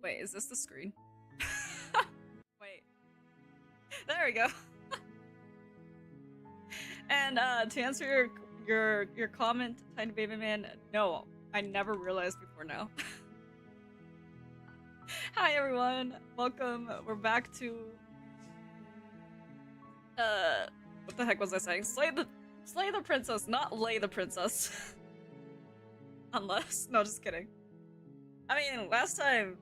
Wait, is this the screen? Wait. There we go. And to answer your comment, Tiny Baby Man, no, I never realized before now. Hi everyone, welcome. We're back to what the heck was I saying? Slay the princess, not lay the princess. Unless, no, just kidding. I mean, last time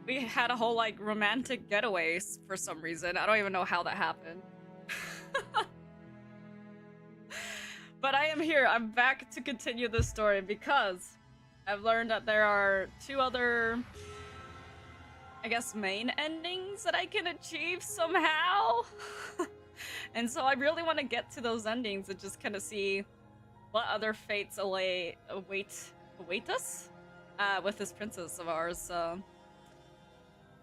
we had a whole like romantic getaways for some reason. I don't even know how that happened. But I am here. I'm back to continue this story because I've learned that there are two other, I guess, main endings that I can achieve somehow. And so I really want to get to those endings and just kind of see what other fates await us with this princess of ours. So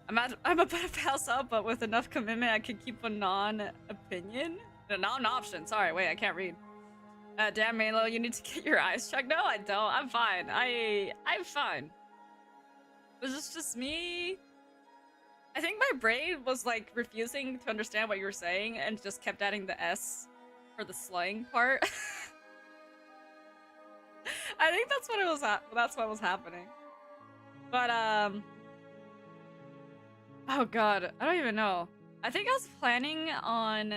I'm about to pass out, but with enough commitment, I can keep a non-opinion. A non-option. Sorry, wait, I can't read. Damn, Maelo, you need to get your eyes checked. No, I don't. I'm fine. I'm fine. Was this just me? I think my brain was like refusing to understand what you were saying and just kept adding the S for the slang part. I think that's what it was. That's what was happening. But oh god, I don't even know. I think I was planning on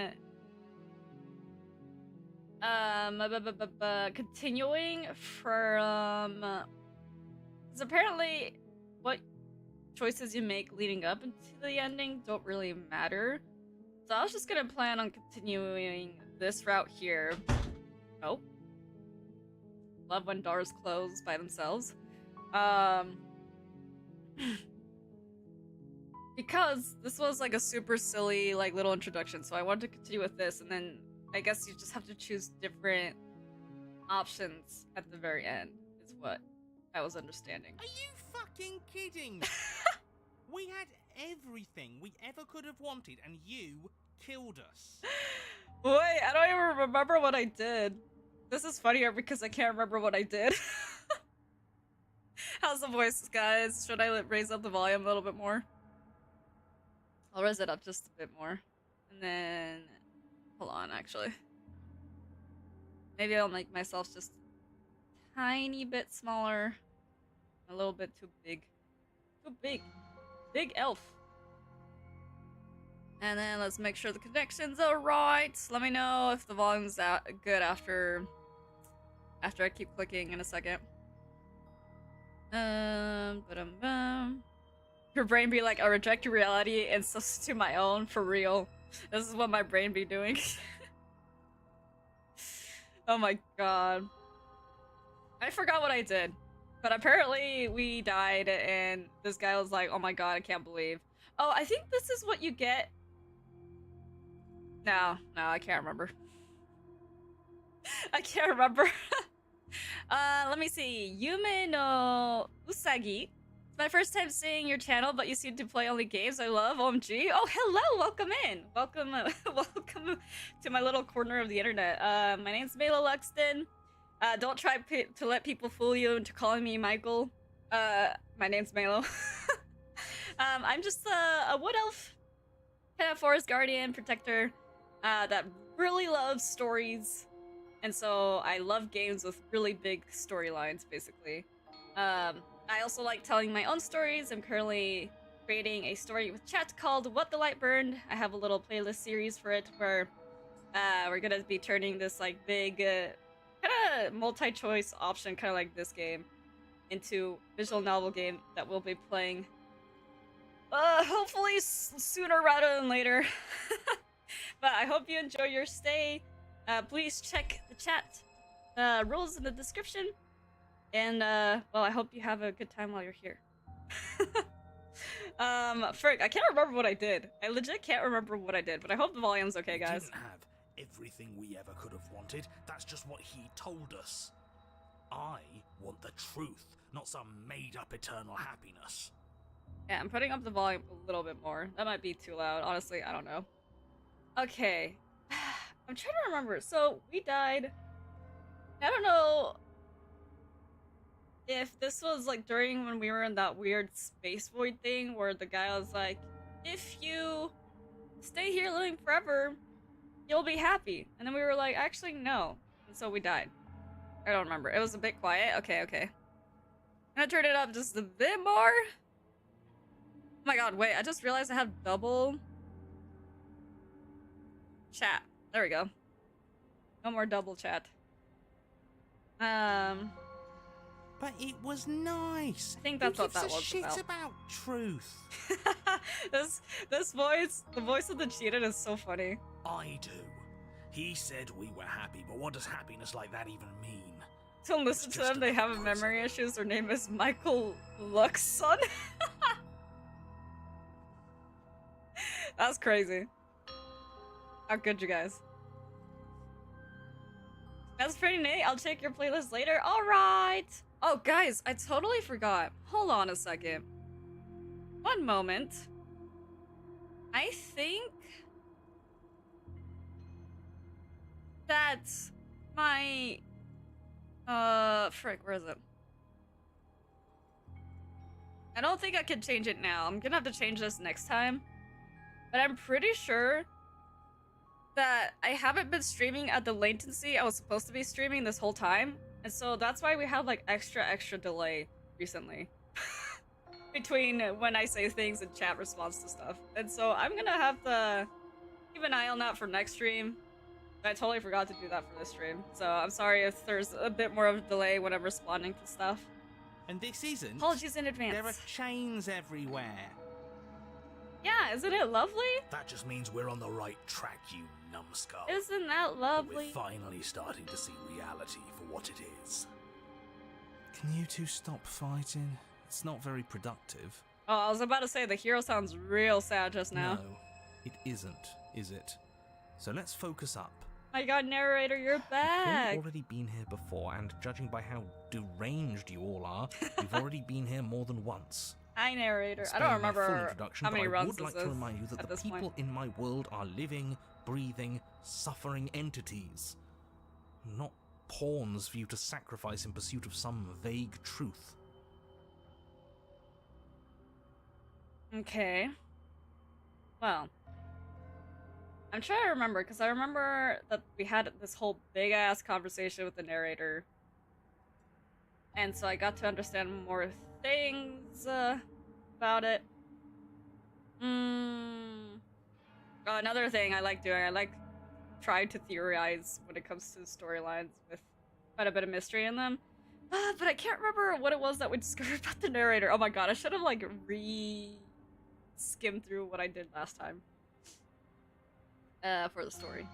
continuing from because apparently what choices you make leading up into the ending don't really matter. So I was just gonna plan on continuing this route here. Oh. Love when doors close by themselves. Because this was like a super silly like little introduction, so I wanted to continue with this, and then I guess you just have to choose different options at the very end, is what I was understanding. Are you fucking kidding? We had everything we ever could have wanted, and you killed us. Wait, I don't even remember what I did. This is funnier because I can't remember what I did. How's the voice, guys? Should I raise up the volume a little bit more? I'll raise it up just a bit more. And then... Hold on, actually. Maybe I'll make myself just a tiny bit smaller. A little bit too big. Too big. Big elf. And then let's make sure the connections are right. Let me know if the volume's good after I keep clicking in a second. Your brain be like, I reject your reality and substitute my own for real. This is what my brain be doing. Oh my god. I forgot what I did. But apparently we died and this guy was like, oh my god, I can't believe. Oh, I think this is what you get. No, I can't remember. I can't remember. Let me see. Yume no Usagi. It's my first time seeing your channel, but you seem to play only games I love. OMG. Oh, hello. Welcome in. Welcome welcome to my little corner of the internet. My name's Maelobuffer. Don't try to let people fool you into calling me Michael. My name's Maelo. I'm just a wood elf, kind of forest guardian, protector, that really loves stories. And so I love games with really big storylines, basically. I also like telling my own stories. I'm currently creating a story with chat called What the Light Burned. I have a little playlist series for it where we're gonna be turning this like big kind of multi-choice option, kind of like this game, into visual novel game that we'll be playing hopefully sooner rather than later. But I hope you enjoy your stay. Please check the chat rules in the description. And, well, I hope you have a good time while you're here. Frick, I can't remember what I did. I legit can't remember what I did, but I hope the volume's okay, guys. We didn't have everything we ever could have wanted. That's just what he told us. I want the truth, not some made-up eternal happiness. Yeah, I'm putting up the volume a little bit more. That might be too loud. Honestly, I don't know. Okay. I'm trying to remember. So, we died. I don't know. if this was like during when we were in that weird space void thing where the guy was like, if you stay here living forever, you'll be happy. And then we were like, actually, no. And so we died. I don't remember. It was a bit quiet. Okay, okay. I'm gonna turn it up just a bit more. Oh my god, wait. I just realized I have double chat. There we go. No more double chat. But it was nice. I think that's Who what that gives a was shit about. truth? this voice, the voice of the cheated is so funny. I do. He said we were happy, but what does happiness like that even mean? Don't listen to them, they have memory issues. Their name is Michael Lurk's son. That's crazy. How good, you guys. That's pretty neat. I'll check your playlist later. All right. Oh, guys, I totally forgot. Hold on a second. One moment. I think that my frick, where is it? I don't think I can change it now. I'm gonna have to change this next time. But I'm pretty sure that I haven't been streaming at the latency I was supposed to be streaming this whole time. And so that's why we have like extra delay recently. Between when I say things and chat response to stuff. And so I'm gonna have to keep an eye on that for next stream. But I totally forgot to do that for this stream. So I'm sorry if there's a bit more of a delay when I'm responding to stuff. And this isn't. Apologies in advance. There are chains everywhere. Yeah, isn't it lovely? That just means we're on the right track, you numbskull. Isn't that lovely? We're finally starting to see reality for what it is. Can you two stop fighting? It's not very productive. Oh, I was about to say, the hero sounds real sad just now. No, it isn't, is it? So let's focus up. My god, narrator, you're back! We've already been here before, and judging by how deranged you all are, we've already been here more than once. Hi, narrator. I Sparing don't my full remember introduction, how many but runs I would like this to is remind you that at the this people point. in my world are living, breathing, suffering entities. Not pawns for you to sacrifice in pursuit of some vague truth. Okay. Well. I'm trying to remember, because I remember that we had this whole big-ass conversation with the narrator. And so I got to understand more things about it. Oh, another thing I like doing, I like trying to theorize when it comes to storylines with quite a bit of mystery in them. But I can't remember what it was that we discovered about the narrator. Oh my god, I should have like skimmed through what I did last time. For the story.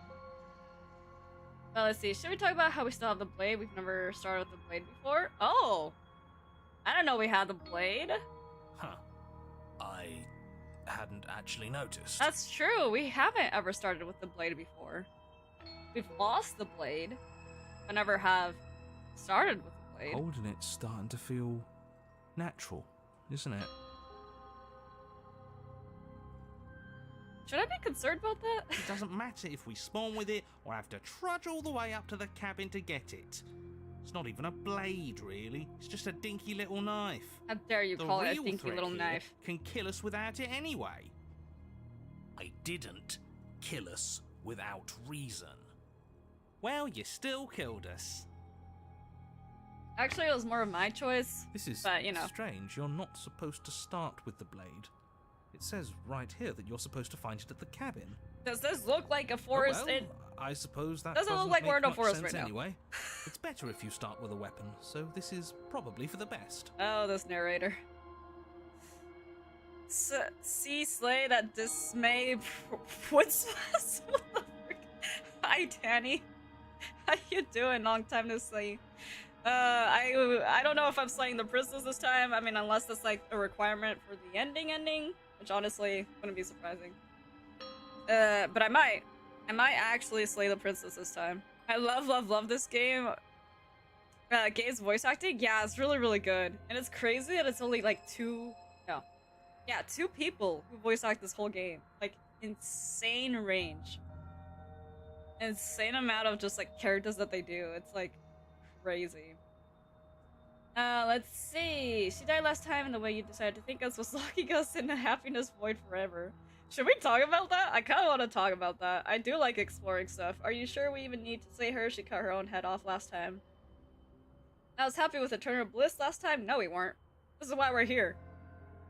Well, let's see. Should we talk about how we still have the blade? We've never started with the blade before. Oh! I don't know we had the blade. Huh. I hadn't actually noticed. That's true. We haven't ever started with the blade before. We've lost the blade, but never have started with the blade. Holding it's starting to feel natural, isn't it? Should I be concerned about that? It doesn't matter if we spawn with it or have to trudge all the way up to the cabin to get it. It's not even a blade, really. It's just a dinky little knife. How dare you The call it a real dinky threat little here knife? Can kill us without it anyway. I didn't kill us without reason. Well, you still killed us. Actually, it was more of my choice. This is but, you know. strange. You're not supposed to start with the blade. It says right here that you're supposed to find it at the cabin. Does this look like a forest? Oh, well, in... I suppose that Doesn't look doesn't like make we're in a much forest sense right now. anyway. It's better if you start with a weapon, so this is probably for the best. Oh, this narrator. See slay that dismay what's what the frick? Hi Danny. How you doing? Long time no see. I don't know if I'm slaying the princess this time. I mean, unless that's like a requirement for the ending, which honestly wouldn't be surprising. But I might actually slay the princess this time. I love this game. Gabe's voice acting, yeah, it's really good. And it's crazy that it's only like two people who voice act this whole game. Like, insane range. Insane amount of just like characters that they do. It's like crazy. Let's see. She died last time, and the way you decided to think us was locking us in a happiness void forever. Should we talk about that? I kind of want to talk about that. I do like exploring stuff. Are you sure we even need to say her? She cut her own head off last time. I was happy with Eternal Bliss last time. No, we weren't. This is why we're here.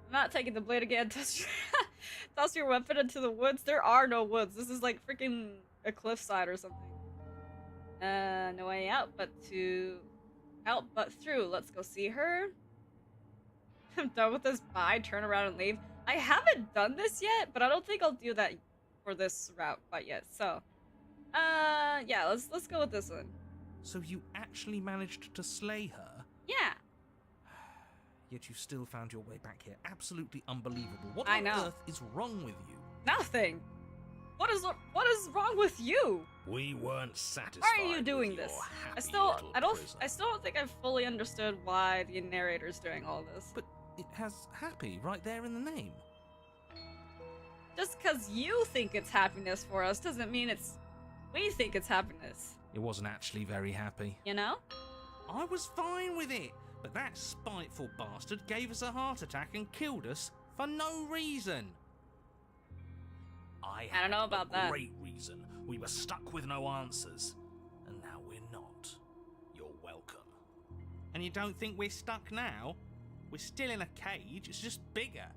I'm not taking the blade again. Toss your weapon into the woods. There are no woods. This is like freaking a cliffside or something. No way out but through. Let's go see her. I'm done with this. Bye. Turn around and leave. I haven't done this yet, but I don't think I'll do that for this route quite yet. So, yeah, let's go with this one. So you actually managed to slay her? Yeah. Yet you still found your way back here. Absolutely unbelievable. What I on know. earth is wrong with you? Nothing. What is wrong with you? We weren't satisfied. Why are you doing with your this? happy I still little don't think I've fully understood why the narrator's doing all this. But it has happy right there in the name. Just because you think it's happiness for us doesn't mean we think it's happiness. It wasn't actually very happy. You know? I was fine with it, but that spiteful bastard gave us a heart attack and killed us for no reason. I don't know had about a that. great reason. We were stuck with no answers, and now we're not. You're welcome. And you don't think we're stuck now? We're still in a cage, it's just bigger.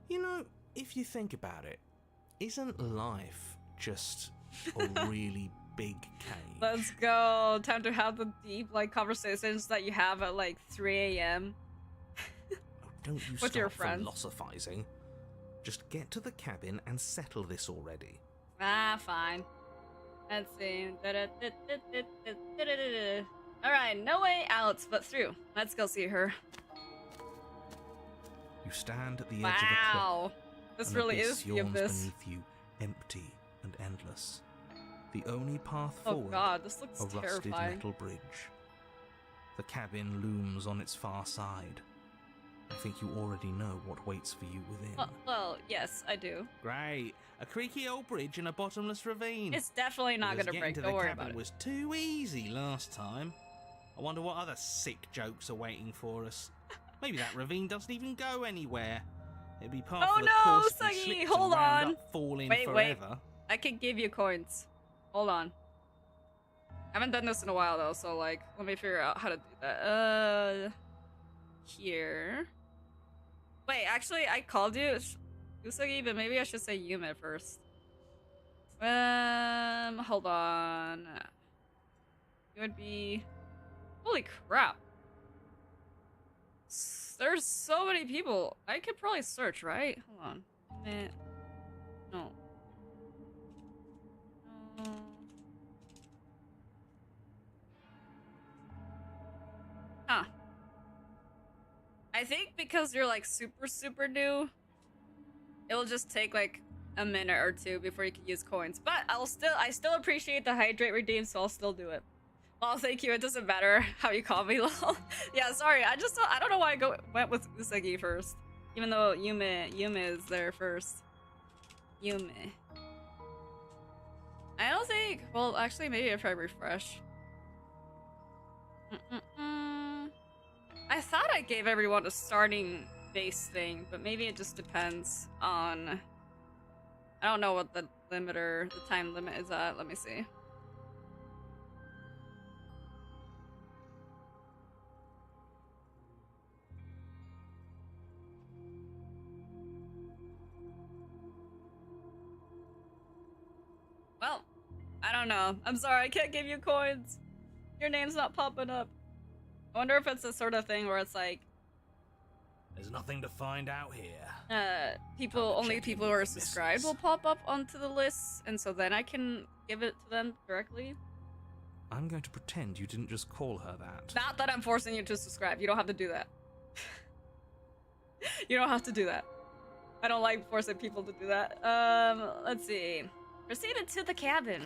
You know, if you think about it, isn't life just a really big cage? Let's go. Time to have the deep conversations that you have at 3 a.m. Oh, don't you with your start friends. philosophizing. Just get to the cabin and settle this already. Ah, fine. Let's see. Alright, no way out but through. Let's go see her. You stand at the edge of a cliff. Wow. This An really abyss is the yawns abyss. beneath you, empty and endless. The only path Oh forward, god, this looks a rusted terrifying. metal bridge. The cabin looms on its far side. I think you already know what waits for you within. Well, yes, I do. Great. A creaky old bridge and a bottomless ravine. It's definitely not Because gonna break, getting to don't the worry cabin about it. was too easy last time. I wonder what other sick jokes are waiting for us. Maybe that ravine doesn't even go anywhere. It'd be part Oh of the no, course to be Sagi, slipped hold and wound on. up falling Wait. forever. I can give you coins. Hold on. I haven't done this in a while though, so let me figure out how to do that. Here. Wait, actually, I called you Usagi, but maybe I should say Yume first. Hold on. It would be... Holy crap. There's so many people. I could probably search, right? Hold on. No. Huh. I think because you're super new, it'll just take a minute or two before you can use coins. But I still appreciate the hydrate redeem, so I'll still do it. Well, thank you. It doesn't matter how you call me, lol. Yeah, sorry. I don't know why I went with Usagi first, even though Yume is there first. Yume. I don't think. Well, actually, maybe if I refresh. I thought I gave everyone a starting base thing, but maybe it just depends on... I don't know what the time limit is at. Let me see. Well, I don't know. I'm sorry, I can't give you coins. Your name's not popping up. I wonder if it's the sort of thing where it's There's nothing to find out here. only people who are subscribed will pop up onto the list, and so then I can give it to them directly. I'm going to pretend you didn't just call her that. Not that I'm forcing you to subscribe. You don't have to do that. You don't have to do that. I don't like forcing people to do that. Let's see. Proceed into the cabin.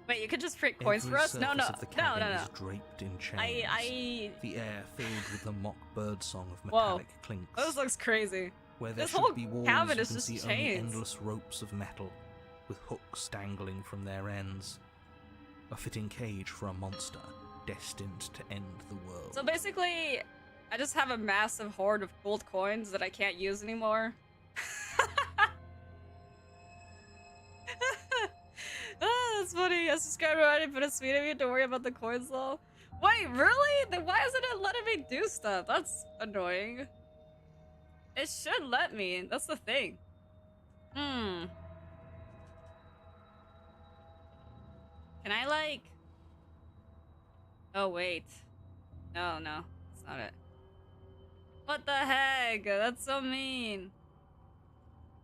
Wait, you could just print coins for us? No. Of the cabin No. is draped in chains. I... The air filled with the mock bird song of metallic clinks. This looks crazy. Where there this should whole be walls, cabin you is can just see only chains. endless ropes of metal, with hooks dangling from their ends. A fitting cage for a monster, destined to end the world. So basically, I just have a massive hoard of gold coins that I can't use anymore. Oh, that's funny. A subscriber already put a sweet of you. Don't worry about the coins though. Wait, really? Then why isn't it letting me do stuff? That's annoying. It should let me. That's the thing. Can I like... Oh, wait. No, that's not it. What the heck? That's so mean.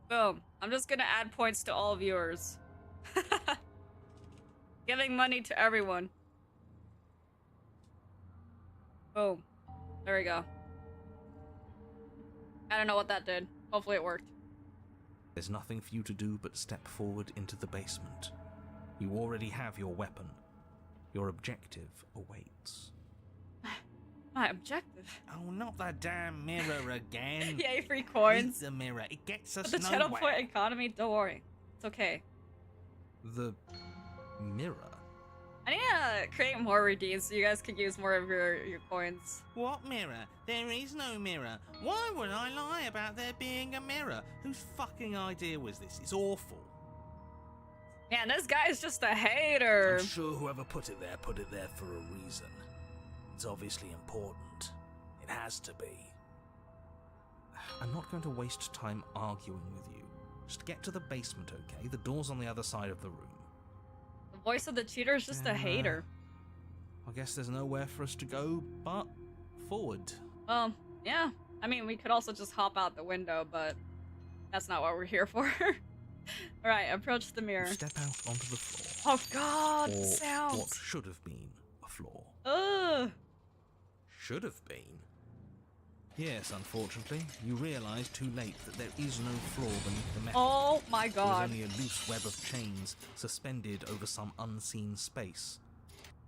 Boom. I'm just gonna add points to all viewers. Giving money to everyone. Boom. There we go. I don't know what that did. Hopefully it worked. There's nothing for you to do but step forward into the basement. You already have your weapon. Your objective awaits. My objective? Oh, not the damn mirror again. Yay, free coins. Eat the mirror. It gets us But the nowhere. channel point economy, don't worry. It's okay. The mirror? I need to create more redeems so you guys can use more of your coins. What mirror? There is no mirror. Why would I lie about there being a mirror? Whose fucking idea was this? It's awful. Man, this guy is just a hater. I'm sure whoever put it there for a reason. It's obviously important. It has to be. I'm not going to waste time arguing with you. Just get to the basement, okay? The door's on the other side of the room. The voice of the cheater is just a hater. I guess there's nowhere for us to go but forward. Yeah. I mean, we could also just hop out the window, but that's not what we're here for. Alright, approach the mirror. You step out onto the floor. Oh god, or sounds. what should have been a floor. Ugh. Should have been? Yes, unfortunately, you realise too late that there is no floor beneath the metal. Oh my god. There is only a loose web of chains suspended over some unseen space.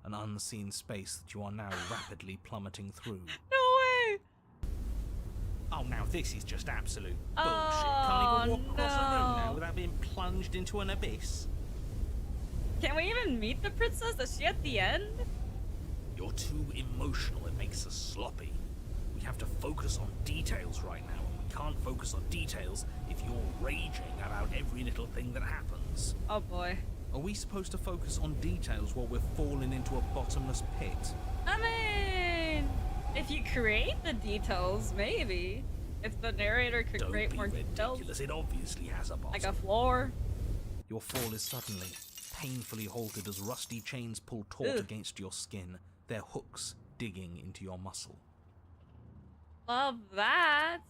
An unseen space that you are now rapidly plummeting through. No way! Oh, now this is just absolute Oh, bullshit. Can't even walk across a room no. now without being plunged into an abyss. Can we even meet the princess? Is she at the end? You're too emotional. It makes us sloppy. We have to focus on details right now, and we can't focus on details if you're raging about every little thing that happens. Oh boy. Are we supposed to focus on details while we're falling into a bottomless pit? I mean, if you create the details, maybe. If the narrator could Don't create be more details, ridiculous. It obviously has a bottom. like a floor. Your fall is suddenly, painfully halted as rusty chains pull taut Ugh. against your skin, their hooks digging into your muscle. Love that.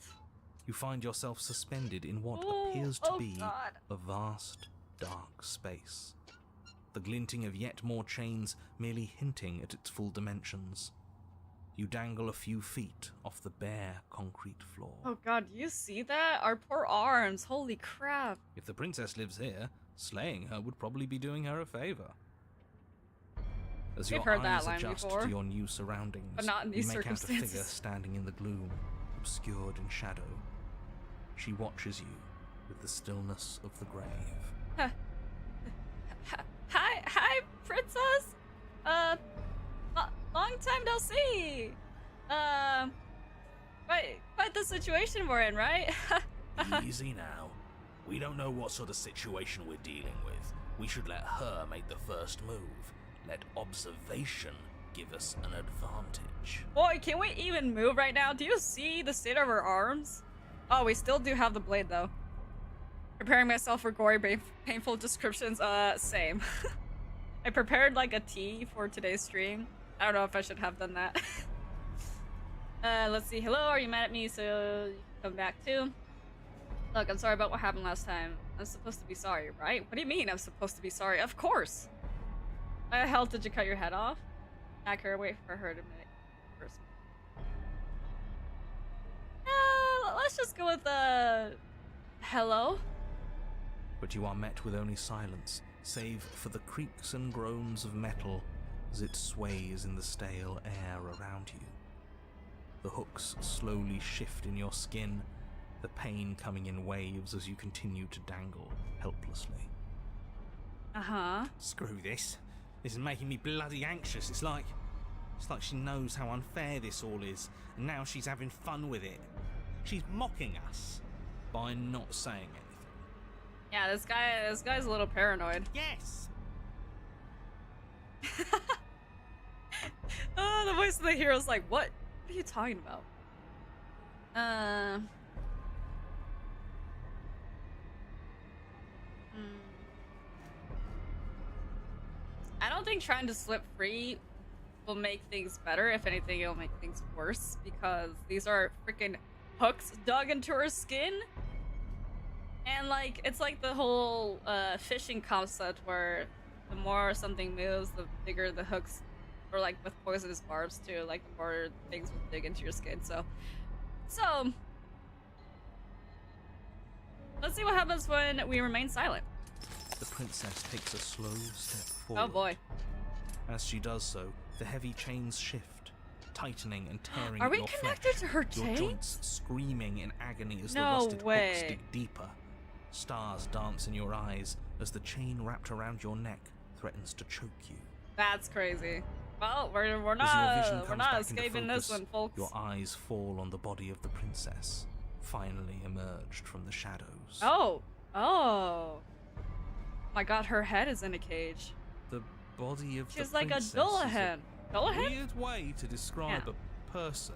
You find yourself suspended in what Ooh, appears to oh be God. a vast, dark space. The glinting of yet more chains merely hinting at its full dimensions. You dangle a few feet off the bare concrete floor. Oh god, do you see that? Our poor arms. Holy crap. If the princess lives here, slaying her would probably be doing her a favor. As We've your heard that eyes line adjust before. to your new surroundings, But not in these you make out a figure circumstances. standing in the gloom, obscured in shadow. She watches you with the stillness of the grave. Hi, princess. Long time no see. Quite the situation we're in, right? Easy now. We don't know what sort of situation we're dealing with. We should let her make the first move. Let observation give us an advantage. Boy, can we even move right now? Do you see the state of our arms? Oh, we still do have the blade though. Preparing myself for gory, painful descriptions. Same. I prepared like a tea for today's stream. I don't know if I should have done that. Let's see. Hello, are you mad at me? So you come back too. Look, I'm sorry about what happened last time. I'm supposed to be sorry, right? What do you mean I'm supposed to be sorry? Of course. Why the hell did you cut your head off? Back her, wait for her to minute first. Let's just go with hello? But you are met with only silence, save for the creaks and groans of metal as it sways in the stale air around you. The hooks slowly shift in your skin, the pain coming in waves as you continue to dangle helplessly. Uh-huh. Screw this. This is making me bloody anxious. It's like It's like she knows how unfair this all is, and now she's having fun with it. She's mocking us by not saying anything. Yeah, this guy's a little paranoid. Yes! Oh, the voice of the hero's like, what? What are you talking about? I don't think trying to slip free will make things better. If anything, it'll make things worse because these are freaking hooks dug into her skin. And like, it's like the whole fishing concept where the more something moves, the bigger the hooks, or like with poisonous barbs too, like the more things will dig into your skin. So let's see what happens when we remain silent. The princess takes a slow step forward. Oh boy. As she does so, the heavy chains shift, tightening and tearing Are at we your connected flesh, to her your chains? joints screaming in agony as the No rusted hooks way. dig deeper. Stars dance in your eyes as the chain wrapped around your neck threatens to choke you. That's crazy. Well, we're As your vision not comes back into escaping this focus, one, folks. your eyes fall on the body of the princess, finally emerged from the shadows. Oh. My god, her head is in a cage. The body of She's the like a princess Dullahan. is a Dullahan? weird way to describe Yeah. a person.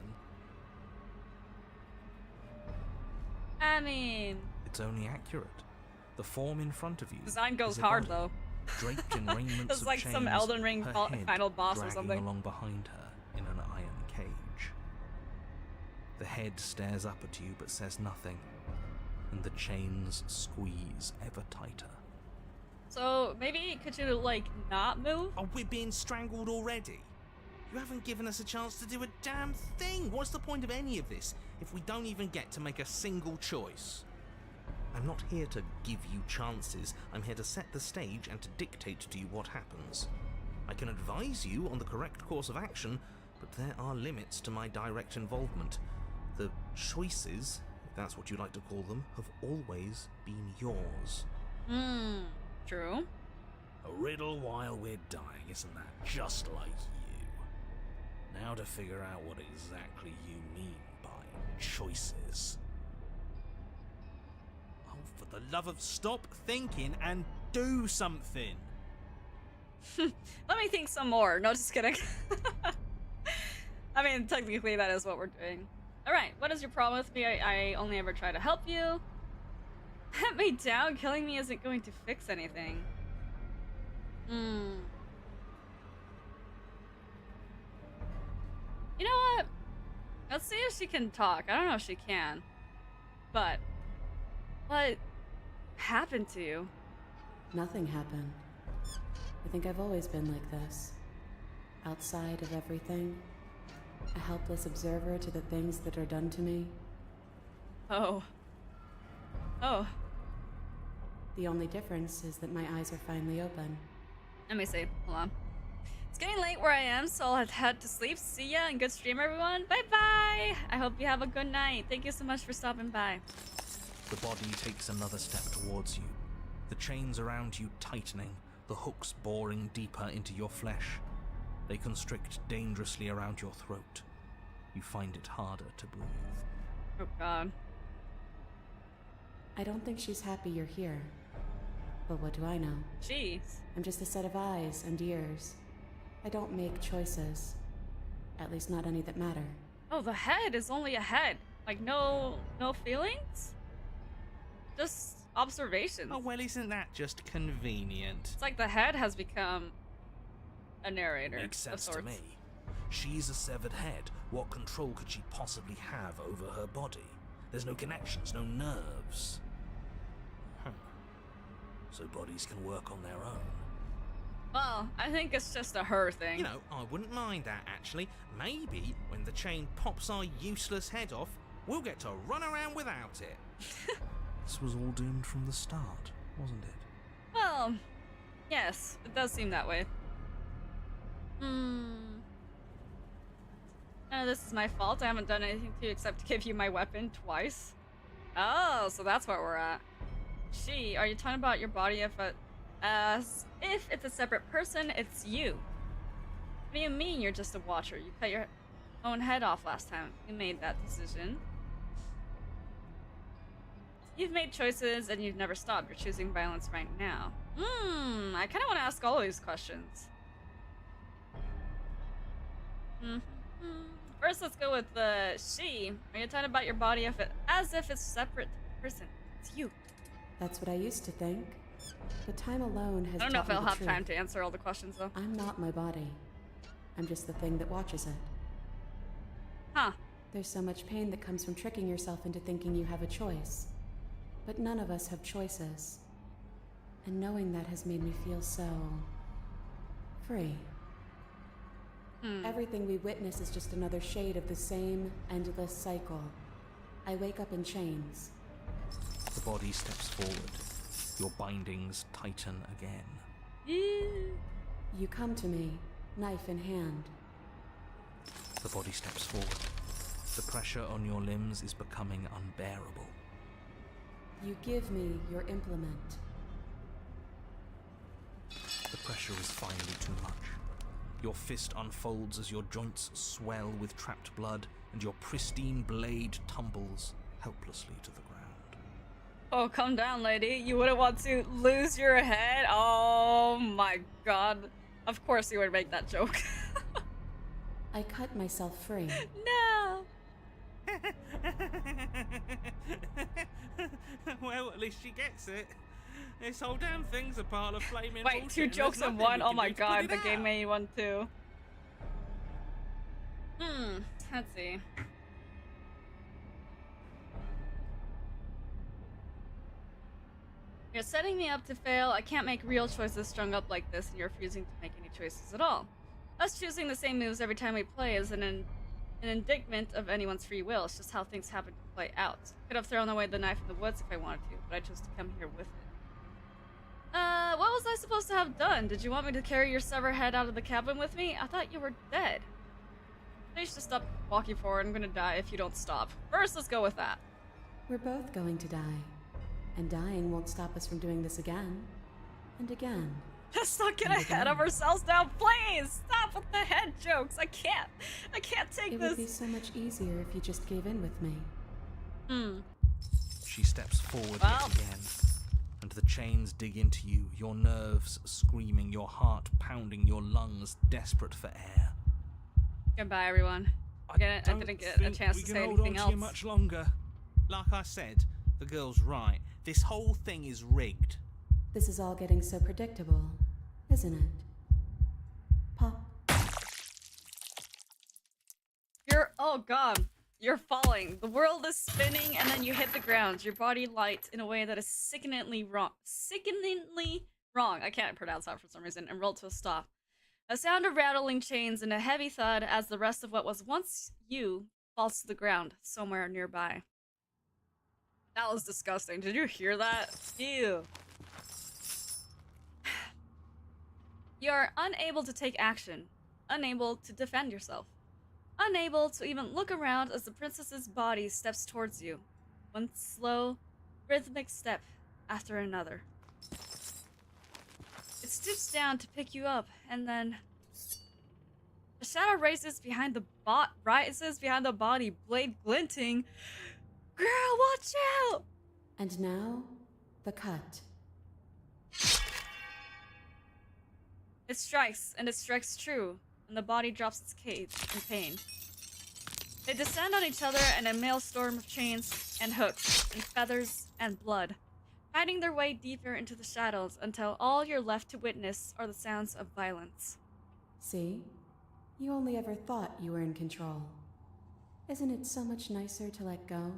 I mean, It's only accurate. The form in front of you design goes is a hard body, though. draped in raiments It's of like chains, some Elden Ring her head final boss or dragging something. along behind her in an iron cage. The head stares up at you but says nothing, and the chains squeeze ever tighter. So maybe could you like not move? Oh, we're being strangled already? You haven't given us a chance to do a damn thing. What's the point of any of this if we don't even get to make a single choice? I'm not here to give you chances. I'm here to set the stage and to dictate to you what happens. I can advise you on the correct course of action, but there are limits to my direct involvement. The choices, if that's what you like to call them, have always been yours. True. A riddle while we're dying, isn't that just like you? Now to figure out what exactly you mean by choices. Oh, for the love of stop thinking and do something. Let me think some more. No, just kidding. I mean, technically that is what we're doing. Alright, what is your problem with me? I only ever try to help you. Pat me down. Killing me isn't going to fix anything. You know what? Let's see if she can talk. I don't know if she can. But what happened to you? Nothing happened. I think I've always been like this. Outside of everything. A helpless observer to the things that are done to me. Oh. The only difference is that my eyes are finally open. Let me see. Hold on. It's getting late where I am, so I'll head to sleep. See ya and good stream, everyone. Bye-bye. I hope you have a good night. Thank you so much for stopping by. The body takes another step towards you, the chains around you tightening, the hooks boring deeper into your flesh. They constrict dangerously around your throat. You find it harder to breathe. Oh, God. I don't think she's happy you're here. But what do I know? Jeez. I'm just a set of eyes and ears. I don't make choices. At least not any that matter. Oh, the head is only a head. Like, no feelings? Just observations. Oh, well, isn't that just convenient? It's like the head has become a narrator Makes of sense sorts. to me. She's a severed head. What control could she possibly have over her body? There's no connections, no nerves. So bodies can work on their own. Well, I think it's just a her thing. You know, I wouldn't mind that, actually. Maybe when the chain pops our useless head off, we'll get to run around without it. This was all doomed from the start, wasn't it? Well, yes, it does seem that way. Oh, this is my fault. I haven't done anything to you except to give you my weapon twice. Oh, so that's where we're at. Are you talking about your body if it's a separate person? It's you. What do you mean you're just a watcher? You cut your own head off last time. You made that decision. You've made choices and you've never stopped. You're choosing violence right now. I kind of want to ask all these questions. First, let's go with she. Are you talking about your body as if it's a separate person? It's you. That's what I used to think. But time alone has I don't know if taught me I'll the have truth. time to answer all the questions, though. I'm not my body. I'm just the thing that watches it. Huh. There's so much pain that comes from tricking yourself into thinking you have a choice. But none of us have choices. And knowing that has made me feel so... free. Everything we witness is just another shade of the same endless cycle. I wake up in chains. The body steps forward. Your bindings tighten again. You come to me, knife in hand. The body steps forward. The pressure on your limbs is becoming unbearable. You give me your implement. The pressure is finally too much. Your fist unfolds as your joints swell with trapped blood, and your pristine blade tumbles helplessly to the ground. Oh, calm down, lady. You wouldn't want to lose your head? Oh my god. Of course you would make that joke. I cut myself free. No! Well, at least she gets it. This whole damn thing's a pile of flaming Wait, bullshit, two and jokes there's in nothing one? we Oh can my do to put god, it the game out. made one too. Let's see. You're setting me up to fail. I can't make real choices strung up like this, and you're refusing to make any choices at all. Us choosing the same moves every time we play is an indictment of anyone's free will. It's just how things happen to play out. Could have thrown away the knife in the woods if I wanted to, but I chose to come here with it. What was I supposed to have done? Did you want me to carry your severed head out of the cabin with me? I thought you were dead. I should stop walking forward. I'm gonna die if you don't stop. First, let's go with that. We're both going to die. And dying won't stop us from doing this again. And again. Let's not get And ahead again. of ourselves now, please! Stop with the head jokes! I can't take It this! would be so much easier if you just gave in with me. She steps forward Well. yet again, and the chains dig into you, your nerves screaming, your heart pounding, your lungs desperate for air. Goodbye, everyone. I didn't get a chance to say anything else. Much longer. Like I said, the girl's right. This whole thing is rigged. This is all getting so predictable, isn't it? Pop. Oh god, you're falling. The world is spinning and then you hit the ground. Your body light in a way that is sickeningly wrong. I can't pronounce that for some reason, and rolled to a stop. A sound of rattling chains and a heavy thud as the rest of what was once you falls to the ground somewhere nearby. That was disgusting. Did you hear that? Ew. You're unable to take action, unable to defend yourself, unable to even look around as the princess's body steps towards you, one slow, rhythmic step after another. It stoops down to pick you up, and then a shadow rises behind the body, blade glinting. Girl, watch out! And now, the cut. It strikes, and it strikes true, and the body drops its cage in pain. They descend on each other in a maelstrom of chains and hooks and feathers and blood, fighting their way deeper into the shadows until all you're left to witness are the sounds of violence. See? You only ever thought you were in control. Isn't it so much nicer to let go?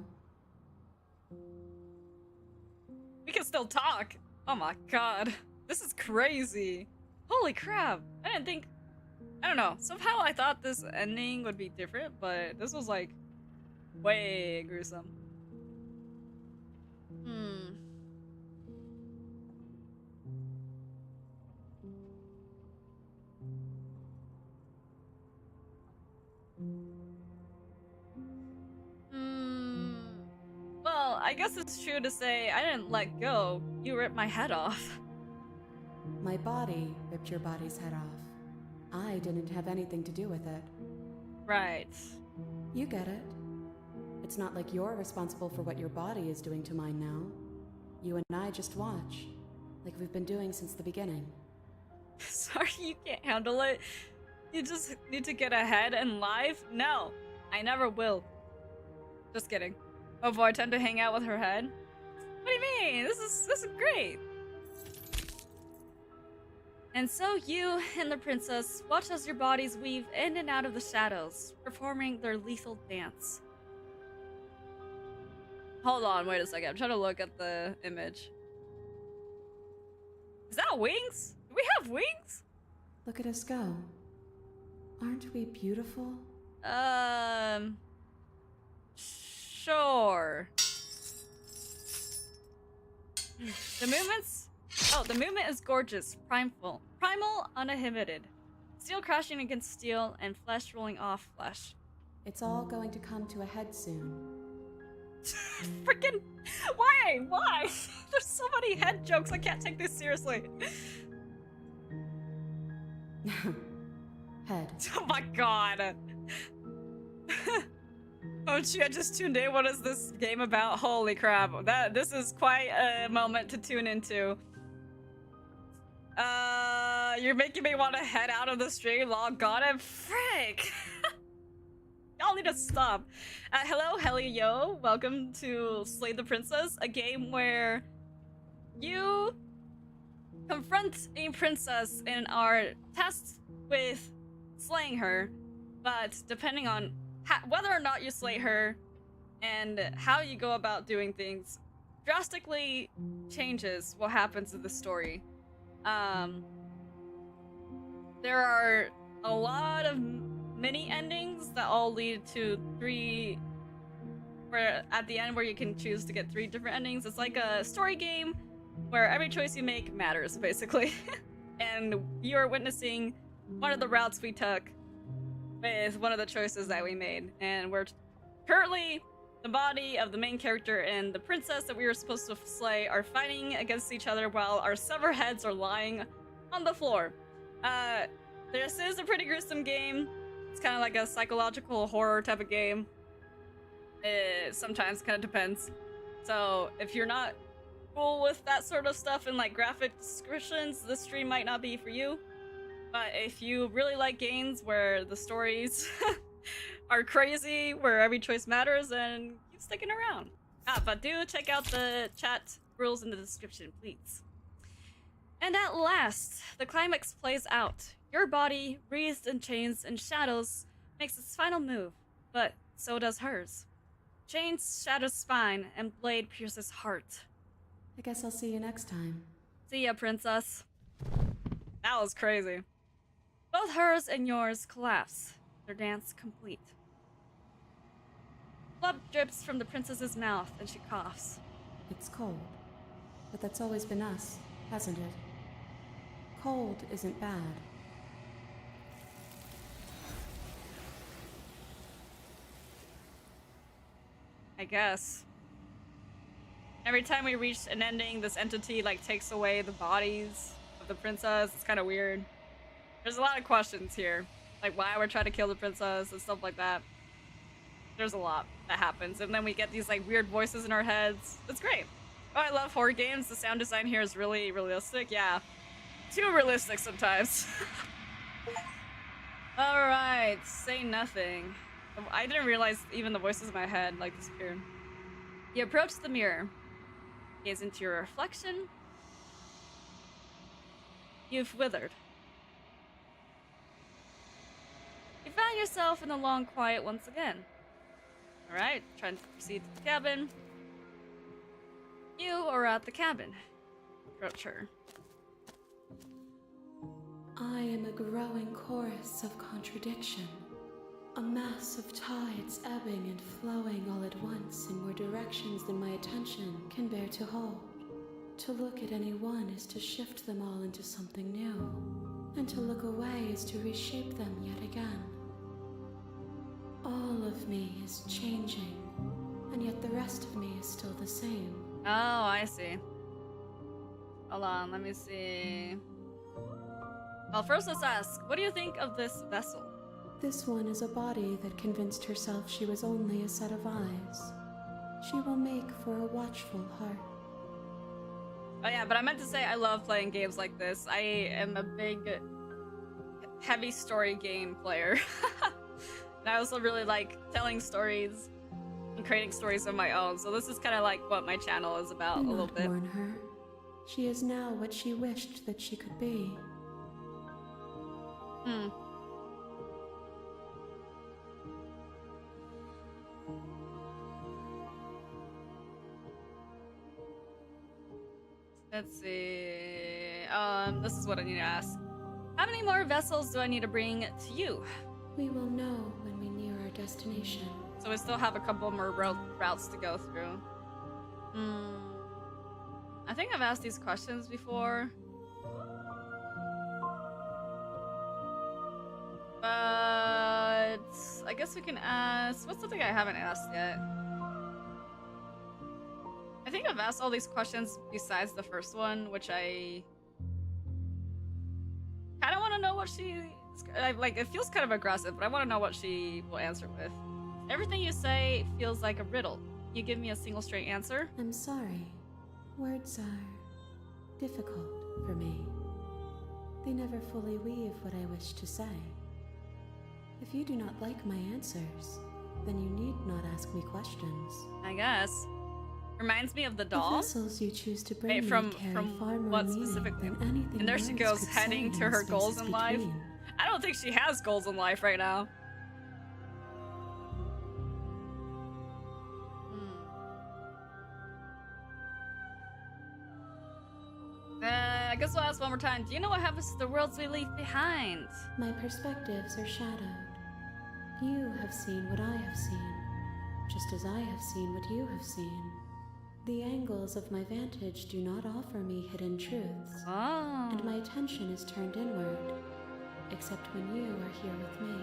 We can still talk! Oh my god. This is crazy. Holy crap. I don't know. Somehow I thought this ending would be different, but this was like way gruesome. Well, I guess it's true to say I didn't let go. You ripped my head off. My body ripped your body's head off. I didn't have anything to do with it. Right. You get it. It's not like you're responsible for what your body is doing to mine now. You and I just watch, like we've been doing since the beginning. Sorry, you can't handle it. You just need to get ahead in life? No, I never will. Just kidding. Oh boy, I tend to hang out with her head. What do you mean? This is great. And so you and the princess watch as your bodies weave in and out of the shadows, performing their lethal dance. Hold on, wait a second. I'm trying to look at the image. Is that wings? Do we have wings? Look at us go. Aren't we beautiful? Sure. The movement is gorgeous, primal, uninhibited. Steel crashing against steel and flesh rolling off flesh. It's all going to come to a head soon. Freaking, why? There's so many head jokes, I can't take this seriously. Head. Oh my god. Oh gee, I just tuned in. What is this game about? Holy crap. This is quite a moment to tune into. You're making me want to head out of the stream. Log on and frick. Y'all need to stop. Hello, Helio. Welcome to Slay the Princess, a game where you confront a princess and are tasked with slaying her, but depending on whether or not you slay her and how you go about doing things drastically changes what happens in the story. There are a lot of mini endings that all lead to 3, where at the end where you can choose to get 3 different endings. It's like a story game where every choice you make matters, basically. And you are witnessing one of the routes we took with one of the choices that we made. And we're currently, the body of the main character and the princess that we were supposed to slay are fighting against each other while our severed heads are lying on the floor. This is a pretty gruesome game. It's kind of like a psychological horror type of game. It sometimes kind of depends. So if you're not cool with that sort of stuff and like graphic descriptions, this stream might not be for you. But if you really like games where the stories are crazy, where every choice matters, then keep sticking around. But do check out the chat rules in the description, please. And at last, the climax plays out. Your body, wreathed in chains and shadows, makes its final move, but so does hers. Chains shatter spine, and blade pierces heart. I guess I'll see you next time. See ya, princess. That was crazy. Both hers and yours collapse, their dance complete. Blood drips from the princess's mouth, and she coughs. It's cold, but that's always been us, hasn't it? Cold isn't bad. I guess. Every time we reach an ending, this entity like takes away the bodies of the princess. It's kind of weird. There's a lot of questions here, like why we're trying to kill the princess and stuff like that. There's a lot that happens, and then we get these like weird voices in our heads. It's great. Oh, I love horror games. The sound design here is really realistic. Yeah, too realistic sometimes. All right, say nothing. I didn't realize even the voices in my head like disappeared. You approach the mirror, gaze into your reflection. You've withered. You find yourself in the long quiet once again. Alright, trying to proceed to the cabin. You are at the cabin. Approach her. I am a growing chorus of contradiction. A mass of tides ebbing and flowing all at once in more directions than my attention can bear to hold. To look at any one is to shift them all into something new, and to look away is to reshape them yet again. All of me is changing, and yet the rest of me is still the same. Oh, I see. Hold on, let me see. Well, first let's ask, what do you think of this vessel? This one is a body that convinced herself she was only a set of eyes. She will make for a watchful heart. Oh yeah, but I meant to say I love playing games like this. I am a big, heavy story game player. And I also really like telling stories and creating stories of my own. So this is kind of like what my channel is about a Do little not bit. mourn her. She is now what she wished that she could be. Let's see. This is what I need to ask. How many more vessels do I need to bring to you? We will know when we near our destination. So we still have a couple more routes to go through. I think I've asked these questions before. But I guess we can ask... What's something I haven't asked yet? I think I've asked all these questions besides the first one, which I kind of want to know what she... Like, it feels kind of aggressive, but I want to know what she will answer with. Everything you say feels like a riddle. Can you give me a single straight answer? I'm sorry. Words are difficult for me. They never fully weave what I wish to say. If you do not like my answers, then you need not ask me questions. I guess. Reminds me of the The doll. vessels you choose to bring Wait, me from carry far more what meaning specifically? than anything And there she words goes, could say heading to in her the goals spaces in life. between. I don't think she has goals in life right now. I guess we'll ask one more time. Do you know what happens to the worlds we leave behind? My perspectives are shadowed. You have seen what I have seen, just as I have seen what you have seen. The angles of my vantage do not offer me hidden truths, Oh. and my attention is turned inward, except when you are here with me.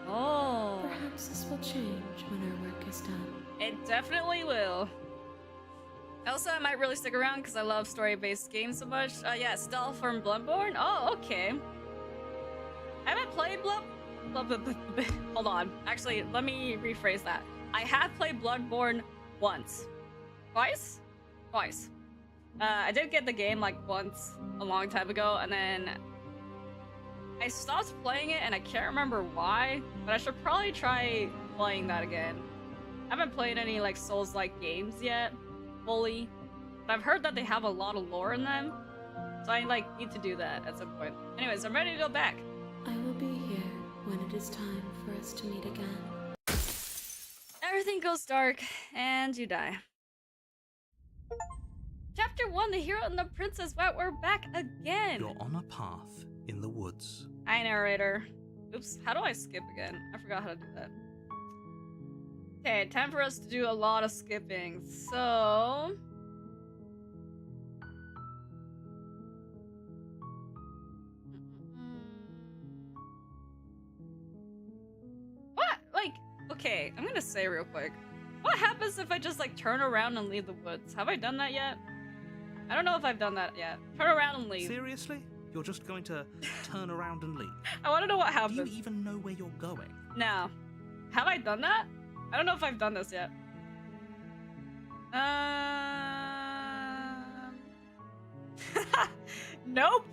Oh. Perhaps this will change when our work is done. It definitely will. Also, I might really stick around because I love story-based games so much. Yeah, Stealth from Bloodborne. Oh, okay. I haven't played Hold on. Actually, let me rephrase that. I have played Bloodborne once. Twice? Twice. I did get the game like once a long time ago, and then I stopped playing it, and I can't remember why, but I should probably try playing that again. I haven't played any like Souls-like games yet, fully, but I've heard that they have a lot of lore in them, so I like need to do that at some point. Anyways, I'm ready to go back. I will be here when it is time for us to meet again. Everything goes dark, and you die. Chapter 1, The Hero and the Princess. Wow, we're back again. You're on a path in the woods. Hi, narrator. Oops, how do I skip again? I forgot how to do that. Okay, time for us to do a lot of skipping. So... What? Like, okay, I'm gonna say real quick. What happens if I just, like, turn around and leave the woods? Have I done that yet? I don't know if I've done that yet. Turn around and leave. Seriously? You're just going to turn around and leave? I want to know what Do happens. you even know where you're going? No. Have I done that? I don't know if I've done this yet. Nope.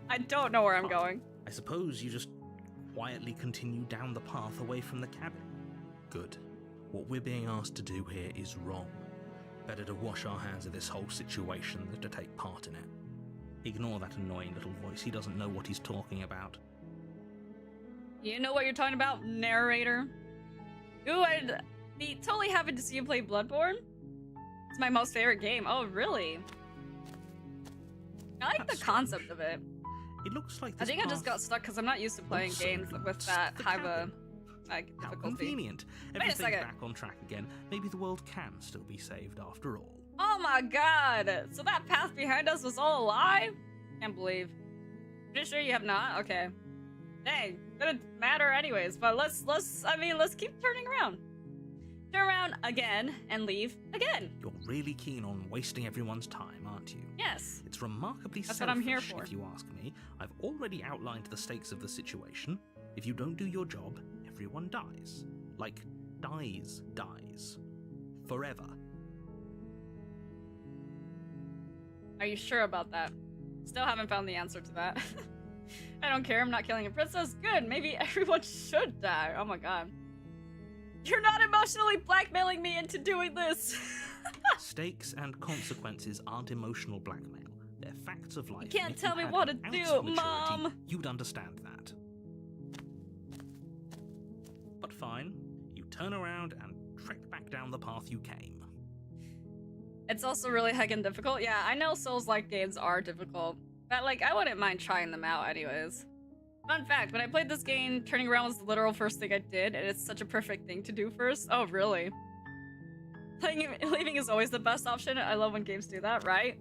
I don't know where I'm going. I suppose you just quietly continue down the path away from the cabin. Good. What we're being asked to do here is wrong. Better to wash our hands of this whole situation than to take part in it. Ignore that annoying little voice. He doesn't know what he's talking about. You know what you're talking about, narrator? Ooh, I'd be totally happy to see you play Bloodborne. It's my most favorite game. Oh, really? I like That's the concept of it. It looks like I this think I just path got stuck because I'm not used to playing also games with leads that to the high of a cabin. like, How difficulty. convenient. a Everything's second. back on track again. Maybe the world can still be saved after all. Oh my god! So that path behind us was all a lie? Can't believe. Pretty sure you have not? Okay. Dang, didn't matter anyways, but let's keep turning around. turn around again, and leave again. You're really keen on wasting everyone's time, aren't you? Yes. It's remarkably That's selfish, what I'm here for. if you ask me. I've already outlined the stakes of the situation. If you don't do your job, everyone dies. Like, dies. Forever. Are you sure about that? Still haven't found the answer to that. I don't care, I'm not killing a princess. Good, maybe everyone should die. Oh my god. You're not emotionally blackmailing me into doing this! Stakes and consequences aren't emotional blackmail. They're facts of life. You can't and if tell me had what to an do, ounce of maturity, Mom! You'd understand that. But fine, you turn around and trek back down the path you came. It's also really heckin' difficult. Yeah, I know Souls-like games are difficult, but like, I wouldn't mind trying them out anyways. Fun fact, when I played this game, turning around was the literal first thing I did, and it's such a perfect thing to do first. Oh, really? Leaving is always the best option. I love when games do that, right?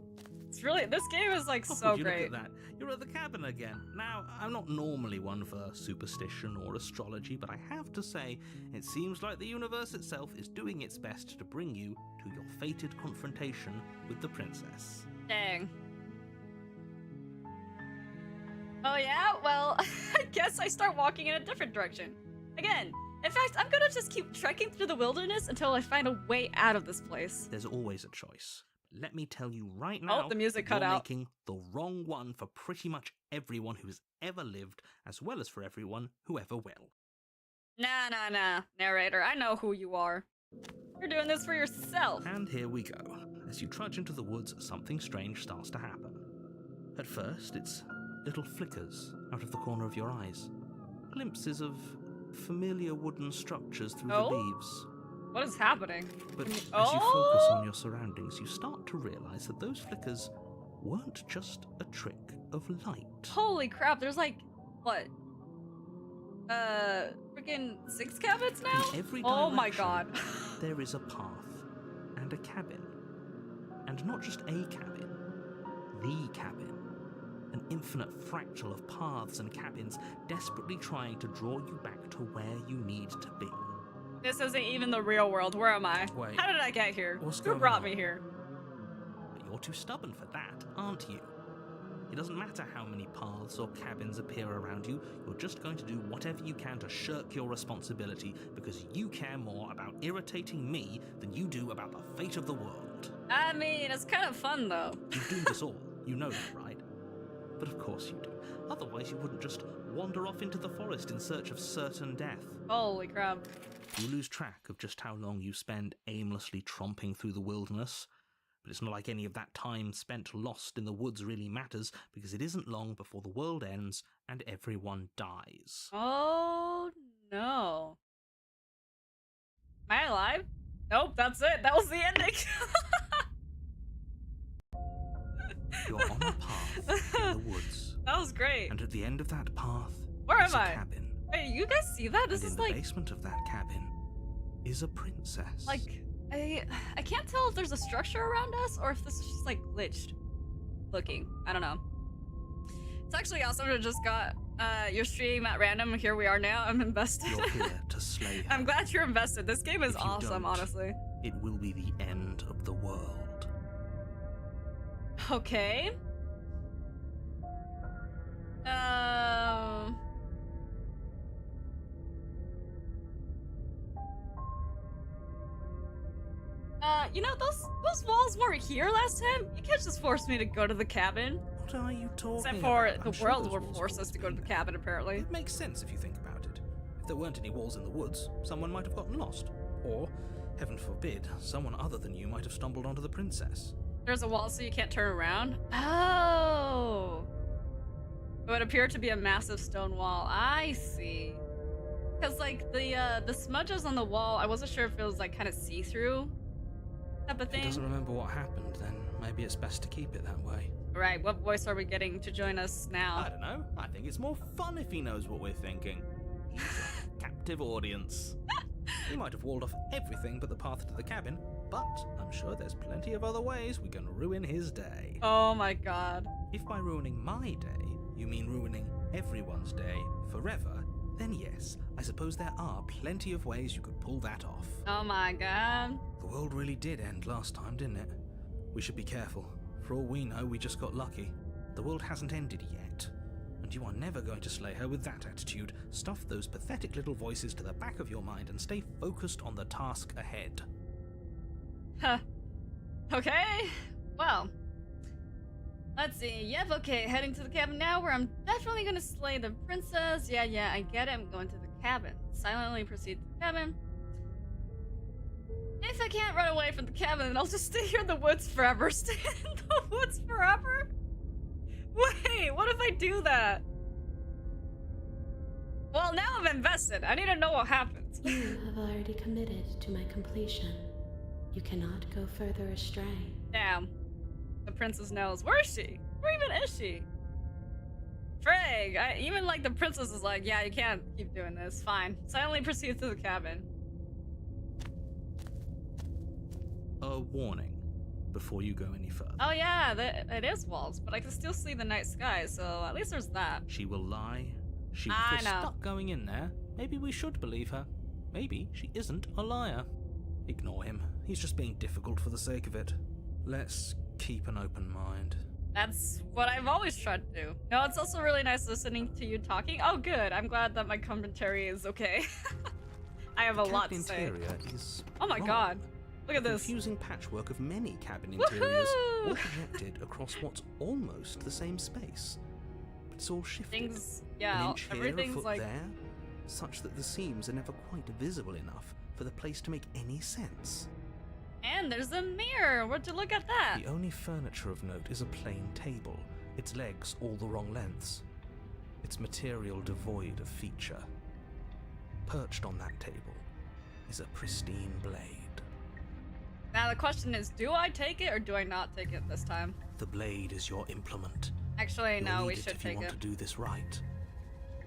It's really, this game is like so you great. Look at that. You're at the cabin again. Now, I'm not normally one for superstition or astrology, but I have to say, it seems like the universe itself is doing its best to bring you to your fated confrontation with the princess. Dang. Oh yeah? Well, I guess I start walking in a different direction. Again, in fact, I'm gonna just keep trekking through the wilderness until I find a way out of this place. There's always a choice. Let me tell you right now, Oh, the music cut you're out. making the wrong one for pretty much everyone who's ever lived, as well as for everyone who ever will. Nah, narrator, I know who you are. You're doing this for yourself. And here we go. As you trudge into the woods, something strange starts to happen. At first, it's little flickers out of the corner of your eyes. Glimpses of familiar wooden structures through the leaves. What is happening? But as you focus on your surroundings, you start to realize that those flickers weren't just a trick of light. Holy crap, there's like, what? Freaking 6 cabins now? In every Oh my direction, god. There is a path and a cabin. And not just a cabin, the cabin. An infinite fractal of paths and cabins desperately trying to draw you back to where you need to be. This isn't even the real world. Where am I? Wait, How did I get here? what's Who going brought on? me here? But you're too stubborn for that, aren't you? It doesn't matter how many paths or cabins appear around you, you're just going to do whatever you can to shirk your responsibility because you care more about irritating me than you do about the fate of the world. I mean, it's kind of fun though. You've doomed us all, you know that, right? But of course you do. Otherwise you wouldn't just wander off into the forest in search of certain death. Holy crap. You lose track of just how long you spend aimlessly tromping through the wilderness. But it's not like any of that time spent lost in the woods really matters, because it isn't long before the world ends and everyone dies. Oh no. Am I alive? Nope, that's it. That was the ending. You're on a path in the woods. That was great. And at the end of that path Where is am a I? cabin. Wait, you guys see that? This And is in the like, basement of that cabin is a princess. I can't tell if there's a structure around us or if this is just like glitched looking. I don't know. It's actually awesome to just got your stream at random. Here we are now. I'm invested. You're here to slay her. I'm glad you're invested. This game is If you awesome, don't, honestly. It will be the end of the world. Okay. You know, those walls weren't here last time. You can't just force me to go to the cabin. What are you talking Except for about? I'm the sure world those will walls force have us to go to been the there. cabin, apparently. It makes sense if you think about it. If there weren't any walls in the woods, someone might have gotten lost. Or, heaven forbid, someone other than you might have stumbled onto the princess. There's a wall so you can't turn around? Oh! It would appear to be a massive stone wall. I see. Because, like, the smudges on the wall, I wasn't sure if it was, like, kind of see-through type of If he thing. doesn't remember what happened, then maybe it's best to keep it that way. Right, what voice are we getting to join us now? I don't know. I think it's more fun if he knows what we're thinking. He's a captive audience. He might have walled off everything but the path to the cabin, but I'm sure there's plenty of other ways we can ruin his day. Oh my god. If by ruining my day, you mean ruining everyone's day forever, then yes, I suppose there are plenty of ways you could pull that off. Oh my god. The world really did end last time, didn't it? We should be careful. For all we know, we just got lucky. The world hasn't ended yet. And you are never going to slay her with that attitude. Stuff those pathetic little voices to the back of your mind and stay focused on the task ahead. Huh. Okay. Well. Let's see. Yep, okay. Heading to the cabin now where I'm definitely gonna slay the princess. Yeah, I get it. I'm going to the cabin. Silently proceed to the cabin. If I can't run away from the cabin, then I'll just stay here in the woods forever. Stay in the woods forever? Wait, what if I do that? Well, now I'm invested. I need to know what happens. You have already committed to my completion. You cannot go further astray. Damn. The princess knows. Where is she? Where even is she? Frig! Even like the princess is like, yeah, you can't keep doing this. Fine. Silently proceed to the cabin. A warning before you go any further. Oh yeah, it is walls, but I can still see the night sky, so at least there's that. She will lie. She I was know. stuck going in there. Maybe we should believe her. Maybe she isn't a liar. Ignore him. He's just being difficult for the sake of it. Let's keep an open mind. That's what I've always tried to do. No, it's also really nice listening to you talking. Oh good, I'm glad that my commentary is okay. I have a lot to say. Interior is Oh my wrong. god. Look at A this. confusing patchwork of many cabin interiors, Woohoo! all projected across what's almost the same space. But it's all shifted. Things, An yeah, inch here, a everything's foot like, there, such that the seams are never quite visible enough for the place to make any sense. and there's a mirror. Where'd you look at that? The only furniture of note is a plain table, its legs all the wrong lengths, its material devoid of feature. Perched on that table is a pristine blade. Now the question is, do I take it or do I not take it this time? The blade is your implement. Actually, You'll no, need we it should if you take want it. to do this right.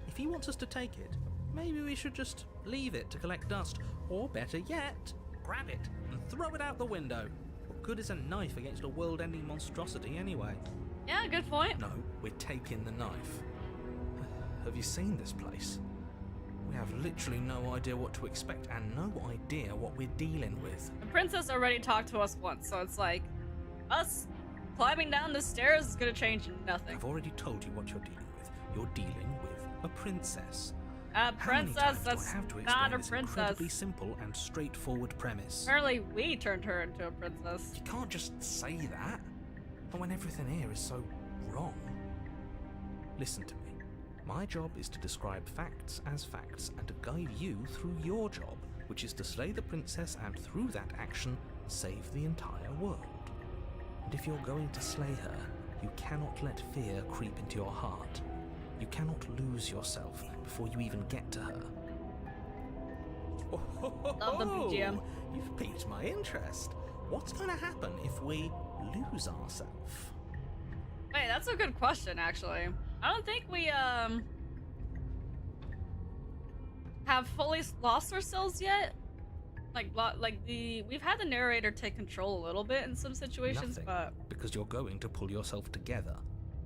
If he wants us to take it, maybe we should just leave it to collect dust, or better yet, grab it and throw it out the window. What good is a knife against a world-ending monstrosity anyway? Yeah, good point. No, we're taking the knife. Have you seen this place? We have literally no idea what to expect and no idea what we're dealing with. The princess already talked to us once, so it's like, us climbing down the stairs is gonna change nothing. I've already told you what you're dealing with. You're dealing with a princess. A How many princess, times do that's I have to not explain a this incredibly princess. simple and straightforward premise? Apparently we turned her into a princess. You can't just say that. And when everything here is so wrong. Listen to me. My job is to describe facts as facts and to guide you through your job, which is to slay the princess and through that action, save the entire world. And if you're going to slay her, you cannot let fear creep into your heart. You cannot lose yourself before you even get to her. Love the BGM. You've piqued my interest. What's going to happen if we lose ourselves? Wait, that's a good question, actually. I don't think we, have fully lost ourselves yet. We've had the narrator take control a little bit in some situations, Nothing, but... because you're going to pull yourself together.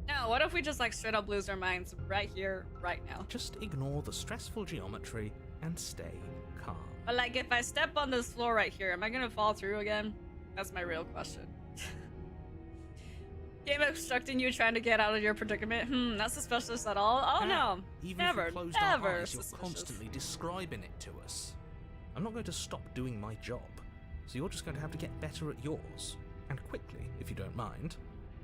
No, what if we just, like, straight up lose our minds right here, right now? Just ignore the stressful geometry and stay calm. But, like, if I step on this floor right here, am I gonna fall through again? That's my real question. Game obstructing you trying to get out of your predicament? Not suspicious at all. Oh no, Even never, if we closed never our eyes, you're suspicious. constantly describing it to us. I'm not going to stop doing my job, so you're just going to have to get better at yours. And quickly, if you don't mind.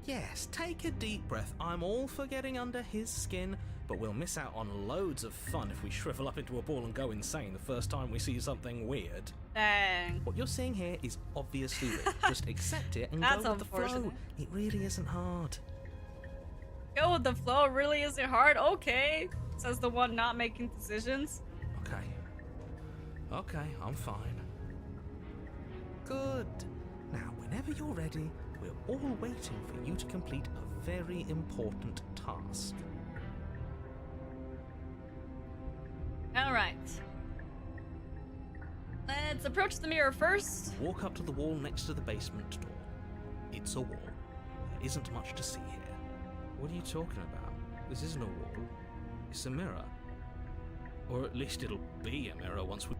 Yes, take a deep breath. I'm all for getting under his skin, but we'll miss out on loads of fun if we shrivel up into a ball and go insane the first time we see something weird. Dang. What you're seeing here is obviously real. Just accept it and That's go with the flow. unfortunate. It really isn't hard. Go with the flow, really isn't hard? Okay, says the one not making decisions. Okay, I'm fine. Good. Now, whenever you're ready, we're all waiting for you to complete a very important task. Alright. Let's approach the mirror first. Walk up to the wall next to the basement door. It's a wall. There isn't much to see here. What are you talking about? This isn't a wall. It's a mirror. Or at least it'll be a mirror once we...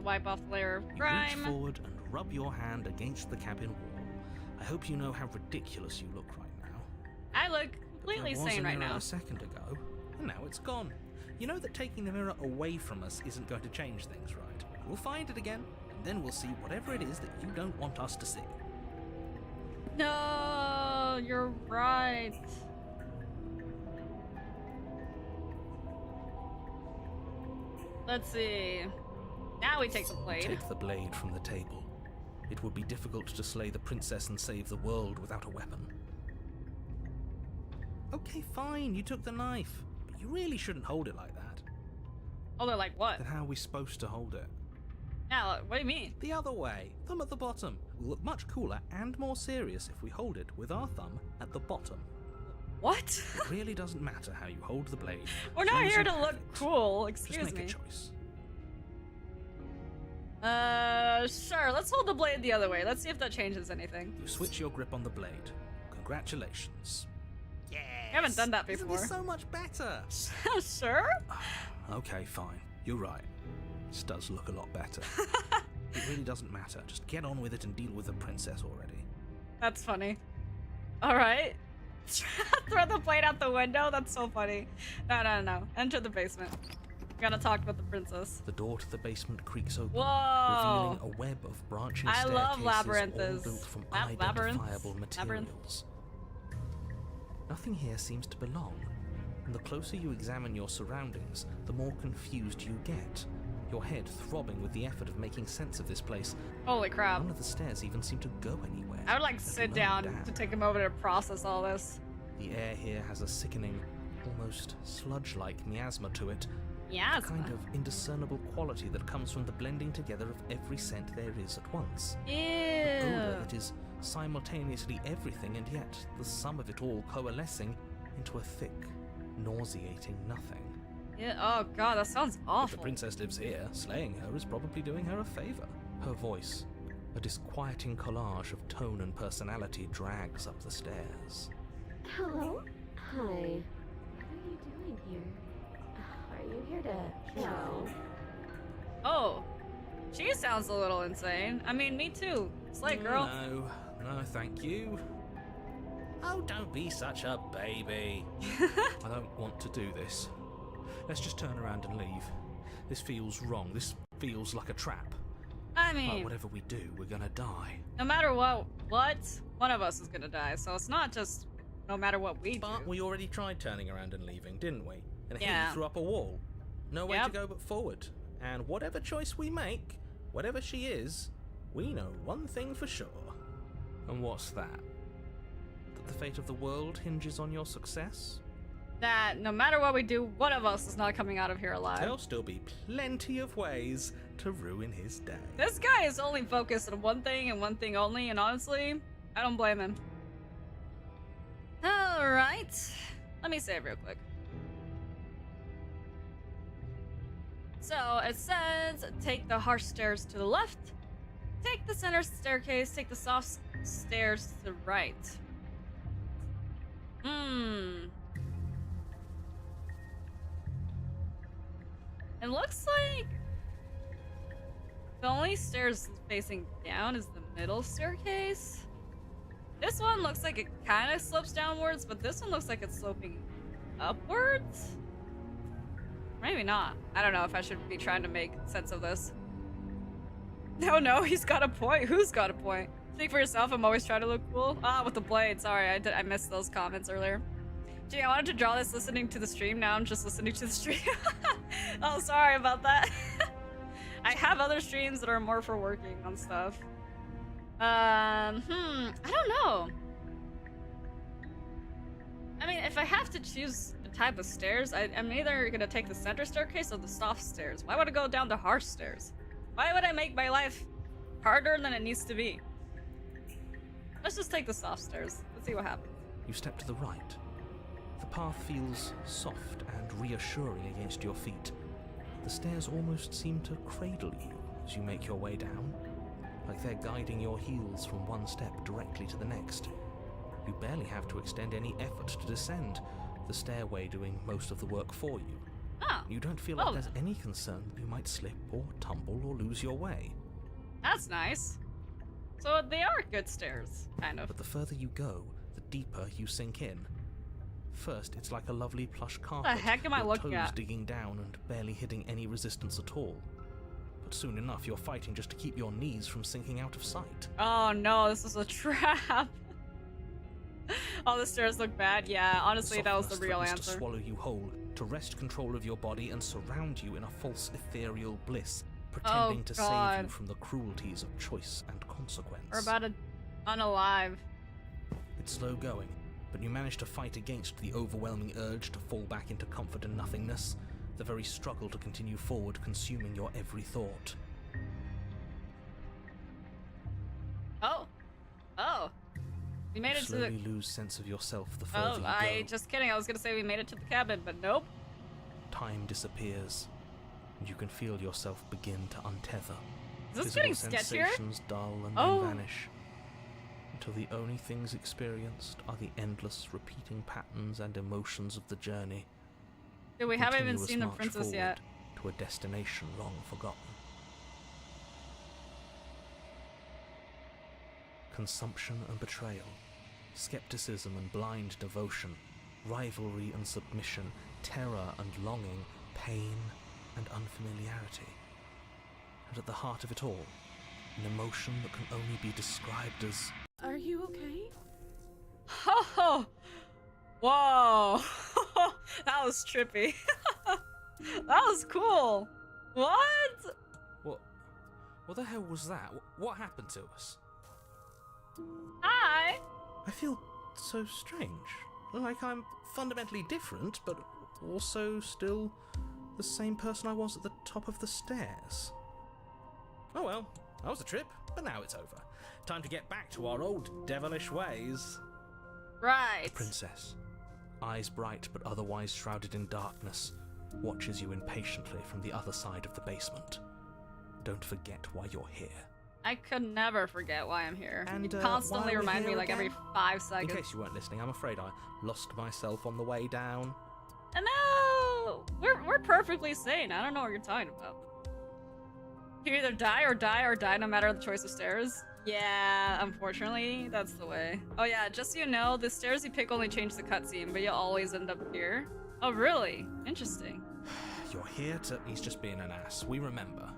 Wipe off the layer of You reach grime. forward and rub your hand against the cabin wall. I hope you know how ridiculous you look right now. I look completely There was sane a right mirror now. a second ago, and now it's gone. You know that taking the mirror away from us isn't going to change things, right? We'll find it again, and then we'll see whatever it is that you don't want us to see. No, you're right. Let's see. Now we take the blade. Take the blade from the table. It would be difficult to slay the princess and save the world without a weapon. Okay, fine, you took the knife, but you really shouldn't hold it like that. Oh, they're like what? Then how are we supposed to hold it? Now, what do you mean? The other way, thumb at the bottom. Will look much cooler and more serious if we hold it with our thumb at the bottom. What? It really doesn't matter how you hold the blade. We're as long not as here you to have look it. cool. Just Excuse make me. a choice. Sure. Let's hold the blade the other way. Let's see if that changes anything. You switch your grip on the blade. Congratulations. Yes. I haven't done that Isn't before. this so much better? Sure. Okay, fine. You're right. This does look a lot better. It really doesn't matter. Just get on with it and deal with the princess already. That's funny. All right. Throw the blade out the window? That's so funny. No. Enter the basement. Gotta talk with the princess. The door to the basement creaks open, Whoa! revealing a web of branching I love staircases labyrinths. all built from Labyrinths? unidentifiable Labyrinths? materials. Nothing here seems to belong, and the closer you examine your surroundings, the more confused you get. Your head throbbing with the effort of making sense of this place. Holy crap. None of the stairs even seem to go anywhere. I would like let sit alone down to take a moment to process all this. The air here has a sickening, almost sludge-like miasma to it. Yeah. A kind of indiscernible quality that comes from the blending together of every scent there is at once. An odor Ew. that is simultaneously everything and yet the sum of it all coalescing into a thick, nauseating nothing. Yeah. Oh god, that sounds If the awful. princess lives here, slaying her is probably doing her a favor. Her voice, a disquieting collage of tone and personality, drags up the stairs. Hello? Hi. What are you doing here? Are you here to... No. Oh. She sounds a little insane. I mean, me too. Slay, girl. No, thank you. Oh, don't be such a baby. I don't want to do this. Let's just turn around and leave. This feels wrong. This feels like a trap. I But mean, whatever we do, we're gonna die. no matter what, one of us is gonna die. So it's not just no matter what we do. But we already tried turning around and leaving, didn't we? And Yeah. he threw up a wall. No way Yep. to go but forward. And whatever choice we make, whatever she is, we know one thing for sure. And what's that? That the fate of the world hinges on your success? That no matter what we do, one of us is not coming out of here alive. There'll still be plenty of ways to ruin his day. This guy is only focused on one thing and one thing only, and honestly, I don't blame him. Alright. Let me save real quick. So, it says, take the harsh stairs to the left, take the center staircase, take the soft stairs to the right. It looks like the only stairs facing down is the middle staircase. This one looks like it kind of slopes downwards, but this one looks like it's sloping upwards? Maybe not. I don't know if I should be trying to make sense of this. No, he's got a point. Who's got a point? Think for yourself, I'm always trying to look cool. Ah, with the blade. Sorry, I missed those comments earlier. Gee, I wanted to draw this listening to the stream. Now I'm just listening to the stream. Oh, sorry about that. I have other streams that are more for working on stuff. I don't know. I mean, if I have to choose the type of stairs, I'm either gonna take the center staircase or the soft stairs. Why would I go down the harsh stairs? Why would I make my life harder than it needs to be? Let's just take the soft stairs. Let's see what happens. You step to the right. The path feels soft and reassuring against your feet. The stairs almost seem to cradle you as you make your way down, like they're guiding your heels from one step directly to the next. You barely have to extend any effort to descend, the stairway doing most of the work for you. Oh. You don't feel like Oh. there's any concern that you might slip or tumble or lose your way. That's nice. So they are good stairs, kind of. But the further you go, the deeper you sink in. First, it's like a lovely plush carpet. heck am I your looking toes at? digging down and barely hitting any resistance at all. But soon enough, you're fighting just to keep your knees from sinking out of sight. Oh no, this is a trap. All the stairs look bad. Yeah, honestly, that was the Softness real threatens to answer. swallow you whole, to wrest control of your body and surround you in a false ethereal bliss, pretending to save God. you from the cruelties of choice and consequence. We're about to unalive. It's slow going, but you manage to fight against the overwhelming urge to fall back into comfort and nothingness, the very struggle to continue forward consuming your every thought. Oh. Oh. We made You it to the... slowly lose sense of yourself the further Oh, you go. just kidding. I was gonna say we made it to the cabin, but nope. Time disappears, and you can feel yourself begin to untether. Is this Physical getting sketchier? sensations dull and Oh. then vanish, until the only things experienced are the endless repeating patterns and emotions of the journey. Dude, we haven't even Continuous seen the march princess forward yet. to a destination long forgotten. Consumption and betrayal, skepticism and blind devotion, rivalry and submission, terror and longing, pain and unfamiliarity. And at the heart of it all, an emotion that can only be described as... Are you okay? Oh, whoa. That was trippy. That was cool. What? What the hell was that? What happened to us? Hi. I feel so strange. Like I'm fundamentally different, but also still the same person I was at the top of the stairs. Oh well, that was a trip, but now it's over. Time to get back to our old devilish ways. Right. The princess, eyes bright but otherwise shrouded in darkness, watches you impatiently from the other side of the basement. Don't forget why you're here. I could never forget why I'm here. And, You why constantly are we remind me here like every again? 5 In seconds. case you weren't listening, I'm afraid I lost myself on the way down. No, we're perfectly sane. I don't know what you're talking about. You either die or die or die, no matter the choice of stairs. Yeah, unfortunately, that's the way. Oh yeah, just so you know, the stairs you pick only change the cutscene, but you'll always end up here. Oh really? Interesting. You're here to... He's just being an ass. We remember.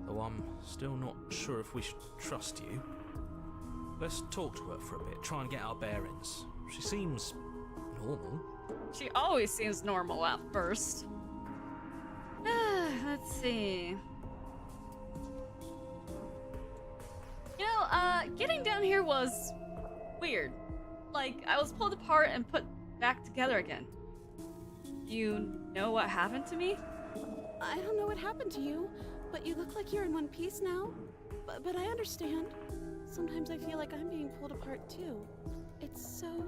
Though I'm still not sure if we should trust you. Let's talk to her for a bit, try and get our bearings. She seems normal. She always seems normal at first. Let's see. You know, getting down here was weird. Like, I was pulled apart and put back together again. You know what happened to me? I don't know what happened to you, but you look like you're in one piece now. But I understand. Sometimes I feel like I'm being pulled apart too. It's so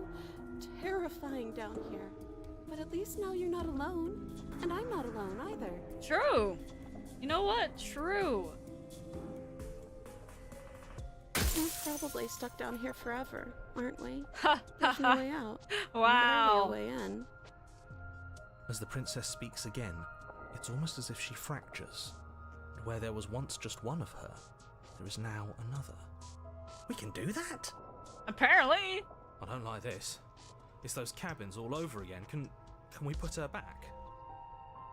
terrifying down here. But at least now you're not alone. And I'm not alone either. True. You know what? True. We're probably stuck down here forever, aren't we? Ha There's no way out. Wow. And barely a way in. As the princess speaks again, it's almost as if she fractures. And where there was once just one of her, there is now another. We can do that? Apparently. I don't like this. It's those cabins all over again. Can we put her back?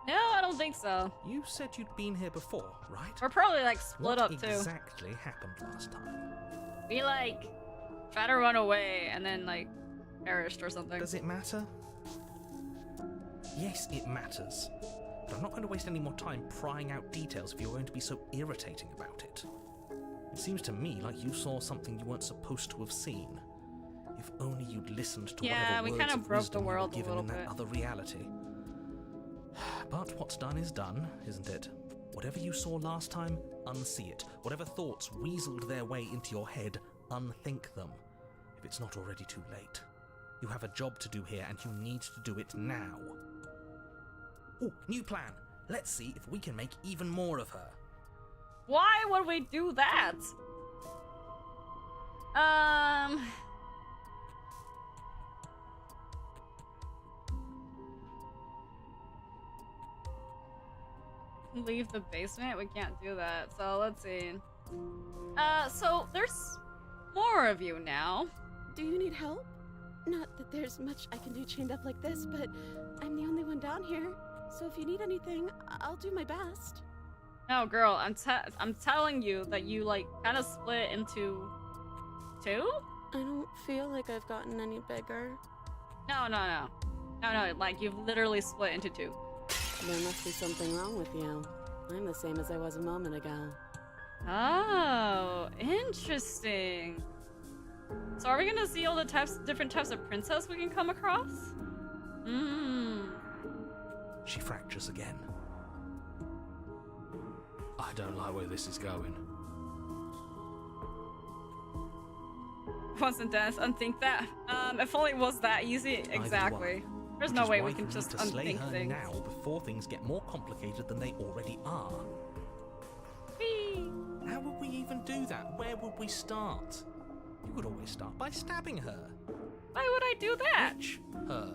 No, I don't think so. You said you'd been here before, right? We're probably like split What up too. exactly happened last time? We like tried to run away and then like perished or something. Does it matter? Yes, it matters. But I'm not going to waste any more time prying out details if you're going to be so irritating about it. It seems to me like you saw something you weren't supposed to have seen. If only you'd listened to Yeah, whatever we words kind of of broke wisdom the you were world a given little in that bit. other reality. But what's done is done, isn't it? Whatever you saw last time, unsee it. Whatever thoughts weaseled their way into your head, unthink them. If it's not already too late. You have a job to do here, and you need to do it now. Oh, new plan. Let's see if we can make even more of her. Why would we do that? leave the basement? We can't do that. So let's see. So there's more of you now. Do you need help? Not that there's much I can do chained up like this, but I'm the only one down here. So if you need anything, I'll do my best. No, girl, I'm telling you that you like kind of split into two? I don't feel like I've gotten any bigger. No, like you've literally split into two. There must be something wrong with you. I'm the same as I was a moment ago. Oh, interesting. So are we gonna see all the different types of princess we can come across? She fractures again. I don't like where this is going. Wasn't that unthink that? If only it was that easy. Exactly. There's no way we can just unthink things. Now before things get more complicated than they already are. Whee! How would we even do that? Where would we start? You would always start by stabbing her. Why would I do that? Which her?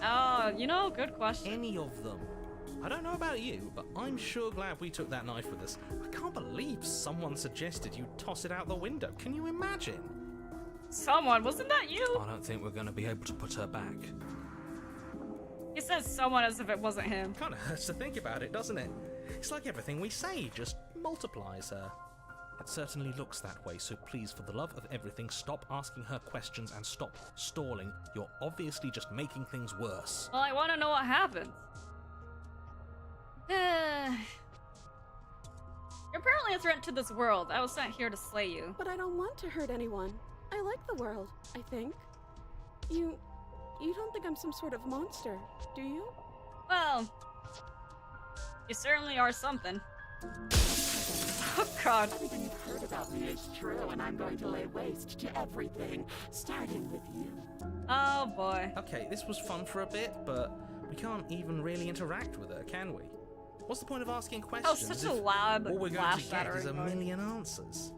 Oh, you know, good question. Any of them. I don't know about you, but I'm sure glad we took that knife with us. I can't believe someone suggested you toss it out the window. Can you imagine? Someone, wasn't that you? I don't think we're going to be able to put her back. He says someone as if it wasn't him. Kind of hurts to think about it, doesn't it? It's like everything we say just multiplies her. It certainly looks that way, so please, for the love of everything, stop asking her questions and stop stalling. You're obviously just making things worse. Well, I want to know what happened. You're apparently a threat to this world. I was sent here to slay you. But I don't want to hurt anyone. I like the world, I think. You don't think I'm some sort of monster, do you? Well, you certainly are something. Oh god. Everything you've heard about me is true, and I'm going to lay waste to everything, starting with you. Oh boy. Okay, this was fun for a bit, but we can't even really interact with her, can we? What's the point of asking questions? Oh, such a loud all we're going laugh to get is a shattering noise. million answers.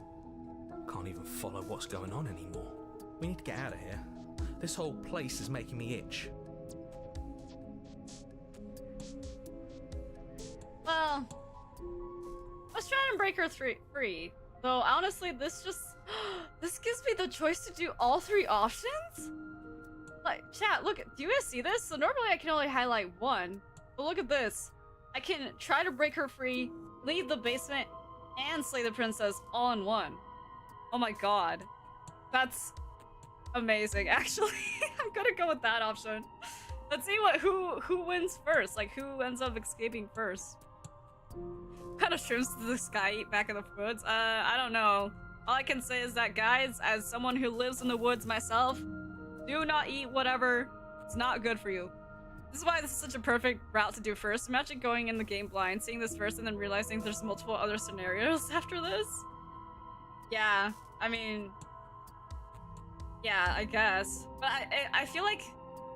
Can't even follow what's going on anymore. We need to get out of here. This whole place is making me itch. Well, let's try and break her free. Though honestly, this gives me the choice to do all three options. Like, chat, look, do you guys see this? So normally I can only highlight one, but look at this. I can try to break her free, leave the basement, and slay the princess all in one. Oh my god. That's amazing, actually. I'm gonna go with that option. Let's see who wins first, like who ends up escaping first. Kind of shrimps to the sky eat back in the woods. I don't know. All I can say is that, guys, as someone who lives in the woods myself, do not eat whatever. It's not good for you. This is why this is such a perfect route to do first. Imagine going in the game blind, seeing this first, and then realizing there's multiple other scenarios after this. Yeah, I mean... yeah, I guess. But I feel like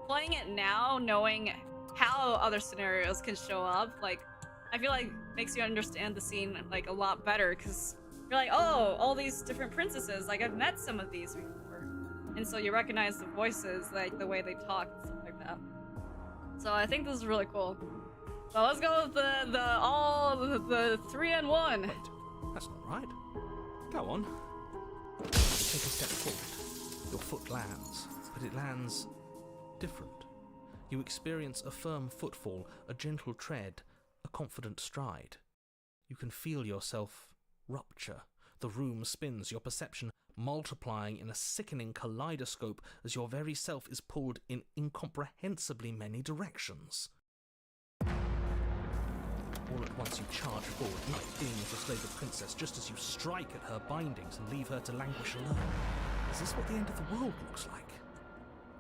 playing it now, knowing how other scenarios can show up, like, I feel like makes you understand the scene, like, a lot better, because you're like, oh, all these different princesses, like, I've met some of these before. And so you recognize the voices, like, the way they talk and stuff like that. So I think this is really cool. So let's go with the 3-in-1. Wait, that's not right. Go on. Take a step forward. Your foot lands, but it lands different. You experience a firm footfall, a gentle tread, a confident stride. You can feel yourself rupture. The room spins, your perception multiplying in a sickening kaleidoscope as your very self is pulled in incomprehensibly many directions. All at once you charge forward, night beaming to slay the princess just as you strike at her bindings and leave her to languish alone. Is this what the end of the world looks like?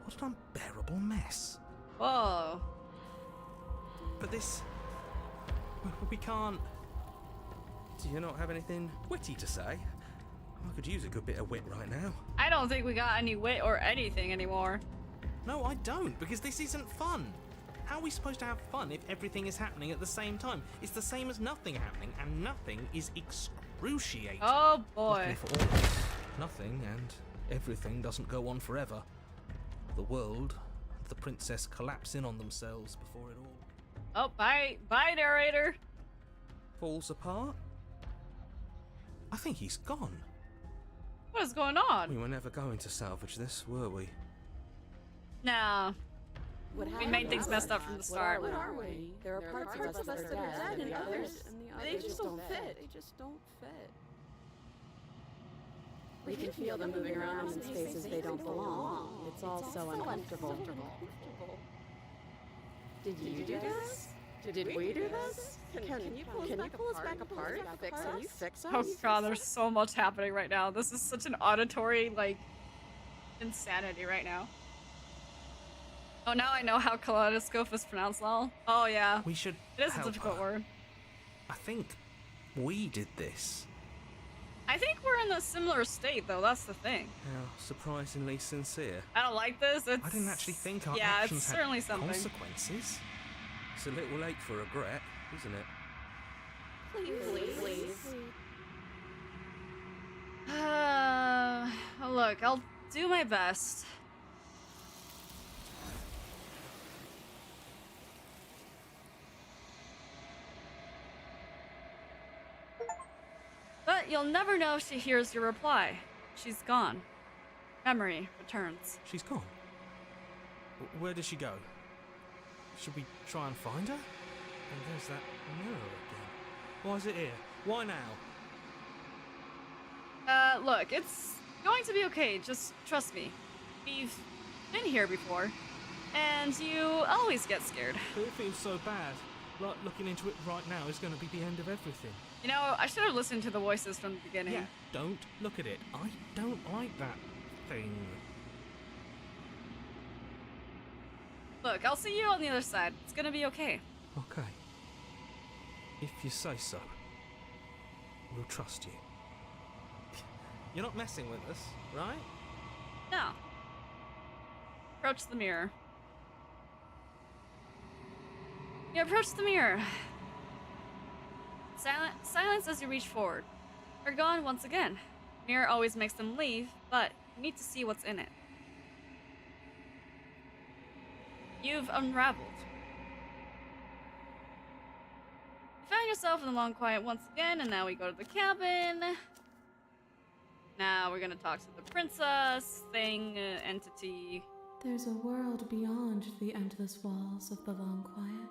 What an unbearable mess. Whoa. But this... we can't... Do you not have anything witty to say? I could use a good bit of wit right now. I don't think we got any wit or anything anymore. No, I don't, because this isn't fun. How are we supposed to have fun if everything is happening at the same time? It's the same as nothing happening, and nothing is excruciating. Oh boy. Luckily for all of us, nothing and everything doesn't go on forever. The world and the princess collapse in on themselves before it all. Oh, bye narrator. falls apart. I think he's gone. What is going on? We were never going to salvage this, were we? No. What We made things messed up from the start. What are we? There are parts of us that are dead, and others, they just don't fit. They just don't fit. We can feel them moving around in spaces they don't belong. It's all so uncomfortable. Did you do this? Did we do this? Can you pull us back apart? Can you fix us? Oh god, there's so much happening right now. This is such an auditory, like, insanity right now. Oh, now I know how kaleidoscope is pronounced, lol. Oh yeah, We should it is a help difficult her. word. I think we did this. I think we're in a similar state, though. That's the thing. How surprisingly sincere. I don't like this. It's... I didn't actually think our yeah, actions it's had certainly something. consequences. It's a little late for regret, isn't it? Please. Look, I'll do my best. But you'll never know if she hears your reply. She's gone. Memory returns. She's gone. Where did she go? Should we try and find her? And there's that mirror again. Why is it here? Why now? Look, it's going to be okay. Just trust me. We've been here before. And you always get scared. But it feels so bad. Like looking into it right now is going to be the end of everything. You know, I should have listened to the voices from the beginning. Yeah, don't look at it. I don't like that thing. Look, I'll see you on the other side. It's gonna be okay. Okay. If you say so. We'll trust you. You're not messing with us, right? No. Approach the mirror. You approach the mirror. Silence as you reach forward. They're gone once again. Mirror always makes them leave, but you need to see what's in it. You've unraveled. You found yourself in the long quiet once again, and now we go to the cabin. Now we're gonna talk to the princess, entity. There's a world beyond the endless walls of the long quiet.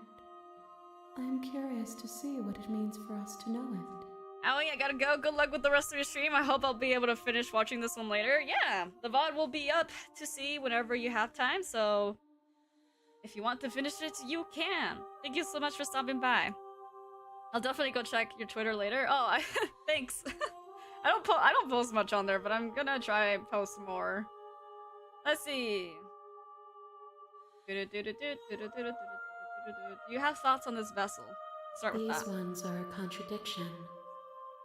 I am curious to see what it means for us to know it. Allie, I gotta go. Good luck with the rest of your stream. I hope I'll be able to finish watching this one later. Yeah, the VOD will be up to see whenever you have time, so if you want to finish it, you can. Thank you so much for stopping by. I'll definitely go check your Twitter later. Oh, thanks. I don't post much on there, but I'm gonna try and post more. Let's see. Do you have thoughts on this vessel? Start with These that. ones are a contradiction.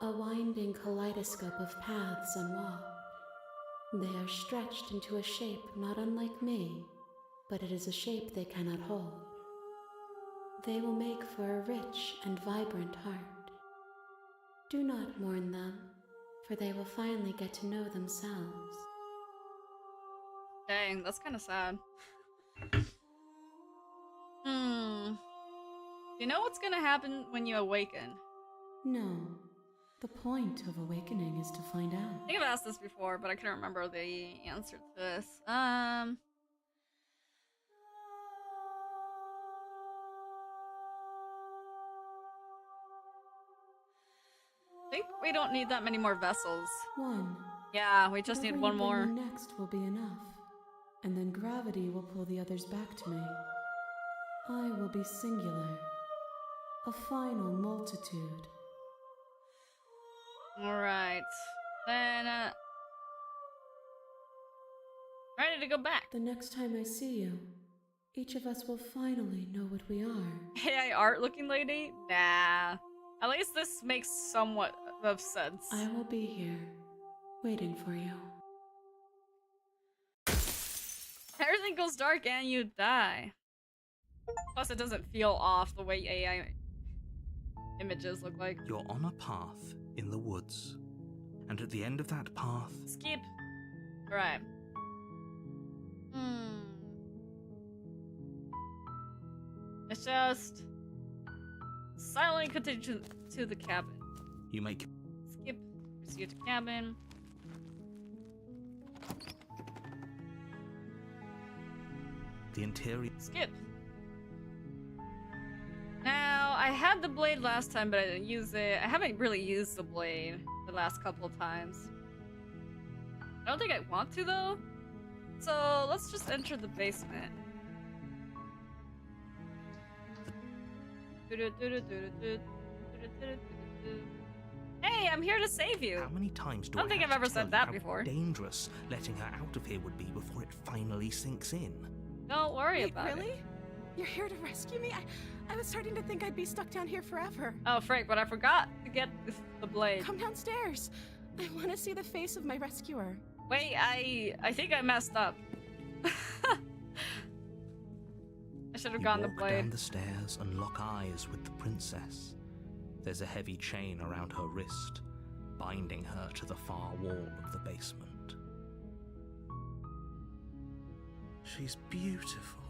A winding kaleidoscope of paths unwalked. They are stretched into a shape not unlike me, but it is a shape they cannot hold. They will make for a rich and vibrant heart. Do not mourn them, for they will finally get to know themselves. Dang, that's kind of sad. Do you know what's gonna happen when you awaken? No, the point of awakening is to find I out. think I've asked this before, but I couldn't remember the answer to this. I think we don't need that many more vessels. One. Yeah, we just need Whatever one you bring more. me next will be enough, and then gravity will pull the others back to me. I will be singular, a final multitude. Alright. Then, ready to go back. The next time I see you, each of us will finally know what we are. AI art looking lady? Nah. At least this makes somewhat of sense. I will be here, waiting for you. Everything goes dark and you die. Plus, it doesn't feel off the way AI images look like. You're on a path in the woods. And at the end of that path, Skip. Right. It's just silently continue to the cabin. You make Skip. Proceed to cabin. the interior. Skip. Now, I had the blade last time, but I didn't use it. I haven't really used the blade the last couple of times. I don't think I want to, though. So, let's just enter the basement. Hey, I'm here to save you. How many times do I don't think have I've ever to tell said you that how before. dangerous letting her out of here would be before it finally sinks in? Don't worry Wait, about really? it. You're here to rescue me? I was starting to think I'd be stuck down here forever. Oh, frick, but I forgot to get the blade. Come downstairs. I want to see the face of my rescuer. Wait, I think I messed up. I should have You gotten the walk blade. down the stairs and lock eyes with the princess. There's a heavy chain around her wrist, binding her to the far wall of the basement. She's beautiful.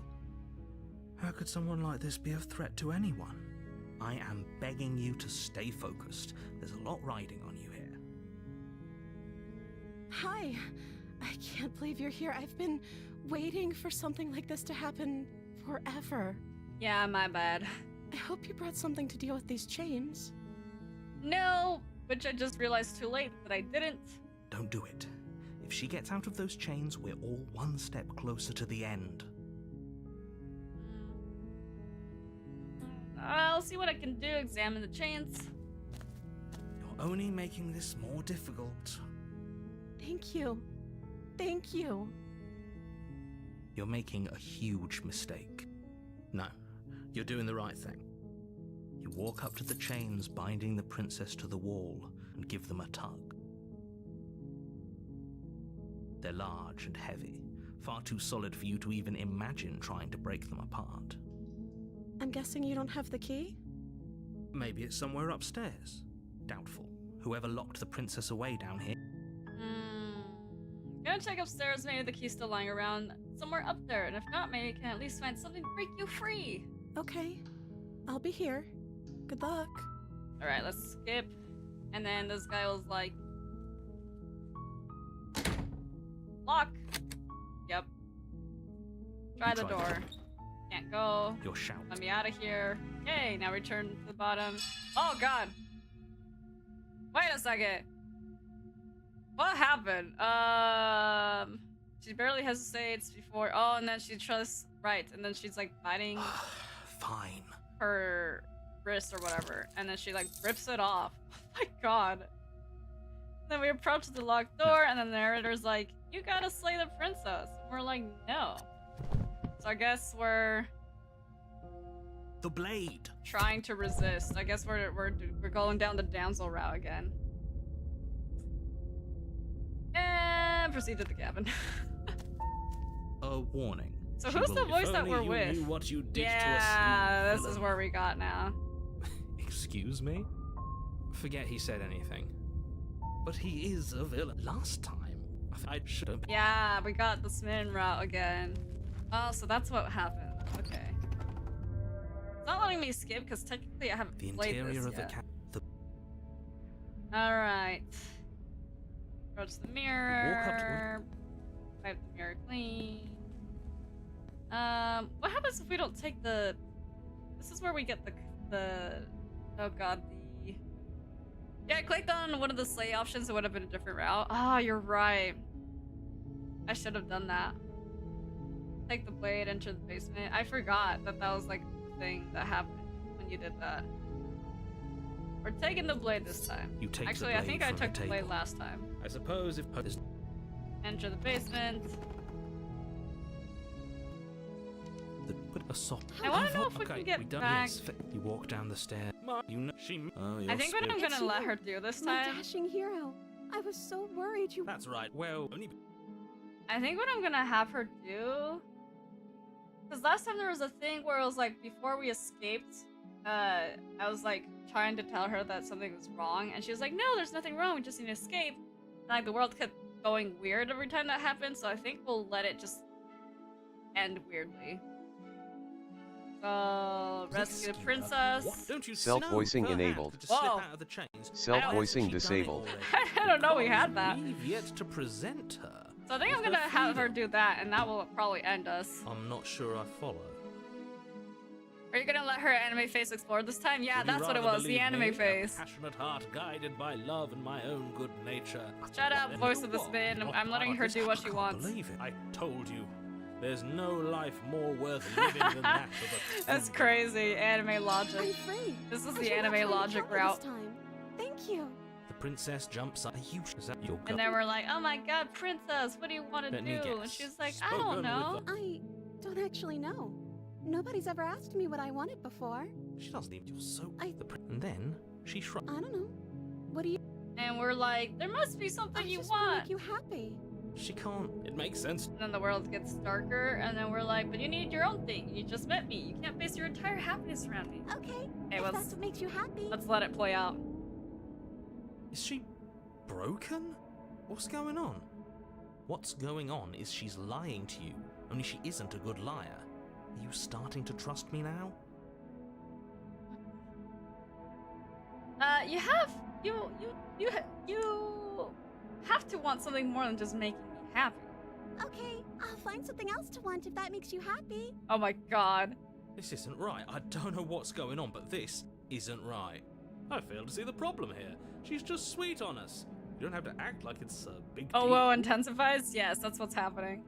How could someone like this be a threat to anyone? I am begging you to stay focused. There's a lot riding on you here. Hi. I can't believe you're here. I've been waiting for something like this to happen forever. Yeah, my bad. I hope you brought something to deal with these chains. No, which I just realized too late that I didn't. Don't do it. If she gets out of those chains, we're all one step closer to the end. I'll see what I can do, examine the chains. You're only making this more difficult. Thank you. Thank you. You're making a huge mistake. No, you're doing the right thing. You walk up to the chains binding the princess to the wall and give them a tug. They're large and heavy, far too solid for you to even imagine trying to break them apart. I'm guessing you don't have the key? Maybe it's somewhere upstairs. Doubtful. Whoever locked the princess away down here. Gonna check upstairs, maybe the key's still lying around somewhere up there, and if not, maybe I can at least find something to break you free. Okay. I'll be here. Good luck. Alright, let's skip. And then this guy was like... Lock! Yep. Try the Try the door. Can't go. Your shout. Let me out of here. Yay, now return to the bottom. Oh god! Wait a second! What happened? She barely hesitates before. Oh, and then she trusts. Right, and then she's like biting Fine. her wrist or whatever, and then she like rips it off. Oh my god. Then we approach the locked door, and then the narrator's like, "You gotta slay the princess." And we're like, "No." So I guess we're The blade. trying to resist. I guess we're going down the damsel route again. And proceed to the cabin. A warning. So She who's will- the voice If that only we're you with? knew what you did Yeah, to us, this you is villain. where we got now. Excuse me? Forget he said anything. But he is a villain. Last time, I should have. Yeah, we got the Smith route again. Oh, so that's what happened. Okay. It's not letting me skip because technically I haven't The played interior this of the yet. the All right. Approach the Walk mirror. Wipe the mirror clean. What happens if we don't take the? This is where we get the. Oh god, the. Yeah, I clicked on one of the slay options. It would have been a different route. Ah, you're right. I should have done that. Take the blade, enter the basement. I forgot that that was like the thing that happened when you did that. We're taking the blade this time. You take the Actually, I blade think I from took the the blade table. last time. I suppose if Enter the basement. put a soft. I wanna know if we can get back. Yes, you walk down the stairs. You know she. Oh, I think what I'm It's gonna let you, her do this My time. dashing hero. I was so worried you. That's right. Well, only. I think what I'm gonna have her do. Because last time there was a thing where it was like before we escaped, I was like trying to tell her that something was wrong, and she was like, "No, there's nothing wrong. We just need to escape." And like the world kept going weird every time that happened, so I think we'll let it just end weirdly. Rescue the princess. What? Don't you Self-voicing know her hand enabled. could just slip Whoa. out of the chains? Self-voicing She done it disabled. already. I don't know we had that. We've yet to present her. So I think I'm gonna have her do that, and that will probably end us. I'm not sure I follow. Are you gonna let her anime face explore this time? Yeah, Would you that's what it rather was, the believe anime me, a face. passionate heart guided by love and my own good nature. Shut up, Then voice you of the what? spin. Not I'm letting part her of do this? what I she can't wants. Believe it. I told you. There's no life more worth living than that of a That's true crazy, anime I'm logic. free. This is I the should not anime try to logic kill her route. this time. Thank you. The princess jumps up. Is that your And then we're like, oh my god, princess, what do you want to Let me do? And guess. she's like, I Spoken don't with know. I don't actually know. Nobody's ever asked me what I wanted before. She doesn't even. You're so. I- And then she shrugged. I don't know. What do you? And we're like, there must be something I you just want to want. make you happy. She can't. It makes sense. And then the world gets darker, and then we're like, but you need your own thing. You just met me. You can't base your entire happiness around me. Okay. Hey, if let's- that's what makes you happy. Let's let it play out. Is she broken? What's going on? What's going on is she's lying to you. Only she isn't a good liar. Are you starting to trust me now? You have to want something more than just making me happy. Okay, I'll find something else to want if that makes you happy. Oh my god. This isn't right. I don't know what's going on, but this isn't right. I fail to see the problem here. She's just sweet on us. You don't have to act like it's a big Oh, deal. whoa, intensifies? Yes, that's what's happening.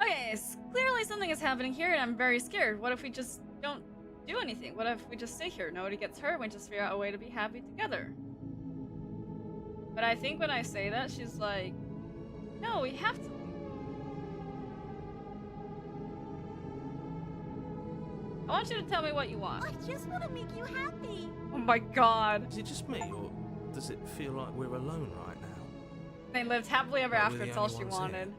Okay, clearly something is happening here, and I'm very scared. What if we just don't do anything? What if we just stay here? Nobody gets hurt, we just figure out a way to be happy together. But I think when I say that, she's like, no, we have to. I want you to tell me what you want. I just want to make you happy. Oh my god. Is it just me, or does it feel like we're alone right now? They lived happily ever Like we're after, the it's all only she ones here. wanted.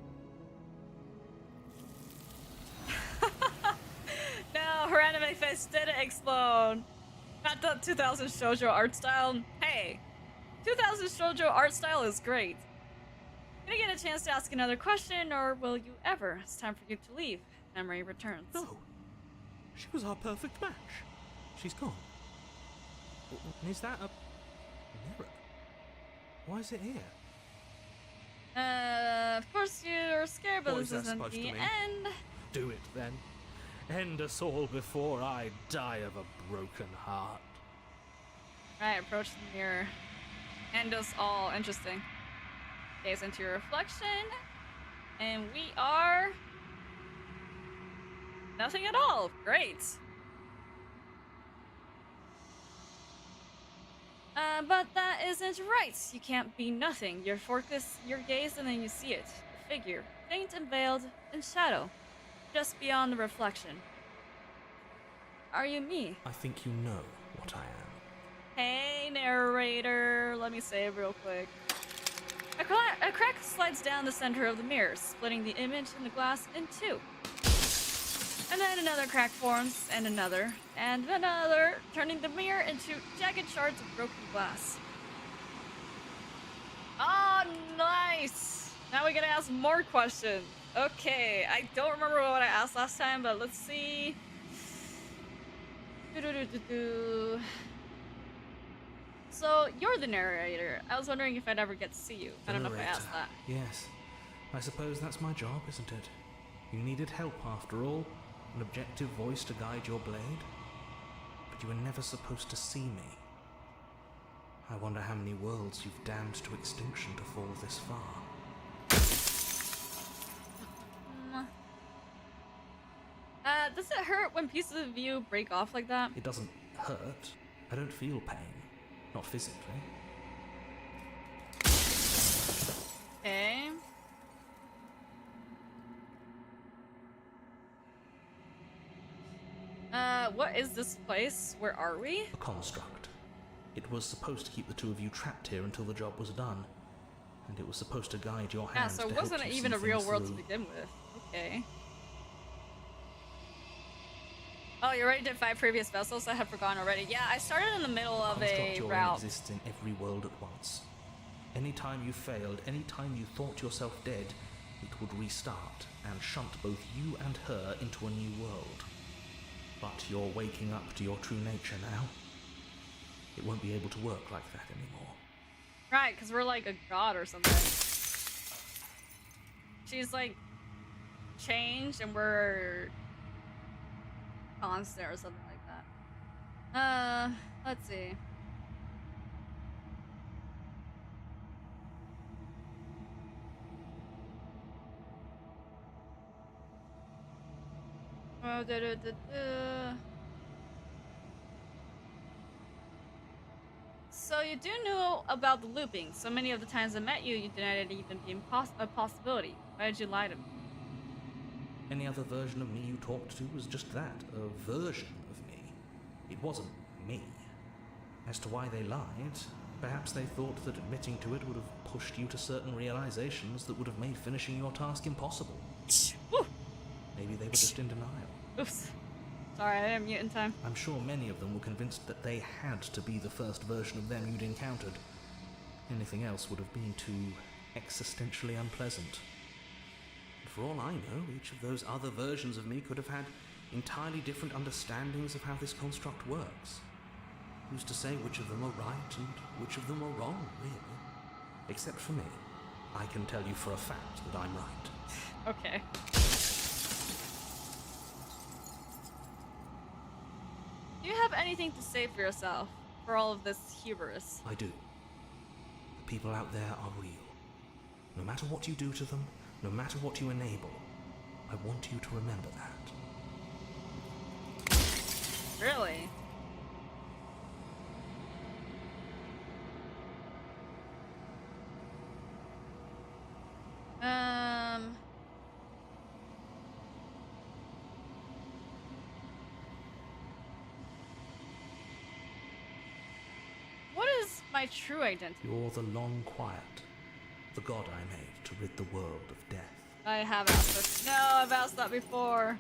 No, her anime face didn't explode. Not the 2000 shoujo art style. Hey, 2000 shoujo art style is great. Gonna get a chance to ask another question, or will you ever? It's time for you to leave. Memory returns. No. She was our perfect match. She's gone. Is that a mirror? Why is it here? Of course you're scared, but What this is that isn't supposed the to mean? end. Do it then. End us all before I die of a broken heart. Right, approach the mirror. End us all. Interesting. Gaze into your reflection. And we are... nothing at all. Great. But that isn't right. You can't be nothing. You focus your gaze and then you see it. A figure, faint and veiled in shadow, just beyond the reflection. Are you me? I think you know what I am. Hey, narrator. Let me save real quick. A crack slides down the center of the mirror, splitting the image in the glass in two. And then another crack forms, and another, turning the mirror into jagged shards of broken glass. Oh, nice! Now we gotta ask more questions. Okay, I don't remember what I asked last time, but let's see. So, you're the narrator. I was wondering if I'd ever get to see you. I don't know if I asked that. Yes. I suppose that's my job, isn't it? You needed help after all. An objective voice to guide your blade. But you were never supposed to see me. I wonder how many worlds you've damned to extinction to fall this far. Does it hurt when pieces of you break off like that? It doesn't hurt. I don't feel pain. Not physically. Okay. What is this place? Where are we? A construct. It was supposed to keep the two of you trapped here until the job was done. And it was supposed to guide your Yeah, hands so to it help wasn't you even see a real things world to through. begin with. Okay. Oh, you already did 5 previous vessels? I had forgotten already. Yeah, I started in the middle of Construct a you're in route. exists in every world at once. Anytime you failed, anytime you thought yourself dead, it would restart and shunt both you and her into a new world. But you're waking up to your true nature now. It won't be able to work like that anymore. Right, because we're like a god or something. She's like changed and we're constant or something like that. Let's see. Oh, So you do know about the looping. So many of the times I met you, you denied it even being a possibility. Why did you lie to me? Any other version of me you talked to was just that, a version of me. It wasn't me. As to why they lied, perhaps they thought that admitting to it would have pushed you to certain realizations that would have made finishing your task impossible. Woo! Maybe they were just in denial. Oops. Sorry, I didn't mute in time. I'm sure many of them were convinced that they had to be the first version of them you'd encountered. Anything else would have been too existentially unpleasant. For all I know, each of those other versions of me could have had entirely different understandings of how this construct works. Who's to say which of them are right and which of them are wrong, really? Except for me. I can tell you for a fact that I'm right. Okay. Do you have anything to say for yourself for all of this hubris? I do. The people out there are real. No matter what you do to them, no matter what you enable, I want you to remember that. Really? What is my true identity? You're the long quiet, the god I made to rid the world of death. I have asked this. No, I've asked that before.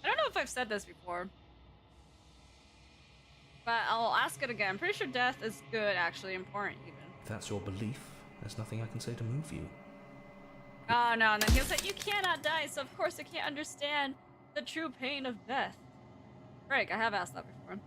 I don't know if I've said this before, but I'll ask it again. I'm pretty sure death is good, actually, important even. If that's your belief, there's nothing I can say to move you. Oh no, and then he'll say, you cannot die, so of course I can't understand the true pain of death. Right, I have asked that before.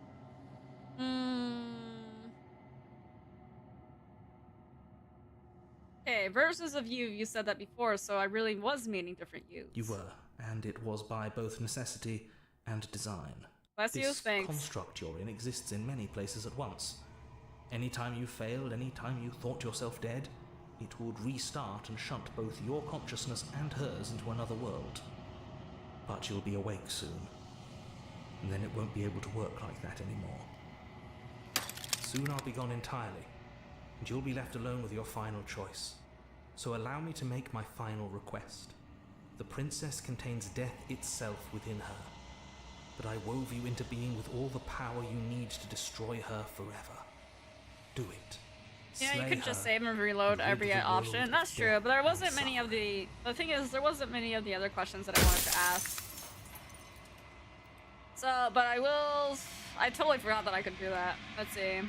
Okay, versions of you said that before, so I really was meaning different yous. You were, and it was by both necessity and design. Bless you, This thanks. construct you're in exists in many places at once. Anytime you failed, anytime you thought yourself dead, it would restart and shunt both your consciousness and hers into another world. But you'll be awake soon, and then it won't be able to work like that anymore. Soon I'll be gone entirely, and you'll be left alone with your final choice. So allow me to make my final request. The princess contains death itself within her, but I wove you into being with all the power you need to destroy her forever. Do it. Yeah, you Slay could just her, save and reload and rid every the world option. of That's true, death but there and wasn't many of suffering. the thing is, there wasn't many of the other questions that I wanted to ask. So, but I totally forgot that I could do that. Let's see.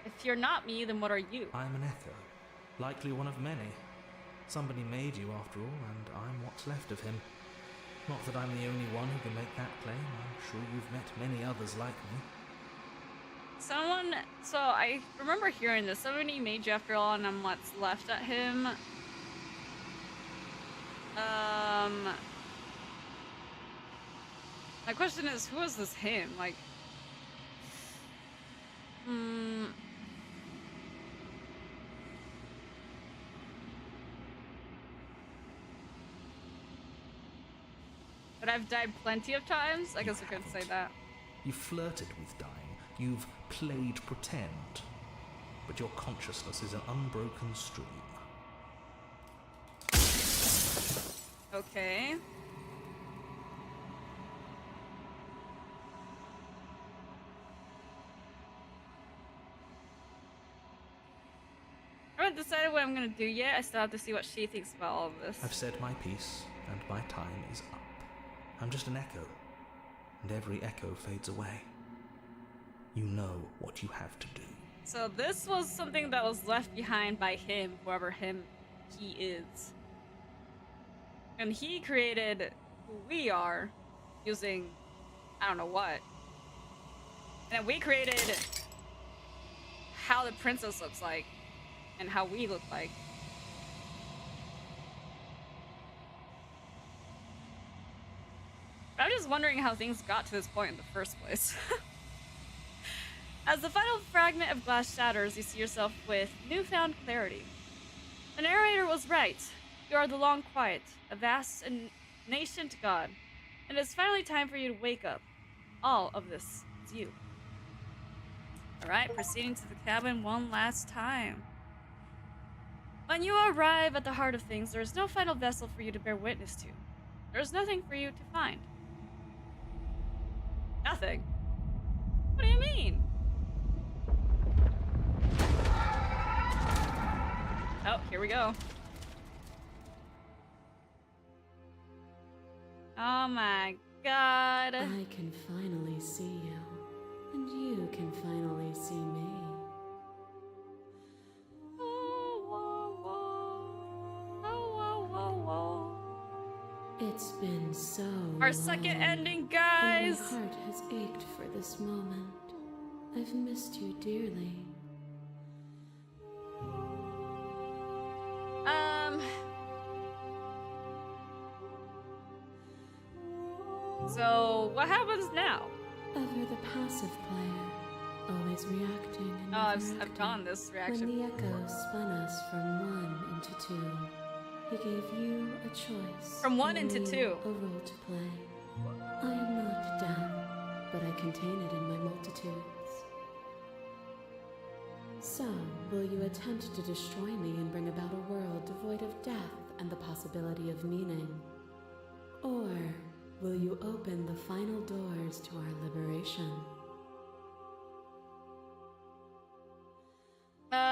If you're not me, then what are you? I'm an echo, likely one of many. Somebody made you after all, and I'm what's left of him. Not that I'm the only one who can make that claim. I'm sure you've met many others like me. So I remember hearing this. Somebody made you after all, and I'm what's left at him. My question is, who is this him? Like, But I've died plenty of times. I guess I could say that. You've flirted with dying. You've played pretend. But your consciousness is an unbroken stream. Okay. I haven't decided what I'm gonna do yet. I still have to see what she thinks about all of this. I've said my piece, and my time is up. I'm just an echo, and every echo fades away. You know what you have to do. So this was something that was left behind by him, whoever he is. And he created who we are using I don't know what. And we created how the princess looks like and how we look like. I'm just wondering how things got to this point in the first place. As the final fragment of glass shatters, you see yourself with newfound clarity. The narrator was right. You are the long quiet, a vast and nascent god, and it's finally time for you to wake up. All of this is you. Alright, proceeding to the cabin one last time. When you arrive at the heart of things, there is no final vessel for you to bear witness to. There is nothing for you to find. Nothing? What do you mean? Oh, here we go. Oh my god. I can finally see you, and you can finally see me. It's been so Our second long, ending, and guys. my heart has ached for this moment. I've missed you dearly. So what happens now? Ever the passive player, always reacting and Oh, I've never gone acting. this When reaction. the echo spun us from one into two, he gave you a choice. From one and into me two. A role to play. I am not death, but I contain it in my multitudes. So, will you attempt to destroy me and bring about a world devoid of death and the possibility of meaning? Or will you open the final doors to our liberation?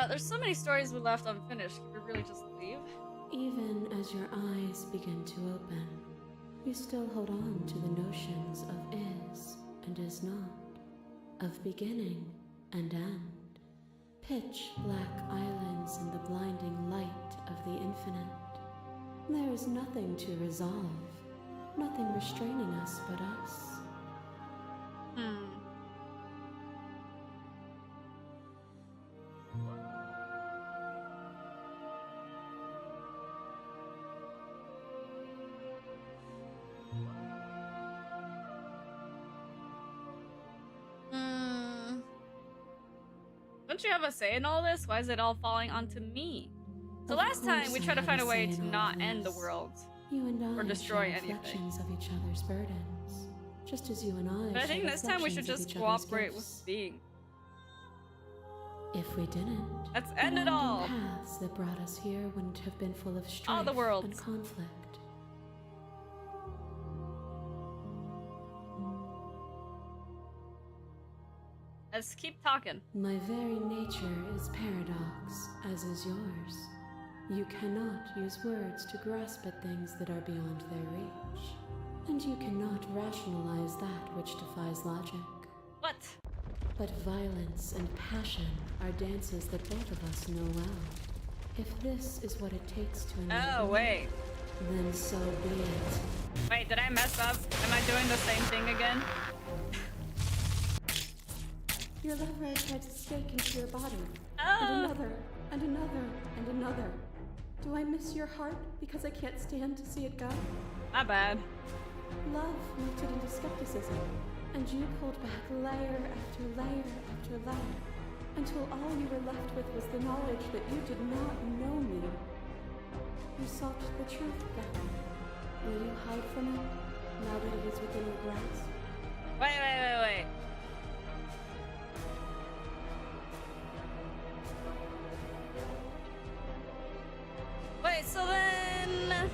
There's so many stories we left unfinished. Can we really just leave? Even as your eyes begin to open, you still hold on to the notions of is and is not, of beginning and end, pitch black islands in the blinding light of the infinite. There is nothing to resolve, nothing restraining us but us. Don't you have a say in all this? Why is it all falling onto me? So Of last time we course tried to I find a have way say to in all not end the this. world. You and I Or destroy share anything. reflections of each other's burdens, just as you and I. But I think share this time we should reflections of just each other's cooperate gifts. with being. If we didn't, Let's the end it all. winding paths that brought us here wouldn't have been full of strife All the worlds. and conflict. Let's keep talking. My very nature is paradox, as is yours. You cannot use words to grasp at things that are beyond their reach. And you cannot rationalize that which defies logic. What? But violence and passion are dances that both of us know well. If this is what it takes to enlighten Oh, me, wait. then so be it. Wait, did I mess up? Am I doing the same thing again? Your lover tried to stake into your body. Oh. And another, and another, and another. Do I miss your heart because I can't stand to see it go? My bad. Love melted into skepticism, and you pulled back layer after layer after layer, until all you were left with was the knowledge that you did not know me. You sought the truth then. Will you hide from it? now that it is within your grasp? Wait. Wait, so then...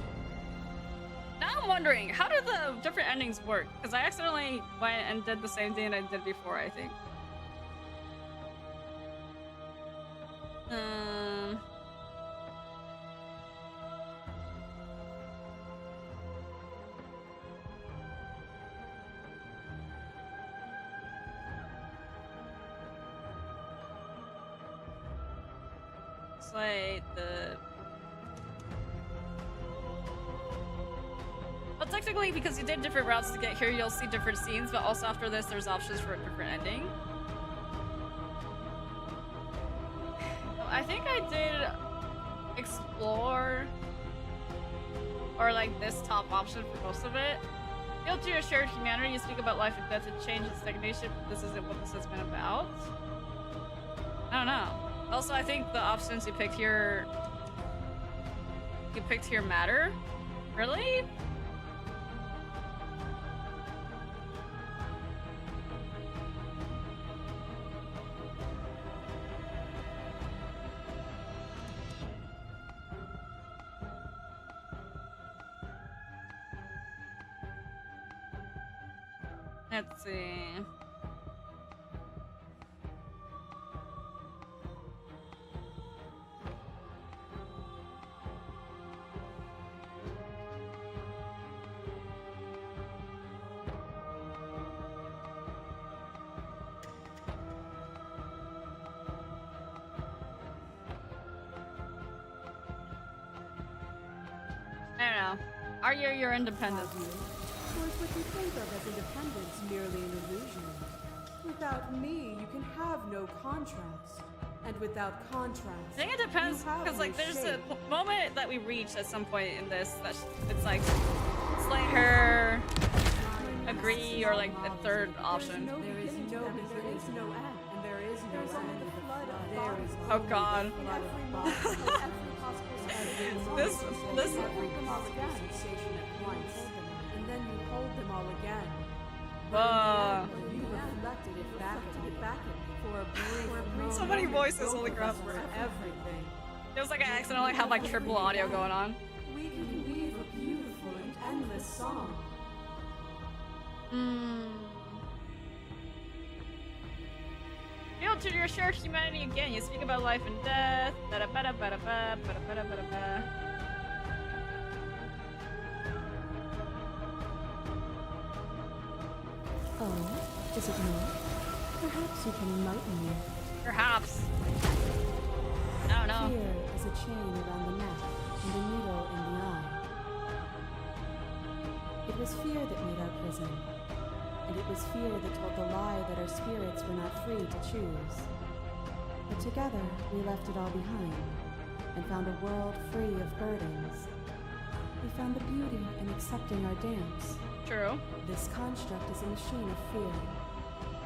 Now I'm wondering, how do the different endings work? Because I accidentally went and did the same thing I did before, I think. It's like the... Well, technically, because you did different routes to get here, you'll see different scenes, but also after this, there's options for a different ending. I think I did explore, or like this top option for most of it. Appeal to your shared humanity, you speak about life and death and change and stagnation, but this isn't what this has been about. I don't know. Also, I think the options you picked here matter. Really? Let's see. I don't know. Argue your independence. Or is what you think of as independence merely an illusion? Without me, you can have no contrast. And without contrast, I think it depends, because like there's a moment that we reach at some point in this that it's like slay her, agree, or like the third option. there is no end, and there is no end. There is Oh god. This every possible sensation at once, and then you hold them all again. You reflected it back for a brief moment. So many voices, holy crap. For everything. Feels like I accidentally have like triple audio going on. We can weave a beautiful and endless song. Appeal to your shared humanity again. You speak about life and death. Ba-da-ba-da-ba-da-ba, ba-da-ba-da-ba-da-ba. Oh, is it no? Perhaps you can enlighten me. Perhaps. I don't know. Here is a chain around the neck and a needle in the eye. It was fear that made our prison, and it was fear that told the lie that our spirits were not free to choose. But together, we left it all behind, and found a world free of burdens. We found the beauty in accepting our dance. True. This construct is a machine of fear.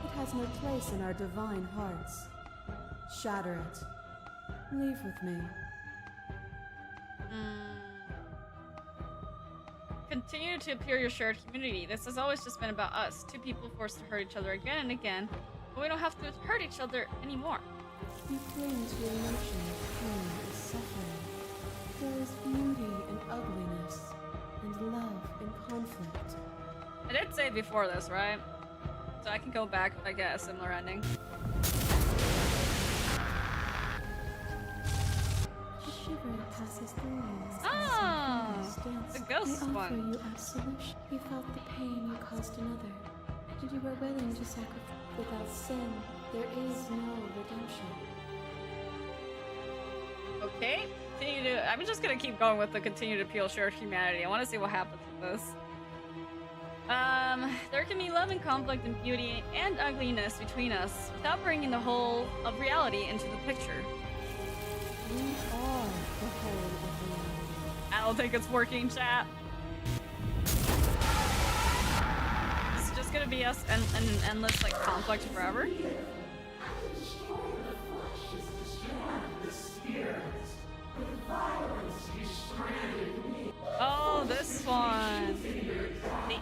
It has no place in our divine hearts. Shatter it. Leave with me. Continue to appear your shared community. This has always just been about us. Two people forced to hurt each other again and again, but we don't have to hurt each other anymore. You cling to your emotion of pain and suffering. There is beauty in ugliness, and love in conflict. I did say before this, right? So I can go back if I get a similar ending. A shiver passes through you. Oh, the ghost I offer one. you absolution. You felt the pain you caused another, and you were willing to sacrifice. Without sin, there is no redemption. Okay. Continue to. I'm just gonna keep going with the continue to appeal shared humanity. I want to see what happens with this. There can be love and conflict and beauty and ugliness between us without bringing the whole of reality into the picture. We are the whole of reality. I don't think it's working, chat. It's just gonna be us and an endless like conflict forever. Oh, this one. The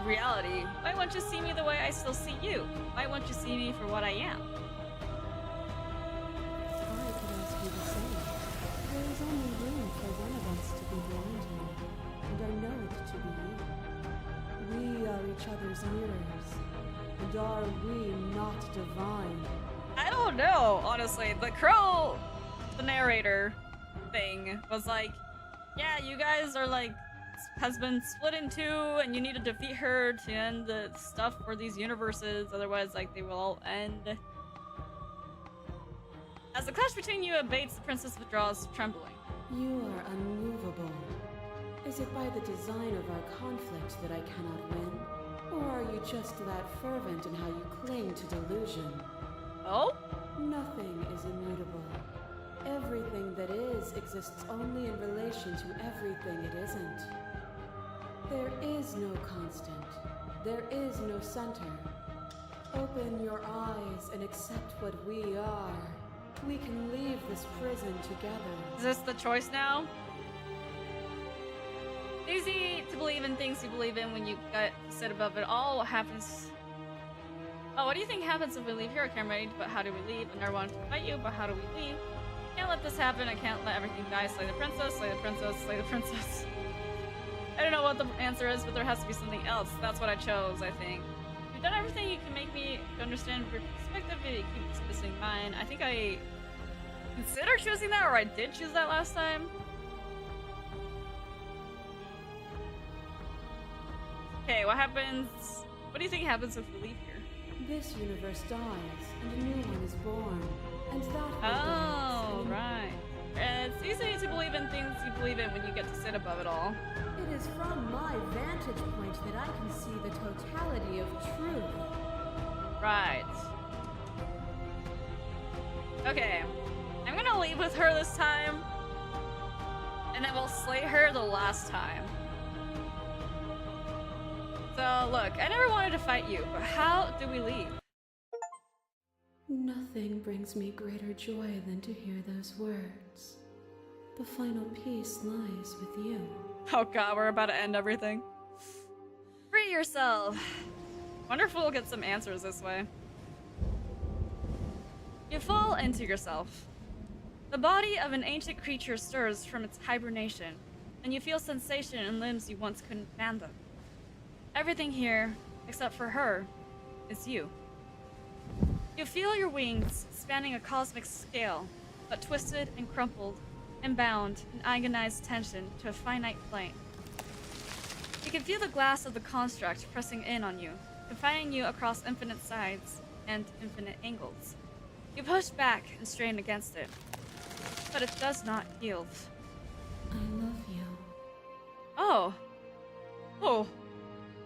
of reality. Why won't you see me the way I still see you? Why won't you see me for what I am? I could ask you the same. There is only room for one of us to be blind now, and I know it to be you. We are each other's mirrors, and are we not divine? I don't know, honestly. The crow, the narrator thing, was like, yeah, you guys are like, has been split in two, and you need to defeat her to end the stuff for these universes, otherwise, like, they will all end. As the clash between you abates, the princess withdraws, trembling. You are unmovable. Is it by the design of our conflict that I cannot win? Or are you just that fervent in how you cling to delusion? Oh? Nothing is immutable. Everything that is exists only in relation to everything it isn't. There is no constant. There is no center. Open your eyes and accept what we are. We can leave this prison together. Is this the choice now? Easy to believe in things you believe in when you get set above it all. What happens? Oh, what do you think happens if we leave here? Okay, I'm ready, but how do we leave? I never wanted to fight you, but how do we leave? Can't let this happen. I can't let everything die. Slay the princess, slay the princess, slay the princess. I don't know what the answer is, but there has to be something else. That's what I chose, I think. You've done everything you can make me understand your perspective, but you keep dismissing mine. I think I considered choosing that, or I did choose that last time. Okay, what happens? What do you think happens if we leave here? This universe dies, and a new one is born. And that will Oh, dance, right. It's easy to believe in things you believe in when you get to sit above it all. It is from my vantage point that I can see the totality of truth. Right. Okay. I'm gonna leave with her this time. And then we'll slay her the last time. So, look, I never wanted to fight you, but how do we leave? Nothing brings me greater joy than to hear those words. The final piece lies with you. Oh god, we're about to end everything. Free yourself. Wonder if we'll get some answers this way. You fall into yourself. The body of an ancient creature stirs from its hibernation, and you feel sensation in limbs you once couldn't fathom. Everything here, except for her, is you. You feel your wings spanning a cosmic scale, but twisted and crumpled and bound in agonized tension to a finite plane. You can feel the glass of the construct pressing in on you, confining you across infinite sides and infinite angles. You push back and strain against it, but it does not yield. I love you. Oh. Oh.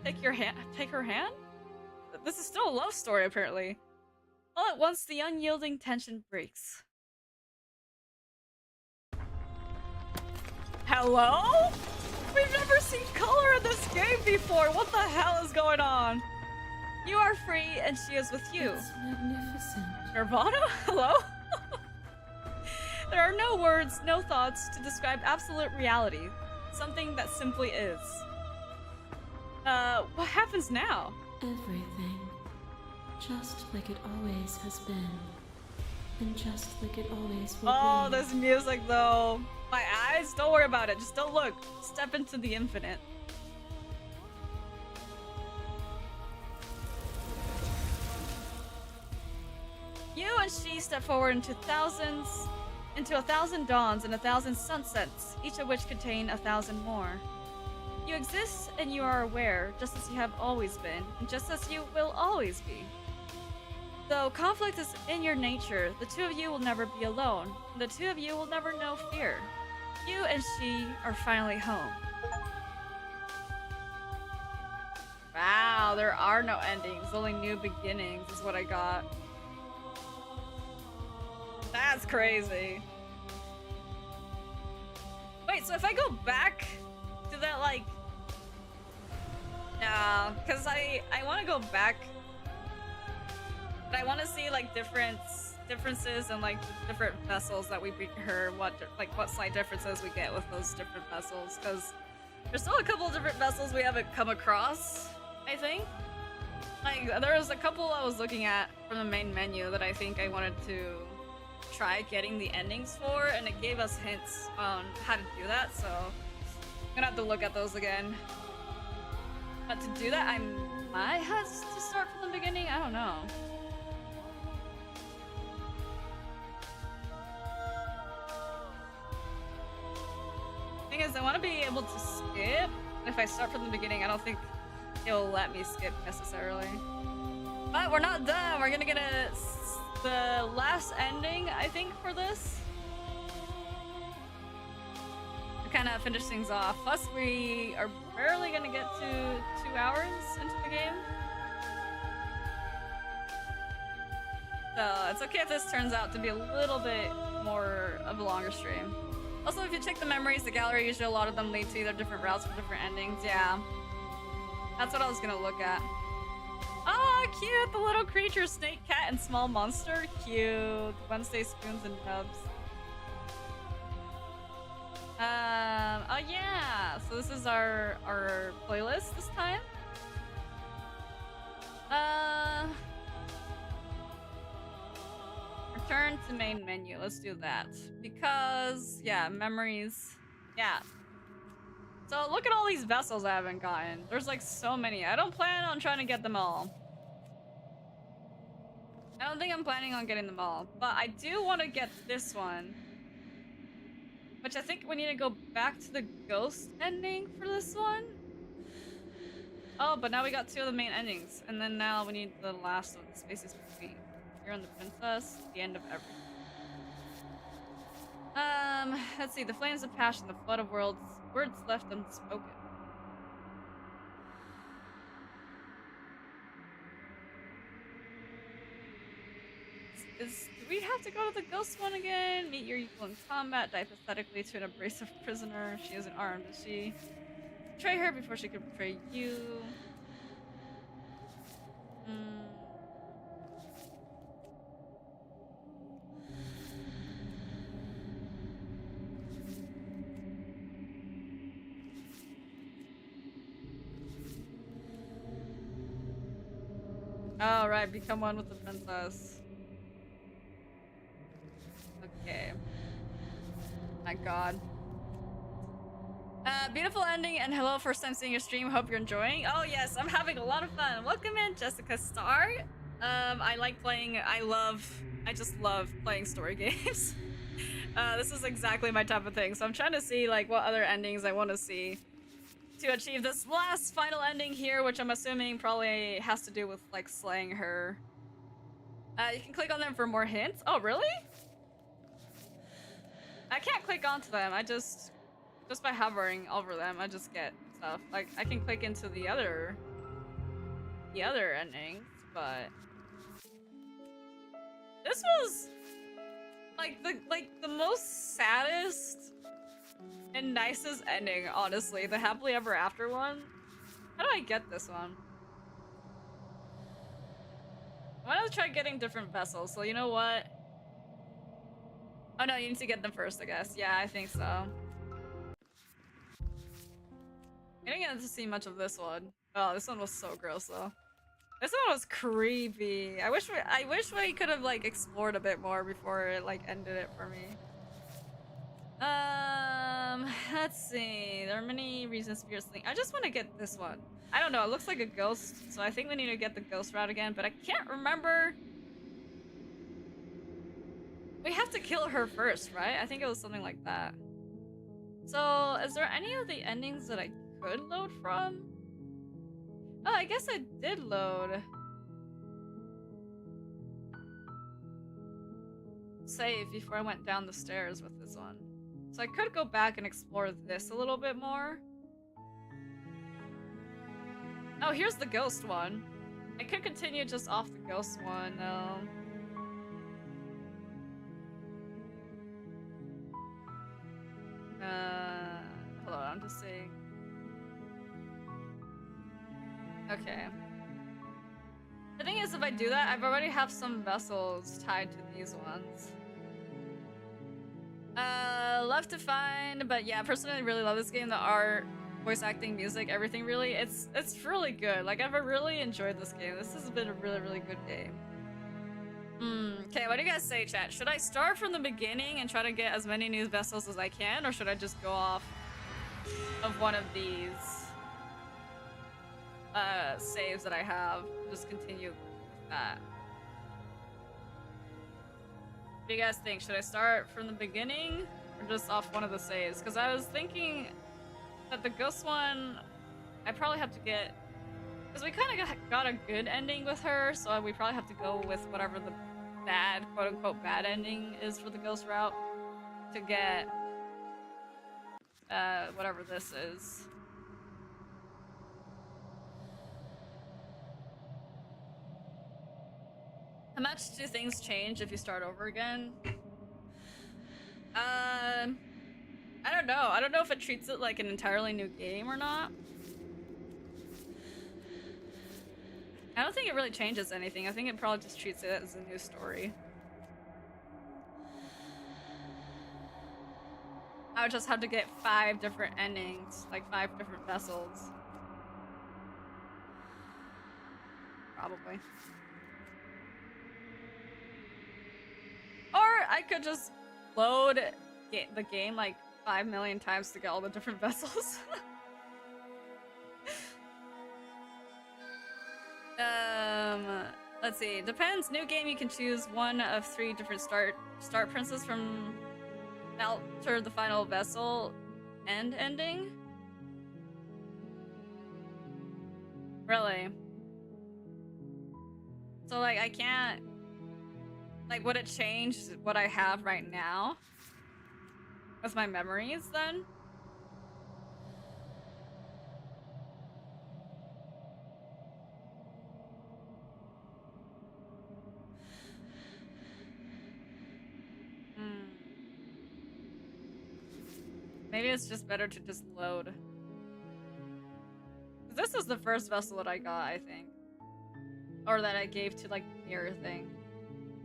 Take your hand. Take her hand? This is still a love story, apparently. All at once, the unyielding tension breaks. Hello? We've never seen color in this game before. What the hell is going on? You are free, and she is with you. It's magnificent. Nirvana? Hello? There are no words, no thoughts to describe absolute reality. Something that simply is. What happens now? Everything. Just like it always has been. And just like it always will Oh, be. this music though. My eyes? Don't worry about it. Just don't look. Step into the infinite. You and she step forward into a thousand dawns and 1,000 sunsets, each of which contain 1,000 more. You exist and you are aware, just as you have always been, and just as you will always be. Though conflict is in your nature, the two of you will never be alone. The two of you will never know fear. You and she are finally home. Wow, there are no endings, only new beginnings is what I got. That's crazy. Wait, so if I go back to that, like... Nah, because I want to go back. But I want to see, like, differences and, like, different vessels that we bring her, what slight differences we get with those different vessels, because there's still a couple of different vessels we haven't come across. I think. Like, there was a couple I was looking at from the main menu that I think I wanted to try getting the endings for, and it gave us hints on how to do that, so I'm gonna have to look at those again. But to do that, I might have to start from the beginning. I don't know. Thing is, I want to be able to skip. If I start from the beginning, I don't think it'll let me skip necessarily. But we're not done. We're gonna get the last ending, I think, for this. To kind of finish things off. Plus, we are barely gonna get to 2 hours into the game. So it's okay if this turns out to be a little bit more of a longer stream. Also, if you check the memories, the gallery, usually a lot of them lead to either different routes for different endings. Yeah. That's what I was gonna look at. Oh, cute! The little creature, snake, cat, and small monster. Cute. Wednesday spoons and nubs. Oh yeah. So this is our playlist this time. Return to main menu. Let's do that because yeah, memories. Yeah. So look at all these vessels I haven't gotten. There's like so many. I don't plan on trying to get them all. I don't think I'm planning on getting them all. But I do want to get this one. Which I think we need to go back to the ghost ending for this one. Oh, but now we got 2 of the main endings. And then now we need the last one, the spaces between. You're on the princess, the end of everything. Let's see. The flames of passion, the flood of words left unspoken. Do we have to go to the ghost one again? Meet your equal in combat, die pathetically to an abrasive prisoner. She isn't armed, is she? Betray her before she can betray you. Oh, right, become one with the princess. Okay. My god. Beautiful ending, and hello, first time seeing your stream. Hope you're enjoying. Oh yes, I'm having a lot of fun. Welcome in, Jessica Star. I like playing, I just love playing story games. This is exactly my type of thing, so I'm trying to see like what other endings I want to see to achieve this last final ending here, which I'm assuming probably has to do with like slaying her. You can click on them for more hints. Oh, really? I can't click onto them. I just by hovering over them, I just get stuff. Like I can click into the other endings, but this was like the most saddest and nicest ending, honestly. The happily ever after one. How do I get this one? I want to try getting different vessels, so you know what? Oh no, you need to get them first, I guess. Yeah, I think so. I didn't get to see much of this one. Oh, this one was so gross though. This one was creepy. I wish we could have like explored a bit more before it like ended it for me. Let's see. There are many reasons for your sleep. I just want to get this one. I don't know. It looks like a ghost, so I think we need to get the ghost route again. But I can't remember. We have to kill her first, right? I think it was something like that. So, is there any of the endings that I could load from? Oh, I guess I did load. Save before I went down the stairs with this one. So I could go back and explore this a little bit more. Oh, here's the ghost one. I could continue just off the ghost one, though. Hold on, I'm just seeing. Okay. The thing is, if I do that, I've already have some vessels tied to these ones. Left to find, but yeah, personally I really love this game. The art Voice acting, music, everything really. It's really good. Like, I've really enjoyed this game. This has been a really, really good game. Okay, what do you guys say, chat? Should I start from the beginning and try to get as many new vessels as I can, or should I just go off of one of these saves that I have? Just continue with that. What do you guys think? Should I start from the beginning or just off one of the saves? Because I was thinking that the ghost one, I probably have to get... Because we kind of got a good ending with her, so we probably have to go with whatever the bad, quote-unquote, bad ending is for the ghost route to get whatever this is. How much do things change if you start over again? I don't know. I don't know if it treats it like an entirely new game or not. I don't think it really changes anything. I think it probably just treats it as a new story. I would just have to get 5 different endings, like 5 different vessels. Probably. Or I could just load the game like 5 million times to get all the different vessels. Let's see. Depends. New game, you can choose one of 3 different start princes from alter the final vessel ending. Really? So like I can't, like, would it change what I have right now with my memories then? Maybe it's just better to just load. This was the first vessel that I got, I think. Or that I gave to, like, the mirror thing.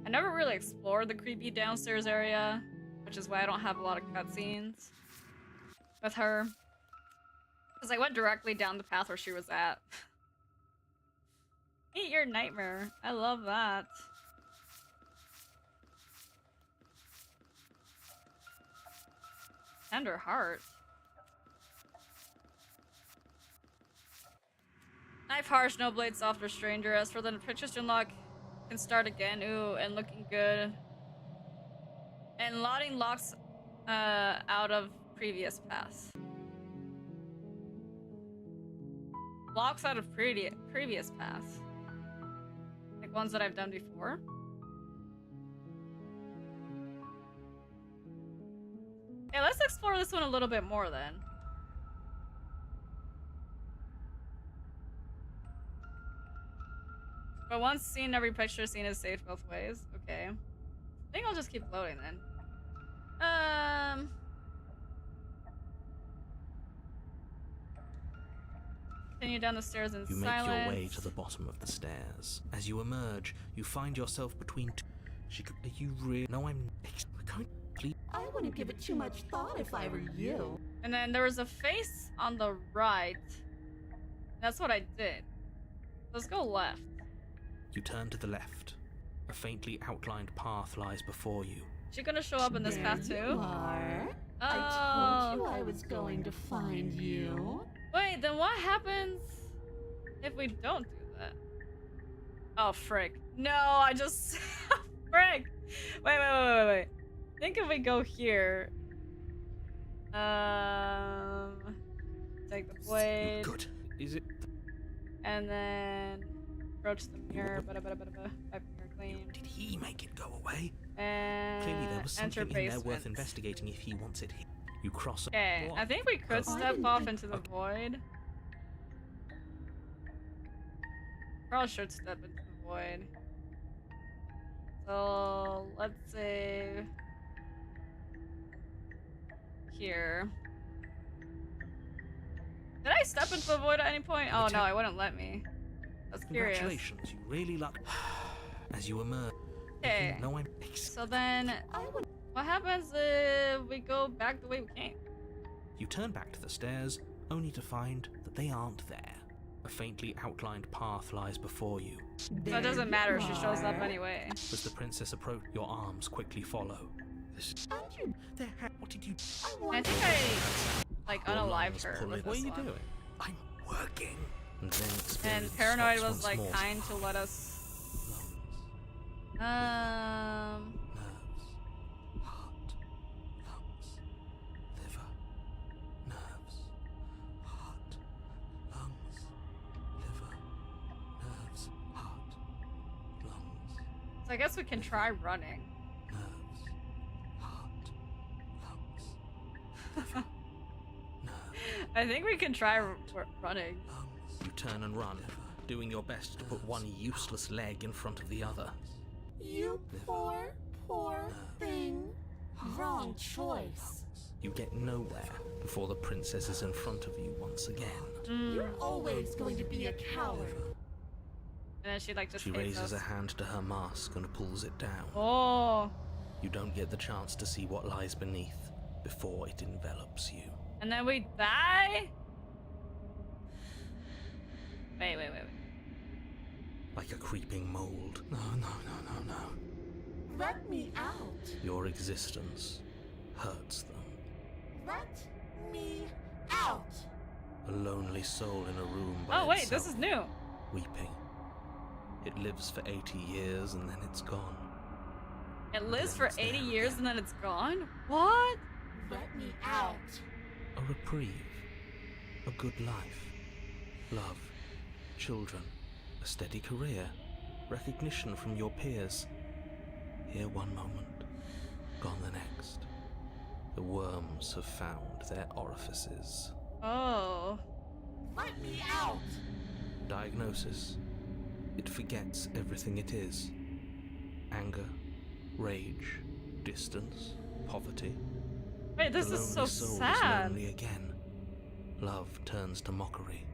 I never really explored the creepy downstairs area, which is why I don't have a lot of cutscenes with her. Because I went directly down the path where she was at. Eat your nightmare. I love that. Tender heart. Knife harsh, no blade softer, stranger. As for the pictures to unlock, can start again. Ooh, and looking good. And loading locks out of previous paths. Locks out of previous paths. Like ones that I've done before. Okay, let's explore this one a little bit more then. But once seen, every picture seen is saved both ways. Okay. I think I'll just keep loading then. Continue down the stairs in silence. You make your way to the bottom of the stairs. As you emerge, you find yourself between two. Are you really? No, I'm. Please. I wouldn't give it too much thought if I were you. And then there was a face on the right. That's what I did. Let's go left. You turn to the left. A faintly outlined path lies before you. Is she gonna show up in this path too? You are. Oh. I told you I was going to find you. Wait, then what happens if we don't do that? Oh, frick. No, I just... frick! Wait. I think if we go here... Take the blade. Good. Is it... And then... Approach the mirror. Wipe the mirror clean. Did he make it go away? And... Clearly there was enter something in there worth basement. investigating if he wants it here. You cross... Okay, I think we could step off into the void. Probably should step into the void. So, let's say... Here. Did I step into the void at any point? Oh no, it wouldn't let me. I was curious. Congratulations, you really luck. As you emerge... Okay, No, I'm... so then... What happens if we go back the way we came? You turn back to the stairs only to find that they aren't there. A faintly outlined path lies before you. So it doesn't matter if she shows up anyway. As the princess approaches, your arms quickly follow. This is... What did you... I think I, like, Your unalived lungs her pull with it. this What are you one. doing? I'm working. And then And experience Paranoid stops was, once like, more. kind to let us... Lungs, nerves, heart, lungs, liver, nerves, heart, lungs, liver, nerves, heart, lungs, So I guess we can try running. nerves, heart, lungs, liver, nerves, I think we can try running. lungs. You turn and run, doing your best to put one useless leg in front of the other. You poor, poor thing. Wrong choice. You get nowhere before the princess is in front of you once again. You're always going to be a coward. And then she like just She hates raises us. a hand to her mask and pulls it down. Oh. You don't get the chance to see what lies beneath before it envelops you. And then we die? Wait. Like a creeping mold. No. Let me out. Your existence hurts them. Let me out. A lonely soul in a room by Oh wait, itself, this is new. weeping. It lives for 80 years and then it's gone. It lives then for it's 80 there years again. and then it's gone? What? Let me out. A reprieve. A good life. Love. Children. A steady career. Recognition from your peers. Here one moment. Gone the next. The worms have found their orifices. Oh. Let me out. Diagnosis. It forgets everything it is. Anger. Rage. Distance. Poverty. Wait, this The is so lonely soul is sad. lonely again. Love turns to mockery.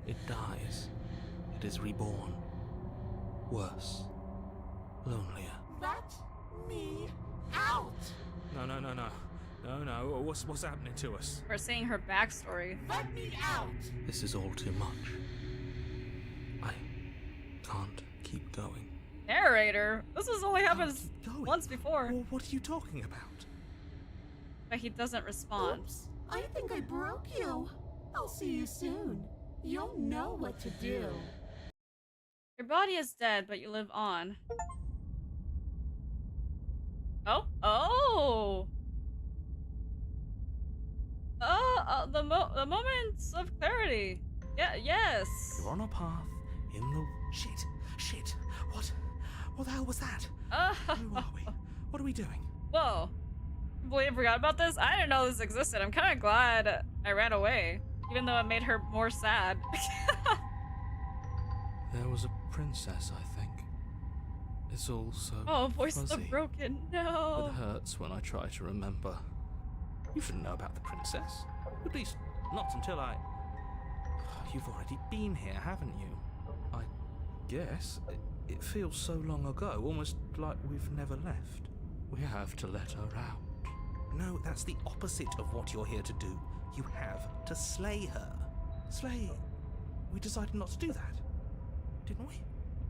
It dies. It is reborn. Worse. Lonelier. Let me out. No. What's happening to us? We're seeing her backstory. Let me out. This is all too much. I can't keep going. Narrator? This has only happened Keep going. once before. Well, what are you talking about? But he doesn't respond. Oops. I think I broke you. I'll see you soon. You'll know what to do. Your body is dead, but you live on. Oh! The moments of clarity. Yeah, yes. You're on a path in the... Shit. What the hell was that? Who are we? What are we doing? Whoa. Completely forgot about this? I didn't know this existed. I'm kind of glad I ran away. Even though it made her more sad. There was a princess, I think. It's all so Oh, voices fuzzy. are broken. No. It hurts when I try to remember. You shouldn't know about the princess. At least, not until I... You've already been here, haven't you? I guess. It feels so long ago, almost like we've never left. We have to let her out. No, that's the opposite of what you're here to do. You have to slay her. Slay? We decided not to do that, didn't we?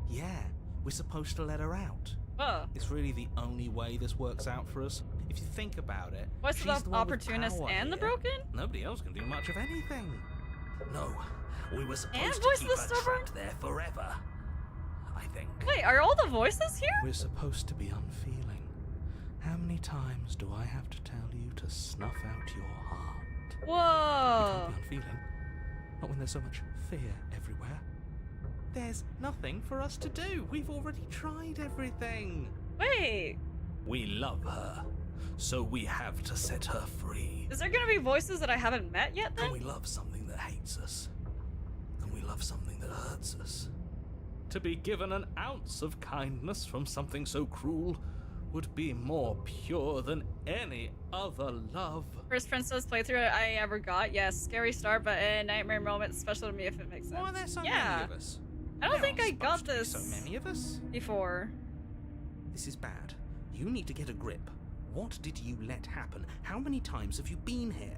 Yeah, we're supposed to let her out. Whoa. It's really the only way this works out for us. If you think about it, What's she's the the one with opportunist power and the here. broken? Nobody else can do much of anything. No, we were supposed And to voice keep the her stubborn? trapped there forever. I think. Wait, are all the voices here? We're supposed to be unfeeling. How many times do I have to tell you to snuff out your heart? You Whoa. can't be unfeeling. Not when there's so much fear everywhere. There's nothing for us to do. We've already tried everything. Wait. We love her, so we have to set her free. Is there gonna be voices that I haven't met yet then? Can we love something that hates us? Can we love something that hurts us? To be given an ounce of kindness from something so cruel would be more pure than any other love. First Princess playthrough I ever got. Yes, scary start, but a nightmare moment special to me if it makes sense. Why are there so yeah. many of us? I don't There think aren't I got supposed to be this So many of us? before. This is bad. You need to get a grip. What did you let happen? How many times have you been here?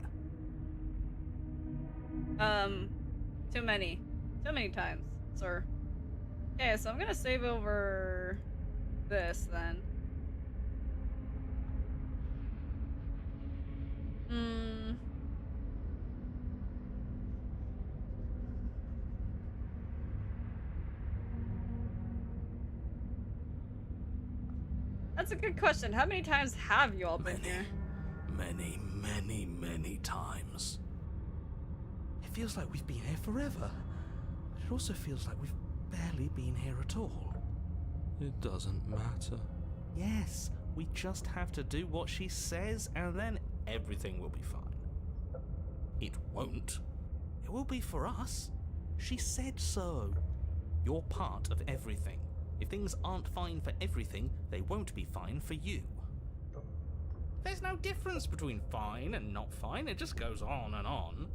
Too many. Too many times, sir. Okay, so I'm gonna save over this then. That's a good question. How many times have you all been here? Many times. It feels like we've been here forever. But it also feels like we've barely been here at all. It doesn't matter. Yes, we just have to do what she says and then everything will be fine. It won't. It will be for us. She said so. You're part of everything. If things aren't fine for everything, they won't be fine for you. There's no difference between fine and not fine, it just goes on and on.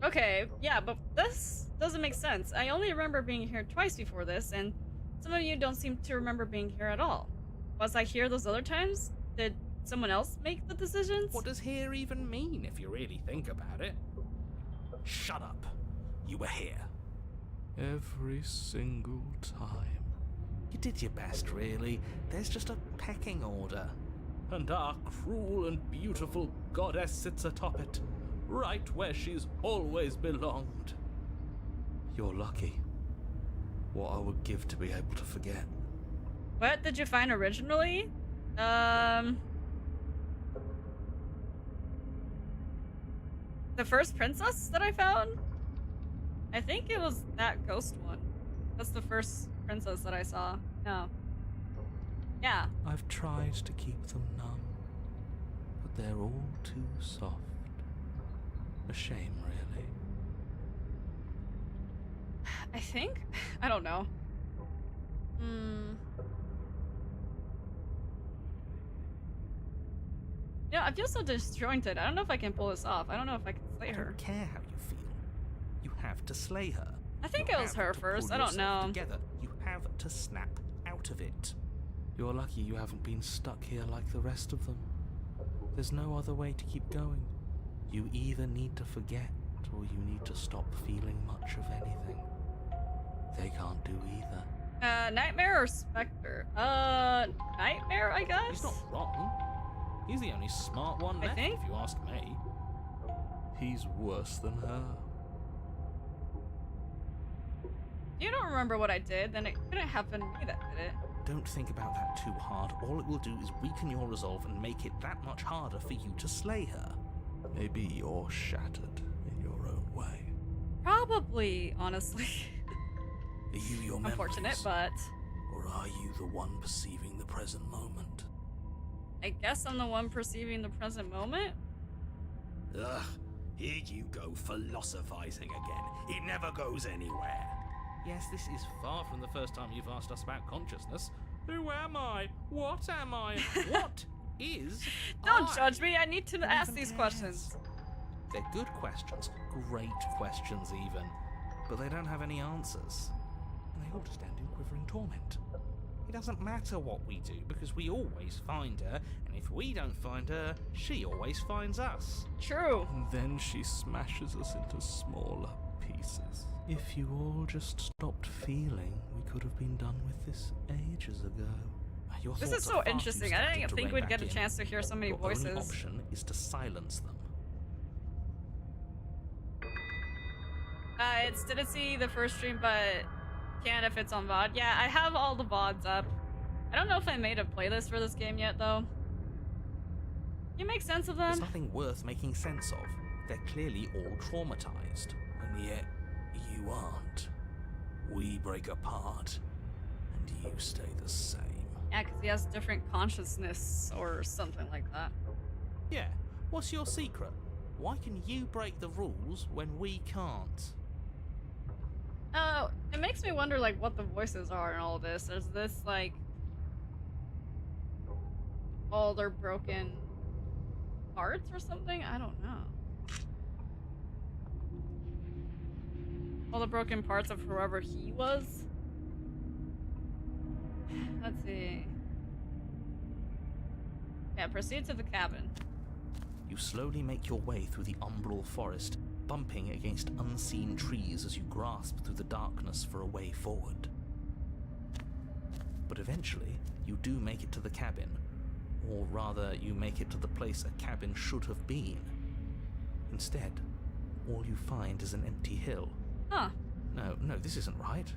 Okay, yeah, but this doesn't make sense. I only remember being here twice before this, and some of you don't seem to remember being here at all. Was I here those other times? Did someone else make the decisions? What does here even mean, if you really think about it? Shut up. You were here. Every single time. You did your best, really. There's just a pecking order. And our cruel and beautiful goddess sits atop it, right where she's always belonged. You're lucky. What I would give to be able to forget. What did you find originally? The first princess that I found? I think it was that ghost one. That's the first princess that I saw. No. Yeah. I've tried to keep them numb, but they're all too soft. A shame, really. I think? I don't know. Yeah, I feel so disjointed. I don't know if I can pull this off. I don't know if I can slay I her. don't care how you feel. You have to slay her. I think You it was have her to first. pull I don't yourself know. Together. You have to snap out of it. You're lucky you haven't been stuck here like the rest of them. There's no other way to keep going. You either need to forget, or you need to stop feeling much of anything. They can't do either. Nightmare or Spectre? Nightmare, I guess? He's not wrong. He's the only smart one left, think? if you ask me. He's worse than her. You don't remember what I did, then it couldn't have been me that did it. Don't think about that too hard. All it will do is weaken your resolve and make it that much harder for you to slay her. Maybe you're shattered in your own way. Probably, honestly. Are you your memories? Unfortunate, but Or are you the one perceiving the present moment? I guess I'm the one perceiving the present moment. Ugh, here you go philosophizing again. It never goes anywhere. Yes, this is far from the first time you've asked us about consciousness. Who am I? What am I? What is Don't I? judge me. I need to Who ask even these cares? questions. They're good questions, great questions even, but they don't have any answers. And they all just end in quivering torment. It doesn't matter what we do, because we always find her, and if we don't find her, she always finds us. True. And then she smashes us into smaller pieces. If you all just stopped feeling, we could have been done with this ages ago. Your This thoughts is are so far too interesting. I scattered didn't to think rein we'd back get a in. chance to hear so many Your voices. only option is to silence them. Didn't see the first stream, but can if it's on VOD. Yeah, I have all the VODs up. I don't know if I made a playlist for this game yet, though. You make sense of There's them? nothing worth making sense of. They're clearly all traumatized. And yet, you aren't. We break apart, and you stay the same. Yeah, because he has different consciousness or something like that. Yeah, what's your secret? Why can you break the rules when we can't? Oh, it makes me wonder, like, what the voices are in all this. Is this, like, all their broken parts or something? I don't know. All the broken parts of whoever he was? Let's see. Yeah, proceed to the cabin. You slowly make your way through the umbral forest, bumping against unseen trees as you grasp through the darkness for a way forward. But eventually, you do make it to the cabin. Or rather, you make it to the place a cabin should have been. Instead, all you find is an empty hill. Huh. No, this isn't right.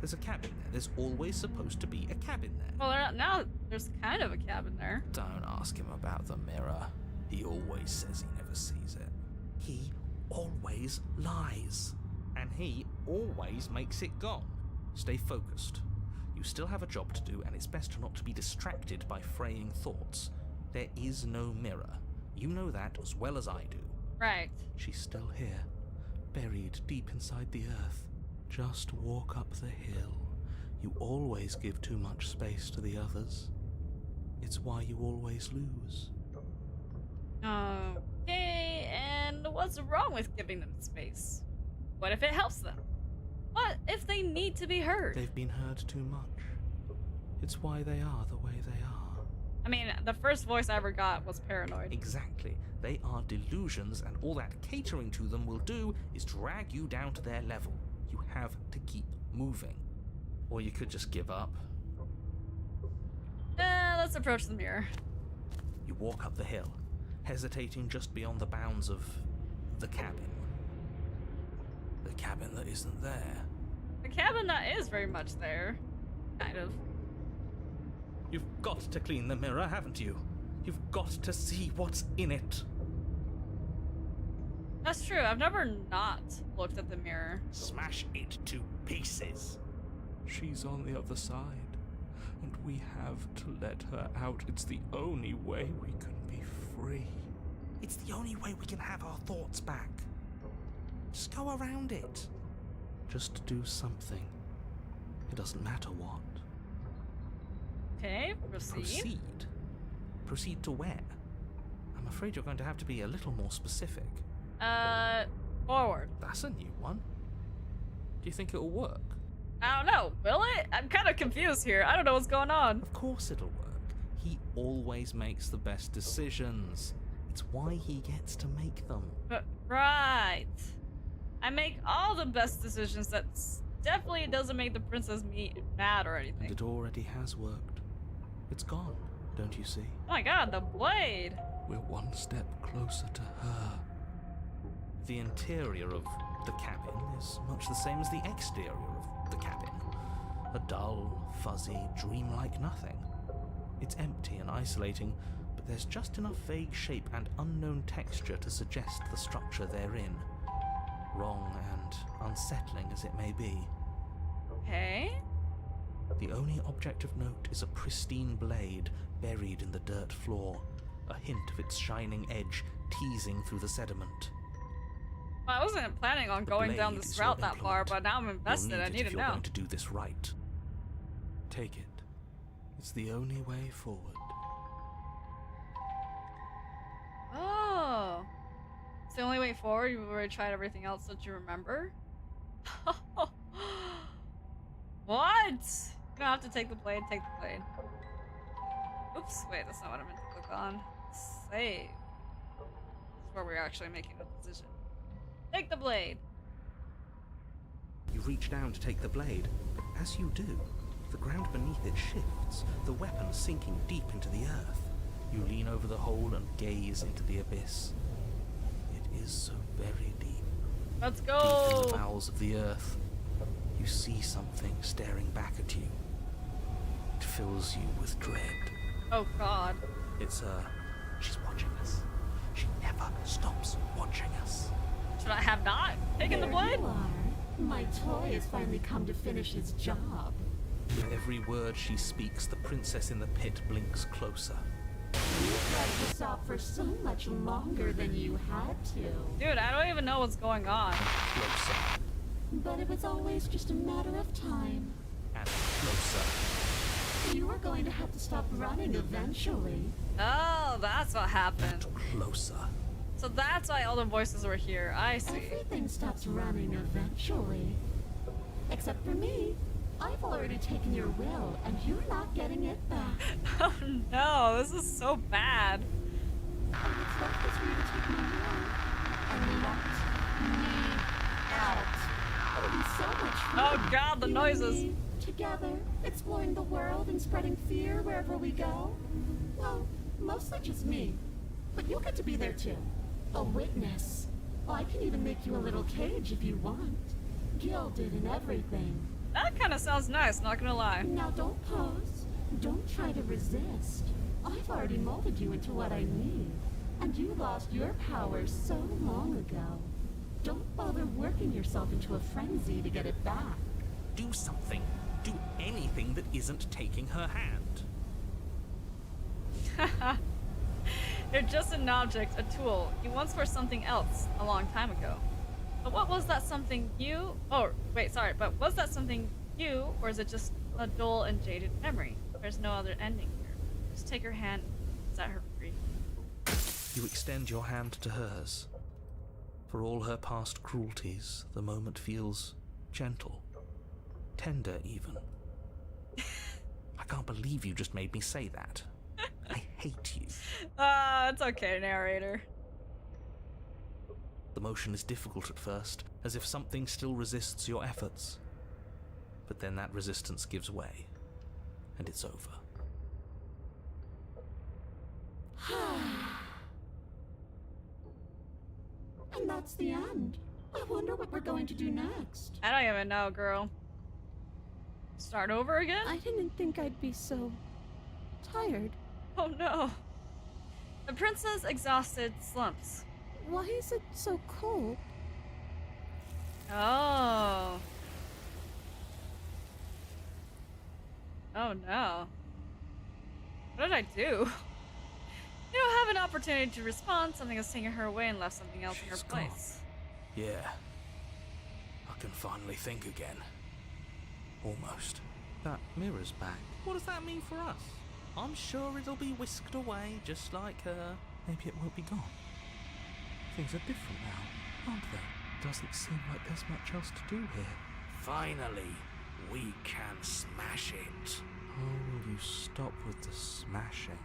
There's a cabin there. There's always supposed to be a cabin there. Well, now there's kind of a cabin there. Don't ask him about the mirror. He always says he never sees it. He always lies. And he always makes it gone. Stay focused. You still have a job to do, and it's best not to be distracted by fraying thoughts. There is no mirror. You know that as well as I do. Right. She's still here, buried deep inside the earth. Just walk up the hill. You always give too much space to the others. It's why you always lose. Okay, and what's wrong with giving them space? What if it helps them? What if they need to be heard? They've been heard too much. It's why they are the way they are. I mean, the first voice I ever got was paranoid. Exactly. They are delusions, and all that catering to them will do is drag you down to their level. You have to keep moving. Or you could just give up. Let's approach the mirror. You walk up the hill, hesitating just beyond the bounds of the cabin. The cabin that isn't there. The cabin that is very much there. Kind of. You've got to clean the mirror, haven't you? You've got to see what's in it. That's true. I've never not looked at the mirror. Smash it to pieces. She's on the other side, and we have to let her out. It's the only way we can be free. It's the only way we can have our thoughts back. Just go around it. Just do something. It doesn't matter what. Okay, proceed. Proceed to where? I'm afraid you're going to have to be a little more specific. Forward. That's a new one. Do you think it'll work? I don't know. Will it? I'm kind of confused here. I don't know what's going on. Of course it'll work. He always makes the best decisions. It's why he gets to make them. But, right. I make all the best decisions. That definitely doesn't make the princess mad or anything. And it already has worked. It's gone, don't you see? Oh my god, the blade. We're one step closer to her. The interior of the cabin is much the same as the exterior of the cabin. A dull, fuzzy, dreamlike nothing. It's empty and isolating, but there's just enough vague shape and unknown texture to suggest the structure therein. Wrong and unsettling as it may be. Okay. The only object of note is a pristine blade buried in the dirt floor, a hint of its shining edge teasing through the sediment. Well, I wasn't planning on going down blade this is your route that far, implement. but now I'm invested. You'll I need it to if you're know. going to do this right. Take it. It's the only way forward. Oh. It's the only way forward. You've already tried everything else that you remember? What? You don't have to take the blade, take the blade. Oops, wait, that's not what I meant to click on. Save. That's where we're actually making a decision. Take the blade. You reach down to take the blade, but as you do, the ground beneath it shifts, the weapon sinking deep into the earth. You lean over the hole and gaze into the abyss. It is so very deep. Let's Deep in the go. bowels of the earth, you see something staring back at you. It fills you with dread. Oh god. It's her. She's watching us. She never stops watching us. Should I have not taken the There blade? you are. My toy has finally come to finish his job. With every word she speaks, the princess in the pit blinks closer. You tried this out for so much longer than you had to. Dude, I don't even know what's going on. Closer But it was always just a matter of time. and closer. You were going to have to stop running eventually. Oh, that's what happened. Closer. So that's why all the voices were here. I see. Everything stops running eventually. Except for me. I've already taken your will, and you're not getting it back. Oh no, this is so bad. All that's left is for you to take my will and let me out. It'll be so much fun. Oh god, the You noises. and me, together, exploring the world and spreading fear wherever we go. Well, mostly just me. But you'll get to be there too. A witness. I can even make you a little cage if you want. Gilded and everything. That kind of sounds nice, not gonna lie. Now don't pose. Don't try to resist. I've already molded you into what I need. And you lost your powers so long ago. Don't bother working yourself into a frenzy to get it back. Do something. Do anything that isn't taking her hand. You're just an object, a tool. You once were something else a long time ago. But what was that something you... Oh, wait, sorry. But was that something you, or is it just a dull and jaded memory? There's no other ending here. Just take her hand and set her free. You extend your hand to hers. For all her past cruelties, the moment feels gentle. Tender, even. I can't believe you just made me say that. I hate you. It's okay, narrator. The motion is difficult at first, as if something still resists your efforts. But then that resistance gives way, and it's over. And that's the end. I wonder what we're going to do next. I don't even know, girl. Start over again? I didn't think I'd be so tired. Oh no. The princess, exhausted, slumps. Why is it so cold? Oh. Oh no. What did I do? You don't have an opportunity to respond. Something has taken her away and left something else in her She's gone. place. Yeah. I can finally think again. Almost. That mirror's back. What does that mean for us? I'm sure it'll be whisked away, just like her. Maybe it won't be gone. Things are different now, aren't they? Doesn't seem like there's much else to do here. Finally, we can smash it. Oh, will you stop with the smashing?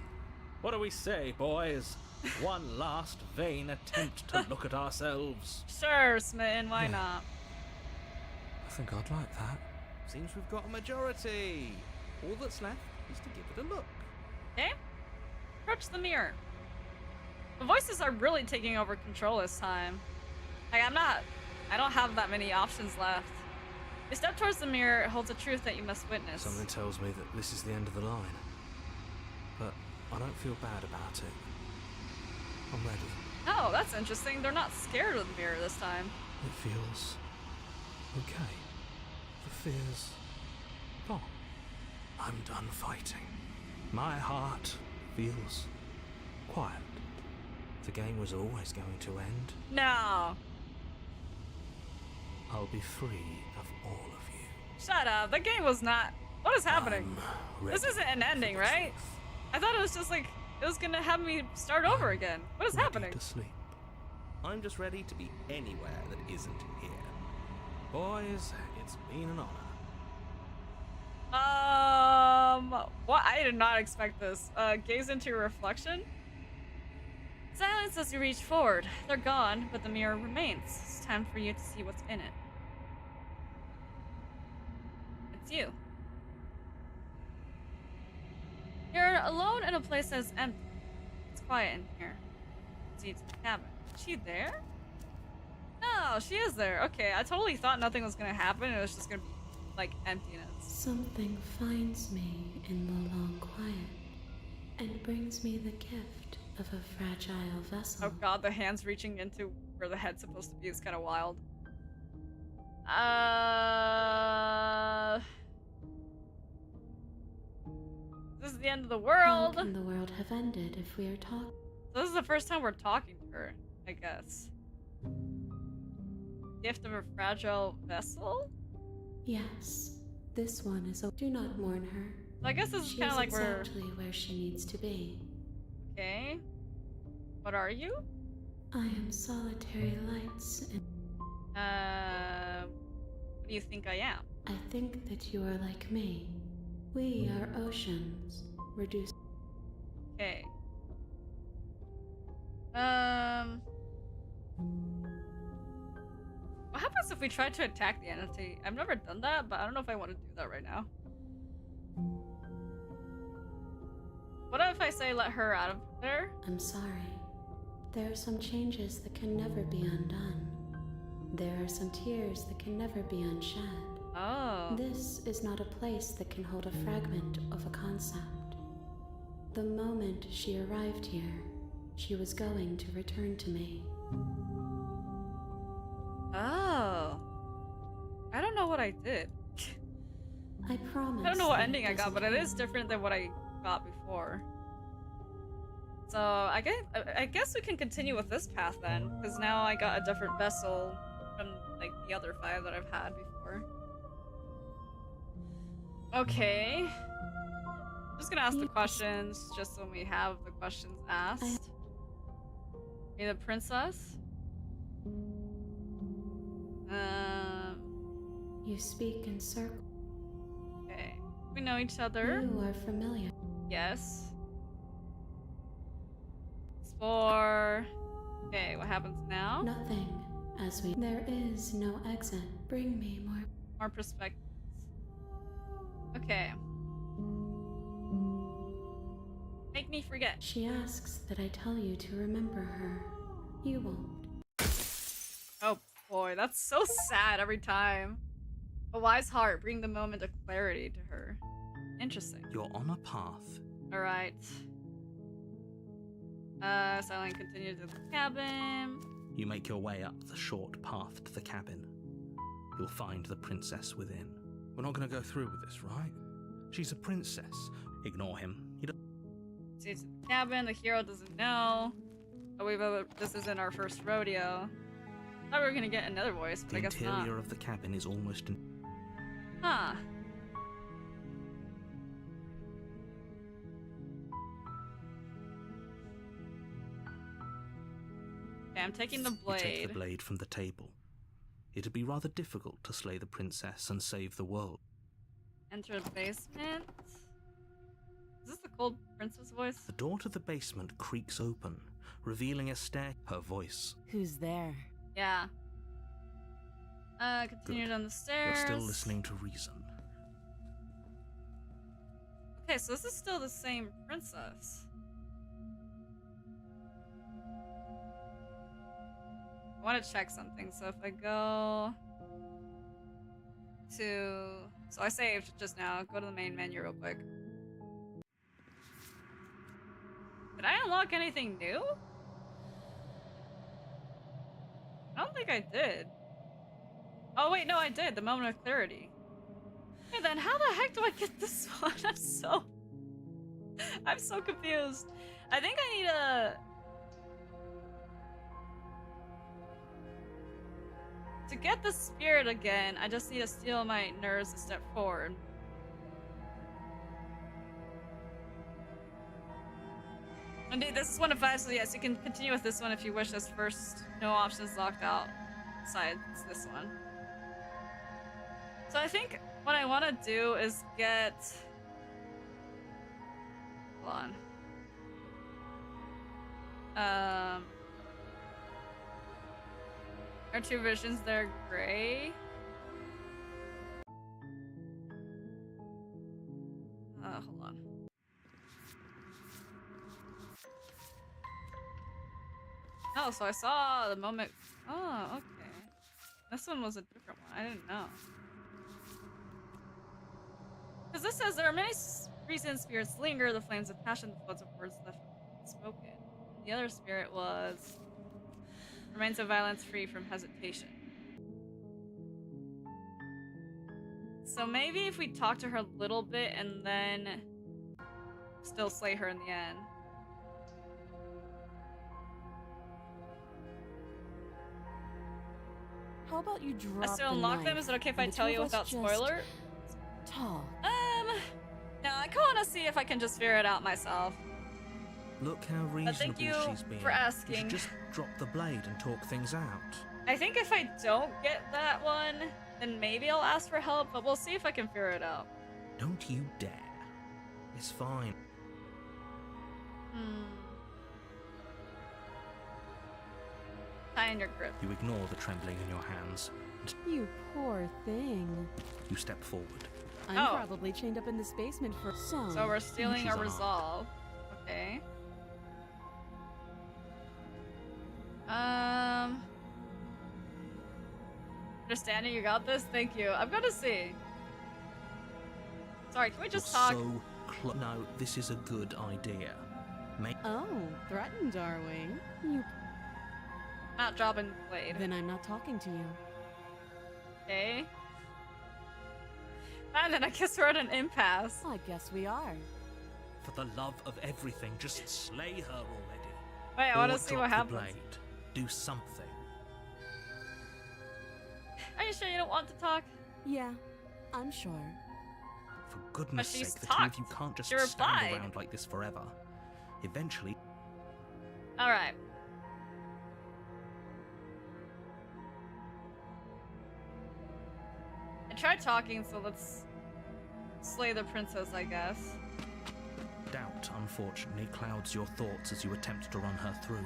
What do we say, boys? One last vain attempt to look at ourselves. Sure, Smitten, why Yeah. not? I think I'd like that. Seems we've got a majority. All that's left is to give it a look. Okay? Approach the mirror. The voices are really taking over control this time. Like, I don't have that many options left. You step towards the mirror, it holds a truth that you must witness. Something tells me that this is the end of the line. But I don't feel bad about it. I'm ready. Oh, that's interesting. They're not scared of the mirror this time. It feels okay. The fear's gone. I'm done fighting. My heart feels quiet. The game was always going to end. No. I'll be free of all of you. Shut up. The game was not... What is happening? I'm This ready isn't an ending, for the right? truth. I thought it was just like... It was gonna have me start over again. What is Ready happening? to sleep. I'm just ready to be anywhere that isn't here. Boys, it's been an honor. What? I did not expect this. Gaze into your reflection? Silence as you reach forward. They're gone, but the mirror remains. It's time for you to see what's in it. It's you. You're alone in a place that's empty. It's quiet in here. See, the cabin. Is she there? No, she is there. Okay, I totally thought nothing was gonna happen. It was just gonna be, like, emptiness. Something finds me in the long quiet and brings me the gift of a fragile vessel. Oh god, the hands reaching into where the head's supposed to be is kind of wild. This is the end of the How world. can the world have ended if we are talking? This is the first time we're talking to her, I guess. Gift of a fragile vessel? Yes, this one is. Do not mourn her. So I guess this is She kind is of like we're... exactly where she needs to be. Okay. What are you? I am solitary lights and What do you think I am? I think that you are like me. We are oceans, reduced. Okay. What happens if we try to attack the entity? I've never done that, but I don't know if I want to do that right now. What if I say let her out of there? I'm sorry. There are some changes that can never be undone. There are some tears that can never be unshed. Oh. This is not a place that can hold a fragment of a concept. The moment she arrived here, she was going to return to me. Oh. I don't know what I did. I promise. I don't know what that ending I got, doesn't but it is hurt. different than what I got before. So I guess we can continue with this path then, because now I got a different vessel from like the other 5 that I've had before. Okay. I'm just gonna ask the questions just so we have the questions asked. Be the princess. You speak in circles. Okay. We know each other. You are familiar. Yes. Spore. Okay, what happens now? Nothing. There is no exit. Bring me More perspectives. Okay. Make me forget. She asks that I tell you to remember her. You won't. Oh boy, that's so sad every time. A wise heart, bring the moment of clarity to her. Interesting. You're on a path. Alright. Silent continues to the cabin. You make your way up the short path to the cabin. You'll find the princess within. We're not going to go through with this, right? She's a princess. Ignore him. He don't... Sees the cabin, the hero doesn't know. Oh, this isn't our first rodeo. Thought we were gonna get another voice, but The I guess not. interior of the cabin is almost... Huh. Okay, I'm taking the You blade. take the blade from the table. It'd be rather difficult to slay the princess and save the world. Enter the basement. Is this the cold princess voice? The door to the basement creaks open, revealing a stair. Her voice. Who's there? Yeah. Continue Good. down the stairs. You're still listening to reason. Okay, so this is still the same princess. I want to check something, so if I go to... So I saved just now. Go to the main menu real quick. Did I unlock anything new? I don't think I did. Oh wait, no I did. The moment of clarity. Okay, then how the heck do I get this one? I'm so confused. I think I need to get the spirit again, I just need to steal my nerves a step forward. Indeed, this is 1 of 5, so yes, you can continue with this one if you wish as first. No options locked out besides this one. So I think what I want to do is get... Hold on. Our 2 visions, they're gray. Hold on. Oh, so I saw the moment. Oh, okay. This one was a different one. I didn't know. Because this says there are many recent spirits linger, the flames of passion, the floods of words left unspoken. The other spirit was remains of violence free from hesitation. So maybe if we talk to her a little bit and then still slay her in the end. How about you drop I still the unlock them? knife Is it okay if I and the tell two you of us without just spoiler? talk? No, I kind of see if I can just figure it out myself. Look how reasonable thank you she's being. for asking. You should just drop the blade and talk things out. I think if I don't get that one, then maybe I'll ask for help, but we'll see if I can figure it out. Don't you dare. It's fine. Tighten your grip. You ignore the trembling in your hands and You poor thing. you step forward. I'm Oh. probably chained up in this basement for So we're stealing She's our unarmed. resolve. Okay. Understanding, you got this? Thank you. I'm gonna see. Sorry, can we just You're talk? so no, this is a good idea. Oh, threatened, are we? You. Not dropping blade. Then I'm not talking to you. Okay. And then I guess we're at an impasse. I guess we are. For the love of everything, just slay her already. Wait, I want Or to see drop what the happens. blade. Do something. Are you sure you don't want to talk? Yeah, I'm sure. For goodness But she's sake, the two of you talked. can't just She stand replied. around like this forever. Eventually, Alright. I tried talking, so let's slay the princess, I guess. doubt, unfortunately, clouds your thoughts as you attempt to run her through.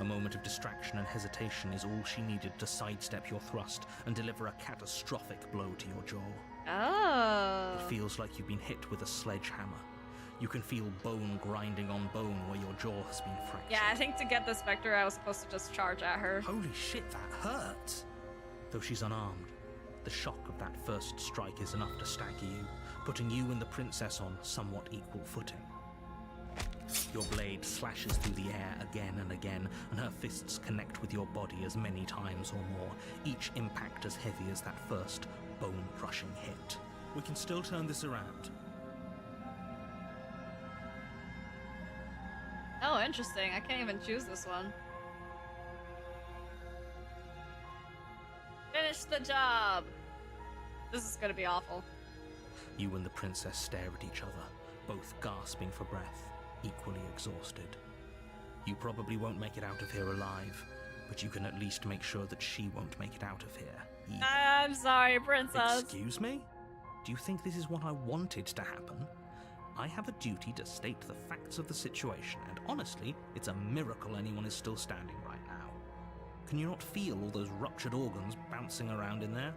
A moment of distraction and hesitation is all she needed to sidestep your thrust and deliver a catastrophic blow to your jaw. Oh. It feels like you've been hit with a sledgehammer. You can feel bone grinding on bone where your jaw has been fractured. Yeah, I think to get the Spectre, I was supposed to just charge at her. Holy shit, that hurts! Though she's unarmed, the shock of that first strike is enough to stagger you, putting you and the princess on somewhat equal footing. Your blade slashes through the air again and again, and her fists connect with your body as many times or more, each impact as heavy as that first bone-crushing hit. We can still turn this around. Oh, interesting. I can't even choose this one. Finish the job! This is gonna be awful. You and the princess stare at each other, both gasping for breath, equally exhausted. You probably won't make it out of here alive, but you can at least make sure that she won't make it out of here either. I'm sorry, princess. Excuse me? Do you think this is what I wanted to happen? I have a duty to state the facts of the situation, and honestly, it's a miracle anyone is still standing right now. Can you not feel all those ruptured organs bouncing around in there?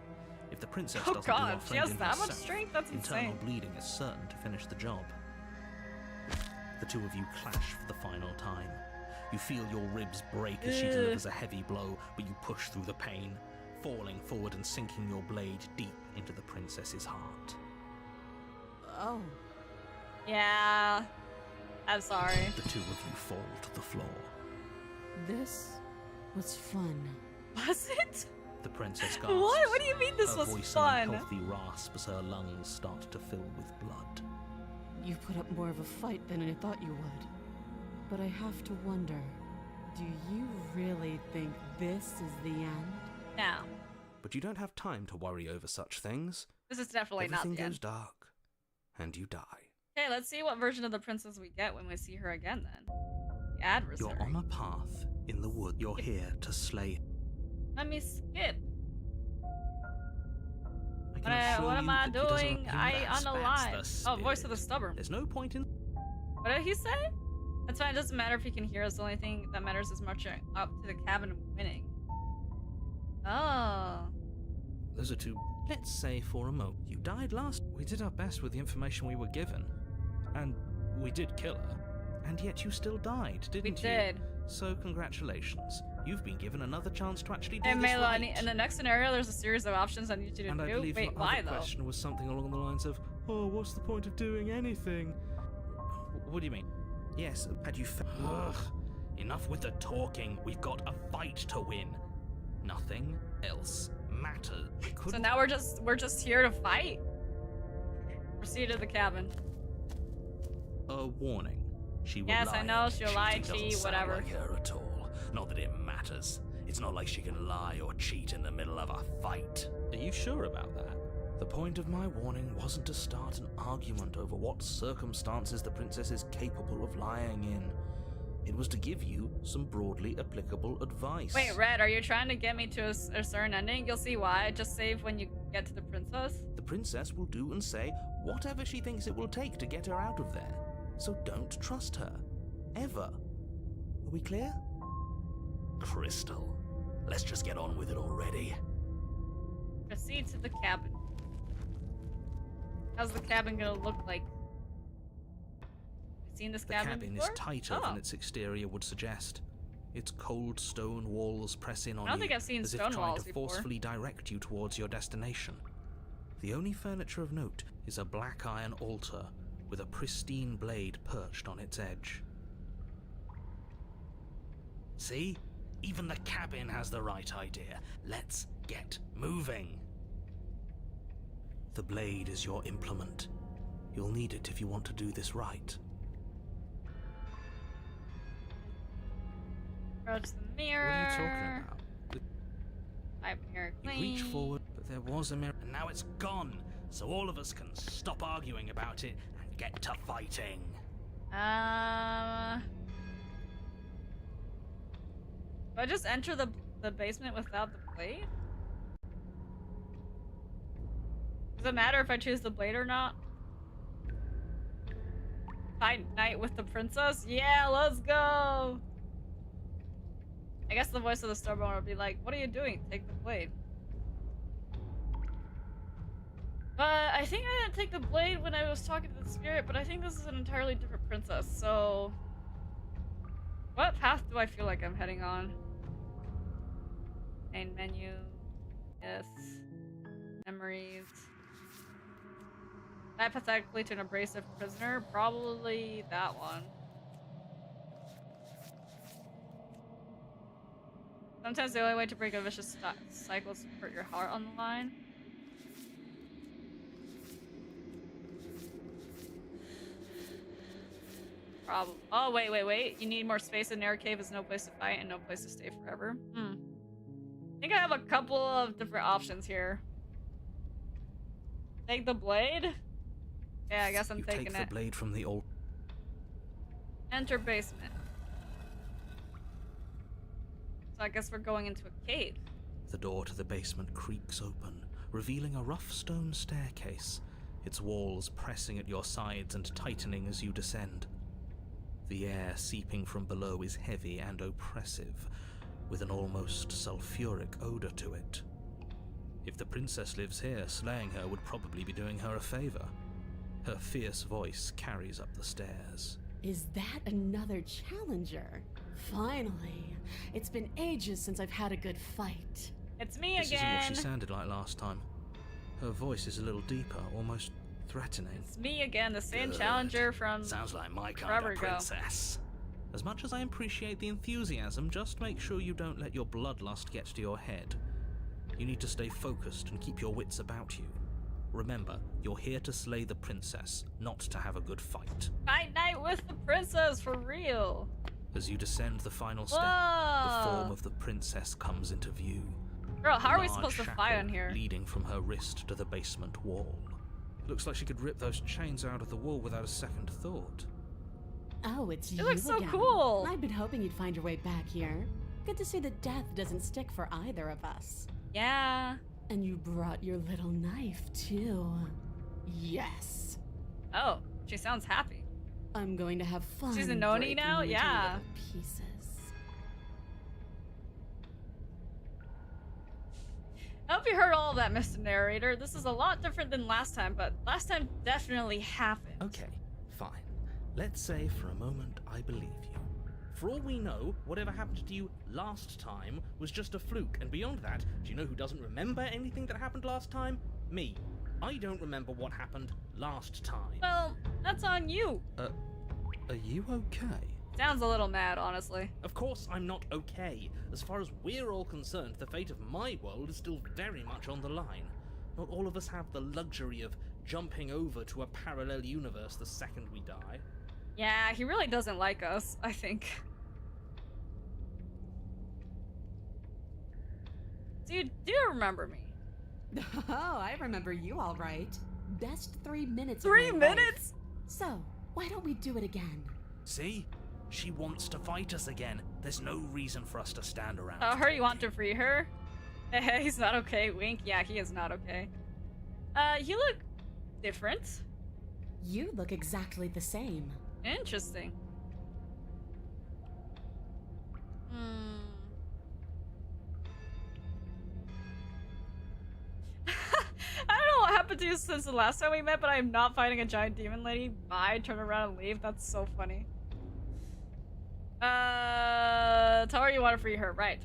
If the princess Oh doesn't god, do our she friend has in that much herself, strength? That's internal insane. bleeding is certain to finish the job. The two of you clash for the final time. You feel your ribs break as she delivers a heavy blow, but you push through the pain, falling forward and sinking your blade deep into the princess's heart. Oh. Yeah. I'm sorry. The two of you fall to the floor. This was fun. Was it? The princess gasps. What? What do you mean this her was voice fun? an unhealthy rasp as her lungs start to fill with blood. You put up more of a fight than I thought you would. But I have to wonder, do you really think this is the end? No. But you don't have time to worry over such things. This is definitely not Everything the goes end. dark, and you die. Okay, let's see what version of the princess we get when we see her again then. The adversary. You're on a path in the wood. You're here to slay. Let me skip. I can assure What you am I that he doesn't doing? do I that. unalive. That's the Oh, voice of the spirit. stubborn. There's no point in. What did he say? That's fine. It doesn't matter if he can hear us. The only thing that matters is marching up to the cabin and winning. Oh. Those are two. Let's say for a moment, you died last. We did our best with the information we were given, and we did kill her. And yet you still died, didn't We you? did. So congratulations. You've been given another chance to actually do And this Maelo, right. in the next scenario, there's a series of options I need you to And I do. believe Wait, my why other though? question was something along the lines of, "Oh, what's the point of doing anything?" What do you mean? Yes, had you? Ugh. Enough with the talking. We've got a fight to win. Nothing else matters. So now we're just here to fight. Proceed to the cabin. A warning. She would Yes, lie. I know she'll lie, Cheating doesn't cheat, sound whatever. like her at all. Not that it matters. It's not like she can lie or cheat in the middle of a fight. Are you sure about that? The point of my warning wasn't to start an argument over what circumstances the princess is capable of lying in. It was to give you some broadly applicable advice. Wait, Red, are you trying to get me to a certain ending? You'll see why. Just save when you get to the princess. The princess will do and say whatever she thinks it will take to get her out of there. So don't trust her. Ever. Are we clear? Crystal, let's just get on with it already. Proceed to the cabin. How's the cabin gonna look like? Seen this The cabin cabin before? is tighter than its exterior would suggest. Its cold stone walls press in on I don't you think I've seen as if stone trying walls to before. forcefully direct you towards your destination. The only furniture of note is a black iron altar with a pristine blade perched on its edge. See? Even the cabin has the right idea. Let's get moving. The blade is your implement. You'll need it if you want to do this right. Approach the What mirror. are you talking about? Wipe mirror You clean. reach forward, but there was a mirror. And now it's gone, so all of us can stop arguing about it and get to fighting. Do I just enter the basement without the blade? Does it matter if I choose the blade or not? Fight night with the princess? Yeah, let's go! I guess the voice of the Starborn will be like, what are you doing? Take the blade. But I think I didn't take the blade when I was talking to the spirit, but I think this is an entirely different princess, so... What path do I feel like I'm heading on? Main menu. Yes. Memories. Hypothetically to an abrasive prisoner? Probably that one. Sometimes the only way to break a vicious cycle is to put your heart on the line. Probably. Oh, wait. You need more space. A narrow cave is no place to fight and no place to stay forever. I think I have a couple of different options here. Take the blade? Yeah, I guess I'm taking You it. take the blade from the old. Enter basement. So I guess we're going into a cave. The door to the basement creaks open, revealing a rough stone staircase, its walls pressing at your sides and tightening as you descend. The air seeping from below is heavy and oppressive, with an almost sulfuric odor to it. If the princess lives here, slaying her would probably be doing her a favor. Her fierce voice carries up the stairs. Is that another challenger? Finally. It's been ages since I've had a good fight. It's me This isn't what again. she sounded like last time. Her voice is a little deeper, almost threatening. It's me again, the same Good. challenger from Sounds like my kind forever of ago. princess. As much as I appreciate the enthusiasm, just make sure you don't let your bloodlust get to your head. You need to stay focused and keep your wits about you. Remember, you're here to slay the princess, not to have a good fight. Fight night with the princess, for real. As you descend the final step, Whoa. the form of the princess comes into view. Girl, how A are we large supposed to shackle fight on here? leading from her wrist to the basement wall. Looks like she could rip those chains out of the wall without a second thought. Oh, it's It you looks so again. cool. I've been hoping you'd find your way back here. Good to see that death doesn't stick for either of us. Yeah. And you brought your little knife, too. Yes. Oh, she sounds happy. I'm going to have fun. She's a noni breaking now? you into Yeah. little pieces. I hope you heard all of that, Mr. Narrator. This is a lot different than last time, but last time definitely happened. Okay, fine. Let's say for a moment I believe you. For all we know, whatever happened to you last time was just a fluke, and beyond that, do you know who doesn't remember anything that happened last time? Me. I don't remember what happened last time. Well, that's on you. Are you okay? Sounds a little mad, honestly. Of course I'm not okay. As far as we're all concerned, the fate of my world is still very much on the line. Not all of us have the luxury of jumping over to a parallel universe the second we die. Yeah, he really doesn't like us, I think. Dude, do you remember me? Oh, I remember you all right. Best 3 minutes. of 3 my life. minutes? So, why don't we do it again? See? She wants to fight us again. There's no reason for us to stand around. Tell her you want to free her? He's not okay. Wink. Yeah, he is not okay. You look different. You look exactly the same. Interesting. I don't know what happened to you since the last time we met, but I'm not fighting a giant demon lady. Bye, turn around and leave. That's so funny. Tell her you want to free her. Right.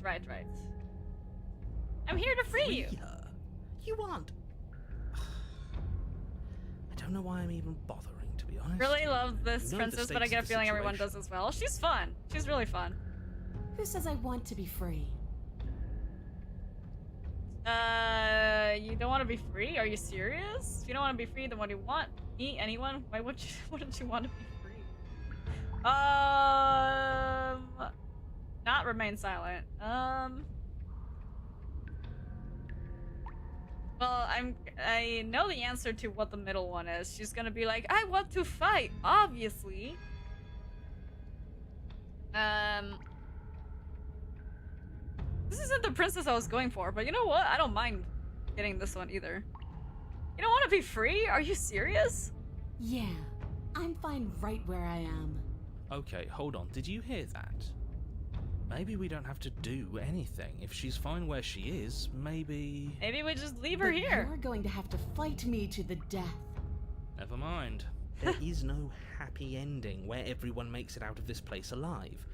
I'm here to free you. Her? You aren't. I don't know why I'm even bothering, to be honest. Really love this You know the princess, but I stakes get a of the feeling everyone does situation. as well. She's fun. She's really fun. Who says I want to be free? You don't want to be free? Are you serious? If you don't want to be free, then what do you want? Me? Anyone? Why would you? Wouldn't you want to be free? Not remain silent. Well, I know the answer to what the middle one is. She's gonna be like, I want to fight, obviously. This isn't the princess I was going for, but you know what? I don't mind getting this one either. You don't want to be free? Are you serious? Yeah, I'm fine right where I am. Okay, hold on. Did you hear that? Maybe we don't have to do anything. If she's fine where she is, maybe... Maybe we just leave her But here. You're going to have to fight me to the death. Never mind. There is no happy ending where everyone makes it out of this place alive.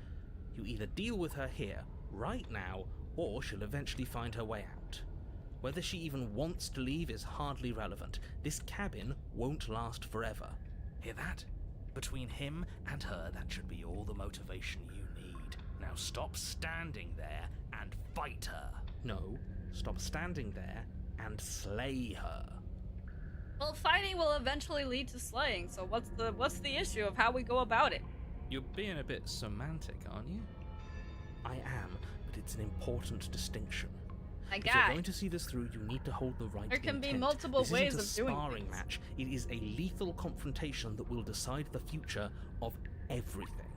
You either deal with her here, right now, or she'll eventually find her way out. Whether she even wants to leave is hardly relevant. This cabin won't last forever. Hear that? Between him and her, that should be all the motivation you need. Now stop standing there and fight her. No, stop standing there and slay her. Well, fighting will eventually lead to slaying, so what's the issue of how we go about it? You're being a bit semantic, aren't you? I am, but it's an important distinction. My If you're guy. going to see this through, you need to hold the right There can be intent. multiple This ways isn't a of doing sparring things. match. It is a lethal confrontation that will decide the future of everything.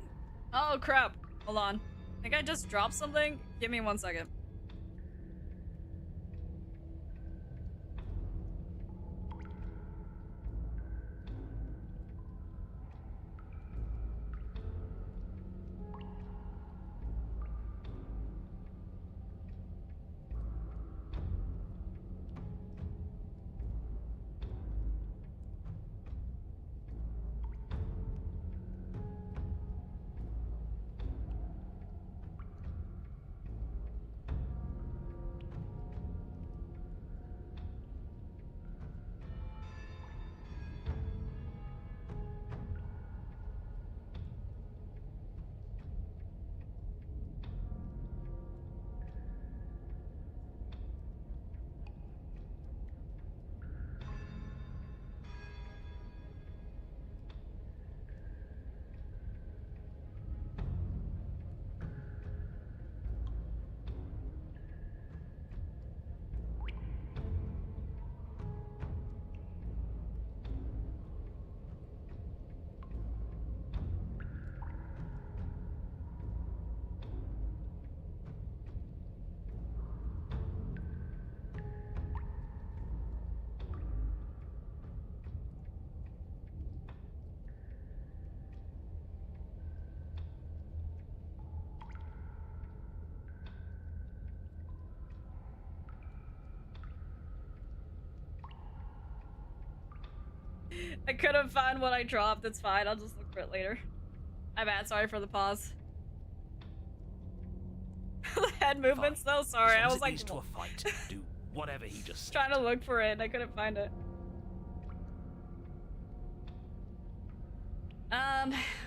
Oh crap. Hold on. I think I just dropped something. Give me 1 second. I couldn't find what I dropped. It's fine. I'll just look for it later. My bad. Sorry for the pause. The head movements, though. Sorry. I was like leads to a fight. Do whatever he just said. trying to look for it and I couldn't find it.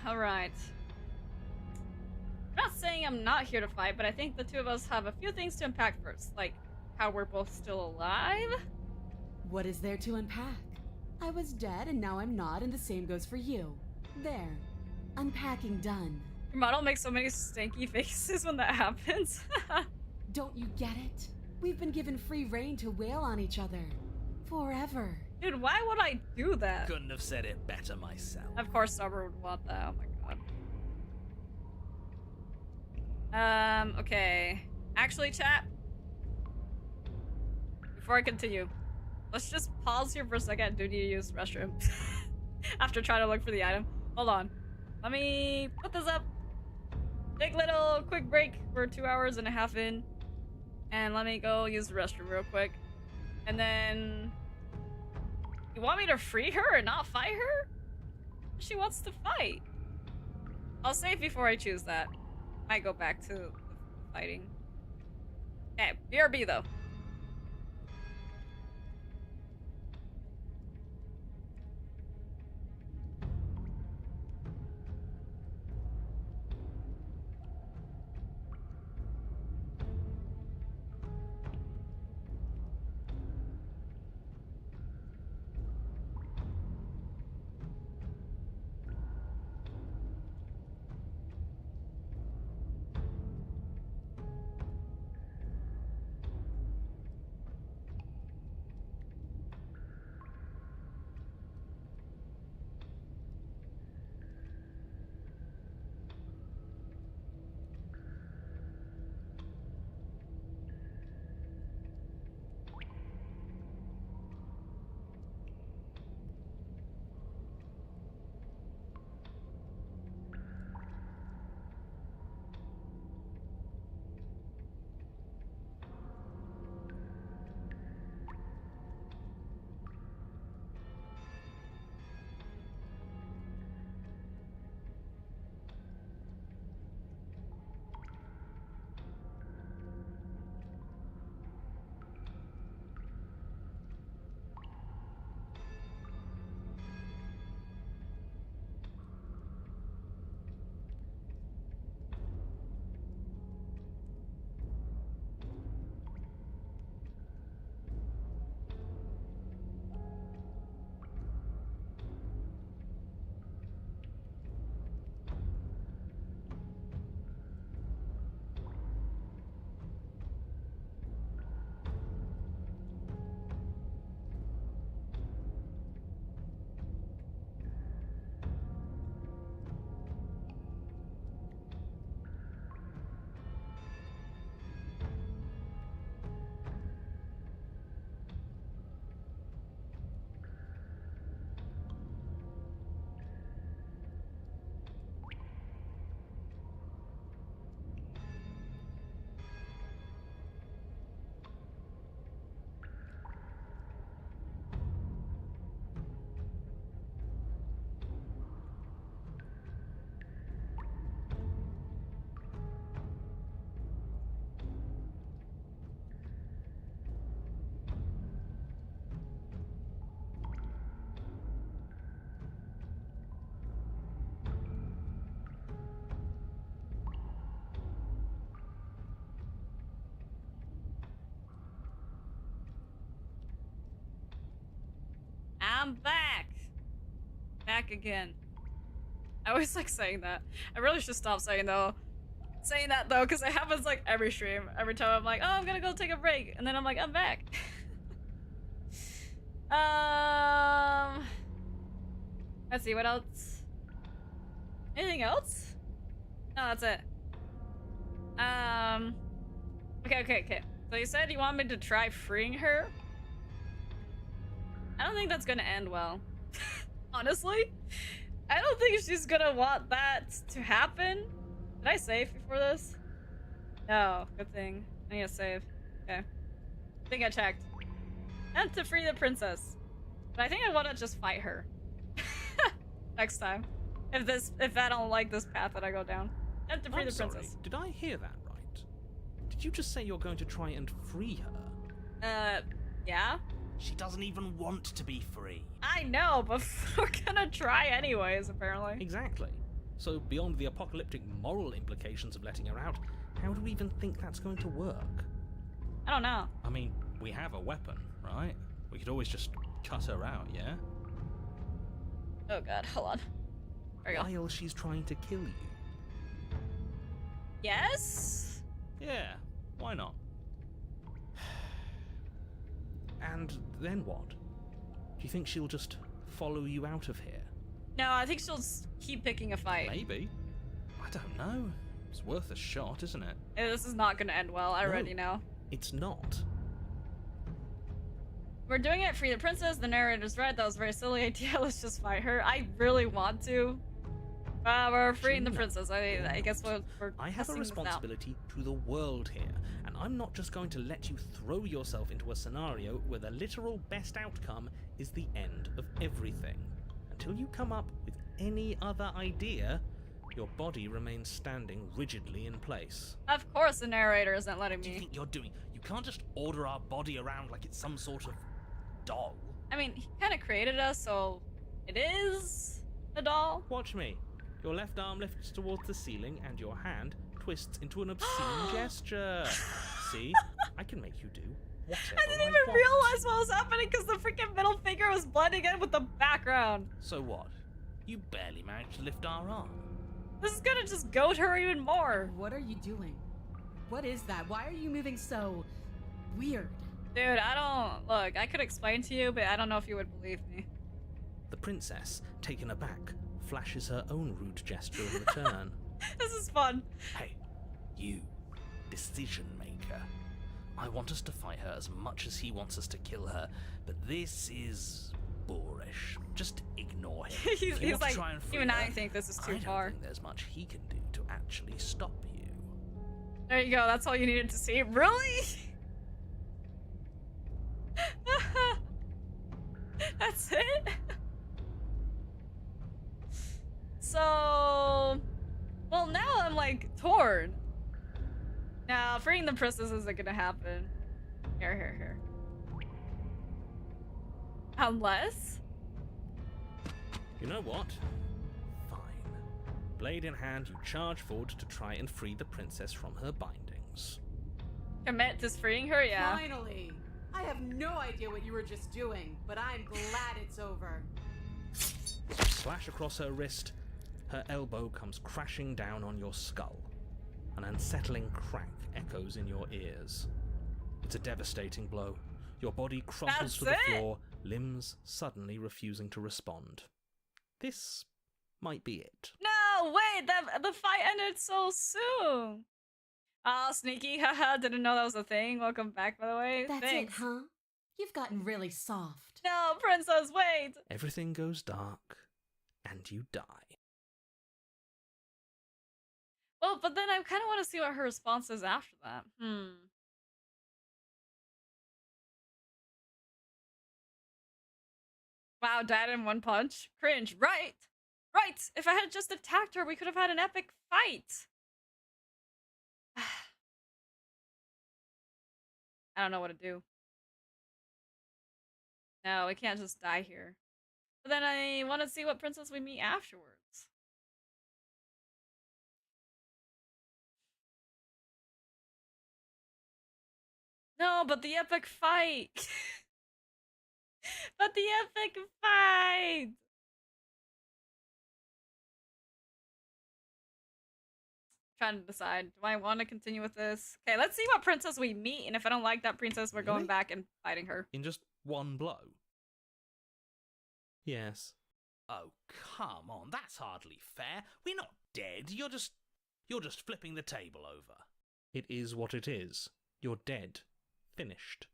Alright. I'm not saying I'm not here to fight, but I think the two of us have a few things to unpack first. Like, how we're both still alive? What is there to unpack? I was dead and now I'm not, and the same goes for you. There. Unpacking done. Your model makes so many stinky faces when that happens. Don't you get it? We've been given free rein to wail on each other. Forever. Dude, why would I do that? Couldn't have said it better myself. Of course Summer would want that. Oh my god. Okay. Actually, chat, before I continue, let's just pause here for a second. I do need to use the restroom. After trying to look for the item. Hold on. Let me put this up. Take little quick break. We're 2 hours and a half in. And let me go use the restroom real quick. And then... You want me to free her and not fight her? She wants to fight. I'll save before I choose that. Might go back to the fighting. Okay, BRB though. I'm back! Back again. I always like saying that. I really should stop saying that though, because it happens like every stream. Every time I'm like, oh, I'm gonna go take a break, and then I'm like, I'm back. Let's see, what else? Anything else? No, that's it. Okay. So you said you want me to try freeing her? I don't think that's gonna end well. Honestly, I don't think she's gonna want that to happen. Did I save before this? No, good thing. I need to save. Okay. I think I checked. And to free the princess. But I think I want to just fight her. Next time. If I don't like this path that I go down. And to free the princess. Sorry, did I hear that right? Did you just say you're going to try and free her? Yeah? She doesn't even want to be free. I know, but we're gonna try anyways, apparently. Exactly. So beyond the apocalyptic moral implications of letting her out, how do we even think that's going to work? I don't know. I mean, we have a weapon, right? We could always just cut her out, yeah? Oh god, hold on. There we go. While she's trying to kill you. Yes? Yeah, why not? And then what? Do you think she'll just follow you out of here? No, I think she'll keep picking a fight. Maybe. I don't know. It's worth a shot, isn't it? This is not gonna end well. I No. already know. It's not. We're doing it. Free the princess. The narrator's right. That was a very silly idea. Let's just fight her. I really want to. We're freeing the princess. I guess we're I have a testing this out. responsibility to the world here, and I'm not just going to let you throw yourself into a scenario where the literal best outcome is the end of everything. Until you come up with any other idea, your body remains standing rigidly in place. Of course the narrator isn't letting What do you me. think you're doing? You can't just order our body around like it's some sort of doll. I mean, he kind of created us, so it is a doll. Watch me. Your left arm lifts towards the ceiling and your hand twists into an obscene gesture. See? I can make you do whatever I didn't even want. realize what was happening because the freaking middle finger was blending in with the background. So what? You barely managed to lift our arm. This is gonna just goad her even more. What are you doing? What is that? Why are you moving so weird? Dude, I don't... Look, I could explain to you, but I don't know if you would believe me. The princess, taken aback, flashes her own rude gesture in return. This is fun. Hey, you, decision maker. I want us to fight her as much as he wants us to kill her, but this is boorish. Just ignore him. If you he's want to like, try and free even her, I think this is too I don't far. think there's much he can do to actually stop you. There you go, that's all you needed to see. Really? That's it? So... Well, now I'm like torn. Now, freeing the princess isn't gonna happen. Here. Unless... You know what? Fine. Blade in hand, you charge forward to try and free the princess from her bindings. Commit to freeing her? Yeah. Finally! I have no idea what you were just doing, but I'm glad it's over. You slash across her wrist, her elbow comes crashing down on your skull. An unsettling crack echoes in your ears. It's a devastating blow. Your body crumples to the That's it? floor, limbs suddenly refusing to respond. This might be it. No, wait, the fight ended so soon. Oh, sneaky, haha, didn't know that was a thing. Welcome back, by the way. That's Thanks. it, huh? You've gotten really soft. No, princess, wait. Everything goes dark, and you die. Well, but then I kind of want to see what her response is after that. Wow, died in one punch. Cringe. Right. If I had just attacked her, we could have had an epic fight. I don't know what to do. No, we can't just die here. But then I want to see what princess we meet afterwards. No, but the epic fight. But the epic fight. Trying to decide. Do I want to continue with this? Okay, let's see what princess we meet, and if I don't like that princess, we're going Really? back and fighting her. In just one blow? Yes. Oh, come on, that's hardly fair. We're not dead. You're just flipping the table over. It is what it is. You're dead. Finished.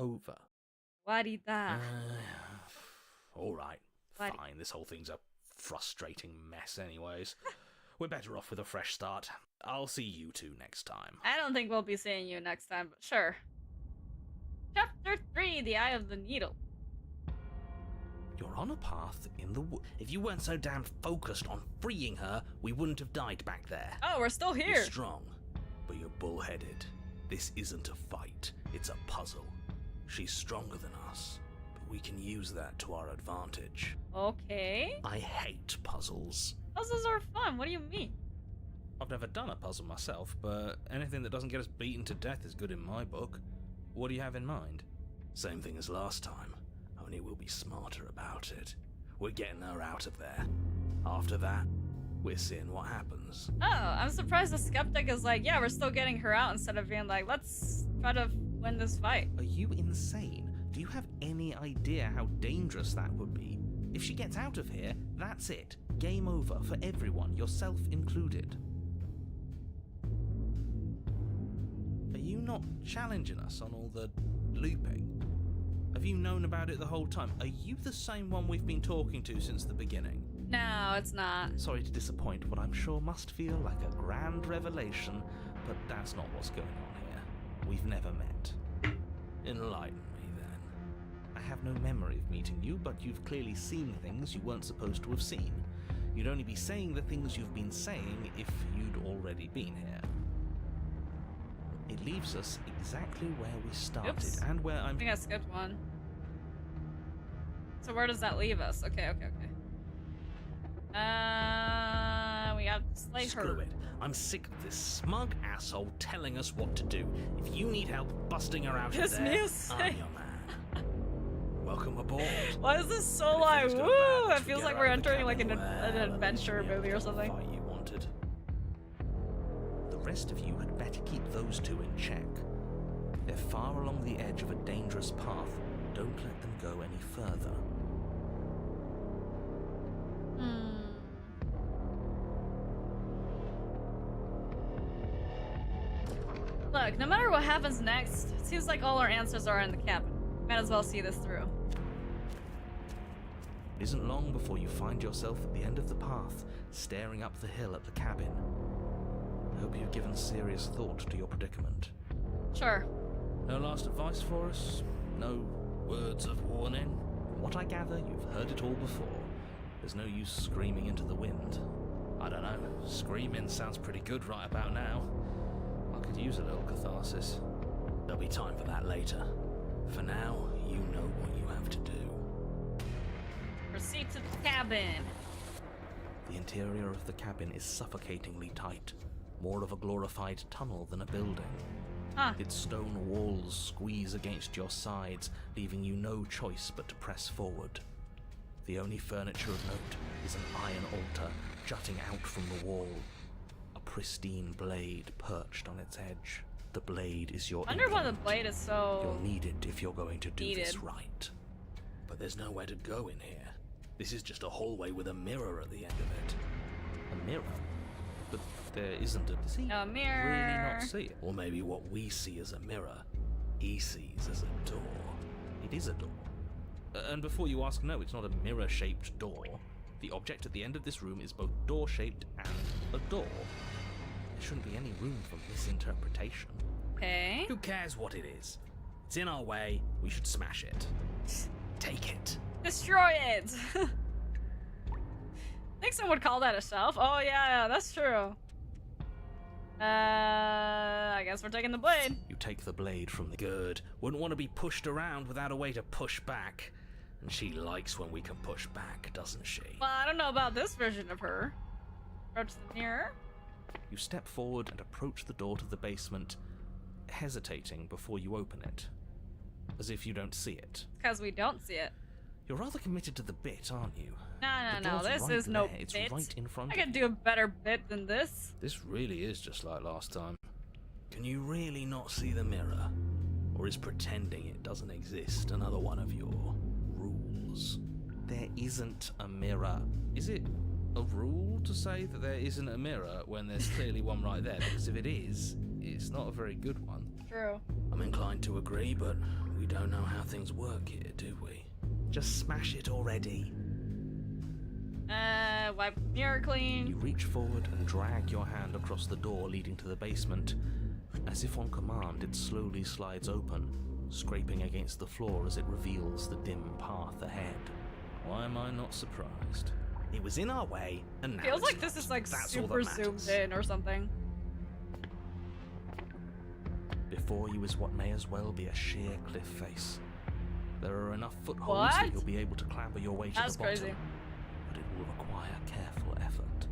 Over. Wadida. All right, What? fine. This whole thing's a frustrating mess anyways. We're better off with a fresh start. I'll see you two next time. I don't think we'll be seeing you next time, but sure. Chapter 3, The Eye of the Needle. You're on a path in the wood. If you weren't so damn focused on freeing her, we wouldn't have died back there. Oh, we're still You're here. strong, but you're bullheaded. This isn't a fight, it's a puzzle. She's stronger than us, but we can use that to our advantage. Okay. I hate puzzles. Puzzles are fun. What do you mean? I've never done a puzzle myself, but anything that doesn't get us beaten to death is good in my book. What do you have in mind? Same thing as last time, only we'll be smarter about it. We're getting her out of there. After that, we're seeing what happens. Oh, I'm surprised the skeptic is like, yeah, we're still getting her out instead of being like, let's try to win this fight. Are you insane? Do you have any idea how dangerous that would be? If she gets out of here, that's it. Game over for everyone, yourself included. not challenging us on all the looping? Have you known about it the whole time? Are you the same one we've been talking to since the beginning? No, it's not. Sorry to disappoint what I'm sure must feel like a grand revelation, but that's not what's going on here. We've never met. Enlighten me, then. I have no memory of meeting you, but you've clearly seen things you weren't supposed to have seen. You'd only be saying the things you've been saying if you'd already been here. It leaves us exactly where we started. Oops. And where I think I skipped one. So where does that leave us? Okay. We have to slay her. Screw it. I'm sick of this smug asshole telling us what to do. If you need help busting her out of there, I'm your man. Welcome aboard. Why is this so like, woo? It feels like we're entering like an adventure movie or something. Fight you wanted. The rest of you had better keep those two in check. They're far along the edge of a dangerous path. Don't let them go any further. Look, no matter what happens next, it seems like all our answers are in the cabin. Might as well see this through. It isn't long before you find yourself at the end of the path, staring up the hill at the cabin. I hope you've given serious thought to your predicament. Sure. No last advice for us? No words of warning? From what I gather, you've heard it all before. There's no use screaming into the wind. I don't know. Screaming sounds pretty good right about now. I could use a little catharsis. There'll be time for that later. For now, you know what you have to do. Proceed to the cabin. The interior of the cabin is suffocatingly tight. More of a glorified tunnel than a building. Huh. Its stone walls squeeze against your sides, leaving you no choice but to press forward. The only furniture of note is an iron altar jutting out from the wall. A pristine blade perched on its edge. The blade is your I wonder why the implement. blade is so... You'll need it if you're going to do this Needed. right. But there's nowhere to go in here. This is just a hallway with a mirror at the end of it. A mirror? But there isn't a... Does he A mirror. really not see it? Or maybe what we see as a mirror, he sees as a door. It is a door. And before you ask, no, it's not a mirror-shaped door. The object at the end of this room is both door-shaped and a door. There shouldn't be any room for misinterpretation. Okay. Who cares what it is? It's in our way, we should smash it. Take it. Destroy it! I think someone would call that a shelf. Oh yeah, that's true. I guess we're taking the blade. You take the blade from the... Good. Wouldn't want to be pushed around without a way to push back. And she likes when we can push back, doesn't she? Well, I don't know about this version of her. Approach the mirror. You step forward and approach the door to the basement, hesitating before you open it. As if you don't see it. Because we don't see it. You're rather committed to the bit, aren't you? No, The door's this right is no there. It's bit. right in front I of can you. do a better bit than this. This really is just like last time. Can you really not see the mirror? Or is pretending it doesn't exist another one of your rules? There isn't a mirror. Is it a rule to say that there isn't a mirror when there's clearly one right there? Because if it is, it's not a very good one. True. I'm inclined to agree, but we don't know how things work here, do we? Just smash it already. Wipe the mirror clean. You reach forward and drag your hand across the door leading to the basement. As if on command, it slowly slides open, scraping against the floor as it reveals the dim path ahead. Why am I not surprised? It was in our way, and now Feels it's like this not. is like That's all super that zoomed matters. in or something. Before you is what may as well be a sheer cliff face. There are enough footholds that What? you'll be able to clamber your way to That's the bottom, crazy. but it will require careful effort.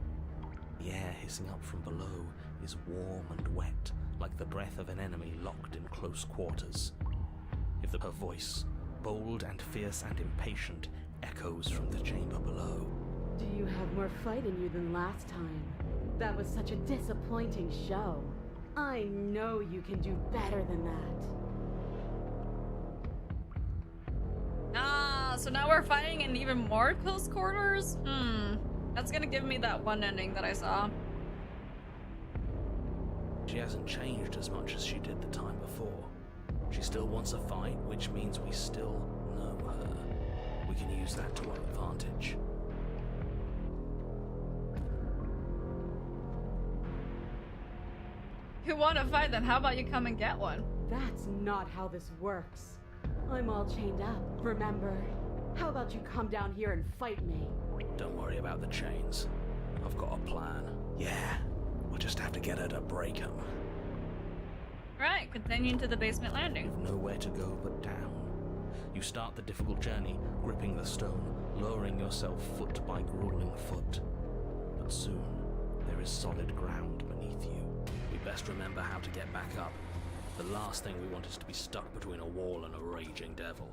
The air hissing up from below is warm and wet, like the breath of an enemy locked in close quarters. If her voice, bold and fierce and impatient, echoes from the chamber below. Do you have more fight in you than last time? That was such a disappointing show. I know you can do better than that. Ah, so now we're fighting in even more close quarters? That's gonna give me that one ending that I saw. She hasn't changed as much as she did the time before. She still wants a fight, which means we still know her. We can use that to our advantage. You want to fight? Then how about you come and get one? That's not how this works. I'm all chained up, remember? How about you come down here and fight me? Don't worry about the chains. I've got a plan. Yeah, we'll just have to get her to break them. Right, continuing to the basement landing. You've nowhere to go but down. You start the difficult journey, gripping the stone, lowering yourself foot by grueling foot. But soon, there is solid ground beneath you. We best remember how to get back up. The last thing we want is to be stuck between a wall and a raging devil.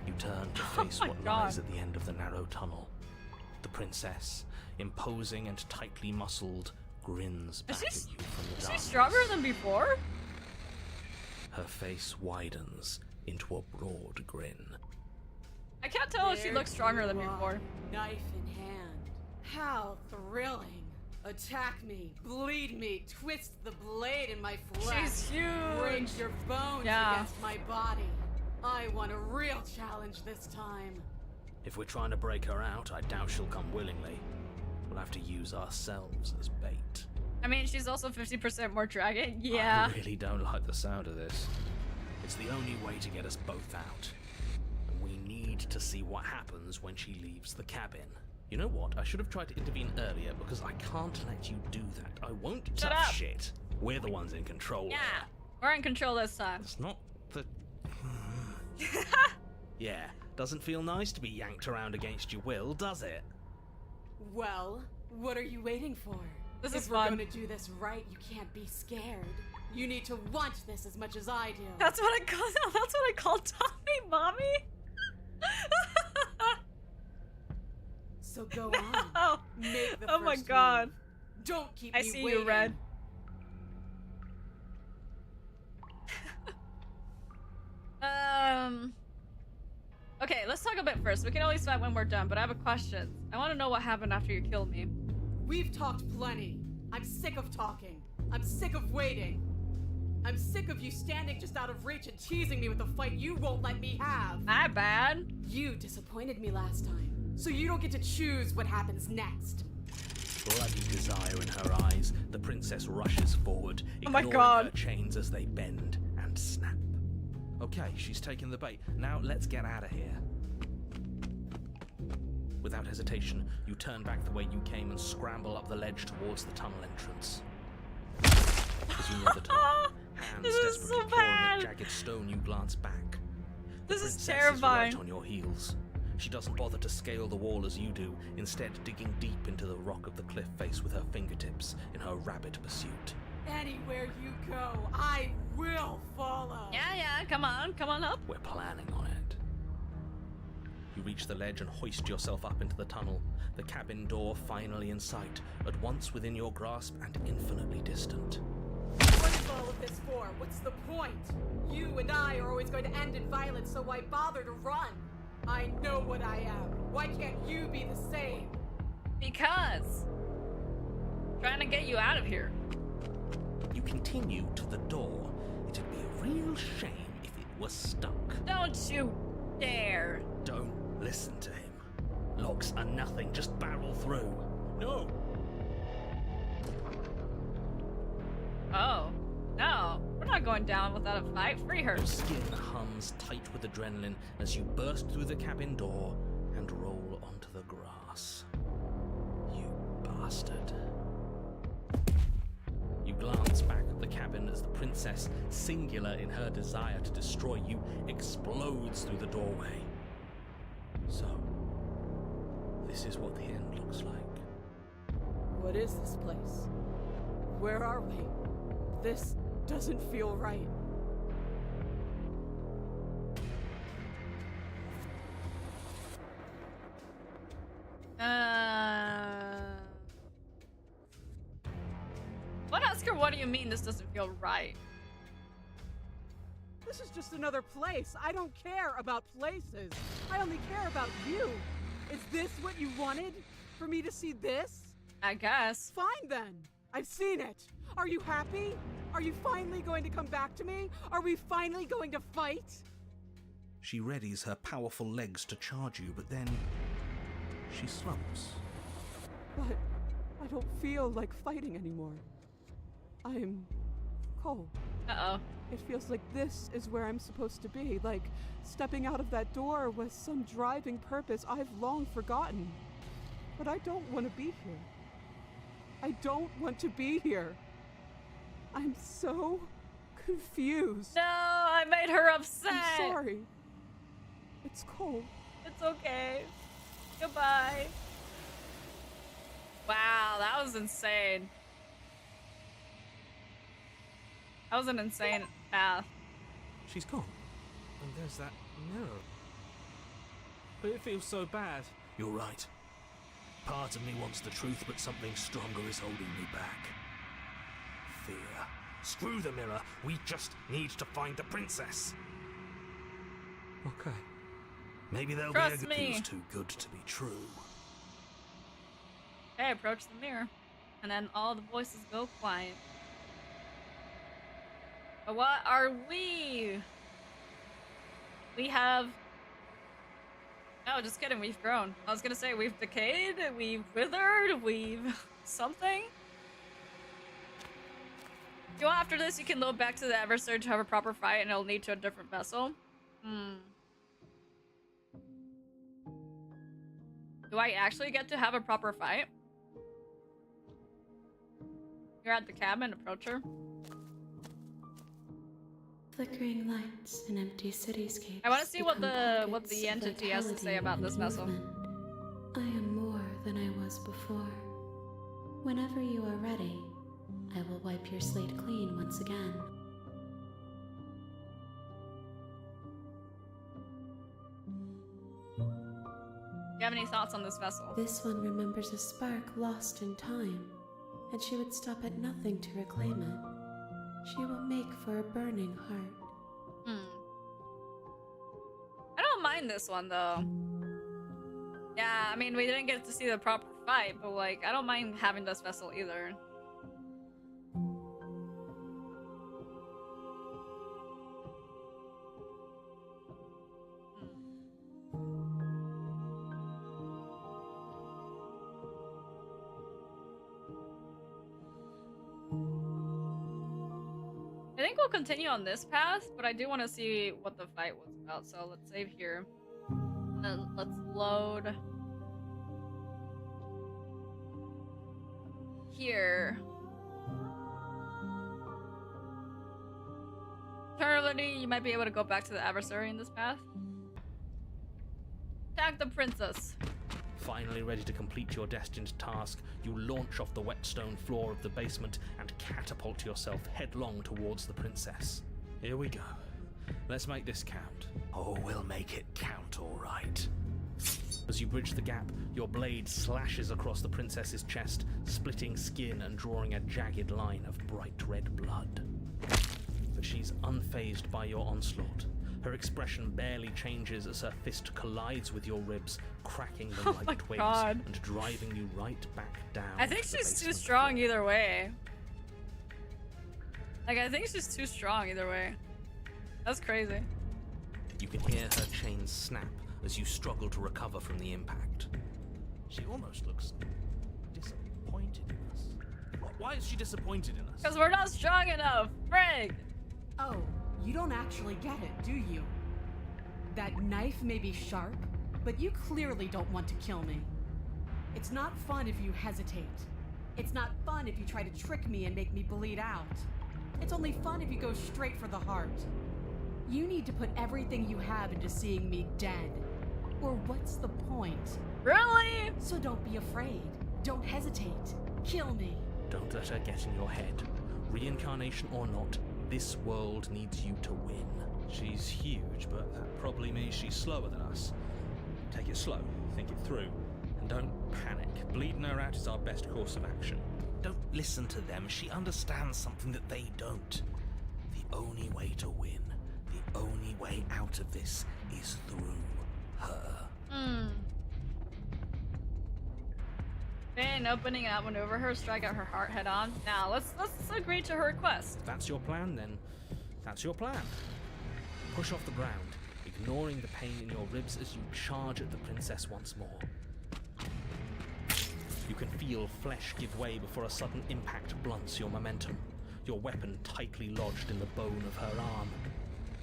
You turn to face what lies at the end of the narrow tunnel. The princess, imposing and tightly muscled, grins back at you from the Is darkness. she stronger than before? Her face widens into a broad grin. I can't tell if she looks stronger than before. Knife in hand. How thrilling. Attack me, bleed me, twist the blade in my flesh. She's huge. Break your bones Yeah. against my body. I want a real challenge this time. If we're trying to break her out, I doubt she'll come willingly. We'll have to use ourselves as bait. I mean, she's also 50% more dragon. Yeah. I really don't like the sound of this. It's the only way to get us both out. And we need to see what happens when she leaves the cabin. You know what? I should have tried to intervene earlier because I can't let you do that. I won't. Shut tough up. shit. We're the ones in control. Yeah. here. We're in control this time. It's not the... Yeah, doesn't feel nice to be yanked around against your will, does it? Well, what are you waiting for? This if is we're fun. gonna do this right, you can't be scared. You need to want this as much as I do. That's what I call. That's what I call Tommy, mommy. So go on. Oh, Make the oh my first god. move. Don't keep I me see waiting. you, Red. Okay, let's talk a bit first. We can always fight when we're done, but I have a question. I want to know what happened after you killed me. We've talked plenty. I'm sick of talking. I'm sick of waiting. I'm sick of you standing just out of reach and teasing me with a fight you won't let me have. My bad. You disappointed me last time, so you don't get to choose what happens next. Bloody desire in her eyes, the princess rushes forward, Oh my ignoring God. her chains as they bend and snap. Okay, she's taken the bait. Now let's get out of here. Without hesitation, you turn back the way you came and scramble up the ledge towards the tunnel entrance. As you near the top, hands This is desperately so clawing bad. at jagged stone, you glance back. The This is princess terrifying. right on your heels. She doesn't bother to scale the wall as you do, instead digging deep into the rock of the cliff face with her fingertips in her rabid pursuit. Anywhere you go, I will follow. Yeah, come on up. We're planning on it. You reach the ledge and hoist yourself up into the tunnel, the cabin door finally in sight, at once within your grasp and infinitely distant. What is all of this for? What's the point? You and I are always going to end in violence, so why bother to run? I know what I am. Why can't you be the same? Because trying to get you out of here. You continue to the door. It'd be a real shame if it was stuck. Don't you dare. Don't listen to him. Locks are nothing, just barrel through. No! Oh, no. We're not going down without a fight. Free her. Your skin hums tight with adrenaline as you burst through the cabin door and roll onto the grass. You bastard. You glance back at the cabin as the princess, singular in her desire to destroy you, explodes through the doorway. So, this is what the end looks like. What is this place? Where are we? This doesn't feel right. What, Oscar? What do you mean this doesn't feel right? This is just another place. I don't care about places. I only care about you. Is this what you wanted? For me to see this? I guess. Fine then. I've seen it! Are you happy? Are you finally going to come back to me? Are we finally going to fight? She readies her powerful legs to charge you, but then she slumps. But I don't feel like fighting anymore. I'm cold. Uh-oh. It feels like this is where I'm supposed to be, like stepping out of that door with some driving purpose I've long forgotten. But I don't want to be here. I don't want to be here. I'm so confused. No, I made her upset. I'm sorry. It's cold. It's okay. Goodbye. Wow, that was insane. That was an insane path. She's gone. And there's that mirror. But it feels so bad. You're right. Part of me wants the truth, but something stronger is holding me back. Fear. Screw the mirror. We just need to find the princess. Okay. Maybe there'll Trust be a me. feels too good to be true. Okay, approach the mirror. And then all the voices go quiet. But what are we? We have... No, just kidding, we've grown. I was gonna say we've decayed, we've withered, we've... something? You know, after this you can load back to the Eversurge to have a proper fight and it'll lead to a different vessel. Do I actually get to have a proper fight? You're at the cabin, approach her. Flickering lights and empty cityscapes. I want to see what become the pockets of entity has to say vitality about this and vessel. movement. I am more than I was before. Whenever you are ready, I will wipe your slate clean once again. Do you have any thoughts on this vessel? This one remembers a spark lost in time, and she would stop at nothing to reclaim it. She will make for a burning heart. I don't mind this one though. Yeah, I mean we didn't get to see the proper fight, but like I don't mind having this vessel either. I think we'll continue on this path, but I do want to see what the fight was about, so let's save here. Let's load here. Eternity, you might be able to go back to the adversary in this path. Attack the princess. Finally ready to complete your destined task, you launch off the wet stone floor of the basement and catapult yourself headlong towards the princess. Here we go. Let's make this count. Oh, we'll make it count, all right. As you bridge the gap, your blade slashes across the princess's chest, splitting skin and drawing a jagged line of bright red blood. But she's unfazed by your onslaught. Her expression barely changes as her fist collides with your ribs, cracking them like twigs and driving you right back down. I think she's too strong either way. Like, I think she's too strong either way. That's crazy. You can hear her chains snap as you struggle to recover from the impact. She almost looks disappointed in us. Why is she disappointed in us? Because we're not strong enough. Frig! Oh, you don't actually get it, do you? That knife may be sharp, but you clearly don't want to kill me. It's not fun if you hesitate. It's not fun if you try to trick me and make me bleed out. It's only fun if you go straight for the heart. You need to put everything you have into seeing me dead. Or what's the point? Really? So don't be afraid. Don't hesitate. Kill me. Don't let her get in your head. Reincarnation or not, this world needs you to win. She's huge, but that probably means she's slower than us. Take it slow, think it through, and don't panic. Bleeding her out is our best course of action. Don't listen to them. She understands something that they don't. The only way to win, the only way out of this is through her. Then opening and outmaneuver her, strike out her heart head on. Now let's agree to her request. If that's your plan, then that's your plan. Push off the ground, ignoring the pain in your ribs as you charge at the princess once more. You can feel flesh give way before a sudden impact blunts your momentum, your weapon tightly lodged in the bone of her arm.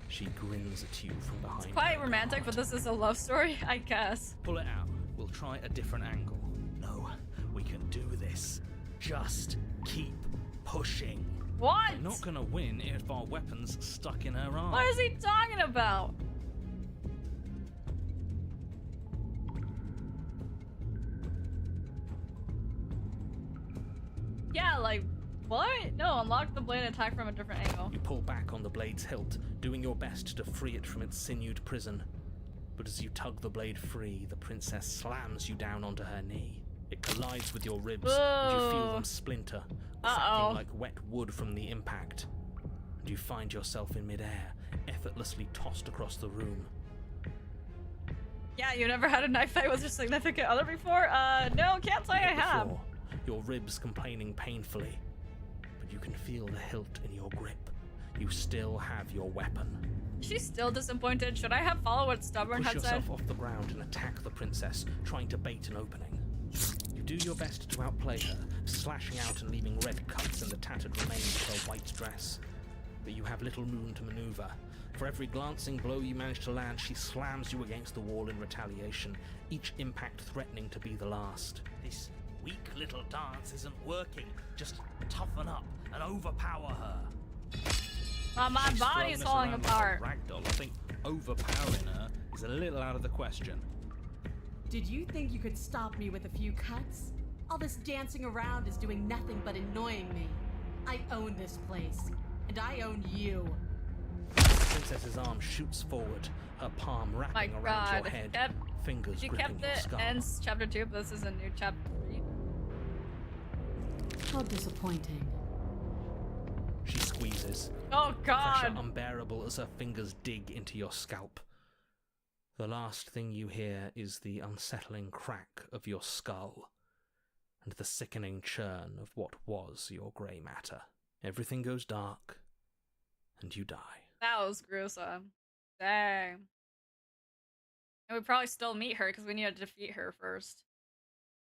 She grins at you from behind. It's quite her romantic, but guard. this is a love story, I guess. Pull it out. We'll try a different angle. No, we can do this. Just keep pushing. What? We're not gonna win if our weapon's stuck in her arm. What is he talking about? Yeah, like, what? No, unlock the blade and attack from a different angle. You pull back on the blade's hilt, doing your best to free it from its sinewed prison. But as you tug the blade free, the princess slams you down onto her knee. It collides with your ribs, and you feel them splinter, cracking like wet wood from the impact. And you find yourself in midair, effortlessly tossed across the room. Yeah, you never had a knife fight with your significant other before? No, can't say I have. Floor, your ribs complaining painfully. But you can feel the hilt in your grip. You still have your weapon. She's still disappointed. Should I have followed what Stubborn Push had said? yourself off the ground and attack the princess, trying to bait an opening. You do your best to outplay her, slashing out and leaving red cuts in the tattered remains of her white dress. But you have little room to maneuver. For every glancing blow you manage to land, she slams you against the wall in retaliation, each impact threatening to be the last. This weak little dance isn't working. Just toughen up and overpower her. My She's body's throwing us falling around apart. like a ragdoll. I think overpowering her is a little out of the question. Did you think you could stop me with a few cuts? All this dancing around is doing nothing but annoying me. I own this place, and I own you. The princess's arm shoots forward, her palm My wrapping around God, your head, that- fingers She gripping kept your it skull. ends chapter 2, but this is a new chapter 3. How disappointing. She squeezes, Oh pressure God! unbearable as her fingers dig into your scalp. The last thing you hear is the unsettling crack of your skull, and the sickening churn of what was your grey matter. Everything goes dark, and you die. That was gruesome. Dang. And we probably still meet her because we need to defeat her first.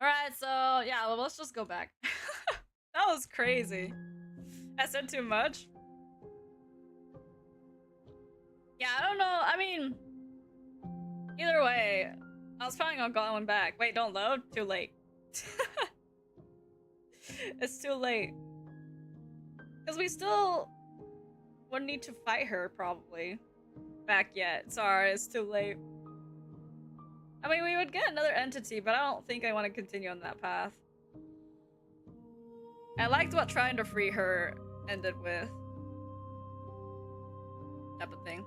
Alright, so yeah, well, let's just go back. That was crazy. I said too much. Yeah, I don't know. I mean, either way, I was planning on going back. Wait, don't load? Too late. It's too late. Because we still wouldn't need to fight her, probably. Back yet. Sorry, it's too late. I mean, we would get another entity, but I don't think I want to continue on that path. I liked what trying to free her ended with. Type of thing.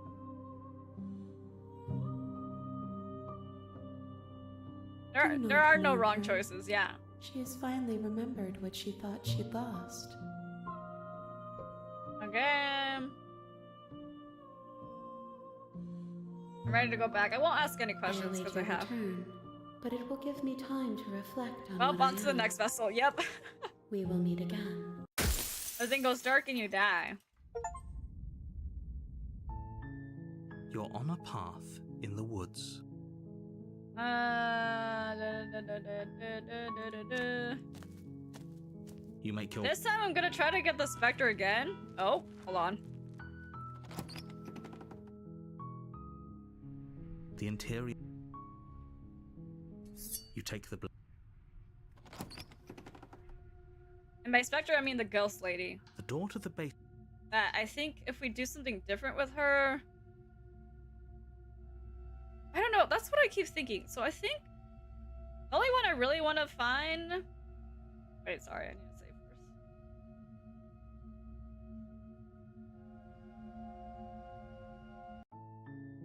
There are no wrong choices, yeah. She has finally remembered what she thought she'd lost. Okay. I'm ready to go back. I won't ask any questions because I have. Return, but it will give me time to reflect on Well, what I on to the am. next vessel. Yep. We will meet again. Everything goes dark and you die. You're on a path in the woods. You make your This time I'm gonna try to get the Spectre again. Oh, hold on. the interior. You take the blade. And by Spectre, I mean the ghost lady. The door to the base. I think if we do something different with her... I don't know, that's what I keep thinking. So I think the only one I really want to find... Wait, sorry, I need to save first.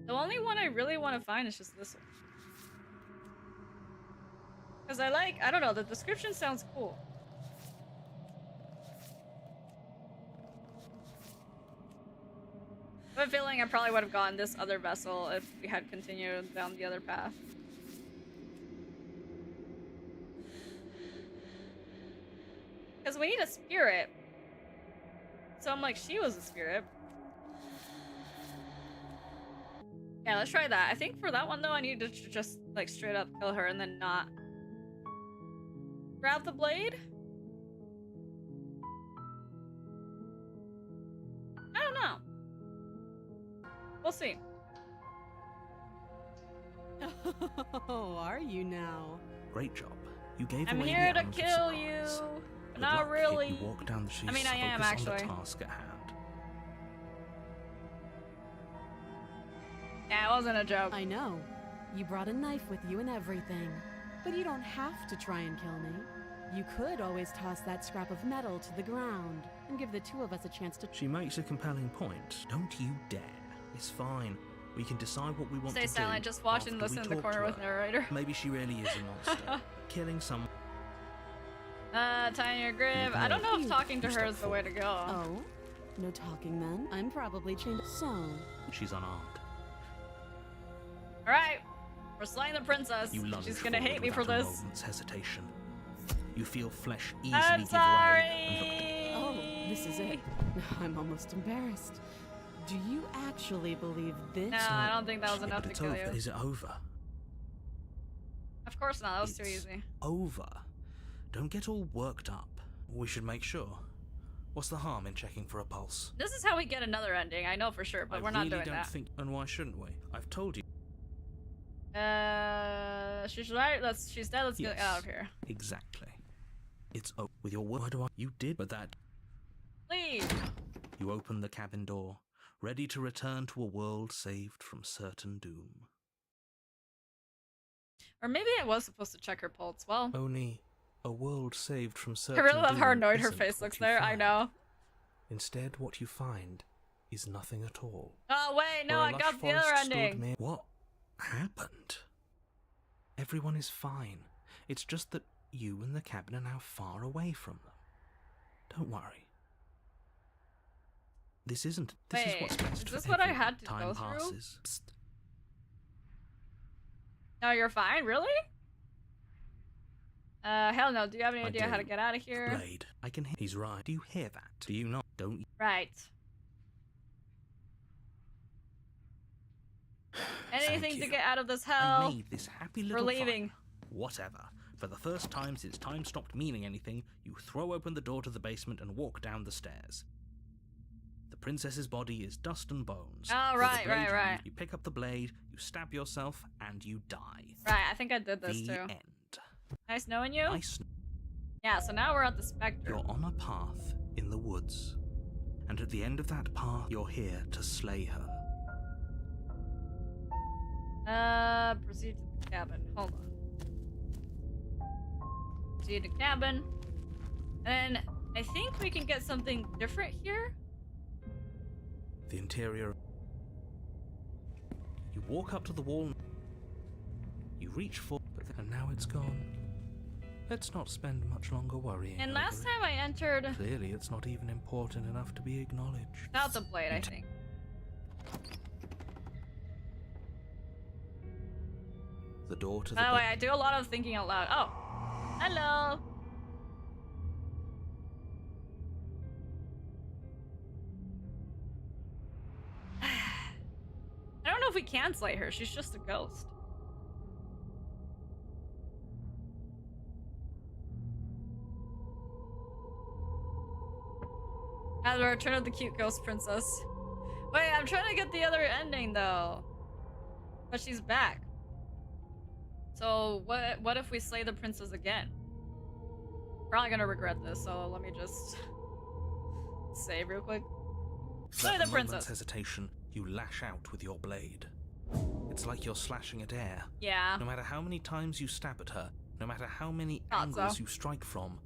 The only one I really want to find is just this one. Because I don't know, the description sounds cool. I have a feeling I probably would have gotten this other vessel if we had continued down the other path. we need a spirit. So I'm like, she was a spirit. Yeah, let's try that. I think for that one though, I need to just like straight up kill her and then not grab the blade. I don't know. We'll see. Oh, are you now? Great job. You gave I'm away the here to element of kill you. surprise. But Good not luck, kid. really. You walk down the I mean, I am, focus on actually. the task at hand. Yeah, it wasn't a joke. I know. You brought a knife with you and everything. But you don't have to try and kill me. You could always toss that scrap of metal to the ground and give the two of us a chance to... She makes a compelling point. Don't you dare. It's fine. We can decide what we want Stay to silent, do just watch and after we listen in the talk corner to with her. narrator. Maybe she really is a monster. Killing someone. Tying your grip. I don't know if talking to her is the way to go. Oh? No talking then? I'm probably trained... So... She's unarmed. Alright. We're slaying the princess. You lunge She's gonna forward hate me for without a this. moment's hesitation. You feel flesh easily I'm give sorry. way. Oh, this is it. I'm almost embarrassed. Do you actually believe this? No, I don't think that was enough But to it's kill over. you. Is it over? Of course not. That was too It's easy. over. Don't get all worked up. We should make sure. What's the harm in checking for a pulse? This is how we get another ending. I know for sure, but I we're not really doing don't that. think. And why shouldn't we? I've told you. She's right. She's dead. Let's get Yes. out of here. Exactly. It's over. With your word, you did, but that. Leave. You open the cabin door, ready to return to a world saved from certain doom. Or maybe I was supposed to check her pulse. Well, Only a world saved from I certain really love how doom annoyed her isn't face what looks you there. I find. know. Instead, what you find is nothing at all. Oh wait, no, Where a I lush got the other forest stood ending. What happened? Everyone is fine. It's just that you and the cabin are now far away from them. Don't worry. This isn't. This is what's Wait, best is for this what I everyone. had to Time go through? passes. Psst. No, you're fine. Really? Hell no. Do you have any I idea how to do. get out of The here? blade. I can hear. He's right. Do you hear that? Do you not? Don't you? Right. Anything to you. get out of this I hell. made this happy little We're leaving. fire. Whatever. For the first time since time stopped meaning anything, you throw open the door to the basement and walk down the stairs. The princess's body is dust and bones. Oh, With the right, blade right, right. You pick up the blade, you stab yourself, and you die. Right, I think I did this The too. end. Nice knowing you. Nice. Yeah, so now we're at the Spectre. You're on a path in the woods. And at the end of that path, you're here to slay her. Proceed to the cabin. Hold on. Proceed to cabin. And I think we can get something different here. The interior. You walk up to the wall. You reach for it, and now it's gone. Let's not spend much longer worrying. And over last it. time I entered Clearly, it's not even important enough to be acknowledged. without the blade, I think. The door to the By the way, bed. I do a lot of thinking out loud. Oh, hello. I don't know if we can slay her. She's just a ghost. As the return of the cute ghost princess. Wait, I'm trying to get the other ending though. But she's back. So what if we slay the princess again? Probably gonna regret this, so let me just save real quick. Slay Without the a moment's princess. hesitation, you lash out with your blade. It's like you're slashing at air. Yeah. No matter how many times you stab at her, no matter how many Thought so. angles you strike from,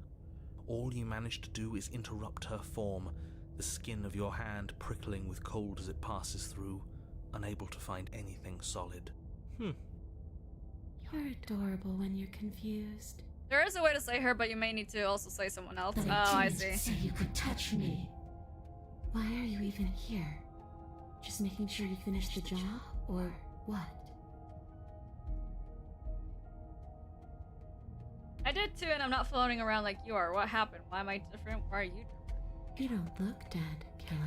all you manage to do is interrupt her form, the skin of your hand prickling with cold as it passes through, unable to find anything solid. You're adorable when you're confused. There is a way to slay her, but you may need to also slay someone else. But Oh, I didn't see. say you could touch me. Why are you even here? Just making sure you finish the job, or what? I did too, and I'm not floating around like you are. What happened? Why am I different? Why are you different? You don't look dead, killer.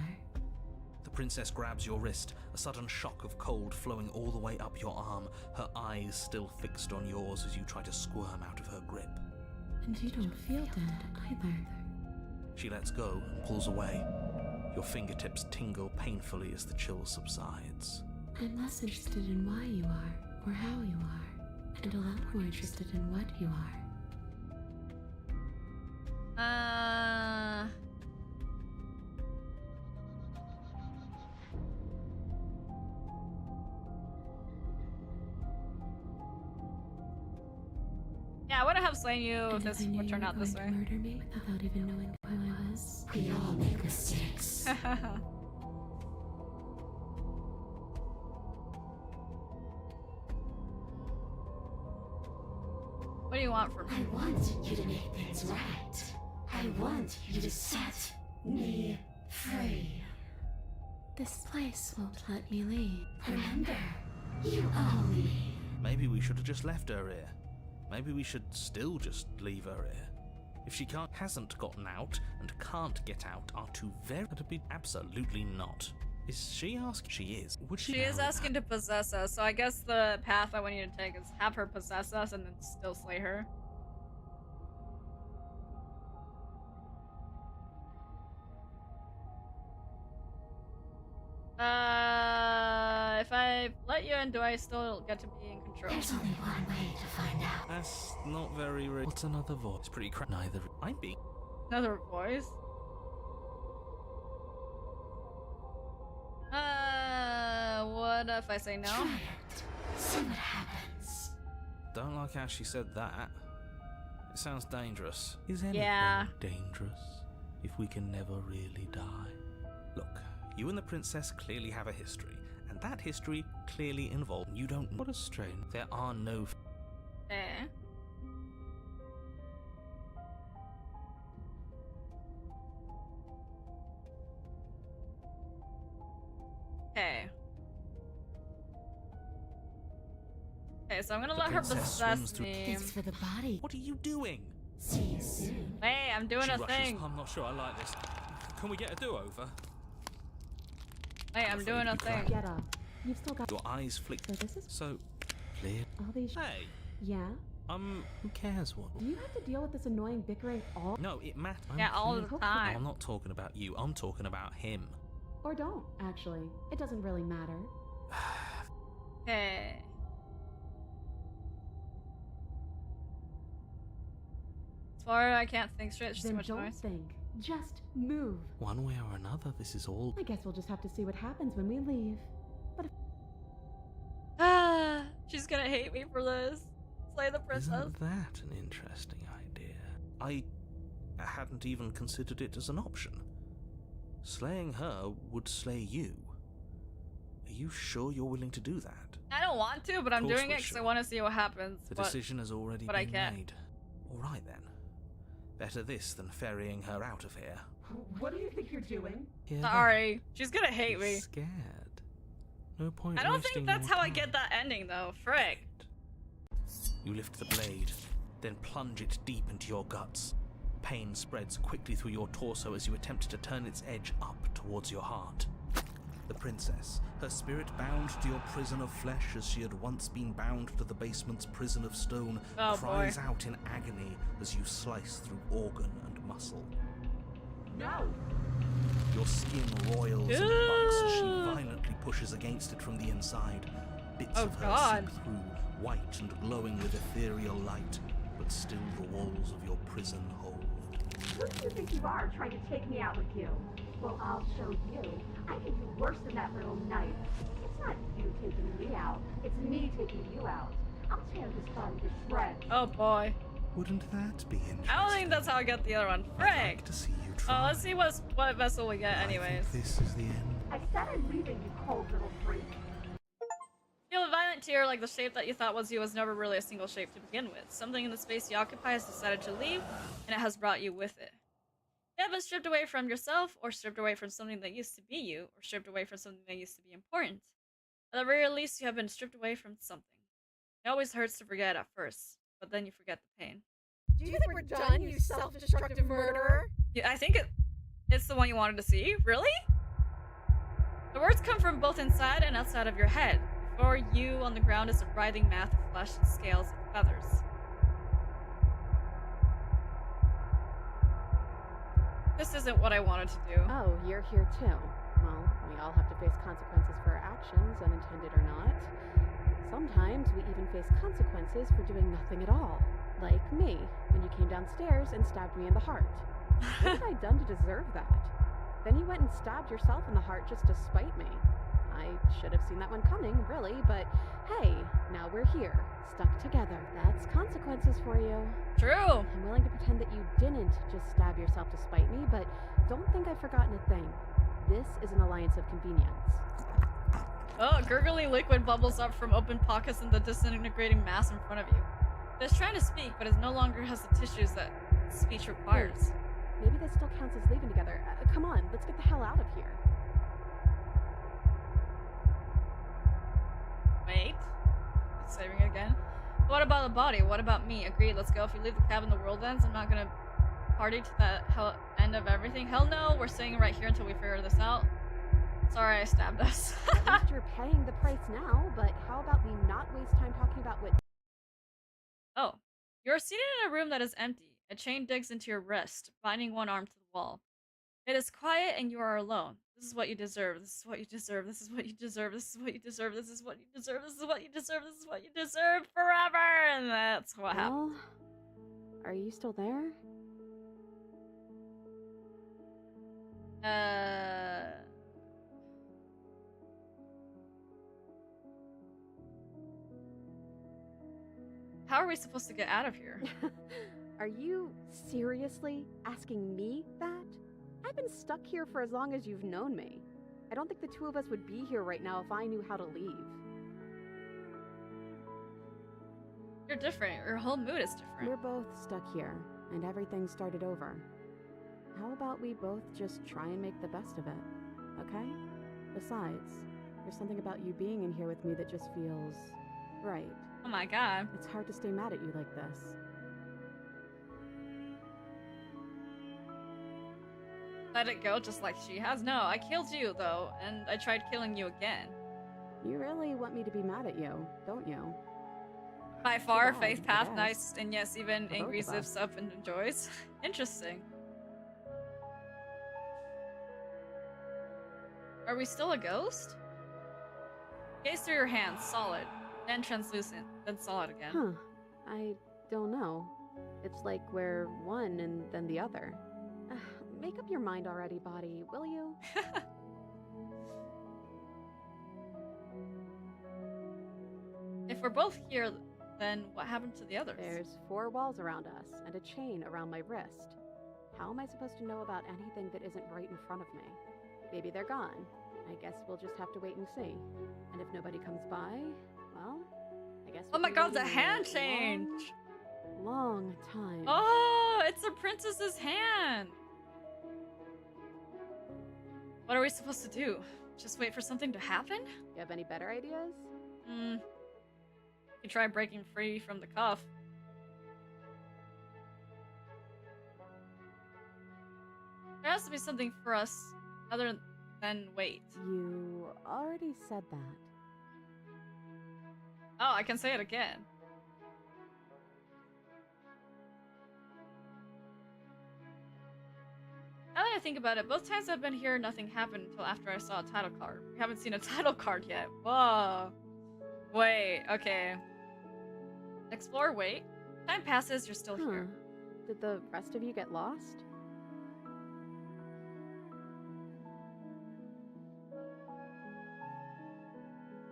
The princess grabs your wrist, a sudden shock of cold flowing all the way up your arm, her eyes still fixed on yours as you try to squirm out of her grip. And you don't feel dead either. She lets go and pulls away. Your fingertips tingle painfully as the chill subsides. I'm less interested in why you are, or how you are, and a lot more interested in what you are. Yeah, I would have slain you if And this I knew would you turn were out this going to way. murder me without even knowing who I was. We all make mistakes. What do you want from I me? want you to make things right. I want you to set me free. This place won't let me leave. Remember, you owe me. Maybe we should have just left her here. Maybe we should still just leave her here. If she hasn't gotten out and can't get out are two very... That'd be absolutely not. Is she asking? She is. Would she? She is know asking to possess us, so I guess the path I want you to take is have her possess us and then still slay her. If I let you in, do I still get to be in control? There's only one way to find out. That's not very real. What's another voice? It's pretty crap. Neither. I'd be. Another voice? What if I say no? Try it. See what happens. Don't like how she said that. It sounds dangerous. Is anything dangerous if we can never really die? Look, you and the princess clearly have a history, and that history clearly involved. You don't. What a strain. There are no. Eh. Okay. Okay, so I'm gonna The let her princess possess swims through- me. This is for the body. What are you doing? See you soon. Hey, I'm doing She a rushes. thing. I'm not sure I like this. Can we get a do-over? Hey, I'm doing a thing. Get up. You've still got. Your eyes flick. So this is So clear. all these. Hey, Yeah. who cares what? Do you have to deal with this annoying bickering all? No, it matters. Yeah, all the I'm time. not talking about you. I'm talking about him. Or don't, actually. It doesn't really matter. Okay. As far as I can't think straight, it's just too Then much don't noise. think. Just move. One way or another, this is all. I guess we'll just have to see what happens when we leave. Ah, she's gonna hate me for this. Slay the princess. Isn't that an interesting idea? I hadn't even considered it as an option. Slaying her would slay you. Are you sure you're willing to do that? I don't want to, but I'm Course doing we it because I should. want to see what happens. The but decision has already but I been can't. made. All right then. Better this than ferrying her out of here. What do you think you're doing? Hear that? Sorry, she's gonna hate She's me. scared. No point. I don't wasting think that's your how I time. get that ending though. Frick. You lift the blade, then plunge it deep into your guts. Pain spreads quickly through your torso as you attempt to turn its edge up towards your heart. The princess, her spirit bound to your prison of flesh as she had once been bound to the basement's prison of stone, Oh, cries boy. out in agony as you slice through organ and muscle. No! Your skin roils and bucks as she violently pushes against it from the inside. Bits Oh, of her God. seep through, white and glowing with ethereal light, but still the walls of your prison hold. Who do you think you are, trying to take me out with you? Well, I'll show you. I can do worse than that little knife. It's not you taking me out. It's me taking you out. I'll tear this body to shreds. Oh boy. Wouldn't that be interesting? I don't think that's how I get the other one. I'd Frick. like to see you try. Oh, let's see what vessel we get I anyways. think this is the end. I said I'm leaving, you cold little freak. Feel a violent tear like the shape that you thought was you was never really a single shape to begin with. Something in the space you occupy has decided to leave, and it has brought you with it. You have been stripped away from yourself, or stripped away from something that used to be you, or stripped away from something that used to be important. At the very least, you have been stripped away from something. It always hurts to forget at first, but then you forget the pain. Do you think we're done, you self-destructive murderer? Yeah, I think it's the one you wanted to see. Really? The words come from both inside and outside of your head. Before you on the ground is a writhing mass of flesh and scales and feathers. This isn't what I wanted to do. Oh, you're here too. Well, we all have to face consequences for our actions, unintended or not. Sometimes we even face consequences for doing nothing at all. Like me, when you came downstairs and stabbed me in the heart. What had I done to deserve that? Then you went and stabbed yourself in the heart just to spite me. I should have seen that one coming, really, but hey, now we're here, stuck together. That's consequences for you. True. I'm willing to pretend that you didn't just stab yourself to spite me, but don't think I've forgotten a thing. This is an alliance of convenience. Oh, gurgly liquid bubbles up from open pockets in the disintegrating mass in front of you. It is trying to speak, but it no longer has the tissues that speech requires. Maybe this still counts as leaving together. Come on, let's get the hell out of here. Wait. It's saving it again. What about the body? What about me? Agreed, let's go. If you leave the cabin, the world ends. I'm not gonna party to the end of everything. Hell no, we're staying right here until we figure this out. Sorry I stabbed us. At least you're paying the price now, but how about we not waste time talking about what... Oh. You're seated in a room that is empty. A chain digs into your wrist, binding one arm to the wall. It is quiet and you are alone. This is what you deserve. This is what you deserve. This is what you deserve. This is what you deserve. This is what you deserve. This is what you deserve. This is what you deserve forever. And that's what happened. Are you still there? How are we supposed to get out of here? Are you seriously asking me that? I've been stuck here for as long as you've known me. I don't think the two of us would be here right now if I knew how to leave. You're different. Your whole mood is different. We're both stuck here, and everything started over. How about we both just try and make the best of it, okay? Besides, there's something about you being in here with me that just feels right. Oh my god. It's hard to stay mad at you like this. Let it go just like she has? No, I killed you though, and I tried killing you again. You really want me to be mad at you, don't you? By far, bad, Faith I Path, guess. nice, and yes, even For angry both of us. zips up and enjoys. Interesting. Are we still a ghost? Gaze through your hands, solid, then translucent, then solid again. Huh. I don't know. It's like we're one and then the other. Make up your mind already, body, will you? If we're both here, then what happened to the others? There's 4 walls around us and a chain around my wrist. How am I supposed to know about anything that isn't right in front of me? Maybe they're gone. I guess we'll just have to wait and see. And if nobody comes by, well, I guess Oh we'll my be god, the waiting hand a change! long time. Oh, it's the princess's hand! What are we supposed to do? Just wait for something to happen? You have any better ideas? You try breaking free from the cuff. There has to be something for us other than wait. You already said that. Oh, I can say it again. Now that I think about it, both times I've been here, nothing happened until after I saw a title card. We haven't seen a title card yet. Whoa. Wait, okay. Explore, wait. Time passes, you're still here. Did the rest of you get lost?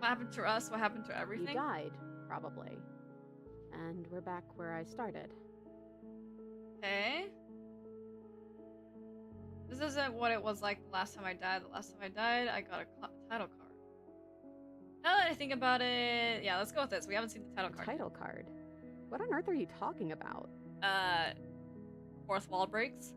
What happened to us? What happened to everything? You died, probably. And we're back where I started. Okay. This isn't what it was like the last time I died. The last time I died, I got a title card. Now that I think about it, yeah, let's go with this. We haven't seen the title card. Title card? What on earth are you talking about? Fourth wall breaks.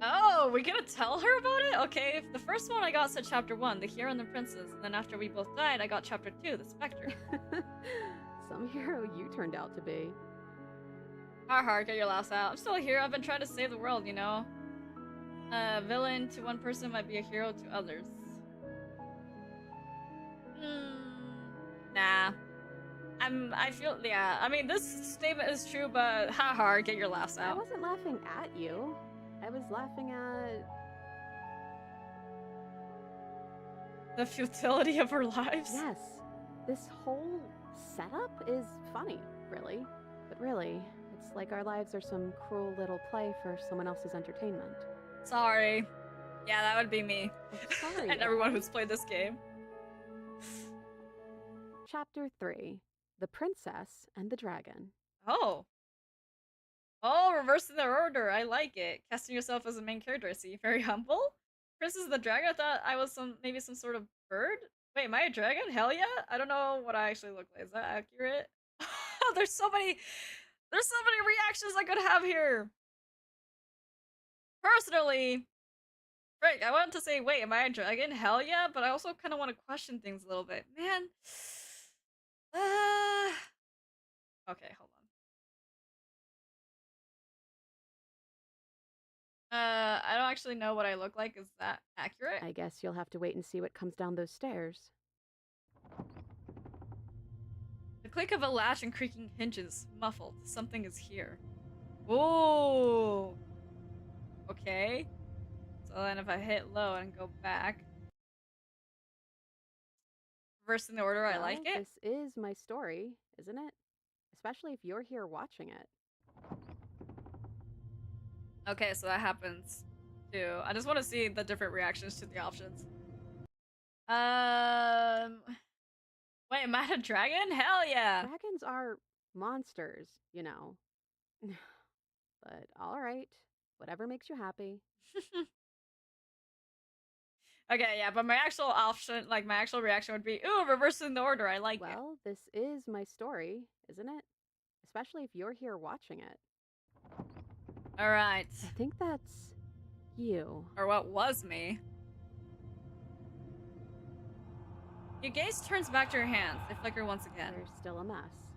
Oh, we gonna tell her about it? Okay, the first one I got said chapter 1, the hero and the princess, and then after we both died, I got chapter 2, the specter. Some hero you turned out to be. Hard, get your laughs out. I'm still here. I've been trying to save the world, you know? A villain to one person might be a hero to others. Nah. I feel, yeah. I mean, this statement is true, but hard, get your laughs I out. wasn't laughing at you. I was laughing at... The futility of our lives? Yes. This whole setup is funny, really. But really, it's like our lives are some cruel little play for someone else's entertainment. Sorry. Yeah, that would be me. I'm sorry. And everyone who's played this game. Chapter 3. The Princess and the Dragon. Oh. Oh, reversing the order. I like it. Casting yourself as a main character. I see. Very humble. Princess and the Dragon? I thought I was maybe some sort of bird? Wait, am I a dragon? Hell yeah? I don't know what I actually look like. Is that accurate? There's so many reactions I could have here. Personally, Frick, I wanted to say, wait, am I a dragon? Hell yeah, but I also kind of want to question things a little bit. Man. Okay, hold on. I don't actually know what I look like. Is that accurate? I guess you'll have to wait and see what comes down those stairs. The click of a latch and creaking hinges. Muffled. Something is here. Ooh. Okay. So then if I hit low and go back. Reversing the order, I like it. This is my story, isn't it? Especially if you're here watching it. Okay, so that happens too. I just want to see the different reactions to the options. Wait, am I a dragon? Hell yeah! Dragons are monsters, you know. But alright, whatever makes you happy. Okay, yeah, but my actual option, like my actual reaction would be, ooh, reversing the order, I like it. Well, this is my story, isn't it? Especially if you're here watching it. Alright. I think that's you. Or what was me. Your gaze turns back to your hands. They flicker once again. They're still a mess.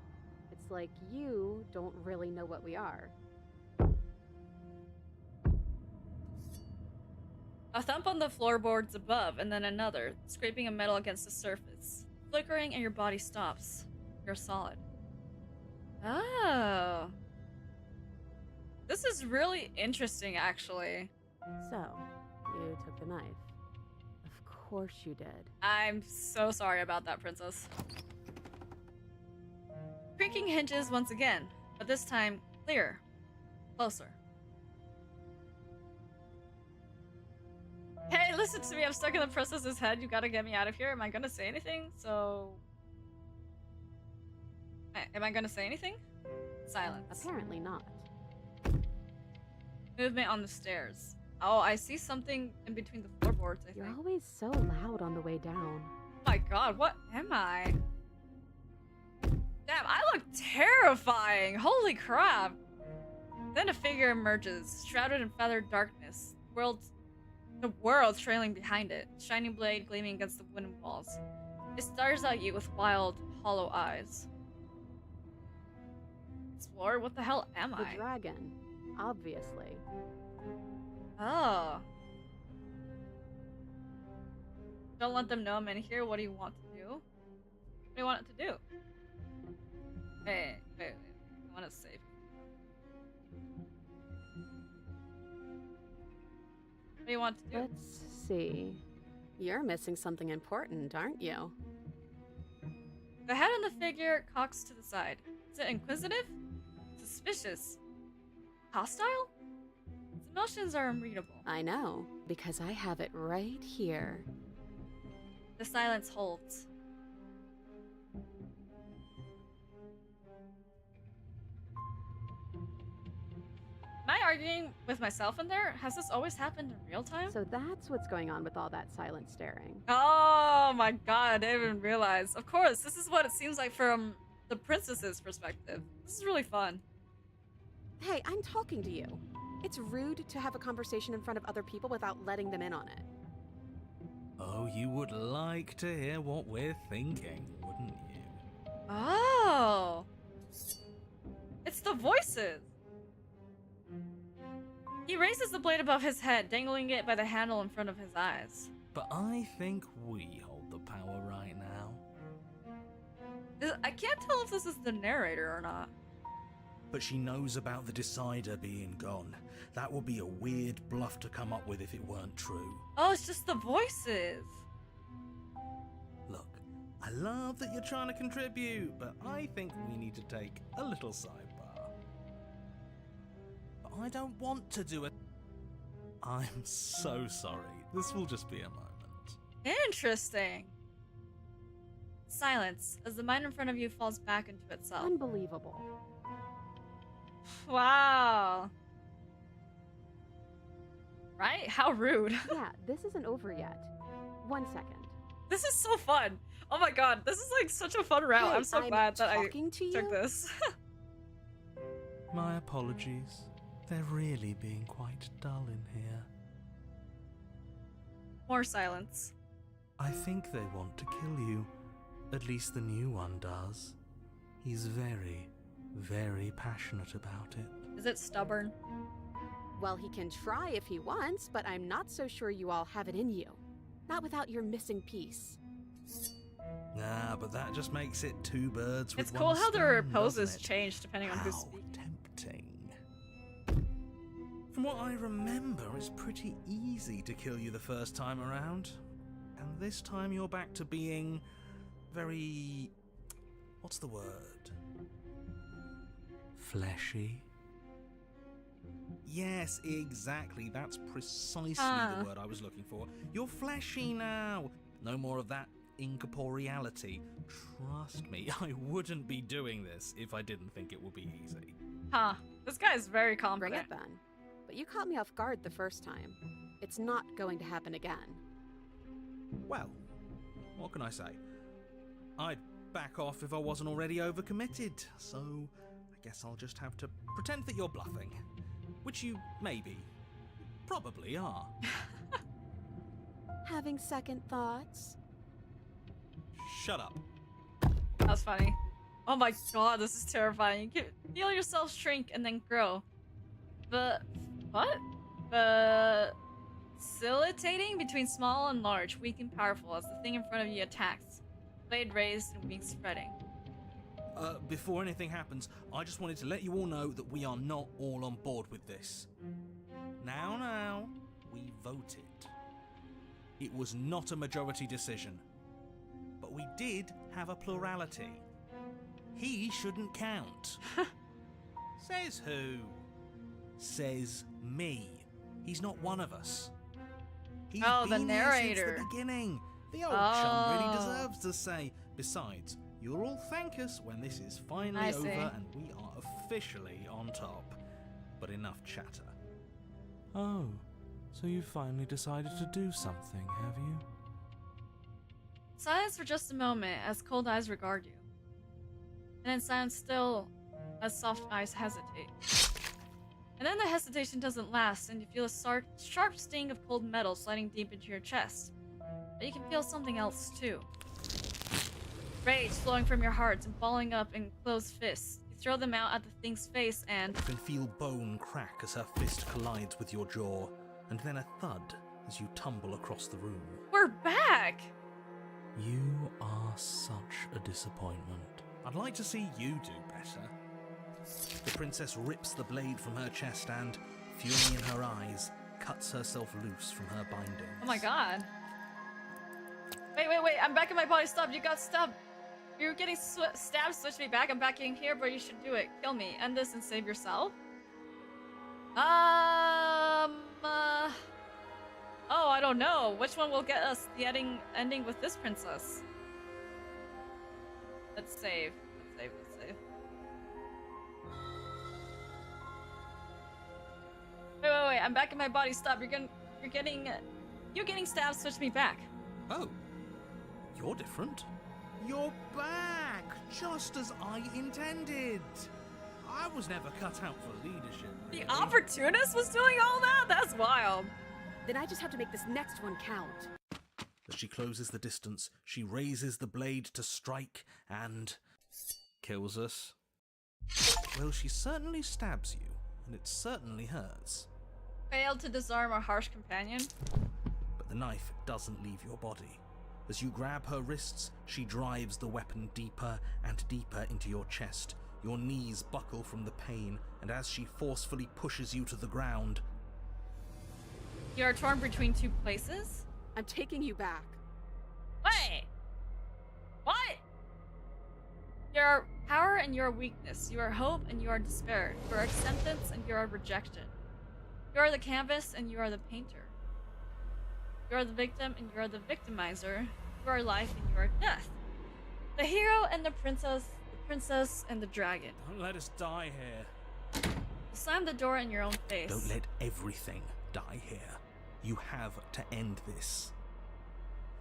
It's like you don't really know what we are. A thump on the floorboards above, and then another, scraping a metal against the surface. Flickering and your body stops. You're solid. Oh. This is really interesting, actually. So, you took the knife. Of course you did. I'm so sorry about that, princess. Creaking hinges once again, but this time clear. Closer. Hey, listen to me, I'm stuck in the princess's head. You gotta get me out of here. Am I gonna say anything? So... Am I gonna say anything? Silence. Apparently not. Movement on the stairs. Oh, I see something in between the floorboards, I think. You're always so loud on the way down. Oh my god, what am I? Damn, I look terrifying! Holy crap! Then a figure emerges, shrouded in feathered darkness. The world trailing behind it, shining blade gleaming against the wooden walls. It stares at you with wild, hollow eyes. Explorer, what the hell am I? The dragon, obviously. Oh. Don't let them know I'm in here. What do you want to do? What do you want it to do? Wait. I want to save. What do you want to do? Let's see. You're missing something important, aren't you? The head of the figure cocks to the side. Is it inquisitive? Suspicious? Hostile? Its emotions are unreadable. I know, because I have it right here. The silence holds. Am I arguing with myself in there? Has this always happened in real time? So that's what's going on with all that silent staring. Oh my god, I didn't even realize. Of course, this is what it seems like from the princess's perspective. This is really fun. Hey, I'm talking to you. It's rude to have a conversation in front of other people without letting them in on it. Oh, you would like to hear what we're thinking, wouldn't you? Oh. It's the voices. He raises the blade above his head, dangling it by the handle in front of his eyes. But I think we hold the power right now. I can't tell if this is the narrator or not. But she knows about the Decider being gone. That would be a weird bluff to come up with if it weren't true. Oh, it's just the voices. Look, I love that you're trying to contribute, but I think we need to take a little sidebar. But I don't want to do it. I'm so sorry. This will just be a moment. Interesting. Silence as the mind in front of you falls back into itself. Unbelievable. Wow. Right? How rude. Yeah, this isn't over yet. 1 second. This is so fun. Oh my god, this is like such a fun route. Hey, I'm so glad that I talking to took you? this. My apologies. They're really being quite dull in here. More silence. I think they want to kill you. At least the new one does. He's very, very passionate about it. Is it stubborn? Well, he can try if he wants, but I'm not so sure you all have it in you. Not without your missing piece. Nah, but that just makes it two birds with It's one cool how their stone, poses doesn't it? change depending on who's How speaking. tempting. From what I remember, it's pretty easy to kill you the first time around. And this time you're back to being very... what's the word? Fleshy? Yes, exactly. That's precisely the word I was looking for. You're fleshy now. No more of that incorporeality. Trust me, I wouldn't be doing this if I didn't think it would be easy. Huh. This guy is very Bring confident. it, Ben. But you caught me off guard the first time. It's not going to happen again. Well, what can I say? I'd back off if I wasn't already overcommitted, so I guess I'll just have to pretend that you're bluffing. Which you maybe, probably are. Having second thoughts? Shut up. That's funny. Oh my god, this is terrifying. You can feel yourself shrink and then grow. But what? Facilitating between small and large, weak and powerful as the thing in front of you attacks. Blade raised and wings spreading. Before anything happens, I just wanted to let you all know that we are not all on board with this. Now, we voted. It was not a majority decision. But we did have a plurality. He shouldn't count. Says who? Says me. He's not one of us. He's Oh, the been here narrator. since the beginning. The old chum really Oh. deserves to say. Besides, you'll all thank us when this is finally I over see. and we are officially on top. But enough chatter. Oh, so you finally decided to do something, have you? Silence for just a moment as cold eyes regard you. And then silence still as soft eyes hesitate. And then the hesitation doesn't last and you feel a sharp sting of cold metal sliding deep into your chest. But you can feel something else too. Rage flowing from your heart and balling up in closed fists. You throw them out at the thing's face and... You can feel bone crack as her fist collides with your jaw, and then a thud as you tumble across the room. We're back! You are such a disappointment. I'd like to see you do better. The princess rips the blade from her chest and, fury in her eyes, cuts herself loose from her bindings. Oh my god. Wait, I'm back in my body. Stop, you got stabbed. You're getting stabbed, switch me back. I'm back in here, but you should do it. Kill me. End this and save yourself. Oh, I don't know. Which one will get us the ending with this princess? Let's save. Let's save. Wait. I'm back in my body. Stop. You're getting stabbed. Switch me back. Oh, you're different. You're back, just as I intended. I was never cut out for leadership. The really. opportunist was doing all that? That's wild. Then I just have to make this next one count. As she closes the distance, she raises the blade to strike and kills us. Well, she certainly stabs you, and it certainly hurts. Failed to disarm a harsh companion. But the knife doesn't leave your body. As you grab her wrists, she drives the weapon deeper and deeper into your chest. Your knees buckle from the pain, and as she forcefully pushes you to the ground... You are torn between two places? I'm taking you back. Wait! What? Your power and your weakness. You are hope and you are despair. You are acceptance and you are rejection. You are the canvas and you are the painter. You are the victim and you are the victimizer. You are life and you are death. The hero and the princess and the dragon. Don't let us die here. You slam the door in your own face. Don't let everything die here. You have to end this.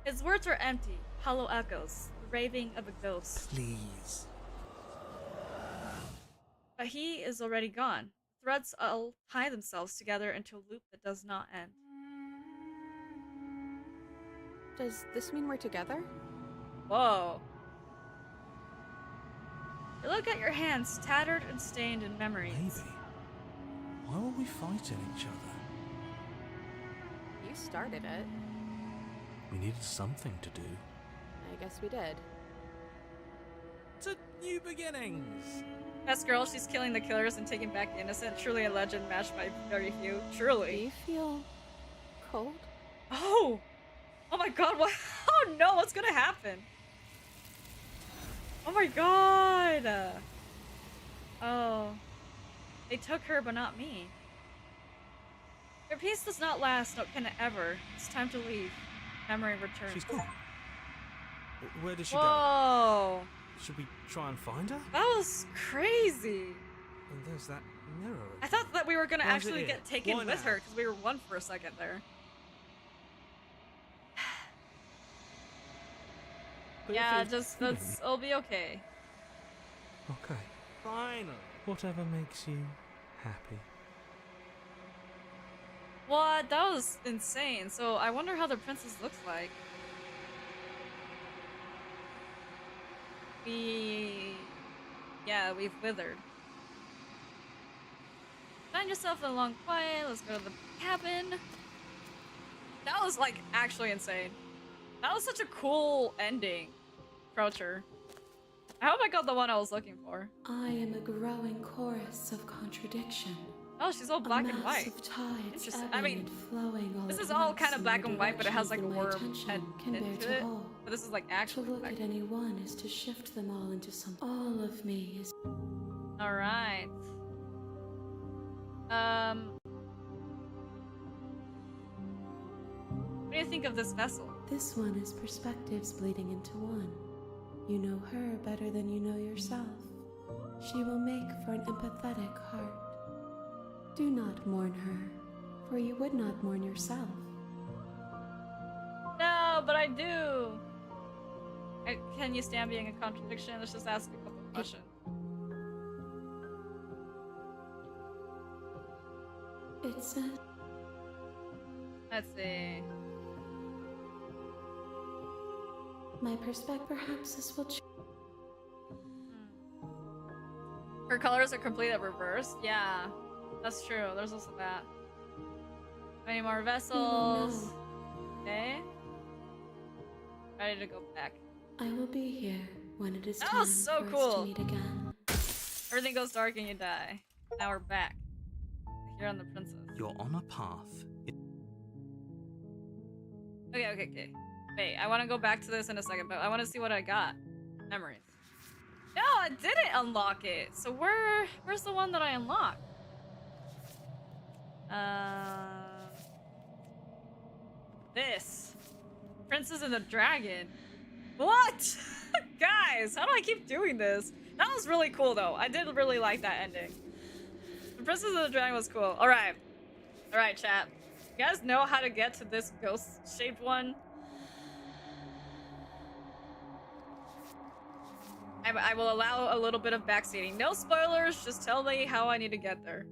His words were empty, hollow echoes, the raving of a ghost. Please. But he is already gone. Threads all tie themselves together into a loop that does not end. Does this mean we're together? Whoa. You look at your hands, tattered and stained in memories. Maybe. Why were we fighting each other? You started it. We needed something to do. I guess we did. To new beginnings. Best girl, she's killing the killers and taking back the innocent. Truly a legend matched by very few. Do Truly. you feel cold? Oh! Oh my god, what? Oh no, what's gonna happen? Oh my god! Oh. They took her, but not me. Your peace does not last, nor can it ever. It's time to leave. Memory returns. She's gone. Where did she Whoa! go? Should we try and find her? That was crazy. And there's that mirror. I thought that we were gonna Why is it actually here? get taken Why with now? her because we were one for a second there. But Yeah, if it's just it'll be okay. Okay. Fine. Whatever makes you happy. What? That was insane. So I wonder how the princess looks like. We've withered. Find yourself a long quiet. Let's go to the cabin. That was like actually insane. That was such a cool ending. Croucher. I hope I got the one I was looking for. I am a growing chorus of contradiction. Oh, she's all black and white. Massive tides Interesting. ebbing I mean, and flowing all this at is all once kind of in black the and white, but it has like a directions that my worm attention head can bear into to it. hold. But this is like To actually look black. at any one is to shift them all into some. All of me is. All right. What do you think of this vessel? This one is perspectives bleeding into one. You know her better than you know yourself. She will make for an empathetic heart. Do not mourn her, for you would not mourn yourself. No, but I do. Can you stand being a contradiction? Let's just ask a couple questions. It says. Let's see. My perspective, perhaps this will change. Her colors are completely reversed. Yeah, that's true. There's also that. Any more vessels? Okay. Ready to go back. I will be here when it is That time was so for us cool. to meet again. Everything goes dark and you die. Now we're back. Here on the princess. You're on a path. Okay. Wait, I want to go back to this in a second, but I want to see what I got. Memories. No, I didn't unlock it. So where's the one that I unlocked? This. Princess and the Dragon. What? Guys, how do I keep doing this? That was really cool though. I did really like that ending. The Princess and the Dragon was cool. Alright. Alright, chat. You guys know how to get to this ghost-shaped one? I will allow a little bit of backseating. No spoilers, just tell me how I need to get there.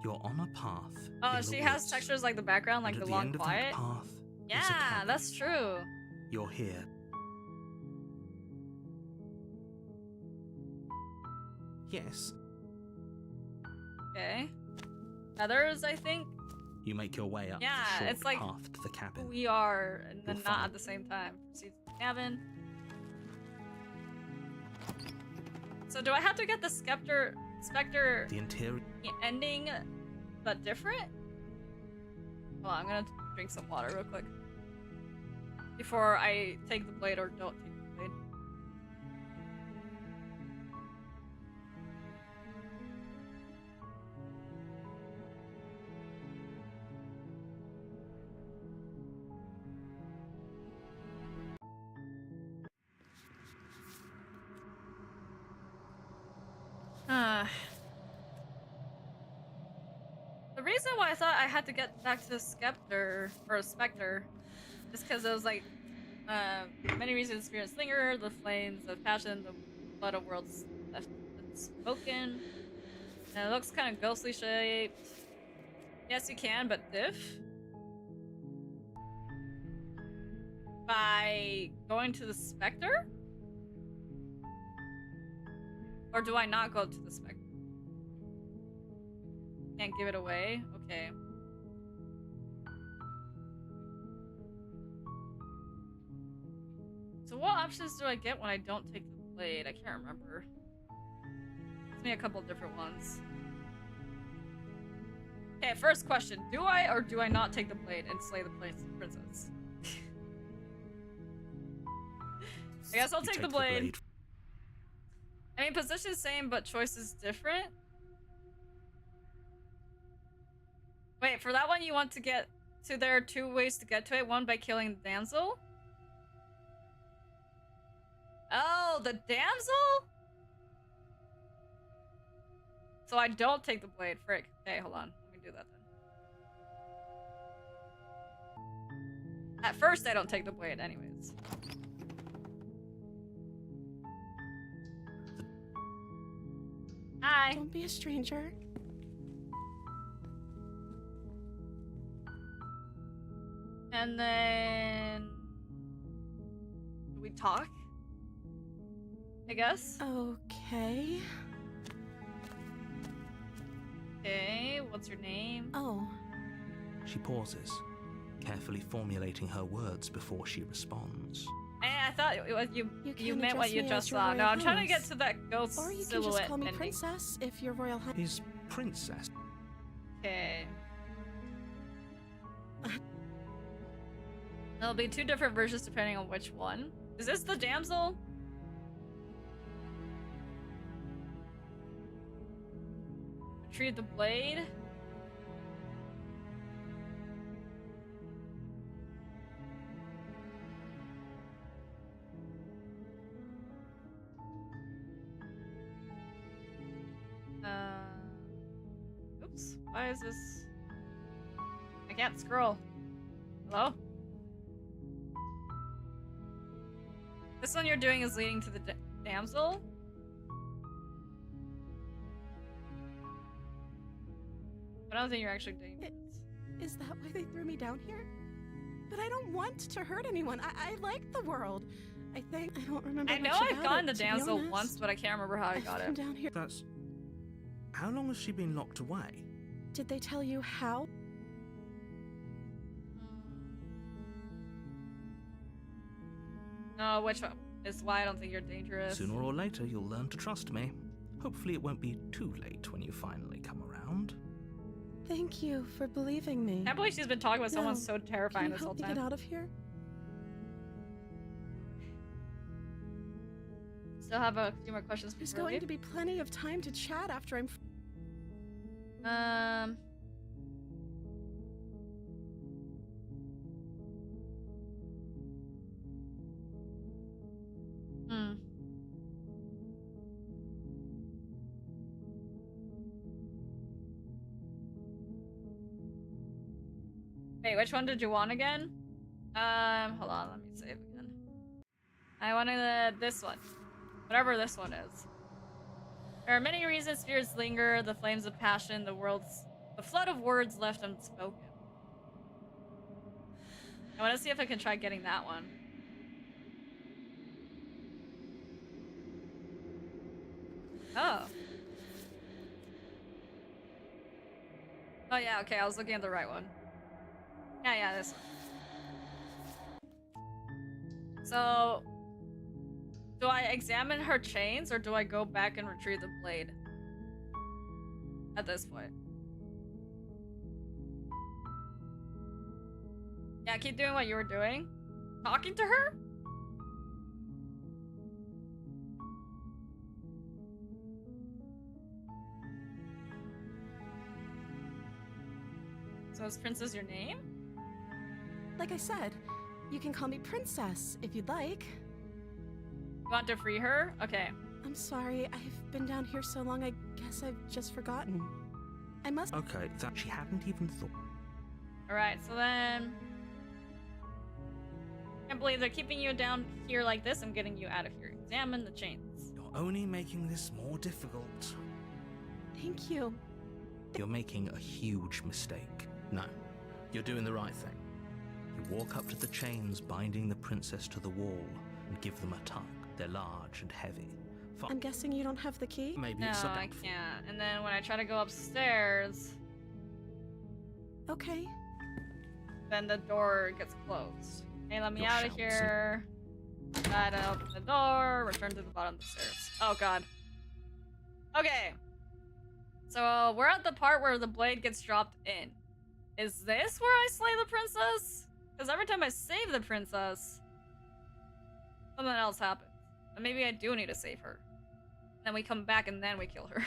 You're on a path. Oh, in the she has woods. textures like the background, like And the at long end of quiet. that path is a Yeah, cabin. that's true. You're here. Yes. Okay. feathers, I think. You make your way up Yeah, the short it's like path to the cabin. We are, and then You'll not find- at the same time. Proceed to the cabin. So do I have to get the Spectre The interior. ending, but different? Hold on, I'm gonna drink some water real quick. Before I take the blade or don't take the blade. The reason why I thought I had to get back to the Spectre is because it was like many reasons spirits linger, the flames of passion, the blood of worlds left unspoken. And it looks kind of ghostly shaped. Yes, you can, but diff. By going to the Spectre? Or do I not go to the Spectre? Can't give it away? Okay. So what options do I get when I don't take the blade? I can't remember. Give me a couple different ones. Okay, first question. Do I or do I not take the blade and slay the princess? I guess I'll You take the blade. I mean, position's same, but choice is different. Wait, for that one you want to get to, there are two ways to get to it. One by killing the damsel. Oh, the damsel? So I don't take the blade, frick. Okay, hold on. Let me do that then. At first I don't take the blade anyways. Hi. Don't be a stranger. And then... do we talk? I guess? Okay. Okay, what's your name? Oh. She pauses, carefully formulating her words before she responds. I thought it was you can meant what address you me just as your saw. No, Royal I'm trying to get Highness. to that ghost Or you can silhouette just call me ending. Princess if your Royal Highness. Is Princess. Okay. There'll be two different versions depending on which one. Is this the damsel? Retrieve the blade. Oops. Why is this? I can't scroll. Hello? This one you're doing is leading to the damsel? I don't think you're actually doing this. Is that why they threw me down here? But I don't want to hurt anyone. I like the world. I think I don't remember. I know much I've about gotten it, the to be damsel honest. once, but I can't remember how I got come it. down here. That's. How long has she been locked away? Did they tell you how? No, which one is why I don't think you're dangerous. Sooner or later, you'll learn to trust me. Hopefully, it won't be too late when you finally come around. Thank you for believing me. I can't believe she's been talking about someone Now, so terrifying Can you this whole help me time. get out of here? Still have a few more questions There's before we going to leave. be plenty of time to chat after I'm. Hmm. Wait, which one did you want again? Hold on, let me save again. I wanted this one. Whatever this one is. There are many reasons spirits linger, the flames of passion, the flood of words left unspoken. I want to see if I can try getting that one. Oh. Oh yeah, okay, I was looking at the right one. Yeah, this one. So, do I examine her chains or do I go back and retrieve the blade? At this point. Yeah, keep doing what you were doing. Talking to her? So is Princess your name? Like I said, you can call me Princess if you'd like. You want to free her? Okay. I'm sorry, I've been down here so long, I guess I've just forgotten. I must. Okay, that she hadn't even thought. Alright, so then... Can't believe they're keeping you down here like this. I'm getting you out of here. Examine the chains. You're only making this more difficult. Thank you. You're making a huge mistake. No, you're doing the right thing. You walk up to the chains binding the princess to the wall and give them a tug. They're large and heavy. I'm guessing you don't have the key? Maybe No, it's I can't. And then when I try to go upstairs, Okay. then the door gets closed. Hey, let me Your out of shouts here. Try to open the door, return to the bottom of the stairs. Oh god. Okay. So we're at the part where the blade gets dropped in. Is this where I slay the princess? Because every time I save the princess, something else happens. And maybe I do need to save her. Then we come back and then we kill her.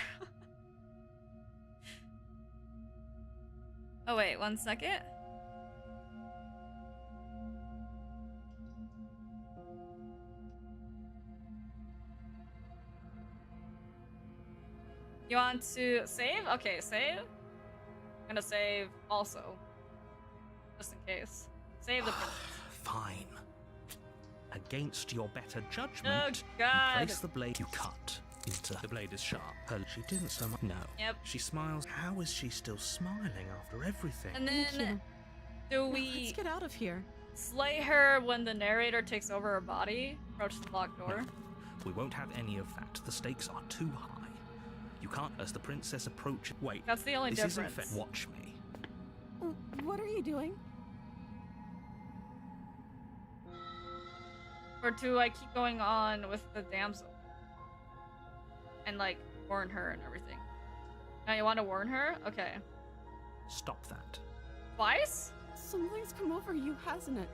Oh wait, 1 second. You want to save? Okay, save. I'm gonna save also. Just in case. Save the princess. Fine. Against your better Oh judgment, you god. place the blade you cut into. The blade is sharp. She didn't so much. No. Yep. She smiles. How is she still smiling after everything? And Thank then you. do Now, we let's get out of here. slay her when the narrator takes over her body? Approach the locked door. We won't have any of that. The stakes are too high. You can't, as the princess approaches. Wait. That's the only this difference. isn't fair. Watch me. What are you doing? Or do I keep going on with the damsel? And like warn her and everything. Now you want to warn her? Okay. Stop that. Twice? Something's come over you, hasn't it?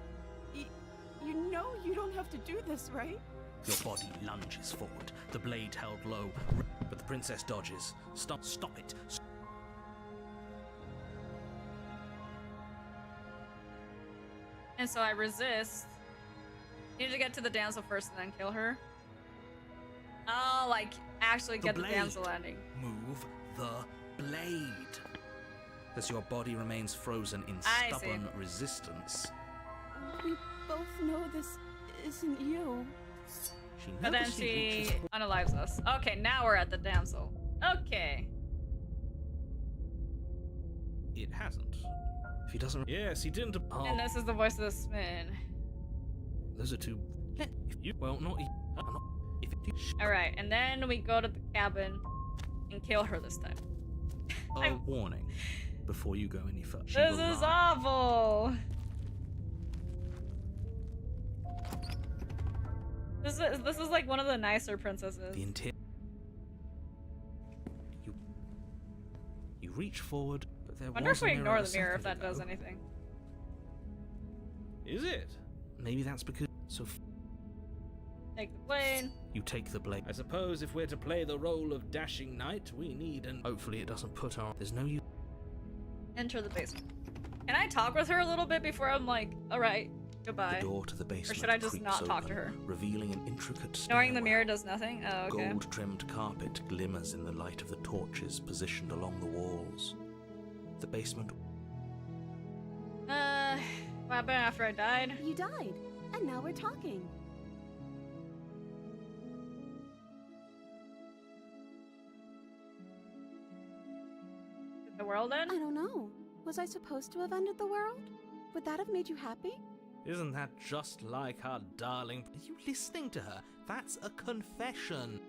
You know you don't have to do this, right? Your body lunges forward, the blade held low, but the princess dodges. Stop it. And so I resist. You need to get to the damsel first and then kill her. Oh, like actually get the damsel ending. Move the blade. As your body remains frozen in I stubborn see. resistance. We both know this isn't you. She But then knows she reaches for- unalives us. Okay, now we're at the damsel. Okay. It hasn't. If he doesn't. Yes, he didn't. Oh, And this is the voice of the Smith. those are two. If you. Well, not. If you. Alright, and then we go to the cabin and kill her this time. A warning. Before you go any further. This is awful! This is like one of the nicer princesses. The interior. You reach forward, but there Wonder was if a we mirror ignore a the mirror if second that does ago. anything. Is it? Maybe that's because. So. Take the blade. You take the blade. I suppose if we're to play the role of dashing knight, we need an. Hopefully it doesn't put our. There's no use. Enter the basement. Can I talk with her a little bit before I'm like, alright, goodbye? The door to the basement. Or should I just creaks not talk to open, her? Revealing an intricate Ignoring the stairwell. mirror does nothing? Oh, okay. Gold-trimmed carpet glimmers in the light of the torches positioned along the walls. The basement. What happened after I died? You died, and now we're talking. Did the world end? I don't know. Was I supposed to have ended the world? Would that have made you happy? Isn't that just like our darling? Are you listening to her? That's a confession.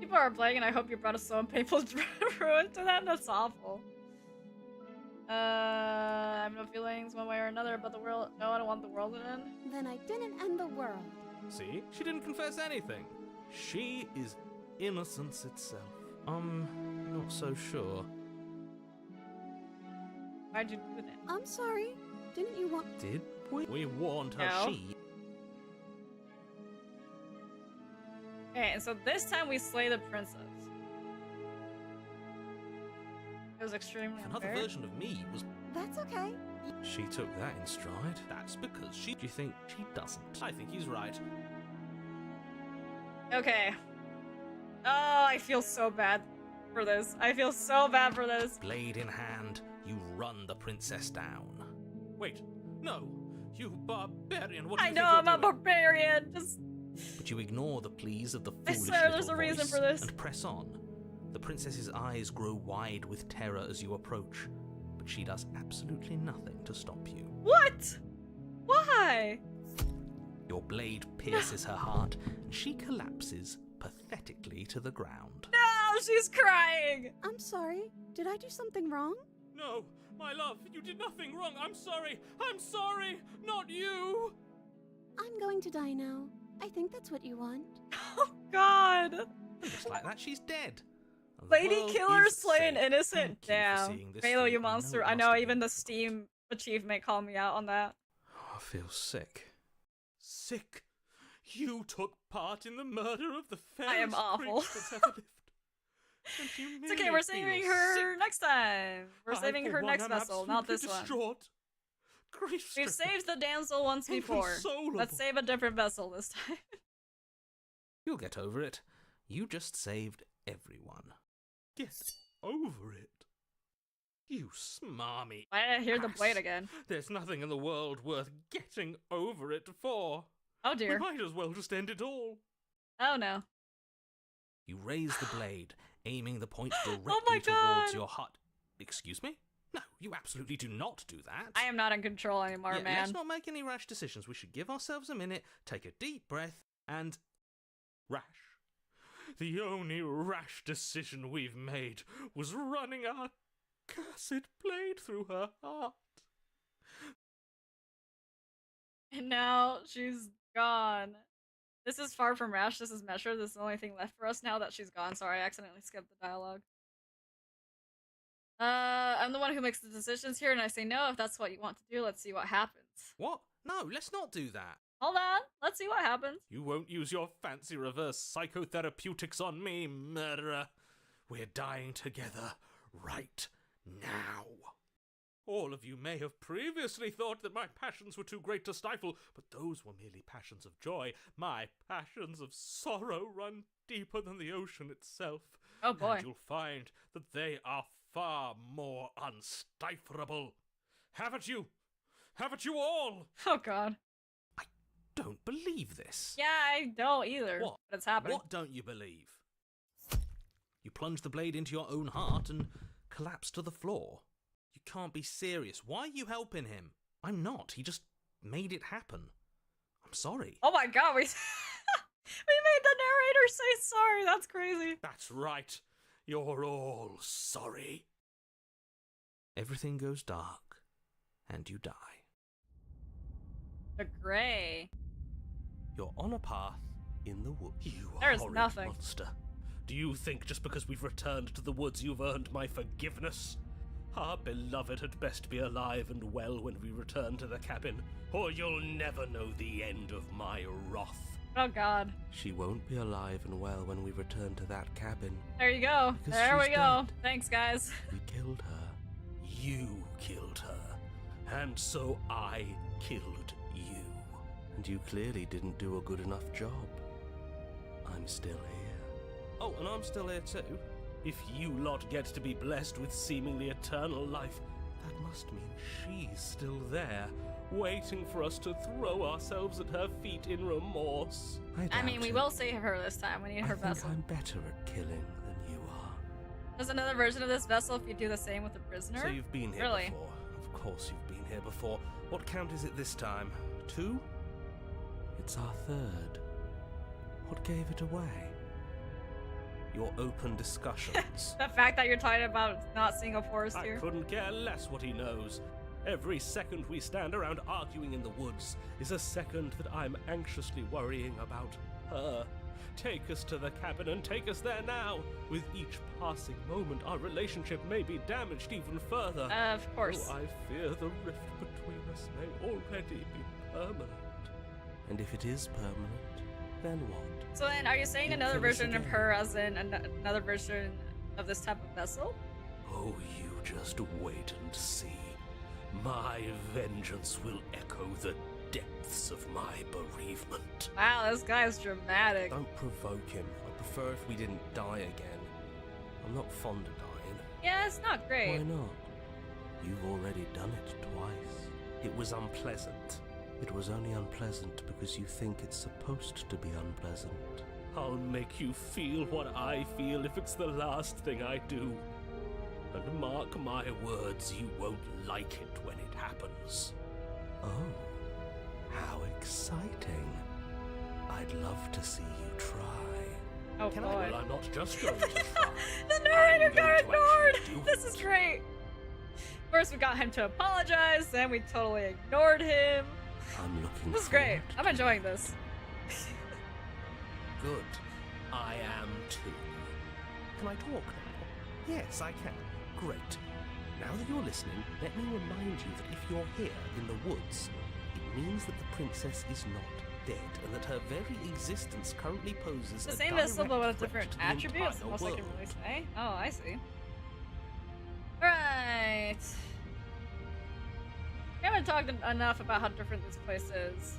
People are playing, and I hope you brought a so painful ruin to them. That's awful. I have no feelings one way or another about the world. No, I don't want the world to end. Then I didn't end the world. See? She didn't confess anything. She is innocence itself. I'm not so sure. Why'd you do that? I'm sorry. Didn't you want... Did we? We warned her No. she... Okay, and so this time we slay the princess. It was extremely Another unfair. version of me was... That's okay. She took that in stride. That's because she... Do you think she doesn't? I think he's right. Okay. Oh, I feel so bad for this. I feel so bad for this. Blade in hand, you run the princess down. Wait, no. You barbarian, what do I you know, think I'm you're a doing? barbarian. Just... But you ignore the pleas of the I foolish swear there's little a reason voice for this. and press on. The princess's eyes grow wide with terror as you approach, but she does absolutely nothing to stop you. What? Why? Your blade pierces her heart, and she collapses pathetically to the ground. No, she's crying. I'm sorry. Did I do something wrong? No, my love, you did nothing wrong. I'm sorry, not you. I'm going to die now. I think that's what you want. Oh, God. Just like that, she's dead. And the Lady world Killer is slain safe. innocent. Thank you for Damn. seeing this Maelo, through. you monster. it I must know, have even been the Steam achievement called me out on that. I feel sick. Sick? You took part in the murder of the fairest I am awful. prince that's ever lived. And you It's okay, made we're me saving feel her sick. next time. We're I, saving for her one, next am vessel, not this absolutely one. distraught. We've Grief-stricken, saved the damsel once before. inconsolable. Let's save a different vessel this time. You'll get over it. You just saved everyone. Get over it. You smarmy. Why did I hear the ass. blade again? There's nothing in the world worth getting over it for. Oh We dear. might as well just end it all. Oh no. You raise the blade, aiming the point directly Oh my towards God. your heart. Excuse me? No, you absolutely do not do that. I am not in control anymore, Yeah, man. let's not make any rash decisions. We should give ourselves a minute, take a deep breath, and... rash. The only rash decision we've made was running our cursed blade through her heart. And now she's gone. This is far from rash. This is measured. This is the only thing left for us now that she's gone. Sorry, I accidentally skipped the dialogue. I'm the one who makes the decisions here, and I say no. If that's what you want to do, let's see what happens. What? No, let's not do that. Hold on. Let's see what happens. You won't use your fancy reverse psychotherapeutics on me, murderer. We're dying together right now. All of you may have previously thought that my passions were too great to stifle, but those were merely passions of joy. My passions of sorrow run deeper than the ocean itself. Oh boy. And you'll find that they are far more unstiflable. Have it you! Have it you all! Oh god. I don't believe this. Yeah, I don't either. What? But it's happening. What don't you believe? You plunge the blade into your own heart and collapse to the floor. You can't be serious. Why are you helping him? I'm not. He just made it happen. I'm sorry. Oh my god, we made the narrator say sorry. That's crazy. That's right. You're all sorry. Everything goes dark, and you die. The gray. You're on a path in the woods. You There's horrid nothing. monster. Do you think just because we've returned to the woods you've earned my forgiveness? Our beloved had best be alive and well when we return to the cabin, or you'll never know the end of my wrath. Oh god. She won't be alive and well when we return to that cabin. There you go. Because There we she's go. dead. Thanks, guys. We killed her. You killed her. And so I killed you. And you clearly didn't do a good enough job. I'm still here. Oh, and I'm still here too. If you lot get to be blessed with seemingly eternal life, that must mean she's still there, waiting for us to throw ourselves at her feet in remorse. I mean, we will save her this time. We need her vessel. I'm better at killing than you are. There's another version of this vessel if you do the same with the prisoner. So you've been here Really? before. Of course you've been here before. What count is it this time? 2? It's our 3rd. What gave it away? your open discussions. The fact that you're talking about not seeing a forest I here. couldn't care less what he knows. Every second we stand around arguing in the woods is a second that I'm anxiously worrying about her. Take us to the cabin and take us there now. With each passing moment, our relationship may be damaged even further. Of course. Oh, I fear the rift between us may already be permanent. And if it is permanent, then what? So then, are you saying You another kill us version of again. her as in another version of this type of vessel? Oh, you just wait and see. My vengeance will echo the depths of my bereavement. Wow, this guy is dramatic. Don't provoke him. I prefer if we didn't die again. I'm not fond of dying. Yeah, it's not great. Why not? You've already done it twice. It was unpleasant. It was only unpleasant because you think it's supposed to be unpleasant. I'll make you feel what I feel if it's the last thing I do. And mark my words, you won't like it when it happens. Oh, how exciting. I'd love to see you try. Oh Can boy. I? Well, I'm not just going to try. The narrator I'm got going to ignored! actually do This it. is great! First we got him to apologize, then we totally ignored him. I'm looking This is great. forward I'm to enjoying it. this. Good. I am too. Can I talk now? Yes, I can. Great. Now that you're listening, let me remind you that if you're here in the woods, it means that the princess is not dead, and that her very existence currently poses The a same vessel but with direct different threat to the attributes? entire Most I can world. really say. Oh, I see. Right. We haven't talked enough about how different this place is.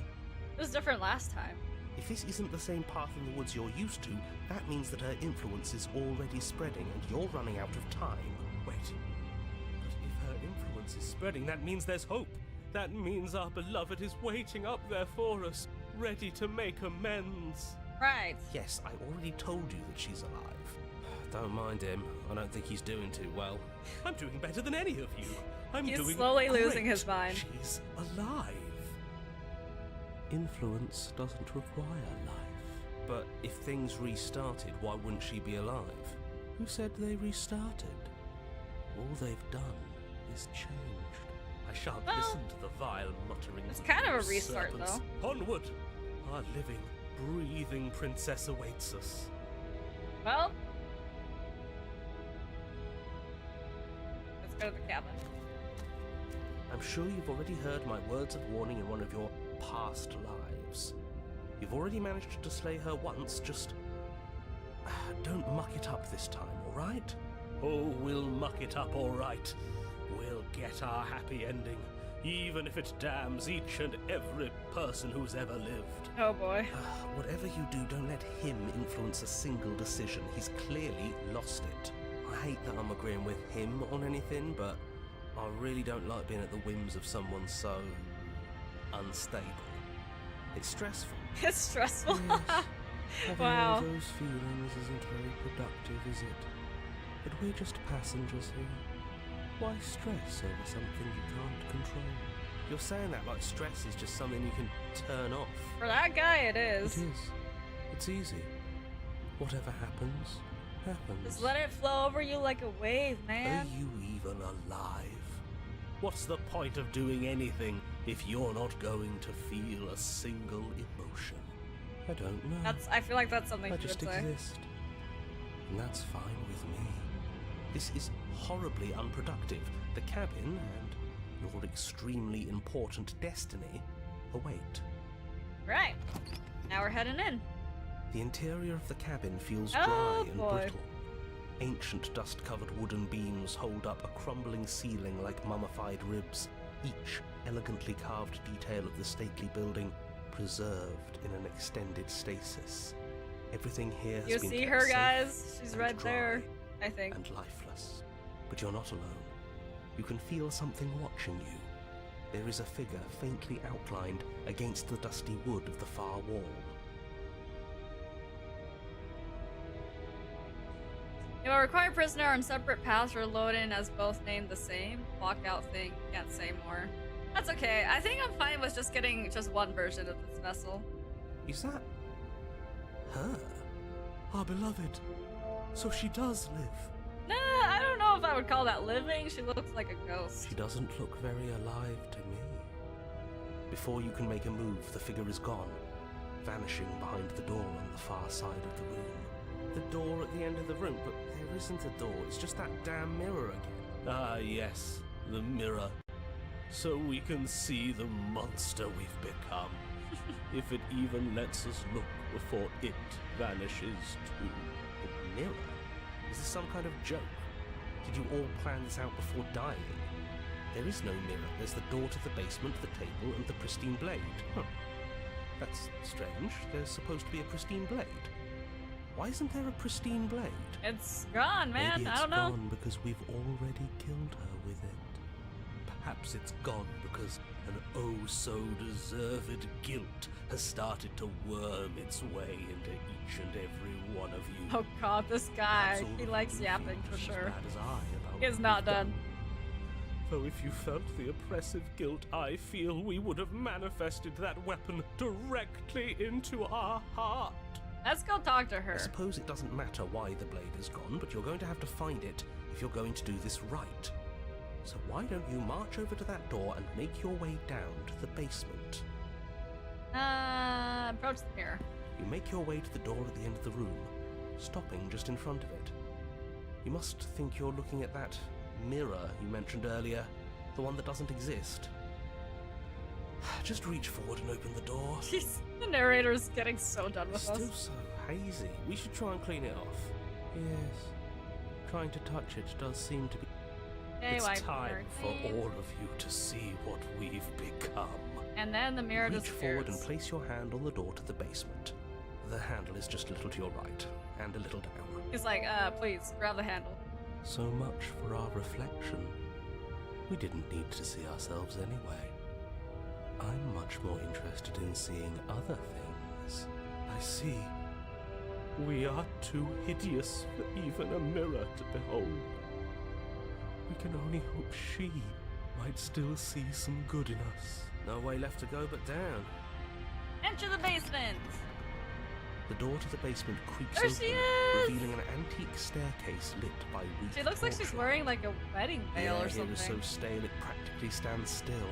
It was different last time. If this isn't the same path in the woods you're used to, that means that her influence is already spreading and you're running out of time. Wait. But if her influence is spreading, that means there's hope. That means our beloved is waiting up there for us, ready to make amends. Right. Yes, I already told you that she's alive. Don't mind him. I don't think he's doing too well. I'm doing better than any of you. I'm He's doing slowly great. losing his mind. She's alive. Influence doesn't require life. But if things restarted, why wouldn't she be alive? Who said they restarted? All they've done is changed. I shan't Well, listen to the vile mutterings it's of kind of you a restart, serpents. Onward! Our living, breathing princess awaits us. Well. Let's go to the cabin. I'm sure you've already heard my words of warning in one of your past lives. You've already managed to slay her once, just don't muck it up this time, alright? Oh, we'll muck it up all right. We'll get our happy ending, even if it damns each and every person who's ever lived. Oh boy. Whatever you do, don't let him influence a single decision. He's clearly lost it. I hate that I'm agreeing with him on anything, but I really don't like being at the whims of someone so unstable. It's stressful. It's stressful. Having Wow. all those feelings isn't very productive, is it? But we're just passengers here. Why stress over something you can't control? You're saying that like stress is just something you can turn off. For that guy, it It is. is. It's easy. Whatever happens, happens. Just let it flow over you like a wave, Are man. you even alive? What's the point of doing anything if you're not going to feel a single emotion? I don't know. I feel like that's something I you just would say. exist. And that's fine with me. This is horribly unproductive. The cabin and your extremely important destiny await. Right. Now we're heading in. The interior of the cabin feels Oh, dry and boy. brittle. Ancient dust-covered wooden beams hold up a crumbling ceiling like mummified ribs, each elegantly carved detail of the stately building preserved in an extended stasis. Everything here has You been see kept her, safe guys? She's and right there, dry I think. and lifeless. But you're not alone. You can feel something watching you. There is a figure faintly outlined against the dusty wood of the far wall. You will require prisoner on separate paths or load in as both named the same. Walkout thing, can't say more. That's okay. I think I'm fine with just getting just one version of this vessel. Is that her? Our beloved. So she does live. Nah, I don't know if I would call that living. She looks like a ghost. She doesn't look very alive to me. Before you can make a move, the figure is gone, vanishing behind the door on the far side of the room. The door at the end of the room, but there isn't a door, it's just that damn mirror again. Ah, yes, the mirror. So we can see the monster we've become. If it even lets us look before it vanishes too. The mirror? Is this some kind of joke? Did you all plan this out before dying? There is no mirror. There's the door to the basement, the table, and the pristine blade. Huh. That's strange. There's supposed to be a pristine blade. Why isn't there a pristine blade? It's gone, man. Maybe I don't know. It's gone because we've already killed her with it. Perhaps it's gone because an oh-so-deserved guilt has started to worm its way into each and every one of you. Oh god, this guy. Perhaps all He of likes you yapping feel for just sure. as bad as I about He is what not we've done. Though if you felt the oppressive guilt I feel, we would have manifested that weapon directly into our heart. Let's go talk to I her. suppose it doesn't matter why the blade is gone, but you're going to have to find it if you're going to do this right. So why don't you march over to that door and make your way down to the basement? Approach the mirror. You make your way to the door at the end of the room, stopping just in front of it. You must think you're looking at that mirror you mentioned earlier, the one that doesn't exist. Just reach forward and open the door. Jeez, the narrator's getting so done with It's us. still so hazy. We should try and clean it off. Yes. Trying to touch it does seem to be... Okay, It's wipe time her for clean. all of you to see what we've become. And then the mirror Reach disappears. forward and place your hand on the door to the basement. The handle is just a little to your right, and a little down. He's like, please, grab the handle. So much for our reflection. We didn't need to see ourselves anyway. I'm much more interested in seeing other things. I see. We are too hideous for even a mirror to behold. We can only hope she might still see some good in us. No way left to go but down. Enter the basement! The door to the basement creaks There open, she is! revealing an antique staircase lit by weak She looks like she's torchlight. wearing like a wedding veil or The air is so something. stale it practically stands still,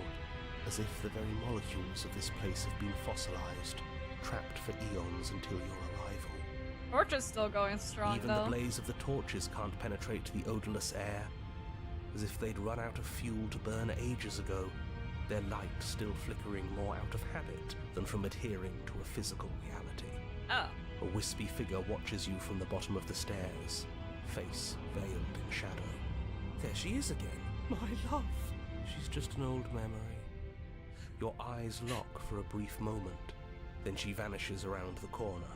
as if the very molecules of this place have been fossilized, trapped for eons until your arrival. Torch is still going strong Even though. the blaze of the torches can't penetrate the odorless air, as if they'd run out of fuel to burn ages ago, their light still flickering more out of habit than from adhering to a physical reality. Oh. A wispy figure watches you from the bottom of the stairs, face veiled in shadow. There she is again. My love. She's just an old memory. Your eyes lock for a brief moment, then she vanishes around the corner.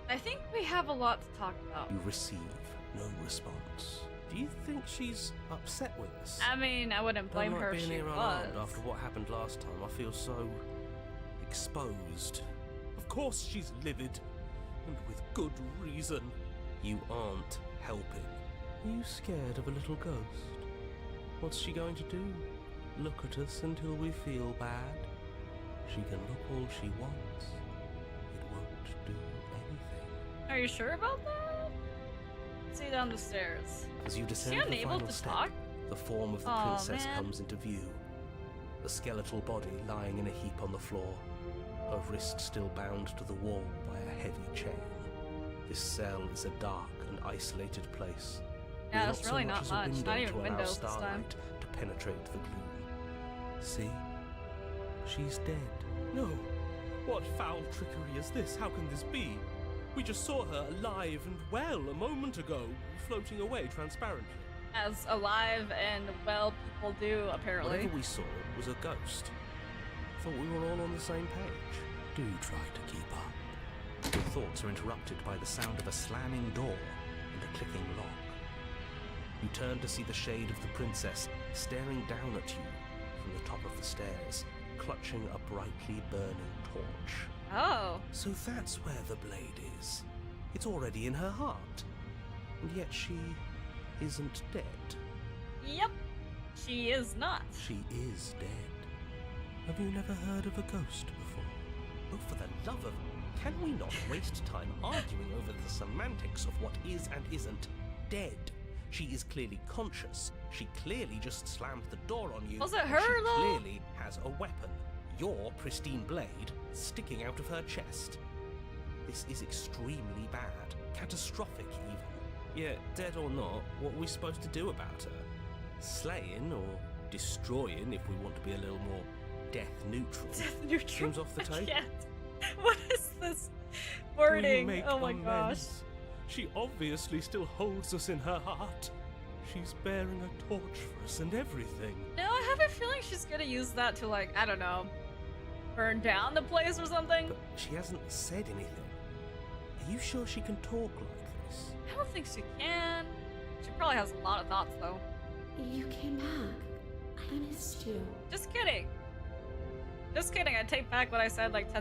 I think we have a lot to talk about. You receive no response. Do you think she's upset with us? I mean, I wouldn't blame Don't like her if being she here was. unarmed after what happened last time. I feel so exposed. Of course she's livid, and with good reason. You aren't helping. Are you scared of a little ghost? What's she going to do? Look at us until we feel bad? She can look all she wants. It won't do anything. Are you sure about that? See down the stairs. As you Is descend she the unable final to step, talk? the form of the Aw, princess man. comes into view. A skeletal body lying in a heap on the floor, her wrist still bound to the wall by a heavy chain. This cell is a dark and isolated place. Yeah, with there's really so not as a much. window Not even to allow windows this time. starlight to penetrate the gloom. See? She's dead. No. What foul trickery is this? How can this be? We just saw her alive and well a moment ago, floating away transparently. As alive and well people do, apparently. Whatever we saw was a ghost. Thought we were all on the same page. Do try to keep up. Your thoughts are interrupted by the sound of a slamming door and a clicking lock. You turn to see the shade of the princess staring down at you from the top of the stairs, clutching a brightly burning torch. Oh. So that's where the blade is. It's already in her heart. And yet she isn't dead. Yep. She is not. She is dead. Have you never heard of a ghost before? Oh, for the love of... Can we not waste time arguing over the semantics of what is and isn't dead? She is clearly conscious. She clearly just slammed the door on you. Was it and her, she though? clearly has a weapon. Your pristine blade sticking out of her chest. This is extremely bad. Catastrophic, even. Yeah, dead or not, what are we supposed to do about her? Slaying or destroying, if we want to be a little more death neutral. Death neutral. Seems off the I table. can't. What is this We wording? make Oh my gosh. amends. She obviously still holds us in her heart. She's bearing a torch for us and everything. No, I have a feeling she's gonna use that to, like, I don't know, burn down the place or something. But she hasn't said anything. Are you sure she can talk like this? I don't think she can. She probably has a lot of thoughts, though. You came back. I missed you. Just kidding. Just kidding. I take back what I said like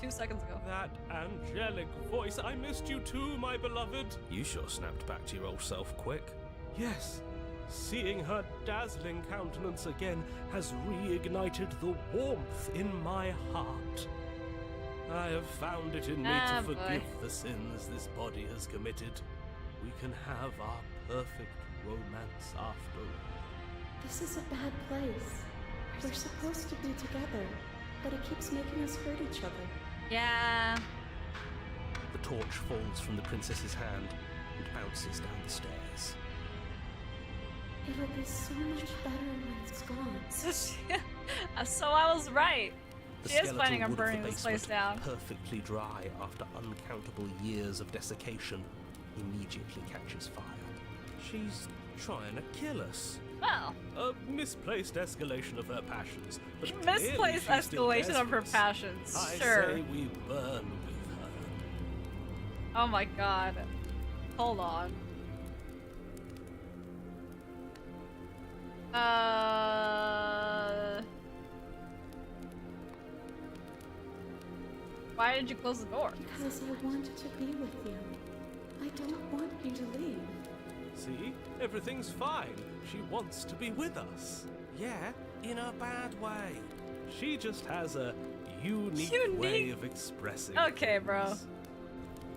2 seconds ago. That angelic voice. I missed you too, my beloved. You sure snapped back to your old self quick. Yes. Seeing her dazzling countenance again has reignited the warmth in my heart. I have found it in me Ah, to boy. forgive the sins this body has committed. We can have our perfect romance after all. This is a bad place. We're supposed to be together, but it keeps making us hurt each other. Yeah. The torch falls from the princess's hand and bounces down the stairs. It'll be so much better when it's gone. So I was right. The She is skeletal planning on wood of the burning this place basement, down. perfectly dry after uncountable years of desiccation, immediately catches fire. She's trying to kill us. Well, A misplaced escalation of her passions. But misplaced clearly she still escalation cares of for her us. passions. I Sure. say we burn with her. Oh my god. Hold on. Why did you close the door? Because I want to be with you. I don't want you to leave. See? Everything's fine. She wants to be with us. Yeah, in a bad way. She just has a unique way of expressing Okay, bro. things.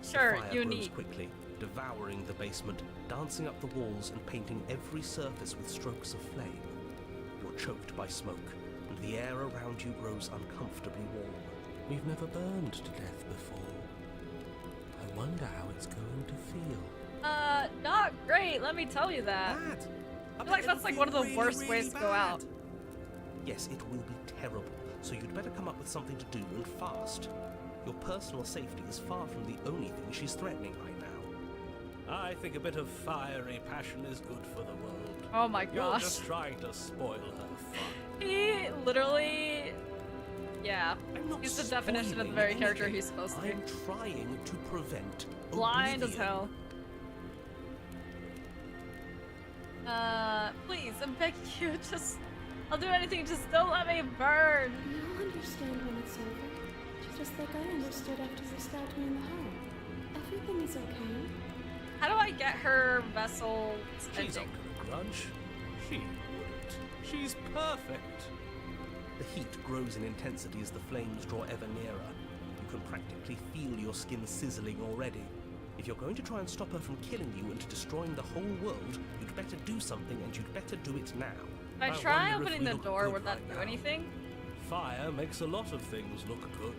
Sure, The fire unique. grows quickly, devouring the basement, dancing up the walls and painting every surface with strokes of flame. You're choked by smoke, and the air around you grows uncomfortably warm. We've never burned to death before. I wonder how it's going to feel. Not great, let me tell you that. Bad. I feel like that's like one of the worst ways to go out. Yes, it will be terrible, so you'd better come up with something to do and fast. Your personal safety is far from the only thing she's threatening right now. I think a bit of fiery passion is good for the world. Oh my You're gosh. just trying to spoil her fun. He literally... Yeah. I'm not He's the definition of the spoiling very character anything. he's supposed to be. I'm trying to prevent Blind as oblivion. hell. Please, I'm begging you, just... I'll do anything, just don't let me burn. You'll understand when it's over. Just like I understood after you stabbed me in the heart. Everything is okay. How do I get her vessel She's ending? not gonna grudge. She wouldn't. She's perfect. The heat grows in intensity as the flames draw ever nearer. You can practically feel your skin sizzling already. If you're going to try and stop her from killing you and destroying the whole world, you'd better do something, and you'd better do it now. If I try opening the door, would that do anything? Fire makes a lot of things look good.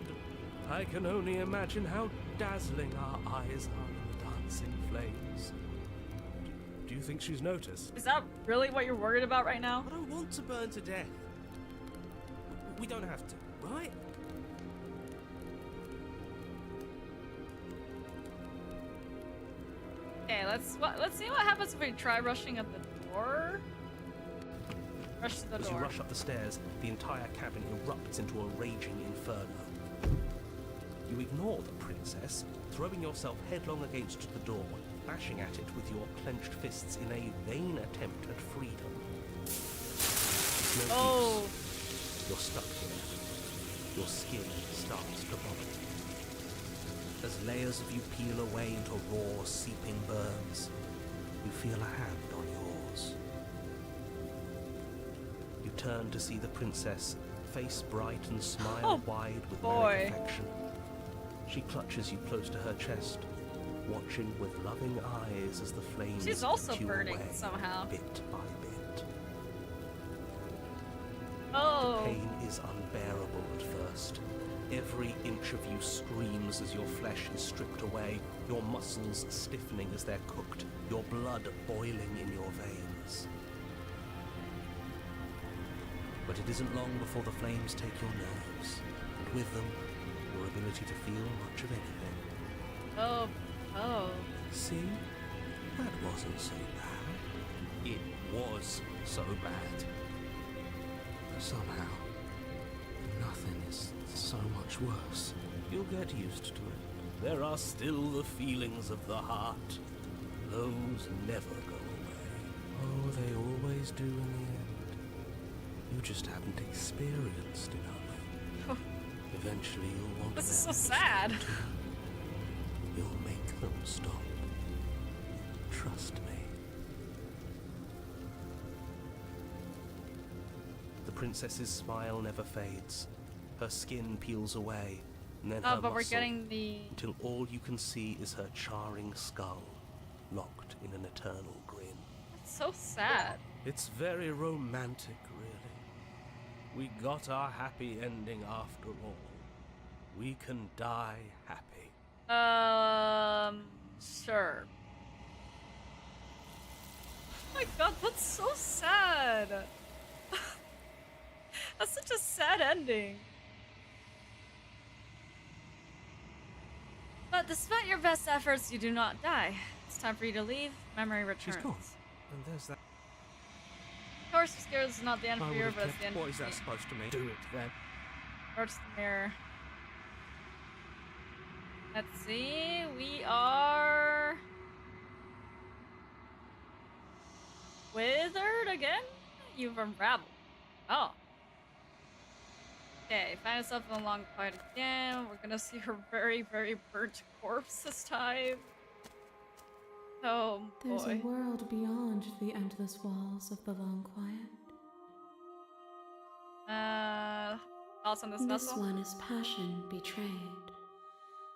I can only imagine how dazzling our eyes are in the dancing flames. Do you think she's noticed? Is that really what you're worried about right now? I don't want to burn to death. We don't have to, right? Okay, let's see what happens if we try rushing at the door. Rush to the As you door. rush up the stairs, the entire cabin erupts into a raging inferno. You ignore the princess, throwing yourself headlong against the door, bashing at it with your clenched fists in a vain attempt at freedom. It's no Oh. use. You're stuck here. Your skin starts to bubble. As layers of you peel away into raw, seeping burns, you feel a hand on yours. You turn to see the princess face bright and smile Oh, wide with boy. merry affection. She clutches you close to her chest, watching with loving eyes as the flames She's also eat you burning away, somehow. bit by bit. Oh. Pain is unbearable at first. Every inch of you screams as your flesh is stripped away, your muscles stiffening as they're cooked, your blood boiling in your veins. But it isn't long before the flames take your nerves, and with them, your ability to feel much of anything. Oh. Oh. See? That wasn't so bad. It was so bad. Somehow, nothing is so much worse. You'll get used to it. There are still the feelings of the heart. Those never go away. Oh, they always do in the end. You just haven't experienced enough. Eventually you'll want This is them so to sad. stop too. You'll make them stop. Trust me. The princess's smile never fades. Her skin peels away, and then her Oh, but we're muscle, getting the... until all you can see is her charring skull, locked in an eternal grin. It's so sad. It's very romantic, really. We got our happy ending after all. We can die happy. Sure. Oh my god, that's so sad. That's such a sad ending. But despite your best efforts, you do not die. It's time for you to leave. Memory returns. She's gone. And there's that. Of course, scared is not the end I for would you, have but it's kept. the end What for is that me. supposed to mean? Do it then. Approach the mirror. Let's see. We are withered again. You've unraveled. Oh. Okay, find yourself in a long fight again. We're gonna see her very, very burnt corpse this time. Oh There's a boy. world beyond the endless walls of the long quiet. Thoughts on this This vessel? one is passion betrayed.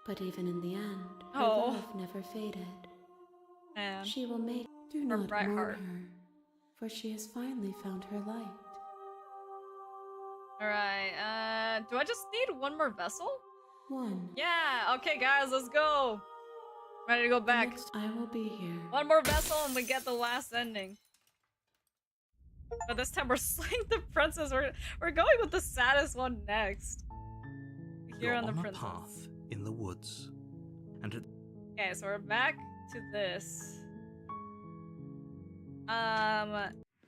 But even in the end, her Oh. love never faded. Man. She will make. Do Her not bright mourn heart. her, for she has finally found her light. Alright, do I just need one more vessel? One. Yeah, okay guys, let's go. Ready to go back. Next, I will be here. One more vessel and we get the last ending. But this time we're slaying the princess. We're going with the saddest one next. Here You're on the on a princess. path in the woods, and at Okay, so we're back to this.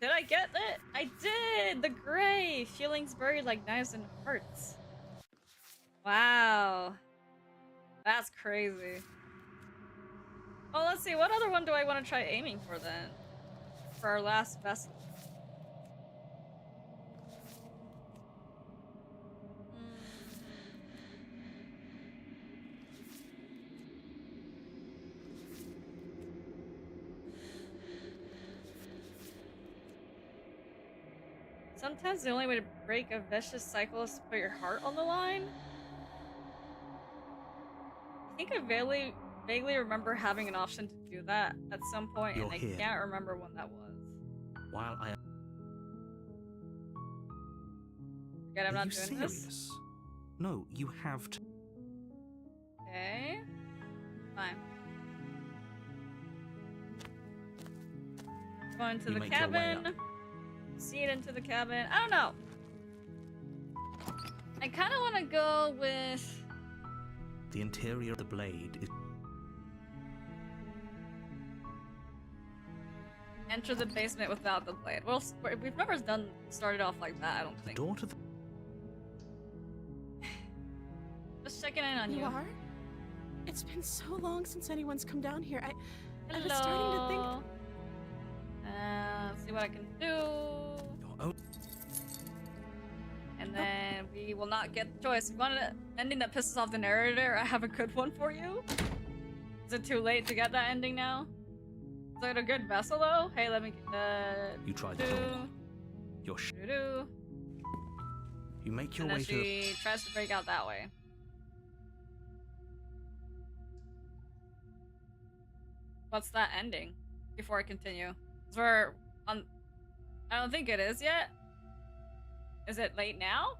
Did I get it? I did! The gray! Feelings buried like knives and hearts. Wow. That's crazy. Well, let's see. What other one do I want to try aiming for then? For our last vessel. Sometimes the only way to break a vicious cycle is to put your heart on the line. I think I vaguely remember having an option to do that at some point, You're and I here. can't remember when that was. while I am. Forget I'm Are not you doing this. serious? No, you have to. Okay. Fine. Go into You the make your way cabin. See it into the cabin. I don't know. I kind of want to go with... The interior of the blade is. Enter the basement without the blade. Well, we've never started off like that, I don't The think. door to the. Just checking in on you. You are? It's been so long since anyone's come down here. I Hello. was starting to think. Let's see what I can do. Your own. And then we will not get the choice. If you want an ending that pisses off the narrator, I have a good one for you. Is it too late to get that ending now? Is it a good vessel though? Hey, let me get You tried the door. Your doo-doo. You make your And then way to. she tries to break out that way. What's that ending? Before I continue. 'Cause we're on... I don't think it is yet. Is it late now?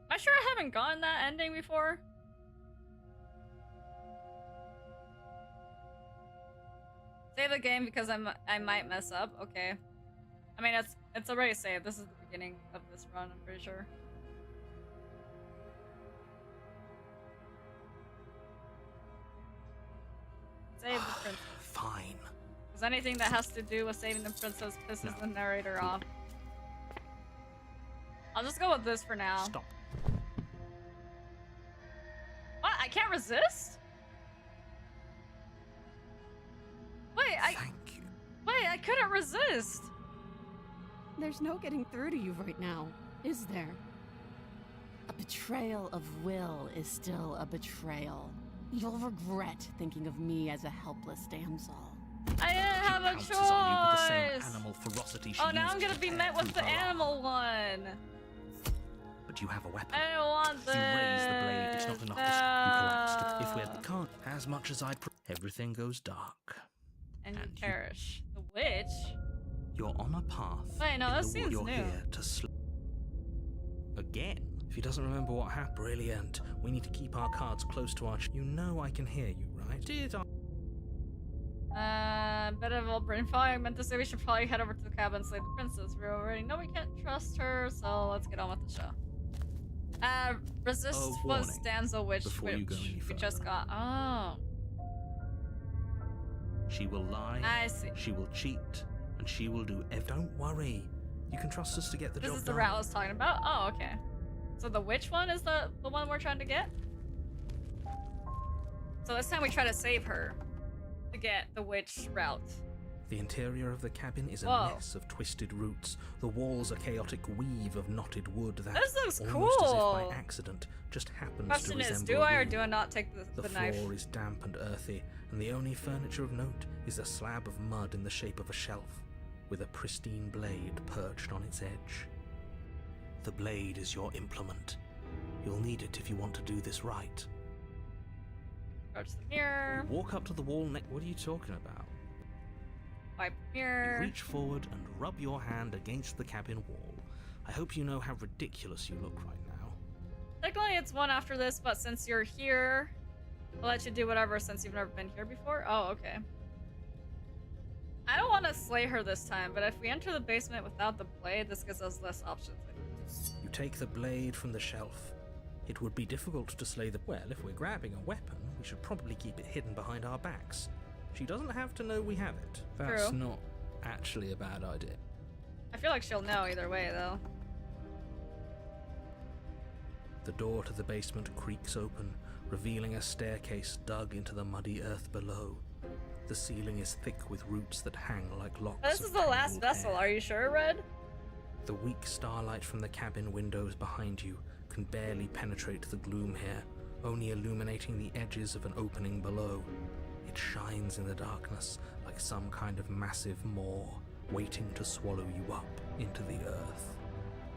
Am I sure I haven't gotten that ending before? Save the game because I might mess up. Okay. I mean, it's already saved. This is the beginning of this run, I'm pretty sure. Save the princess. Fine. Because anything that has to do with saving the princess pisses the narrator off. I'll just go with this for now. Stop. What? I can't resist? Thank you. Wait, I couldn't resist. There's no getting through to you right now, is there? A betrayal of will is still a betrayal. You'll regret thinking of me as a helpless damsel. I didn't have a Pounces on you with the same choice. animal ferocity she Oh, now used I'm to gonna be tear met with through the her arm. animal one. But you have a weapon. I don't want this. You raise the blade, it's not enough to you collapsed. If we had the card, as much as everything goes dark. And you and you- perish. The witch? You're on a path. Wait, no, in this the seems You're new. here to again. If he doesn't remember what happened, brilliant. We need to keep our cards close to our. You know I can hear you, right? Did I? Bit of a brain fog. I meant to say we should probably head over to the cabin and slay the princess. We already know we can't trust her, so let's get on with the show. Resist A was warning stanza witch, before you go any we just further. got. Oh, She will lie. I see. She will cheat, and she will do. Don't worry. You can trust us to get the This job is the done. route I was talking about. Oh, okay. So the witch one is the one we're trying to get? So this time we try to save her to get the witch route. The interior of the cabin is a Whoa. mess of twisted roots. The walls a chaotic weave of knotted wood that, This looks almost as if cool. by accident, just happens Question to is, resemble do a I or room. do I not take the The knife? floor is damp and earthy, and the only furniture of note is a slab of mud in the shape of a shelf, with a pristine blade perched on its edge. The blade is your implement. You'll need it if you want to do this right. Approach the mirror. Walk up to the wall next. What are you talking about? Wipe the mirror. You reach forward and rub your hand against the cabin wall. I hope you know how ridiculous you look right now. Technically it's one after this, but since you're here, I'll let you do whatever since you've never been here before. Oh, okay. I don't want to slay her this time, but if we enter the basement without the blade, this gives us less options. You take the blade from the shelf. It would be difficult to slay the... Well, if we're grabbing a weapon, we should probably keep it hidden behind our backs. She doesn't have to know we have it. That's True. not actually a bad idea. I feel like she'll know either way, though. The door to the basement creaks open, revealing a staircase dug into the muddy earth below. The ceiling is thick with roots that hang like locks This of is the last tangled vessel, hair. are you sure, Red? The weak starlight from the cabin windows behind you can barely penetrate the gloom here, only illuminating the edges of an opening below. It shines in the darkness like some kind of massive maw waiting to swallow you up into the earth.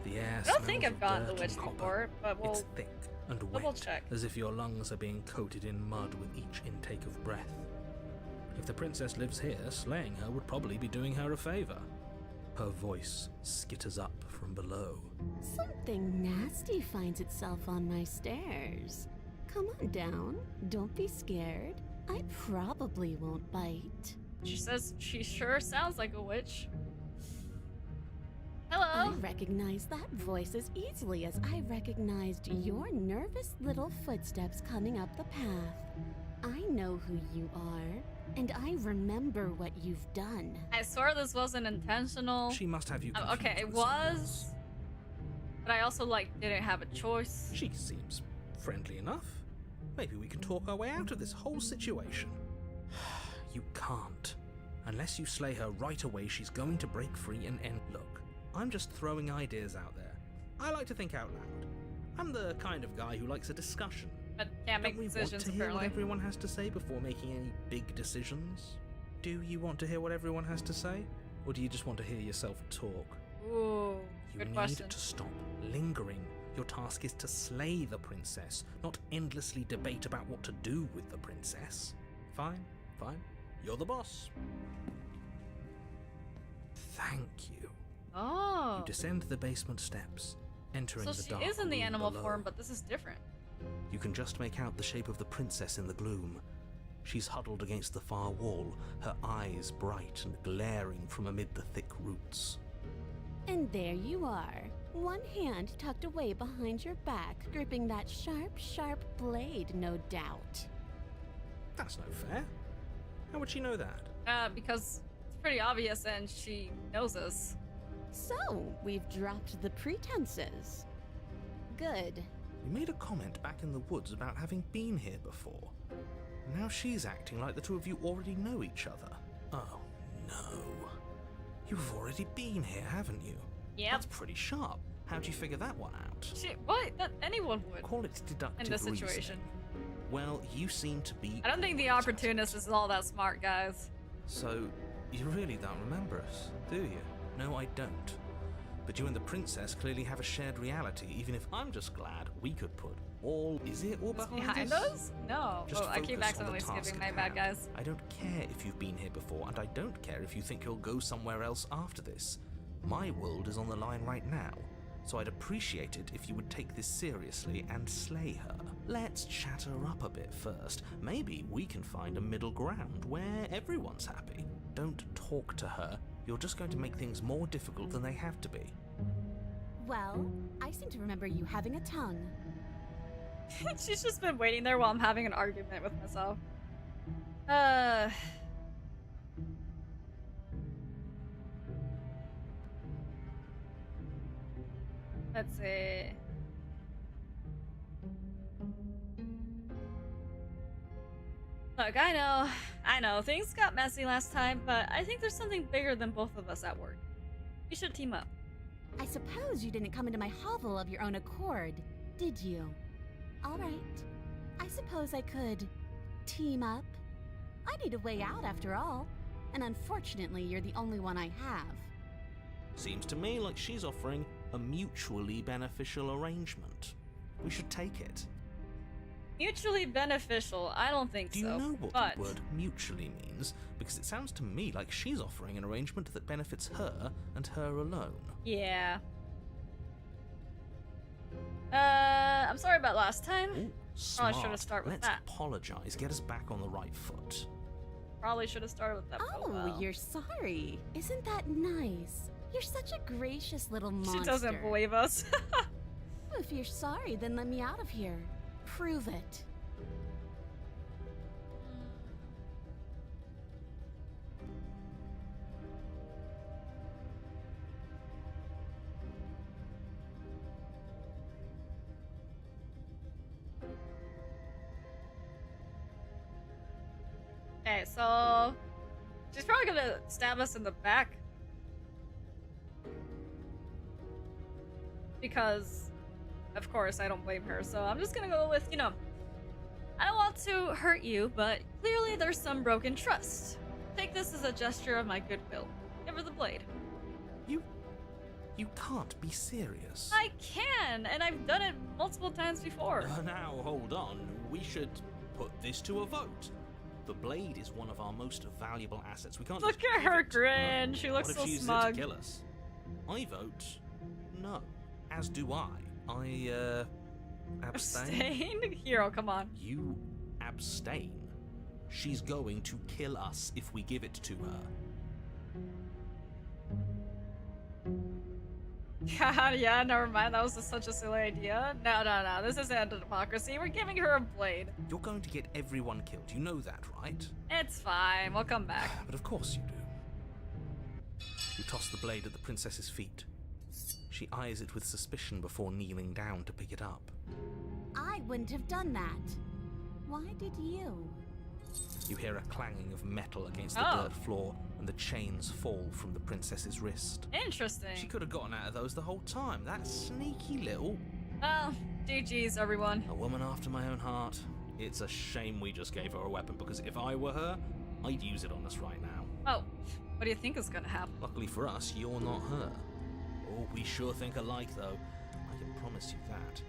The air I don't think smells I've gotten of the dirt witch and copper. before, but we'll It's thick and double wet, check. as if your lungs are being coated in mud with each intake of breath. If the princess lives here, slaying her would probably be doing her a favor. Her voice skitters up from below. Something nasty finds itself on my stairs. Come on down. Don't be scared. I probably won't bite. She says she sure sounds like a witch. I Hello. recognize that voice as easily as I recognized your nervous little footsteps coming up the path. I know who you are, and I remember what you've done. I swear this wasn't intentional. She must have you Oh, confused okay, it with someone was, else. but I also didn't have a choice. She seems friendly enough. Maybe we can talk our way out of this whole situation. You can't. Unless you slay her right away, she's going to break free and end. Look, I'm just throwing ideas out there. I like to think out loud. I'm the kind of guy who likes a discussion. But can't make Don't we want decisions to hear what apparently. everyone has to say before making any big decisions? Do you want to hear what everyone has to say? Or do you just want to hear yourself talk? Ooh, You good need question. to stop lingering. Your task is to slay the princess, not endlessly debate about what to do with the princess. Fine, fine. You're the boss. Thank you. Oh. You descend the basement steps, entering So the she dark is in the room animal below. form, but this is different. You can just make out the shape of the princess in the gloom. She's huddled against the far wall, her eyes bright and glaring from amid the thick roots. And there you are, one hand tucked away behind your back, gripping that sharp, sharp blade, no doubt. That's no fair. How would she know that? Because it's pretty obvious and she knows us. So, we've dropped the pretenses. Good. You made a comment back in the woods about having been here before. Now she's acting like the two of you already know each other. Oh, no. You've already been here, haven't you? Yep. That's pretty sharp. How'd you figure that one out? What? That anyone would. Call it deductive In this reasoning. situation. Well, you seem to be... I don't think the great at opportunist it. is all that smart, guys. So, you really don't remember us, do you? No, I don't. But you and the princess clearly have a shared reality, even if I'm just glad we could put all... Is it all behind Behind us? No. Just Oh, I keep focus on accidentally the task skipping. at My bad, hand. guys. I don't care if you've been here before, and I don't care if you think you'll go somewhere else after this. My world is on the line right now, so I'd appreciate it if you would take this seriously and slay her. Let's chat her up a bit first. Maybe we can find a middle ground where everyone's happy. Don't talk to her. You're just going to make things more difficult than they have to be. Well, I seem to remember you having a tongue. She's just been waiting there while I'm having an argument with myself. Let's see. Look, I know, things got messy last time, but I think there's something bigger than both of us at work. We should team up. I suppose you didn't come into my hovel of your own accord, did you? All right. I suppose I could team up. I need a way out after all, and unfortunately, you're the only one I have. Seems to me like she's offering a mutually beneficial arrangement. We should take it. Mutually beneficial, I don't think Do so. you know what but the word mutually means? Because it sounds to me like she's offering an arrangement that benefits her and her alone. yeah. I'm sorry about last time. Ooh, Probably smart. should've started with Let's that. apologize. Get us back on the right foot. Probably should have started with that. Oh, well. you're sorry. Isn't that nice? You're such a gracious little monster. She doesn't believe us. If you're sorry, then let me out of here. Prove it. Okay, so she's probably gonna stab us in the back because, of course, I don't blame her. So I'm just gonna go with, I don't want to hurt you, but clearly there's some broken trust. Take this as a gesture of my goodwill. Give her the blade. You can't be serious. I can, and I've done it multiple times before. Now, hold on. We should put this to a vote. The blade is one of our most valuable assets. We can't Look just at give her it to grin. She looks What so if she uses smug. it to kill us? I vote no. As do I. I abstain. Abstain? Hero, come on. You abstain. She's going to kill us if we give it to her. Yeah, never mind. That was just such a silly idea. No. This isn't a democracy. We're giving her a blade. You're going to get everyone killed. You know that, right? It's fine. We'll come back. But of course you do. You toss the blade at the princess's feet. She eyes it with suspicion before kneeling down to pick it up. I wouldn't have done that. Why did you? You hear a clanging of metal against the Oh. dirt floor, and the chains fall from the princess's wrist. Interesting. She could have gotten out of those the whole time. That sneaky little... Well, GG's, everyone. A woman after my own heart. It's a shame we just gave her a weapon, because if I were her, I'd use it on us right now. Oh, What do you think is gonna happen? Luckily for us, you're not her. Oh, we sure think alike, though. I can promise you that.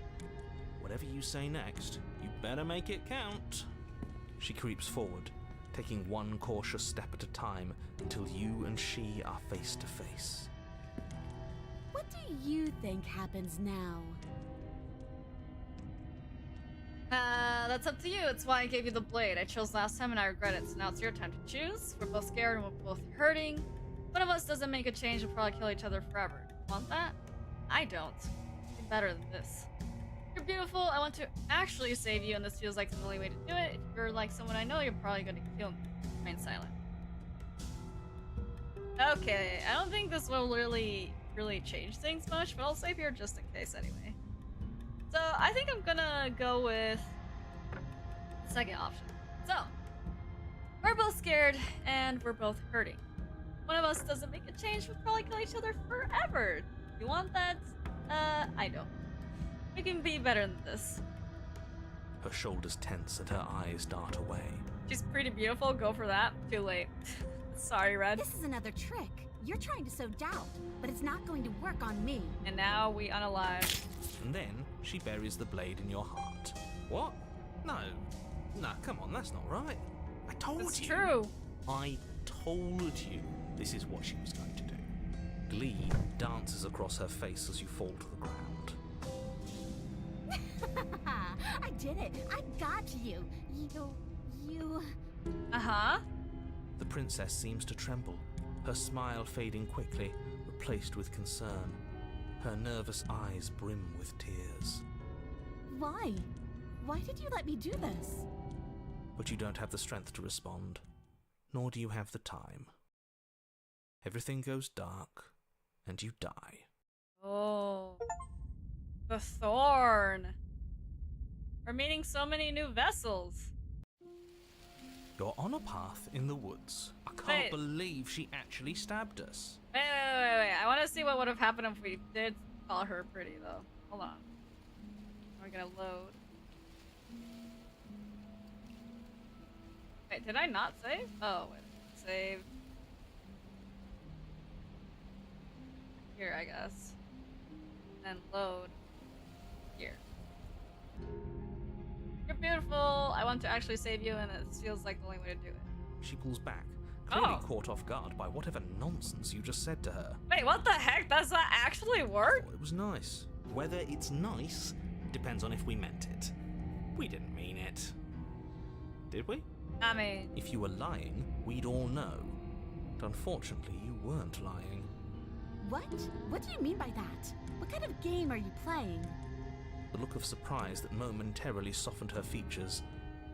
Whatever you say next, you better make it count. She creeps forward, taking one cautious step at a time until you and she are face to face. What do you think happens now? That's up to you. It's why I gave you the blade. I chose last time and I regret it, so now it's your time to choose. We're both scared and we're both hurting. One of us doesn't make a change, we'll probably kill each other forever. Want that? I don't. You're better than this. You're beautiful. I want to actually save you, and this feels like the only way to do it. If you're like someone I know, you're probably gonna kill me. Remain silent. Okay, I don't think this will really change things much, but I'll save here just in case anyway. So I think I'm gonna go with the second option. So we're both scared and we're both hurting. One of us doesn't make a change, we'll probably kill each other forever. You want that? I don't. We can be better than this. Her shoulders tense and her eyes dart away. She's pretty beautiful, go for that. Too late. Sorry, Red. This is another trick. You're trying to sow doubt, but it's not going to work on me. And now we unalive. And then she buries the blade in your heart. What? No. No, come on, that's not right. I told you. It's true. I told you this is what she was going to do. Glee dances across her face as you fall to the ground. I did it. I got you. You... Uh-huh. The princess seems to tremble, her smile fading quickly, replaced with concern. Her nervous eyes brim with tears. Why? Why did you let me do this? But you don't have the strength to respond, nor do you have the time. Everything goes dark, and you die. Oh. The thorn. We're meeting so many new vessels. You're on a path in the woods. I can't believe she actually stabbed us. Wait. I want to see what would have happened if we did call her pretty, though. Hold on. We're gonna load. Wait, did I not save? Oh, wait. Save. Here, I guess. And load. Here. You're beautiful. I want to actually save you, and it feels like the only way to do it. She pulls back, clearly Oh. caught off guard by whatever nonsense you just said to her. Wait, what the heck? Does that actually work? Well, it was nice. Whether it's nice depends on if we meant it. We didn't mean it. Did we? I mean... If you were lying, we'd all know. But unfortunately, you weren't lying. What? What do you mean by that? What kind of game are you playing? The look of surprise that momentarily softened her features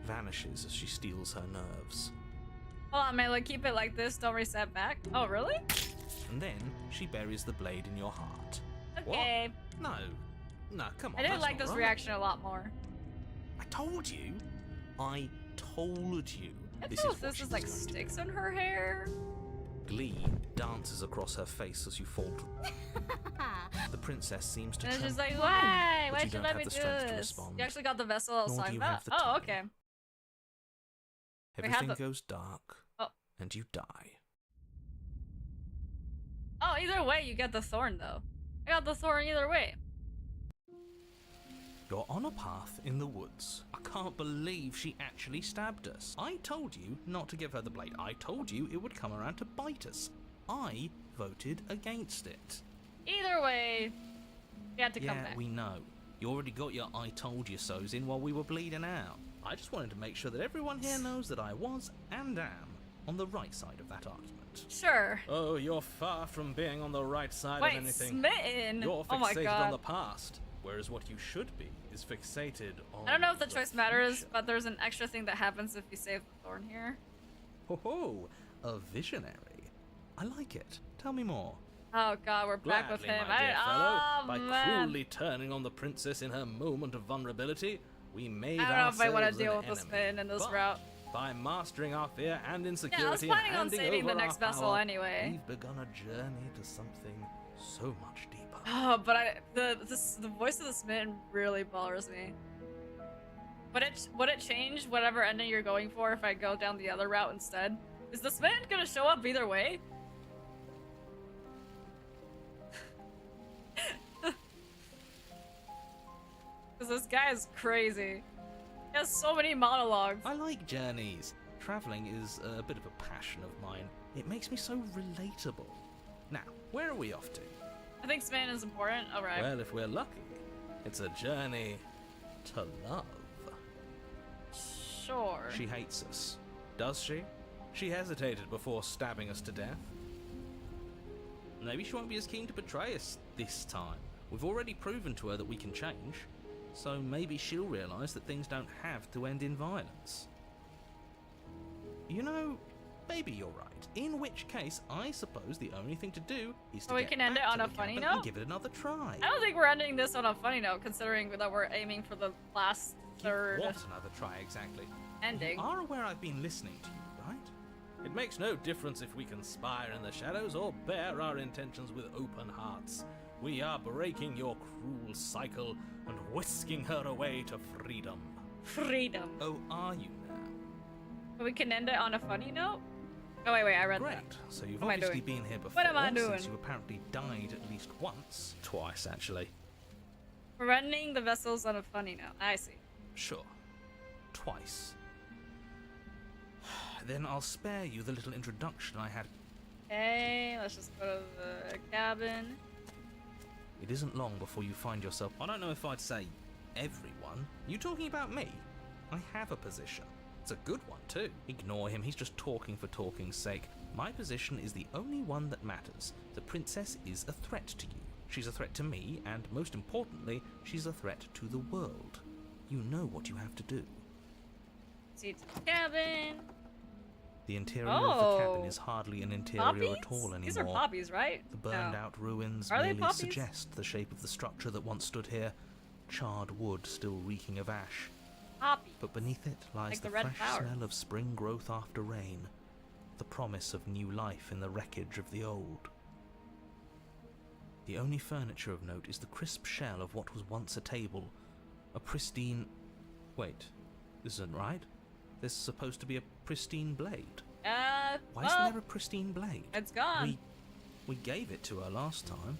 vanishes as she steels her nerves. Hold on, Maelo, keep it like this. Don't reset back. Oh, really? And then she buries the blade in your heart. Okay. What? No, come on. I did that's like not this right. reaction a lot more. I told you. I told you. I This feel is if what this she is was like going to do. sticks in her hair. Glee dances across her face as you fall to... The princess seems to And it's tremble. just like, why? But Why you should don't let have me the do strength to this? respond. You actually got the vessel I was Nor do talking you about? have the Oh, time. okay. We have Everything the- goes dark, Oh. and you die. Oh, either way, you get the thorn, though. I got the thorn either way. You're on a path in the woods. I can't believe she actually stabbed us. I told you not to give her the blade. I told you it would come around to bite us. I voted against it. Either way, you had to come Yeah, back. we know. You already got your I told you so's in while we were bleeding out. I just wanted to make sure that everyone here knows that I was and am on the right side of that argument. Sure. Oh, you're far from being on the right side Wait, of anything. smitten? You're Oh my fixated god. on the past, whereas what you should be is fixated on I don't know if the choice matters, future. but there's an extra thing that happens if you save the thorn here. Ho ho, a visionary. I like it. Tell me more. Oh god, we're back with Gladly, him. my dear fellow, Oh by man. cruelly turning on the princess in her moment of vulnerability, we made I don't know if I want to ourselves deal an with the enemy. spin in this But route. by mastering our fear and insecurity Yeah, I was and planning on handing saving the over next our vessel power, anyway. we've begun a journey to something so much deeper. Oh, but the voice of the smitten really bothers me. Would it change whatever ending you're going for if I go down the other route instead? Is the smitten gonna show up either way? Because this guy is crazy. He has so many monologues. I like journeys. Traveling is a bit of a passion of mine. It makes me so relatable. Now, where are we off to? I think Spain is important. Alright. Well, if we're lucky, it's a journey to love. Sure. She hates us. Does she? She hesitated before stabbing us to death. Maybe she won't be as keen to betray us this time. We've already proven to her that we can change. So maybe she'll realise that things don't have to end in violence. You know, maybe you're right. In which case, I suppose the only thing to do is to we can end it on a funny note? and give it another try. I don't think we're ending this on a funny note, considering that we're aiming for the last third What another try exactly? ending. You are aware I've been listening to you, right? It makes no difference if we conspire in the shadows or bear our intentions with open hearts. We are breaking your cruel cycle and whisking her away to freedom. Freedom. Oh, are you now? We can end it on a funny note? Oh, wait, I read Great. that. So you've What am I obviously doing? been here before. What am I doing? Since you apparently died at least once. Twice, actually. We're running the vessels on a funny note. I see. Sure. Twice. Then I'll spare you the little introduction I had. Okay, let's just go to the cabin. It isn't long before you find yourself... I don't know if I'd say everyone. You talking about me? I have a position. It's a good one, too. Ignore him, he's just talking for talking's sake. My position is the only one that matters. The princess is a threat to you. She's a threat to me, and most importantly, she's a threat to the world. You know what you have to do. See to the cabin. The interior of the cabin is hardly an interior Poppies? at all anymore. These are poppies, right? The burned-out ruins Are they merely poppies? suggest the shape of the structure that once stood here, charred wood still reeking of ash. Poppy. But beneath it lies Like the the red fresh flower. smell of spring growth after rain, the promise of new life in the wreckage of the old. The only furniture of note is the crisp shell of what was once a table, a pristine... Wait, this isn't right? There's supposed to be a pristine blade. Why isn't there a pristine blade? It's gone. We gave it to her last time.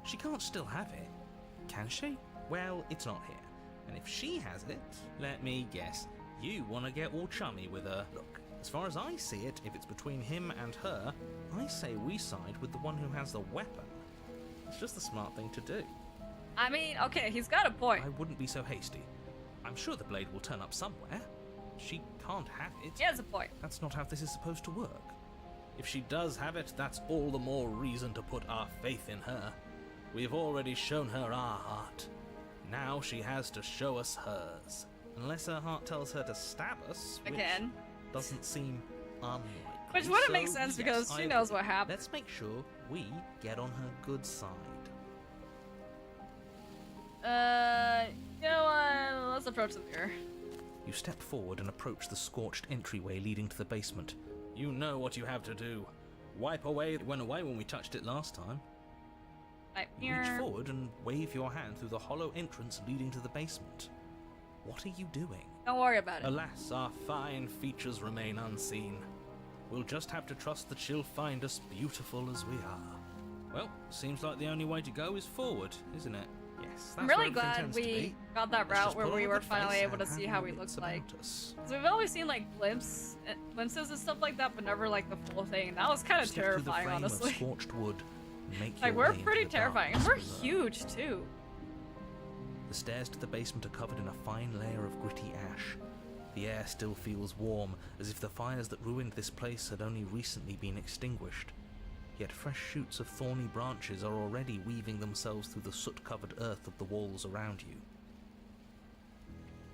She can't still have it, can she? Well, it's not here. And if she has it, let me guess, you want to get all chummy with her. Look, as far as I see it, if it's between him and her, I say we side with the one who has the weapon. It's just the smart thing to do. I mean, okay, he's got a point. I wouldn't be so hasty. I'm sure the blade will turn up somewhere. She can't have it. He has a point. That's not how this is supposed to work. If she does have it, that's all the more reason to put our faith in her. We've already shown her our heart. Now she has to show us hers. Unless her heart tells her to stab us, which Again. doesn't seem unlikely. Which wouldn't So, make sense yes, because I she knows agree. what happened. Let's make sure we get on her good side. You know what? Let's approach the mirror. You step forward and approach the scorched entryway leading to the basement. You know what you have to do. Wipe away. It went away when we touched it last time. Right You reach here. forward and wave your hand through the hollow entrance leading to the basement. What are you doing? Don't worry about it. Alas, our fine features remain unseen. We'll just have to trust that she'll find us beautiful as we are. Well, seems like the only way to go is forward, isn't it? Yes, that's I'm where really everything glad tends to we be. got that Let's route just where put on we a were good finally face able to and see have how no he wits looked like. about us. Because we've always seen like glimpses and stuff like that, but never like the full thing. And that was kind of Step through the terrifying, flame honestly. Of scorched wood and make Like your we're way into pretty the terrifying, and we're darkness below. huge too. The stairs to the basement are covered in a fine layer of gritty ash. The air still feels warm, as if the fires that ruined this place had only recently been extinguished. Yet fresh shoots of thorny branches are already weaving themselves through the soot-covered earth of the walls around you.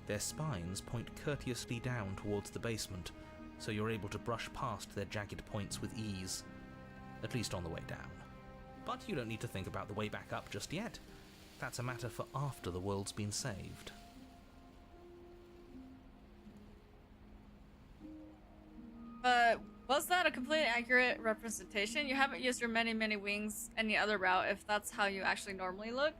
Their spines point courteously down towards the basement, so you're able to brush past their jagged points with ease. At least on the way down. But you don't need to think about the way back up just yet. That's a matter for after the world's been saved. Was that a completely accurate representation? You haven't used your many, many wings any other route if that's how you actually normally look?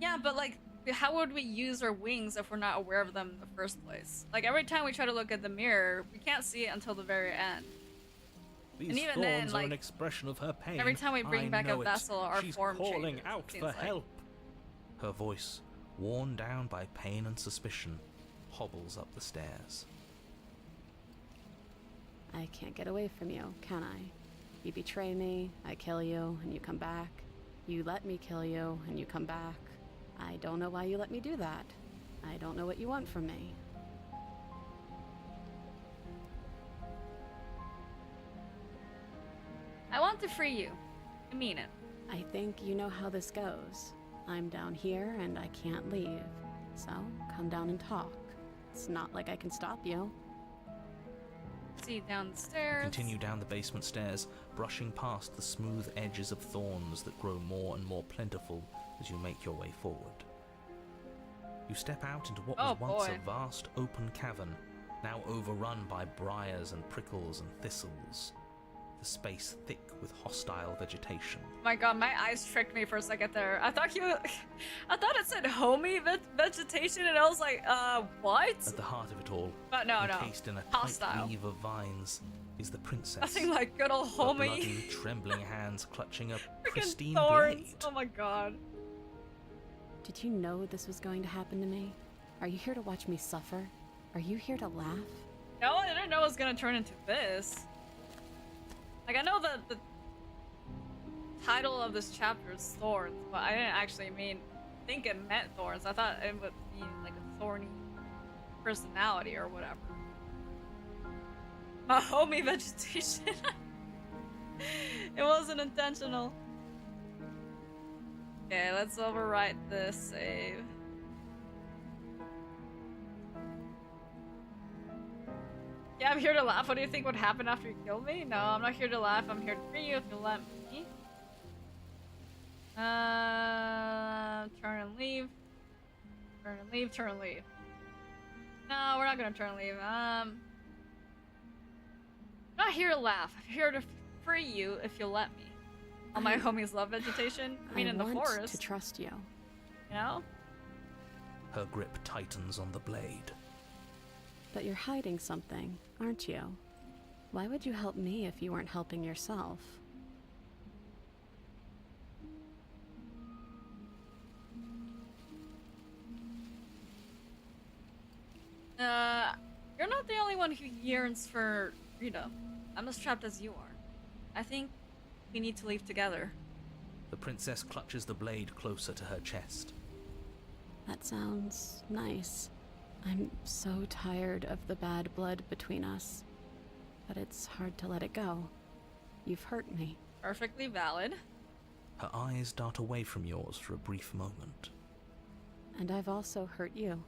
Yeah, but like, how would we use our wings if we're not aware of them in the first place? Like, every time we try to look at the mirror, we can't see it until the very end. These And even thorns then, are like, an expression of her pain. every time we bring I back a know it. vessel, our She's form calling changes, out it for seems like. help. Her voice, worn down by pain and suspicion, hobbles up the stairs. I can't get away from you, can I? You betray me, I kill you, and you come back. You let me kill you, and you come back. I don't know why you let me do that. I don't know what you want from me. I want to free you. I mean it. I think you know how this goes. I'm down here and I can't leave. So, come down and talk. It's not like I can stop you. See down the stairs. Continue down the basement stairs, brushing past the smooth edges of thorns that grow more and more plentiful as you make your way forward. You step out into what was once a vast open cavern, now overrun by briars and prickles and thistles. The space thick with hostile vegetation. My god, my eyes tricked me for a second there. I thought it said homey vegetation, and I was like, what? At the heart of it all, but no, encased in a hostile. tight weave of vines, is the princess. Nothing like good old her homey. bloody, trembling hands clutching a Freaking pristine thorns. blade. Oh my god. Did you know this was going to happen to me? Are you here to watch me suffer? Are you here to laugh? No, I didn't know it was gonna turn into this. Like, I know that the title of this chapter is Thorns, but I didn't actually think it meant thorns. I thought it would mean like a thorny personality or whatever. My homie vegetation. It wasn't intentional. Okay, let's overwrite this save. Yeah, I'm here to laugh. What do you think would happen after you kill me? No, I'm not here to laugh. I'm here to free you if you let me. Turn and leave. Turn and leave, turn and leave. No, we're not gonna turn and leave. I'm not here to laugh. I'm here to free you if you let me. All my homies love vegetation. I mean, in the forest. I want to trust you. You know? Her grip tightens on the blade. But you're hiding something, aren't you? Why would you help me if you weren't helping yourself? You're not the only one who yearns for freedom. I'm as trapped as you are. I think we need to leave together. The princess clutches the blade closer to her chest. That sounds nice. I'm so tired of the bad blood between us. But it's hard to let it go. You've hurt me. Perfectly valid. Her eyes dart away from yours for a brief moment. And I've also hurt you.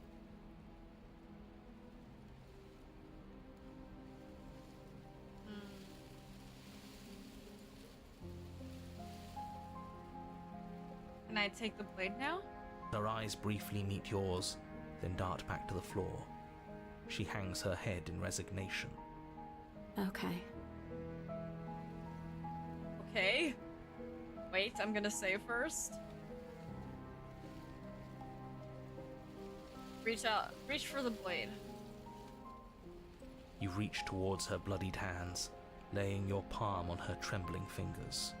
Can I take the blade now? Her eyes briefly meet yours, then dart back to the floor. She hangs her head in resignation. Okay. Okay. Wait, I'm gonna save first. Reach for the blade. You reach towards her bloodied hands, laying your palm on her trembling fingers.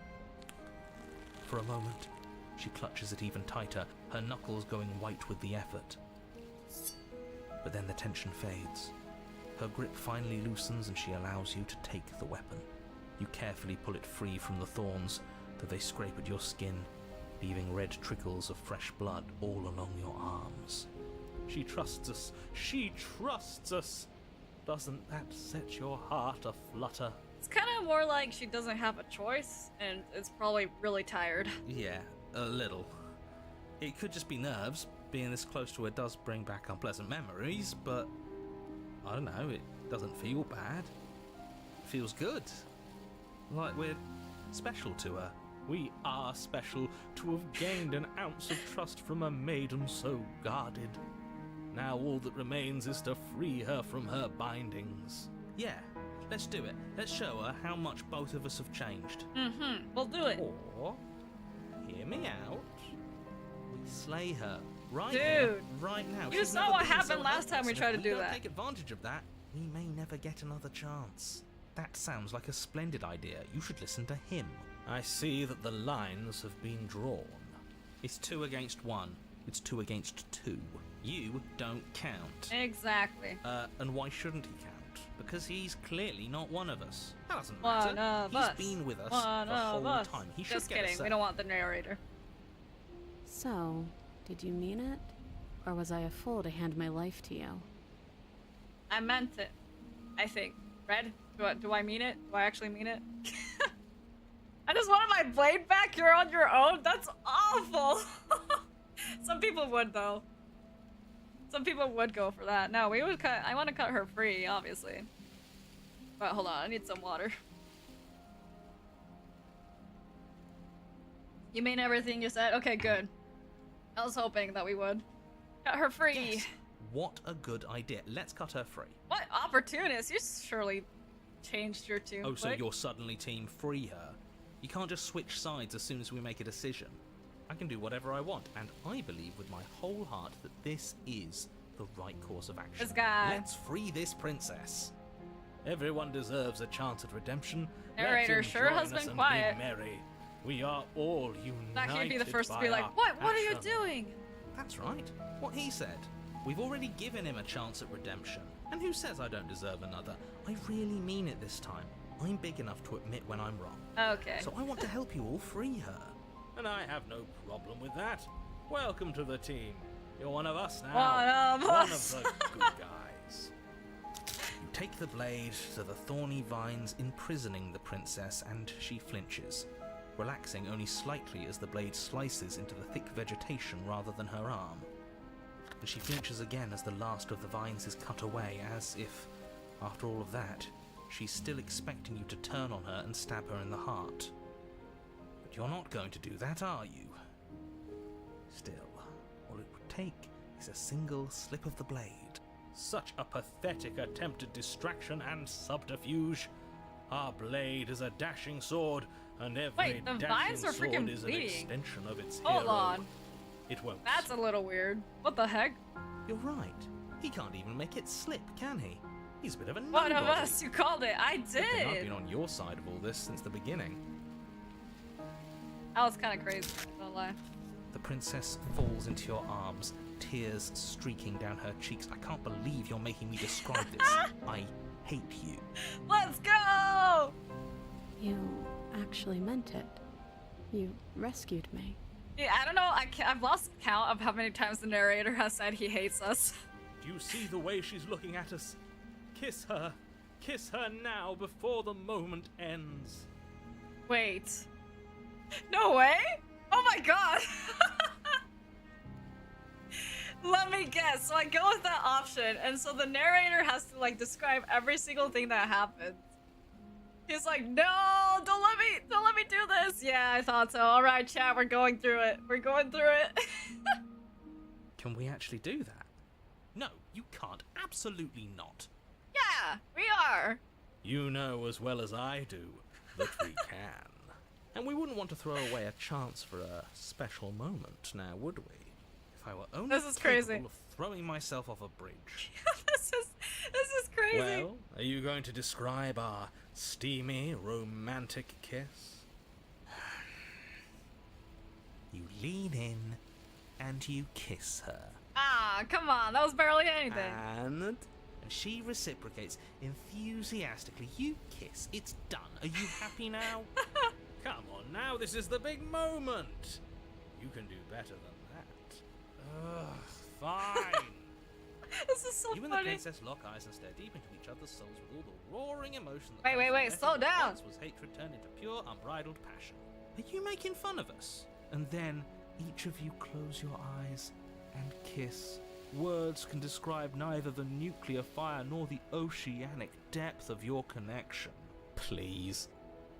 For a moment, she clutches it even tighter, her knuckles going white with the effort. But then the tension fades. Her grip finally loosens and she allows you to take the weapon. You carefully pull it free from the thorns, though they scrape at your skin, leaving red trickles of fresh blood all along your arms. She trusts us. She trusts us. Doesn't that set your heart aflutter? It's kind of more like she doesn't have a choice, and is probably really tired. Yeah, a little. It could just be nerves. Being this close to her does bring back unpleasant memories, but I don't know, it doesn't feel bad. It feels good. Like we're special to her. We are special to have gained an ounce of trust from a maiden so guarded. Now all that remains is to free her from her bindings. Yeah, let's do it. Let's show her how much both of us have changed. We'll do it. Or, hear me out, we slay her. Right Dude, here, right now. you She's saw never what been happened so last time we helpless, tried and to if do we don't that. take advantage of that, we may never get another chance. That sounds like a splendid idea. You should listen to him. I see that the lines have been drawn. It's 2 against 1. It's 2 against 2. You don't count. Exactly. And why shouldn't he count? Because he's clearly not one of us. That doesn't One matter. of us. He's been with us One the of whole us. time. He should Just get a kidding. say. We don't want the narrator. So, did you mean it? Or was I a fool to hand my life to you? I meant it. I think. Red, do I mean it? Do I actually mean it? I just wanted my blade back. You're on your own? That's awful. Some people would, though. Some people would go for that. No, we would cut. I want to cut her free, obviously. But hold on, I need some water. You mean everything you said? Okay, good. I was hoping that we would. Cut her free. Yes. What a good idea. Let's cut her free. What opportunist? You surely changed your tune. Oh, so quick. you're suddenly team free her? You can't just switch sides as soon as we make a decision. I can do whatever I want, and I believe with my whole heart that this is the right course of action. This guy. Let's free this princess. Everyone deserves a chance at redemption. Narrator Let him sure join has us been and quiet. Be merry. We are all united. That he'd be the first to by be like, our What are you passion." doing? That's right. What he said. We've already given him a chance at redemption. And who says I don't deserve another? I really mean it this time. I'm big enough to admit when I'm wrong. Okay. So I want to help you all free her. And I have no problem with that. Welcome to the team. You're one of us now. One of One us. of the good guys. You take the blade to the thorny vines imprisoning the princess, and she flinches, relaxing only slightly as the blade slices into the thick vegetation rather than her arm. And she flinches again as the last of the vines is cut away, as if, after all of that, she's still expecting you to turn on her and stab her in the heart. But you're not going to do that, are you? Still, all it would take is a single slip of the blade. Such a pathetic attempt at distraction and subterfuge. Our blade is a dashing sword, and every Wait, the dashing vines are sword freaking is an bleeding. extension of its Hold hero. on. It won't. That's a little weird. What the heck? You're right. He can't even make it slip, can he? He's a bit of a One of nobody. us. You called it. I Good thing I've did. been on your side of all this since the beginning. That was kind of crazy. Don't lie. The princess falls into your arms, tears streaking down her cheeks. I can't believe you're making me describe this. I hate you. Let's go. You actually meant it. You rescued me. Yeah, I don't know. I've lost count of how many times the narrator has said he hates us. Do you see the way she's looking at us? Kiss her. Kiss her now before the moment ends. Wait. No way? Oh my god. Let me guess. So I go with that option, and so the narrator has to like describe every single thing that happens. He's like, no, don't let me do this. Yeah, I thought so. All right, chat, we're going through it. We're going through it. Can we actually do that? No, you can't. Absolutely not. Yeah, we are. You know as well as I do that we can. And we wouldn't want to throw away a chance for a special moment, now would we? If I were only This is crazy. capable of throwing myself off a bridge. this is crazy. Well, are you going to describe our steamy, romantic kiss? You lean in and you kiss her. Ah, come on. That was barely anything. And she reciprocates enthusiastically. You kiss. It's done. Are you happy now? Come on now, this is the big moment. You can do better than that. Ugh, fine. This is so You and the funny. princess lock eyes and stare deep into each other's souls with all the roaring emotion that Wait, comes from slow letting what down. once was hatred turned into pure, unbridled passion. Are you making fun of us? And then each of you close your eyes and kiss. Words can describe neither the nuclear fire nor the oceanic depth of your connection. Please.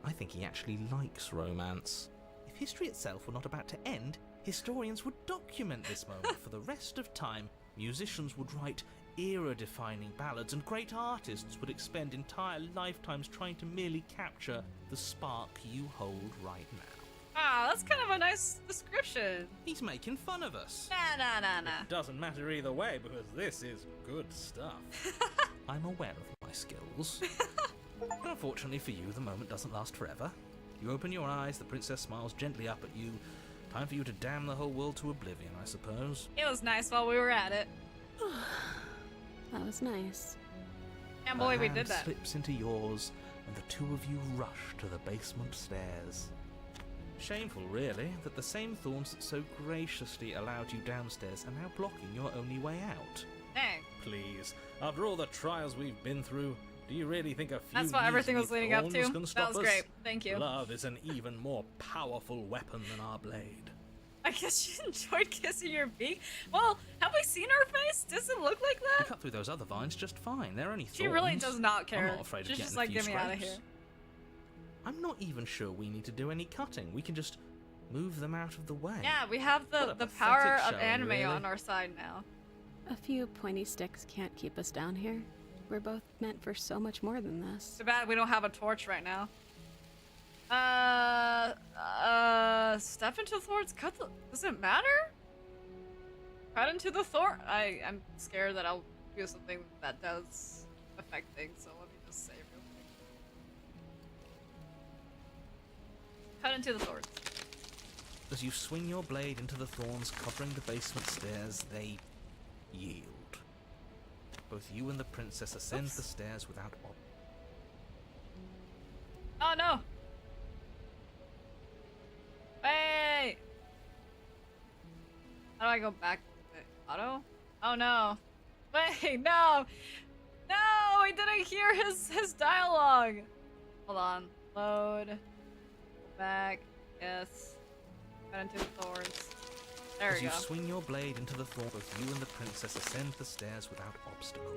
I think he actually likes romance. If history itself were not about to end, historians would document this moment for the rest of time. Musicians would write era-defining ballads, and great artists would expend entire lifetimes trying to merely capture the spark you hold right now. Ah, that's kind of a nice description. He's making fun of us. Nah. Doesn't matter either way because this is good stuff. I'm aware of my skills. But unfortunately for you, the moment doesn't last forever. You open your eyes, the princess smiles gently up at you, Time for you to damn the whole world to oblivion, I suppose. It was nice while we were at it. That was nice. And boy, A we hand did that. slips into yours, and the two of you rush to the basement stairs. Shameful, really, that the same thorns that so graciously allowed you downstairs are now blocking your only way out. Dang. Please, after all the trials we've been through, do you really think a few That's what everything was measly leading up thorns to. can That stop was us? great. Thank you. Love is an even more powerful weapon than our blade. I guess she enjoyed kissing your beak. Well, have we seen her face? Does it look like You that? cut through those other vines just fine. They're only thorns. She really does not care. I'm not afraid of She's getting just a like, few get me out of scrapes. here. I'm not even sure we need to do any cutting. We can just move them out of the way. Yeah, we have What a the pathetic power of showing, anime really. on our side now. A few pointy sticks can't keep us down here. We're both meant for so much more than this. Too bad we don't have a torch right now. Step into the thorns, does it matter? Cut into the thorn? I'm scared that I'll do something that does affect things, so let me just save real quick. Cut into the thorns. As you swing your blade into the thorns covering the basement stairs, they yield. Both you and the princess ascend the stairs without Oh no! Wait! How do I go back? Auto? Oh no! Wait, no! No! I didn't hear his dialogue! Hold on. Load. Back. Yes. Got into the thorns. There As we you go. swing your blade into the thorn, both you and the princess ascend the stairs without obstacle.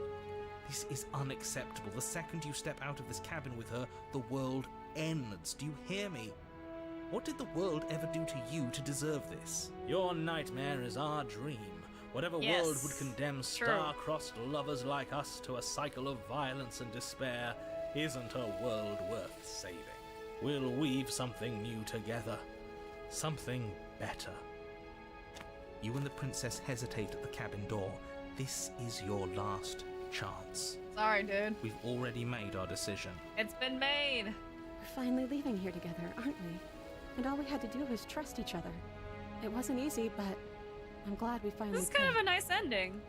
This is unacceptable. The second you step out of this cabin with her, the world ends. Do you hear me? What did the world ever do to you to deserve this? Your nightmare is our dream. Whatever Yes, world would condemn true. star-crossed lovers like us to a cycle of violence and despair isn't a world worth saving. We'll weave something new together. Something better. You and the princess hesitate at the cabin door. This is your last chance. Sorry, dude. We've already made our decision. It's been made. We're finally leaving here together, aren't we? And all we had to do was trust each other. It wasn't easy, but I'm glad we finally This is kind could. of a nice ending.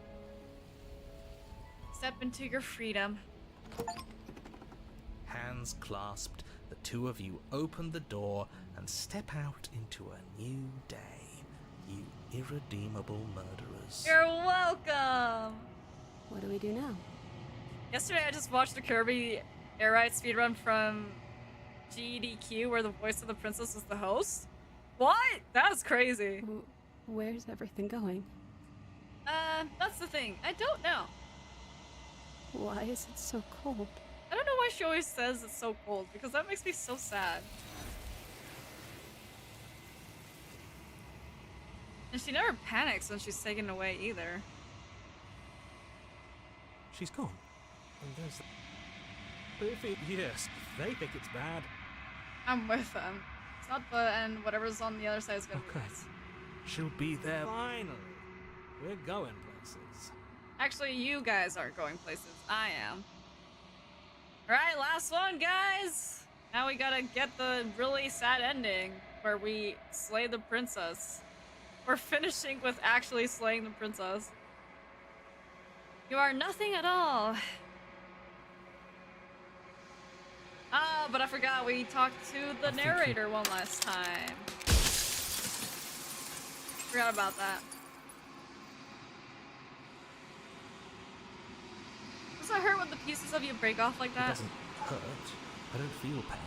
Step into your freedom. Hands clasped, the two of you open the door and step out into a new day. You irredeemable murderers. You're welcome! What do we do now? Yesterday I just watched the Kirby Air Ride speedrun from GDQ where the voice of the princess was the host. What? That's crazy. Where's everything going? That's the thing. I don't know. Why is it so cold? I don't know why she always says it's so cold, because that makes me so sad. And she never panics when she's taken away either. She's gone. And there's... But if it... Yes, they think it's bad. I'm with them. It's not the end. Whatever's on the other side is gonna be Okay. nice. She'll be there. Finally. We're going places. Actually, you guys aren't going places. I am. Alright, last one, guys! Now we gotta get the really sad ending where we slay the princess. We're finishing with actually slaying the princess. You are nothing at all. Ah, but I forgot we talked to the narrator one last time. Forgot about that. Does it hurt when the pieces of you break off like It that? doesn't hurt. I don't feel pain.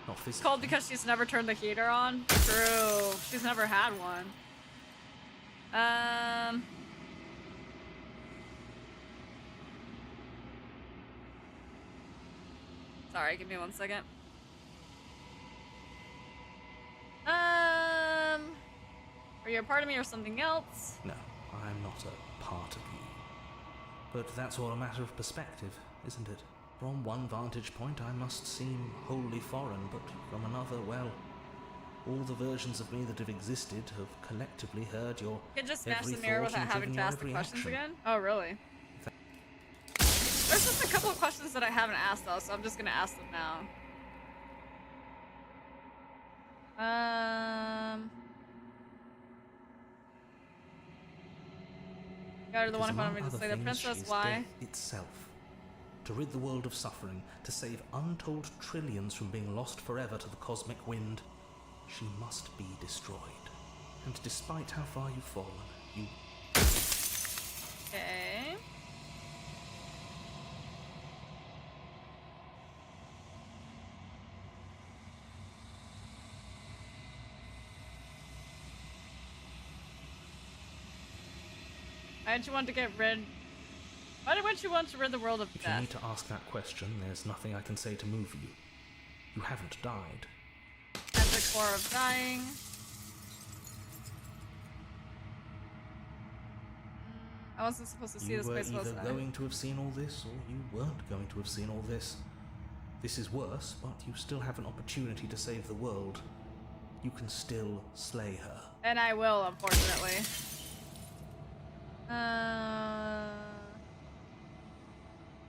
Not It's physically. cold because she's never turned the heater on? True. She's never had one. Sorry, give me 1 second. Are you a part of me or something else? No, I'm not a part of you. But that's all a matter of perspective, isn't it? From one vantage point, I must seem wholly foreign, but from another, well, all the versions of me that have existed have collectively heard your You can just smash every the mirror thought without and having driven to your ask the every questions action. again? Oh, really? There's just a couple of questions that I haven't asked though, so I'm just gonna ask them now. You're the one who Because wanted me among to other say the things, princess. she's Why? death itself. To rid the world of suffering, to save untold trillions from being lost forever to the cosmic wind, she must be destroyed. And despite how far you've fallen, you... Okay. Why did you want to get rid? Why did you want to rid the world of If you death? need to ask that question, there's nothing I can say to move you. You haven't died. At the core of dying. I wasn't supposed to see You this were place, was either I? going to have seen all this, or you weren't going to have seen all this. This is worse, but you still have an opportunity to save the world. You can still slay her. And I will, unfortunately.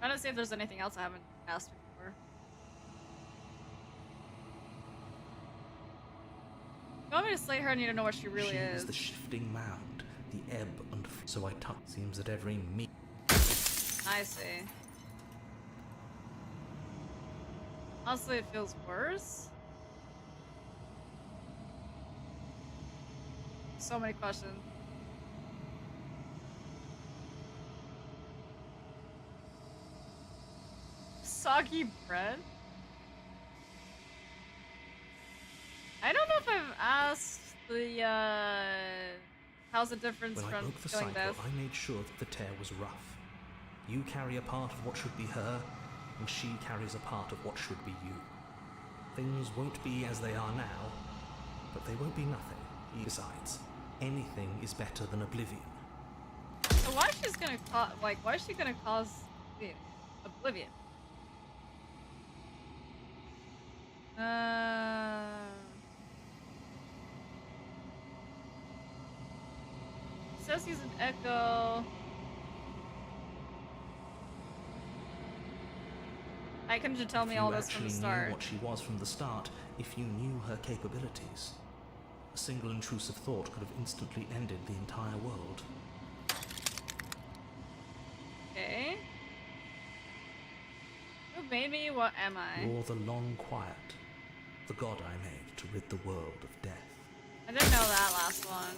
Trying to see if there's anything else I haven't asked before. If you want me to slay her, I need to know what she really She is. is the shifting mound, the ebb and so I tuck. Seems that every me. I see. Honestly, it feels worse. So many questions. Soggy bread? I don't know if I've asked the, how's the difference When I from broke the killing cycle, death? I made sure that the tear was rough. You carry a part of what should be her, and she carries a part of what should be you. Things won't be as they are now, but they won't be nothing. Besides, anything is better than oblivion. So why she's gonna why is she gonna cause oblivion? Says he's an echo. I couldn't you tell me all this from the If you start? actually knew what she was from the start, if you knew her capabilities, a single intrusive thought could have instantly ended the entire world. Okay. Who made me? What am I? You're the long quiet, the god I made to rid the world of death. I didn't know that last one.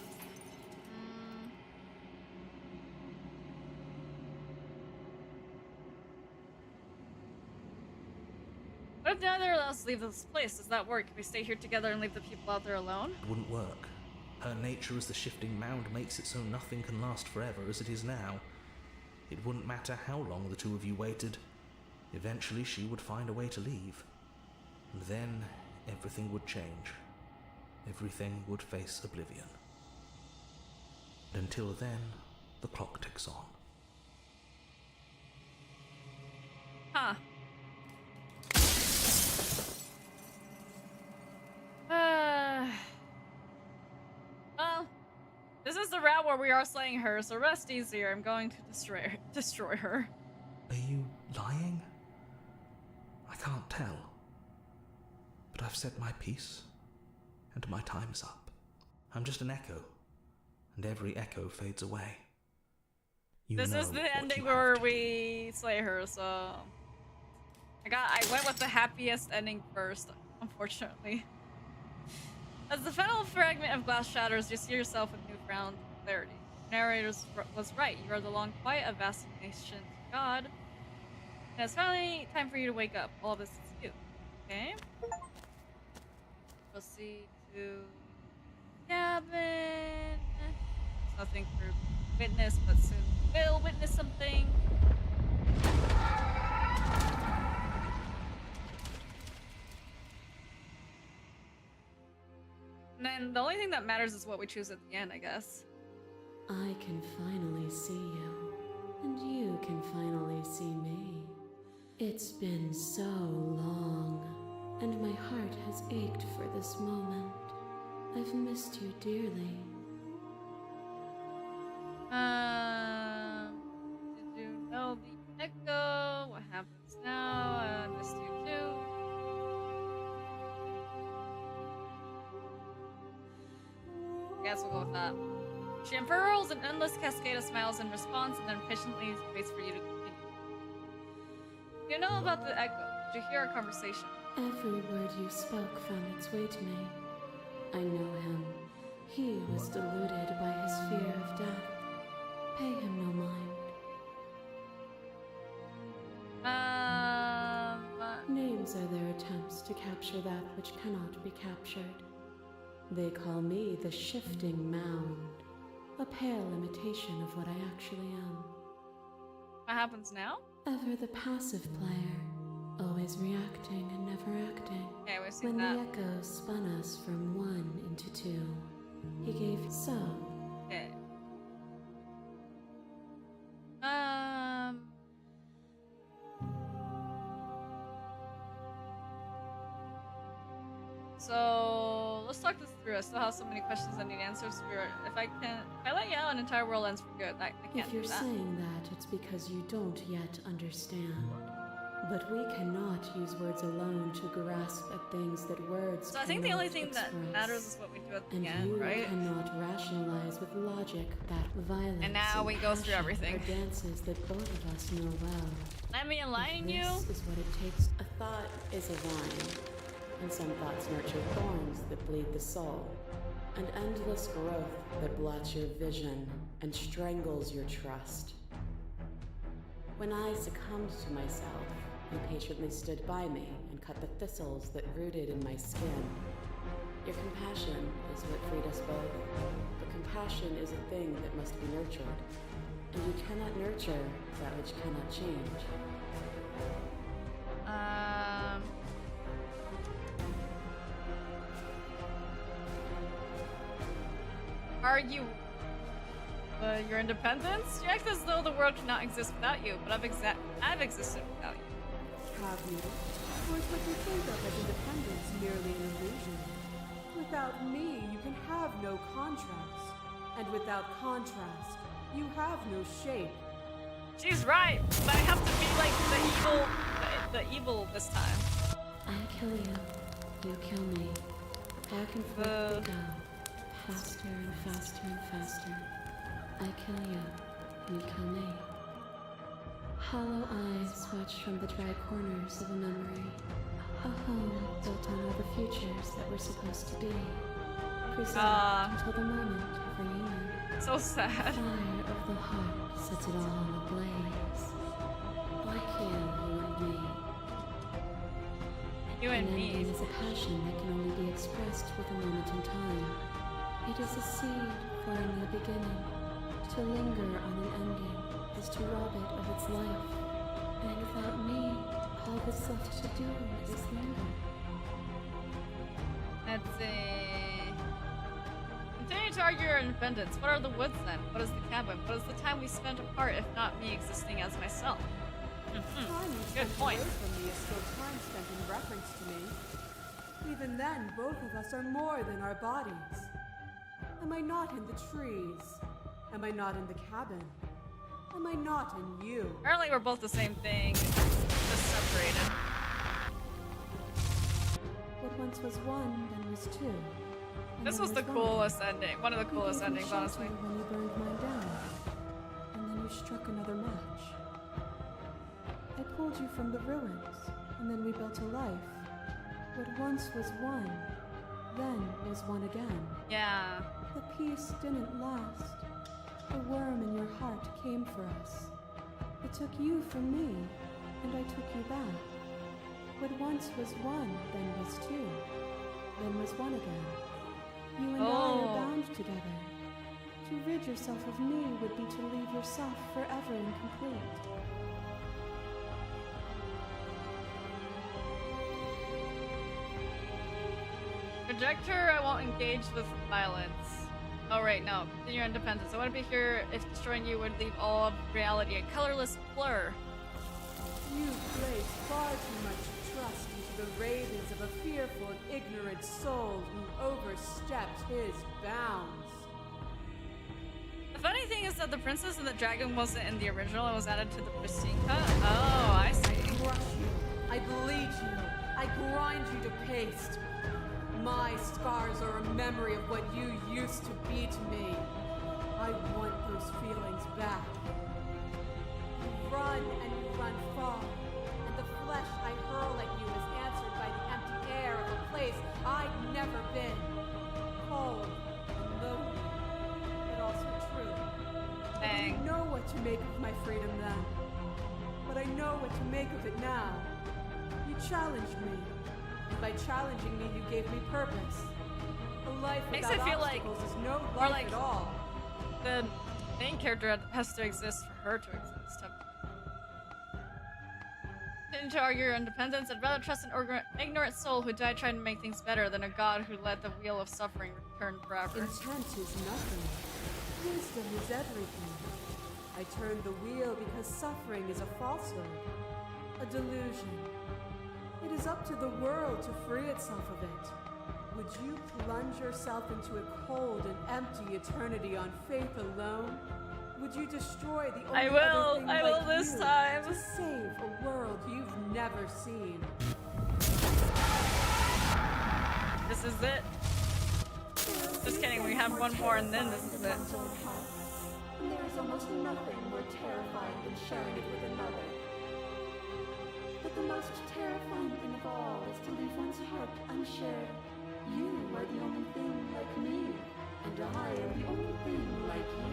What if neither of us leave this place? Does that work? Can we stay here together and leave the people out there alone? It wouldn't work. Her nature as the shifting mound makes it so nothing can last forever as it is now. It wouldn't matter how long the two of you waited. Eventually she would find a way to leave. And then everything would change. Everything would face oblivion. And until then, the clock ticks on. Huh. Well, this is the route where we are slaying her, so rest easier. I'm going to destroy her. Are you lying? I can't tell. But I've said my piece, and my time is up. I'm just an echo, and every echo fades away. You This know is the what ending you where have to we slay her, so I went with the happiest ending first, unfortunately. As the final fragment of glass shatters, you see yourself with newfound clarity. The narrator was right. You are the long quiet of vast nation God. And it's finally time for you to wake up. All of this is you. Okay. Proceed to cabin. There's nothing for witness, but soon we will witness something. And then the only thing that matters is what we choose at the end, I guess. I can finally see you, and you can finally see me. It's been so long, and my heart has ached for this moment. I've missed you dearly. Did you know the echo? What happens now? I missed you too. I guess we'll go with that. She unfurls an endless cascade of smiles in response and then patiently waits for you to continue. You know about the echo. Did you hear our conversation? Every word you spoke found its way to me. I know him. He was deluded by his fear of death. Pay him no mind. Names are their attempts to capture that which cannot be captured. They call me the shifting mound, a pale imitation of what I actually am. What happens now? Ever the passive player, always reacting and never acting. Okay, we've seen When that. the echoes spun us from one into two, he gave so. Okay. So let's talk this through. I still have so many questions I need answers for. If I let you out, an entire world ends for good. I can't If you're do that. saying that, it's because you don't yet understand. But we cannot use words alone to grasp at things that words So I think the only cannot thing that express. matters is what we do at the And end, you right? cannot rationalize with logic that violence And now we go through passion everything. are dances that both of us know well. Let me enlighten you. This is what it takes. A thought is a vine, and some thoughts nurture thorns that bleed the soul. An endless growth that blots your vision and strangles your trust. When I succumbed to myself, you patiently stood by me and cut the thistles that rooted in my skin. Your compassion is what freed us both, but compassion is a thing that must be nurtured, and you cannot nurture that which cannot change. Argue your independence? You act as though the world cannot exist without you, but I've existed without you. Have you? Or is what you think of as independence merely an illusion? Without me, you can have no contrast. And without contrast, you have no shape. She's right, but I have to be like the evil this time. I kill you, you kill me. Back and forth we go, faster and faster and faster. I kill you, you kill me. Hollow eyes watch from the dry corners of a memory. A home built on all the futures that were supposed to be. Preserved until the moment of reunion. So sad. Fire of the heart sets it all ablaze. Like you and me. You and An me. ending is a passion that can only be expressed with a moment in time. It is a seed for a new beginning. To linger on an ending is to rob it of its life. And without me, all that's left to do is linger. Let's see. Continue to argue your independence. What are the woods then? What is the cabin? What is the time we spent apart if not me existing as myself? Time you Good spent point. away from me is still time spent in reference to me. Even then, both of us are more than our bodies. Am I not in the trees? Am I not in the cabin? Am I not in you? Apparently we're both the same thing, just separated. What once was one, then was two. And This then was the one. coolest ending. One of the You coolest gave me endings, shelter honestly. When you burned mine down, and then you struck another match. I pulled you from the ruins, and then we built a life. What once was one, then was one again. Yeah. The peace didn't last. The worm in your heart came for us. It took you from me, and I took you back. What once was one, then was two, then was one again. You and I are bound together. To rid yourself of me would be to leave yourself forever incomplete. Reject her, I won't engage with violence. Oh right, no. Continue your independence. I wouldn't be here if destroying you would leave all of reality a colorless blur. You place far too much trust into the ravings of a fearful and ignorant soul who overstepped his bounds. The funny thing is that the princess and the dragon wasn't in the original, it was added to the pristine cut. Oh, I see. I crush you. I bleed you. I grind you to paste. My scars are a memory of what you used to be to me. I I want those feelings back. You run and you run far, and the flesh I hurl at you is answered by the empty air of a place I'd never been. Cold and lonely, but also true. I didn't know what to make of my freedom then, but I know what to make of it now. You challenged me, and by challenging me, you gave me purpose. A life Makes without it feel like obstacles is no more life like at all. the main character has to exist for her to exist. To argue your independence, I'd rather trust an ignorant soul who died trying to make things better than a god who let the wheel of suffering return forever. Intent is nothing. Wisdom is everything. I turned the wheel because suffering is a falsehood, a delusion. It is up to the world to free itself of it. Would you plunge yourself into a cold and empty eternity on faith alone? Would you destroy the only other thing I like will this you time. to save a world you've never seen? This is it. Just kidding, we have one more and then this is it. And there is almost nothing more terrifying than sharing it with another. But the most terrifying thing of all is to leave one's heart unshared. You are the only thing like me, and I am the only thing like you.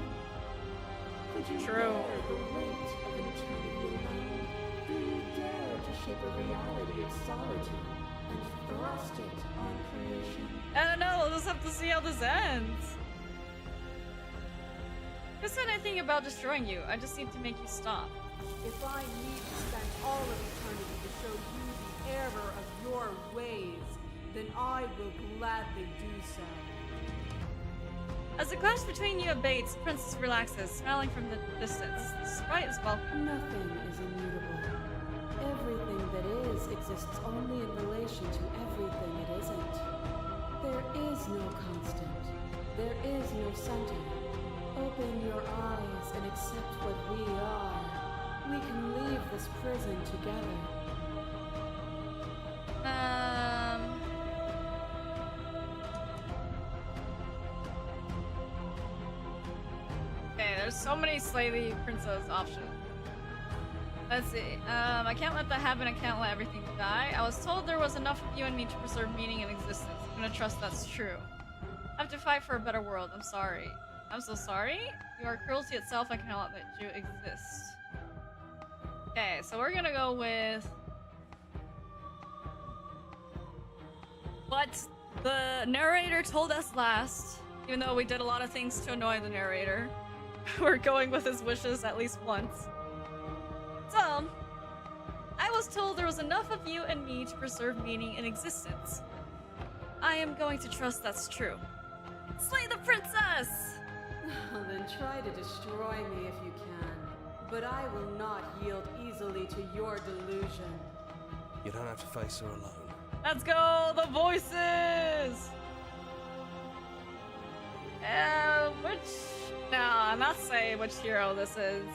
Could you True. bear the weight of an eternity alone? Do you dare to shape a reality of solitude and thrust it on creation? I don't know, we'll just have to see how this ends. Who said anything about destroying you? I just need to make you stop. If I need to spend all of eternity to show you the error of your ways, then I will gladly do so. As the clash between you abates, the princess relaxes, smiling from the distance. The sprite is welcome. Nothing is immutable. Everything that is exists only in relation to everything it isn't. There is no constant. There is no center. Open your eyes and accept what we are. We can leave this prison together. Okay, there's so many slay the princess options. Let's see. I can't let that happen. I can't let everything die. I was told there was enough of you and me to preserve meaning and existence. I'm gonna trust that's true. I have to fight for a better world. I'm sorry. I'm so sorry. You are cruelty itself. I cannot let you exist. Okay, so we're gonna go with what the narrator told us last. Even though we did a lot of things to annoy the narrator, we're going with his wishes at least once. So, I was told there was enough of you and me to preserve meaning in existence. I am going to trust that's true. Slay the princess! Then try to destroy me if you can. But I will not yield easily to your delusion. You don't have to face her alone. Let's go, the voices! No, I'm not saying which hero this is.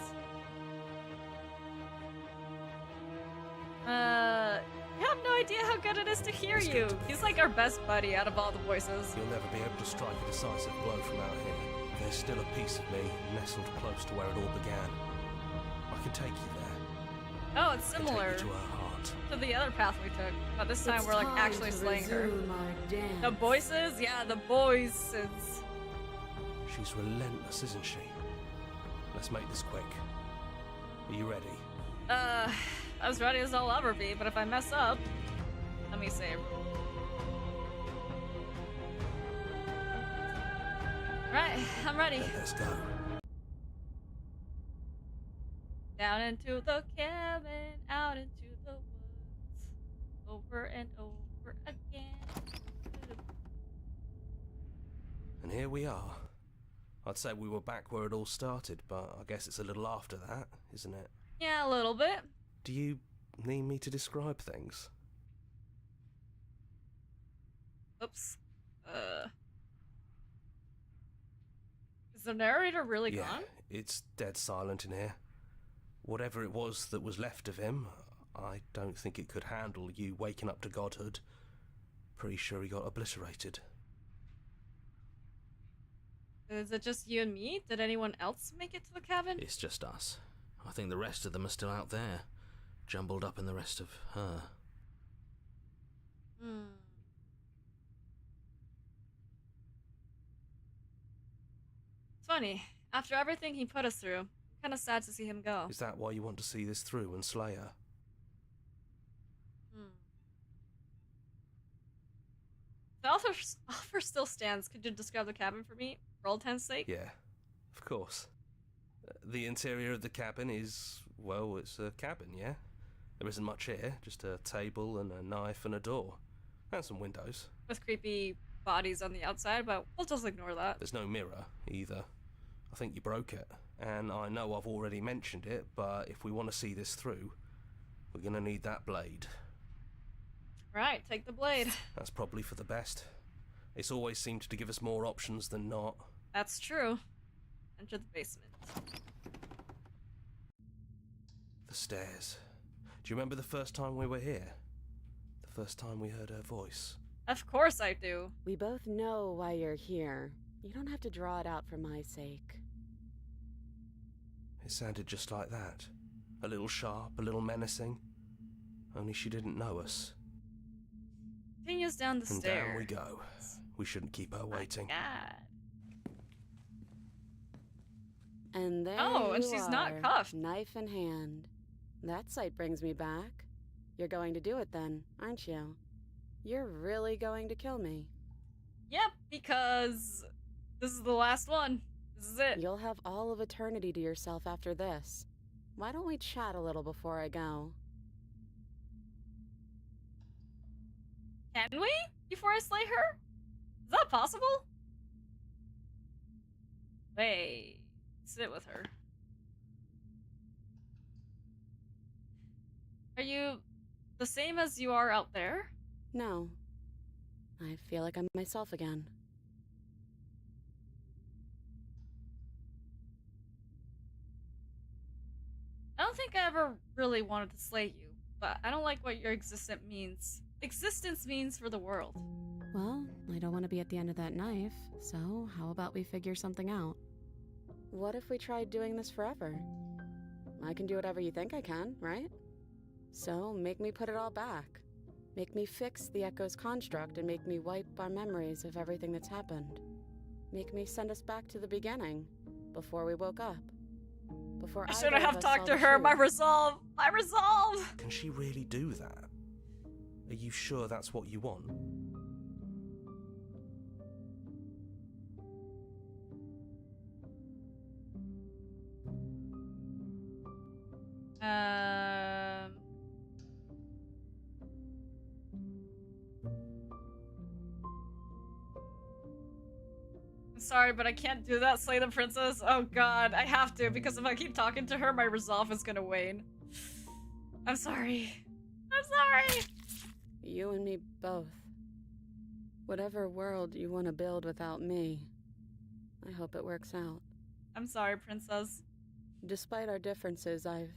I have no idea how good it is to hear you. He's like our best buddy out of all the voices. You'll never be able to strike a decisive blow from out here. There's still a piece of me nestled close to where it all began. I can take you there. Oh, it's I can similar take you to her heart. to the other path we took, but this time we're like actually slaying her. The voices? Yeah, the voices. She's relentless, isn't she? Let's make this quick. Are you ready? As ready as I'll ever be, but if I mess up, let me save. Right, I'm ready. Then let's go. Down into the cabin, out into the woods, over and over again. And here we are. I'd say we were back where it all started, but I guess it's a little after that, isn't it? Yeah, a little bit. Do you need me to describe things? Oops. Is the narrator really Yeah, gone? it's dead silent in here. Whatever it was that was left of him, I don't think it could handle you waking up to godhood. Pretty sure he got obliterated. Is it just you and me? Did anyone else make it to the cabin? It's just us. I think the rest of them are still out there, jumbled up in the rest of her. It's funny. After everything he put us through, I'm kind of sad to see him go. Is that why you want to see this through and slay her? The offer still stands. Could you describe the cabin for me, for old time's sake? Yeah, of course. The interior of the cabin is, well, it's a cabin, yeah? There isn't much here, just a table and a knife and a door. And some windows. With creepy bodies on the outside, but we'll just ignore that. There's no mirror, either. I think you broke it. And I know I've already mentioned it, but if we want to see this through, we're gonna need that blade. Right, take the blade. That's probably for the best. It's always seemed to give us more options than not. That's true. Enter the basement. The stairs. Do you remember the first time we were here? The first time we heard her voice? Of course I do. We both know why you're here. You don't have to draw it out for my sake. It sounded just like that. A little sharp, a little menacing. Only she didn't know us. Continues down the And stairs. down we go. We shouldn't keep her waiting. God. And there Oh, and you she's are, not cuffed. knife in hand. That sight brings me back. You're going to do it then, aren't you? You're really going to kill me. Yep, because this is the last one. This is it. You'll have all of eternity to yourself after this. Why don't we chat a little before I go? Can we? Before I slay her? Is that possible? Wait. Sit with her. Are you the same as you are out there? No. I feel like I'm myself again. I don't think I ever really wanted to slay you, but I don't like what your existence means for the world. Well, I don't want to be at the end of that knife, so how about we figure something out? What if we tried doing this forever? I can do whatever you think I can, right? So, make me put it all back. Make me fix the Echo's construct and make me wipe our memories of everything that's happened. Make me send us back to the beginning, before we woke up. Before I either should of have us talked saw to the her. My truth. resolve! My resolve! Can she really do that? Are you sure that's what you want? I'm sorry, but I can't do that, slay the princess. Oh god, I have to, because if I keep talking to her, my resolve is gonna wane. I'm sorry. I'm sorry! You and me both. Whatever world you want to build without me, I hope it works out. I'm sorry, princess. Despite our differences, I've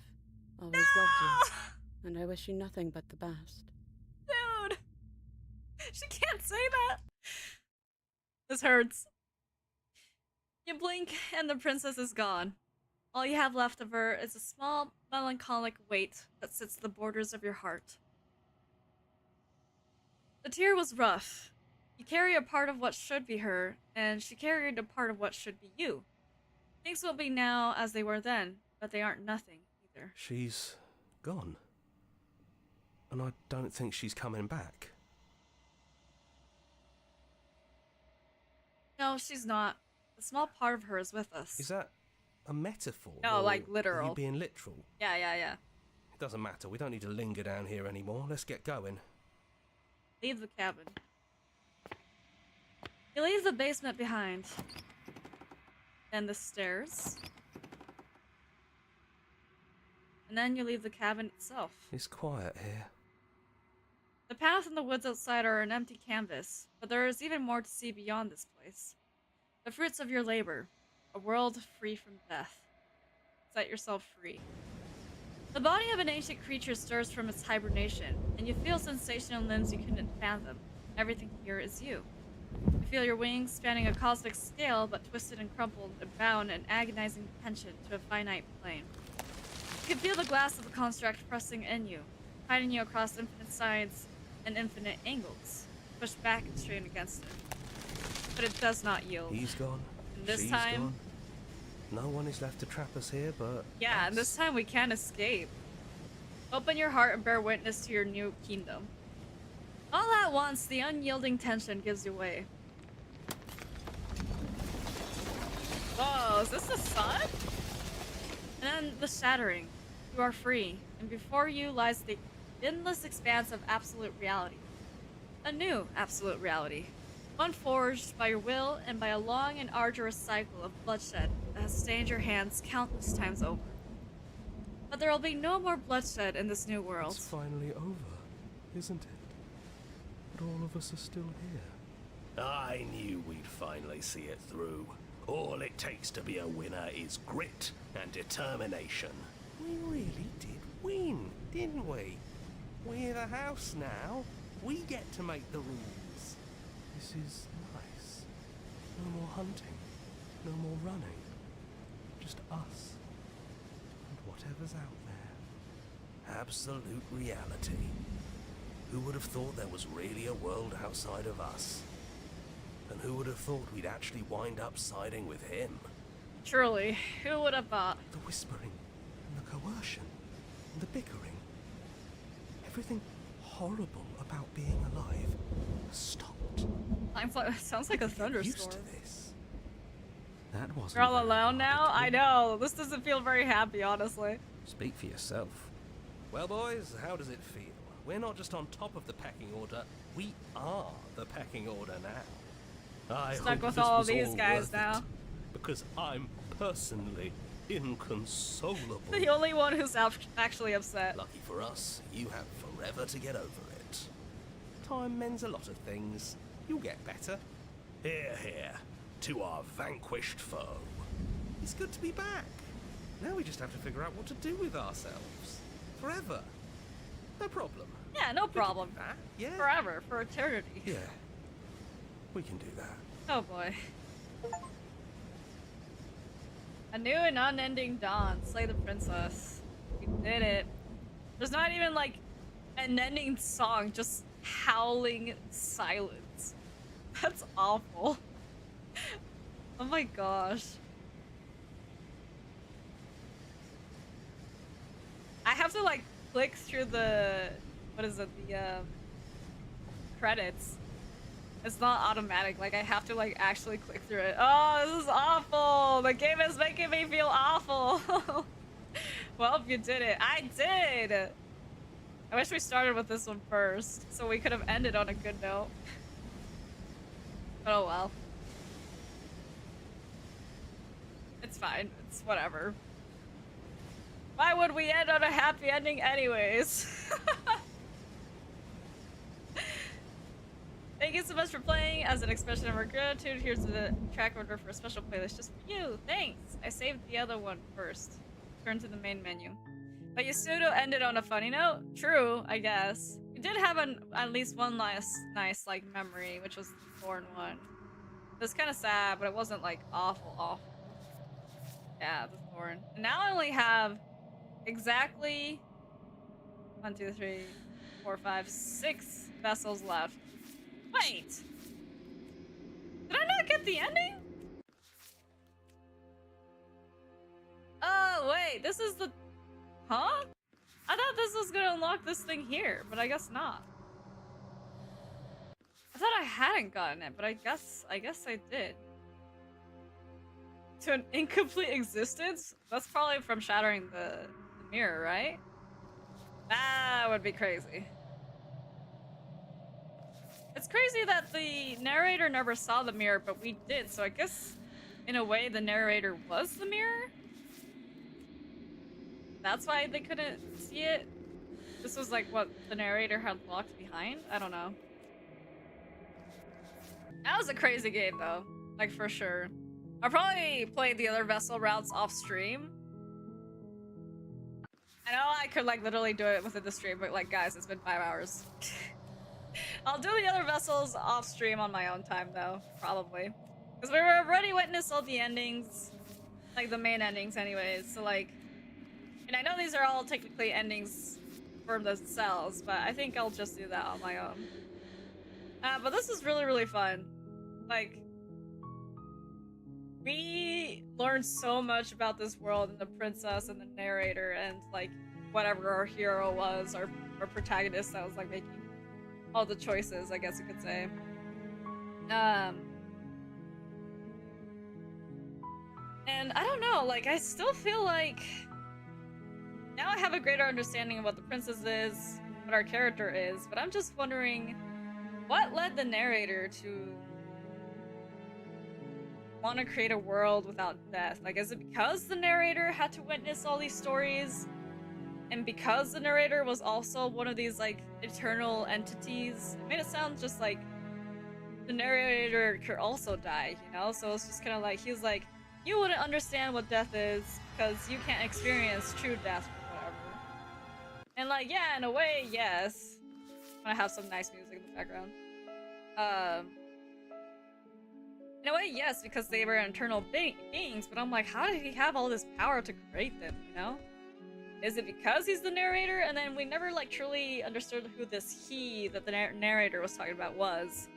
always loved you, and I wish you nothing but the best. Dude! She can't say that! This hurts. You blink, and the princess is gone. All you have left of her is a small, melancholic weight that sits at the borders of your heart. The tear was rough. You carry a part of what should be her, and she carried a part of what should be you. Things will be now as they were then, but they aren't nothing, either. She's gone. And I don't think she's coming back. No, she's not. A small part of her is with us. Is that a metaphor? No, or like Are literal. you being literal? Yeah. It doesn't matter. We don't need to linger down here anymore. Let's get going. Leave the cabin. You leave the basement behind. Then the stairs. And then you leave the cabin itself. It's quiet here. The path and the woods outside are an empty canvas, but there is even more to see beyond this place. The fruits of your labor. A world free from death. Set yourself free. The body of an ancient creature stirs from its hibernation, and you feel sensation in limbs you couldn't fathom. Everything here is you. You feel your wings spanning a cosmic scale, but twisted and crumpled and bound in agonizing tension to a finite plane. You can feel the glass of the construct pressing in you, hiding you across infinite sides and infinite angles, pushed back and strained against it. But it does not yield. He's gone. And this She's time... gone. No one is left to trap us here, but... Yeah, and this time we can't escape. Open your heart and bear witness to your new kingdom. All at once, the unyielding tension gives you way. Whoa, is this the sun? And then the shattering. You are free, and before you lies the endless expanse of absolute reality. A new absolute reality. One forged by your will and by a long and arduous cycle of bloodshed that has stained your hands countless times over. But there will be no more bloodshed in this new world. It's finally over, isn't it? But all of us are still here. I knew we'd finally see it through. All it takes to be a winner is grit and determination. We really did win, didn't we? We're the house now. We get to make the rules. This is nice. No more hunting. No more running. Just us. And whatever's out there. Absolute reality. Who would have thought there was really a world outside of us? And who would have thought we'd actually wind up siding with him? Truly, who would have thought? The whispering, and the coercion, and the bickering. Everything horrible about being alive has stopped. Sounds like a Used thunderstorm. to this. That wasn't. You're all very alone hard now? at all. I know. This doesn't feel very happy, honestly. Speak for yourself. Well, boys, how does it feel? We're not just on top of the pecking order, we are the pecking order now. I Stuck hope with this all was these guys worth now. it, because I'm personally inconsolable. The only one who's actually upset. Lucky for us, you have forever to get over it. Time mends a lot of things. You'll get better. Hear, hear, to our vanquished foe. It's good to be back. Now we just have to figure out what to do with ourselves. Forever. No problem. Yeah, no problem. That, yeah? Forever, for eternity. Yeah. We can do that. Oh boy. A new and unending dawn. Slay the princess. We did it. There's not even like an ending song, just howling silence. That's awful. Oh my gosh. I have to like click through the, what is it, the credits. It's not automatic, like I have to like actually click through it. Oh, this is awful! The game is making me feel awful! Well, you did it. I did! I wish we started with this one first, so we could have ended on a good note. But oh well. It's fine. It's whatever. Why would we end on a happy ending anyways? Thank you so much for playing. As an expression of our gratitude, here's the track order for a special playlist just for you. Thanks. I saved the other one first. Turn to the main menu. But you pseudo ended on a funny note? True, I guess. We did have at least one last nice like memory, which was the Thorn one. It was kind of sad, but it wasn't like awful. Yeah, the Thorn. And now I only have exactly 1, 2, 3, 4, 5, 6 vessels left. Wait! Did I not get the ending? Oh, wait, this is the... Huh? I thought this was gonna unlock this thing here, but I guess not. I thought I hadn't gotten it, but I guess I did. To an incomplete existence? That's probably from shattering the mirror, right? That would be crazy. It's crazy that the narrator never saw the mirror, but we did, so I guess in a way the narrator was the mirror? That's why they couldn't see it? This was like what the narrator had locked behind? I don't know. That was a crazy game though, like for sure. I'll probably play the other vessel routes off stream. I know I could like literally do it within the stream, but like guys, it's been 5 hours. I'll do the other vessels off stream on my own time though, probably. Because we were already witnessed all the endings. Like the main endings anyways, so like... And I know these are all technically endings for themselves, but I think I'll just do that on my own. But this is really, really fun. Like... We learned so much about this world and the princess and the narrator and like whatever our hero was, our protagonist that was like making all the choices, I guess you could say. And I don't know, like I still feel like now I have a greater understanding of what the princess is, what our character is, but I'm just wondering what led the narrator to want to create a world without death? Like, is it because the narrator had to witness all these stories? And because the narrator was also one of these, like, eternal entities? It made it sound just like the narrator could also die, you know? So it's just kind of like, he's like, you wouldn't understand what death is because you can't experience true death or whatever. And like, yeah, in a way, yes. I'm gonna have some nice music in the background. In a way, yes, because they were eternal beings, but I'm like, how did he have all this power to create them, you know? Is it because he's the narrator? And then we never, like, truly understood who this he that the narrator was talking about was.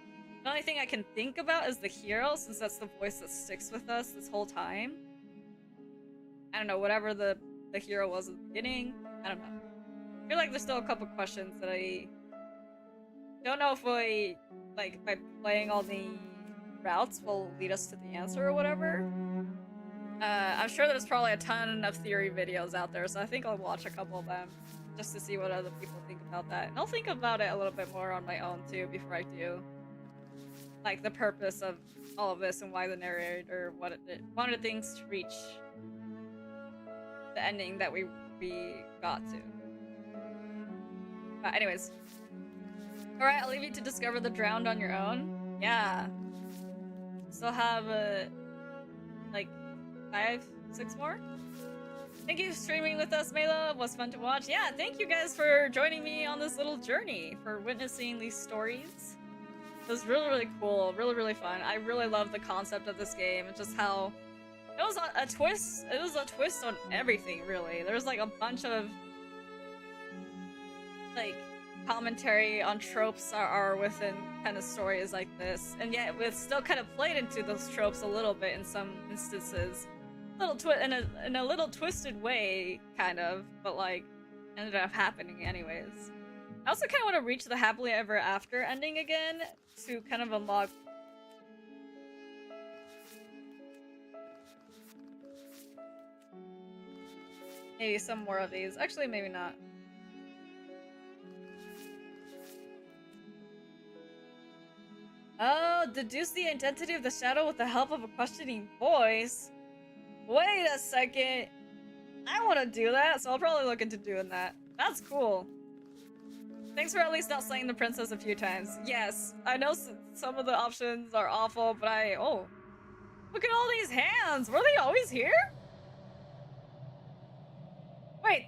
The only thing I can think about is the hero, since that's the voice that sticks with us this whole time. I don't know, whatever the hero was at the beginning. I don't know. I feel like there's still a couple questions that I don't know if we, like, by playing all the routes will lead us to the answer or whatever. I'm sure there's probably a ton of theory videos out there, so I think I'll watch a couple of them just to see what other people think about that. And I'll think about it a little bit more on my own too before I do. Like the purpose of all of this and why the narrator wanted things to reach the ending that we got to. But anyways. Alright, I'll leave you to discover the drowned on your own. Yeah. Still have, like, 5, 6 more? Thank you for streaming with us, Maelo. It was fun to watch. Yeah, thank you guys for joining me on this little journey, for witnessing these stories. It was really, really cool. Really, really fun. I really love the concept of this game and just how... It was a twist. It was a twist on everything, really. There was, like, a bunch of... like... commentary on tropes are within kind of stories like this, and yet it's still kind of played into those tropes a little bit in some instances, in a little twisted way, kind of, but like ended up happening anyways. I also kind of want to reach the happily ever after ending again to kind of unlock maybe some more of these. Actually, maybe not. Oh, deduce the identity of the shadow with the help of a questioning voice? Wait a second. I want to do that, so I'll probably look into doing that. That's cool. Thanks for at least not saying the princess a few times. Yes, I know some of the options are awful, but oh. Look at all these hands! Were they always here? Wait.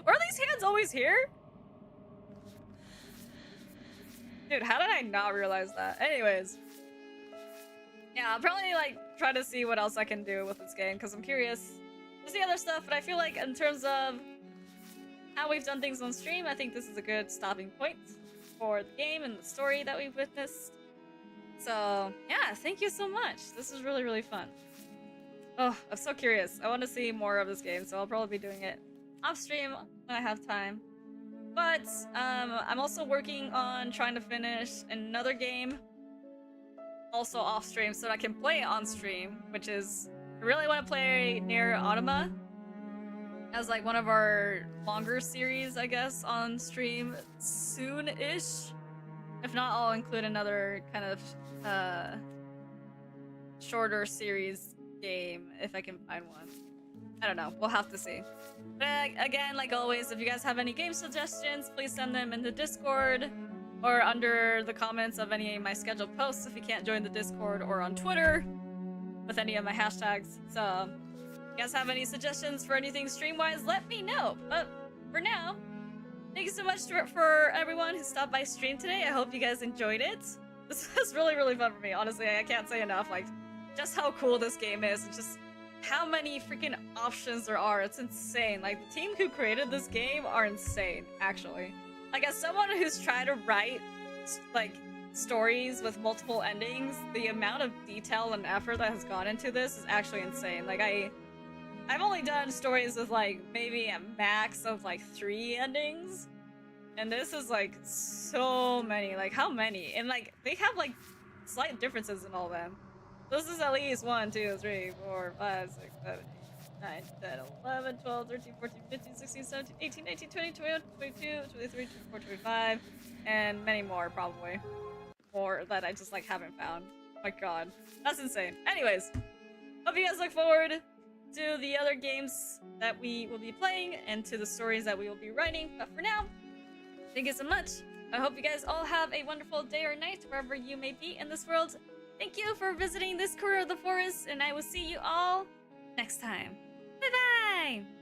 Were these hands always here? Dude, how did I not realize that? Anyways. Yeah, I'll probably, like, try to see what else I can do with this game, because I'm curious to see other stuff, but I feel like in terms of how we've done things on stream, I think this is a good stopping point for the game and the story that we've witnessed. So, yeah, thank you so much. This is really, really fun. Oh, I'm so curious. I want to see more of this game, so I'll probably be doing it off stream when I have time. But, I'm also working on trying to finish another game, also off stream, so that I can play it on stream, which is, I really want to play Nier Automata as like one of our longer series, I guess, on stream soon-ish. If not, I'll include another kind of, shorter series game, if I can find one. I don't know, we'll have to see. But again, like always, if you guys have any game suggestions, please send them in the Discord or under the comments of any of my scheduled posts if you can't join the Discord, or on Twitter with any of my hashtags. So, if you guys have any suggestions for anything stream-wise, let me know. But for now, Thank you so much for everyone who stopped by stream today. I hope you guys enjoyed it. This was really, really fun for me. Honestly, I can't say enough. Like, just how cool this game is, and just how many freaking options there are. It's insane. Like, the team who created this game are insane, actually. Like, as someone who's tried to write, like, stories with multiple endings, the amount of detail and effort that has gone into this is actually insane. Like, I've only done stories with, like, maybe a max of, like, 3 endings. And this is, like, so many. Like, how many? And, like, they have, like, slight differences in all of them. This is at least 1, 2, 3, 4, 5, 6, 7, 8, 9, 10, 11, 12, 13, 14, 15, 16, 17, 18, 19, 20, 21, 22, 23, 24, 25, and many more, probably. More that I just, like, haven't found. Oh my god. That's insane. Anyways, hope you guys look forward to the other games that we will be playing and to the stories that we will be writing. But for now, thank you so much. I hope you guys all have a wonderful day or night wherever you may be in this world. Thank you for visiting this corner of the forest, and I will see you all next time. Bye-bye!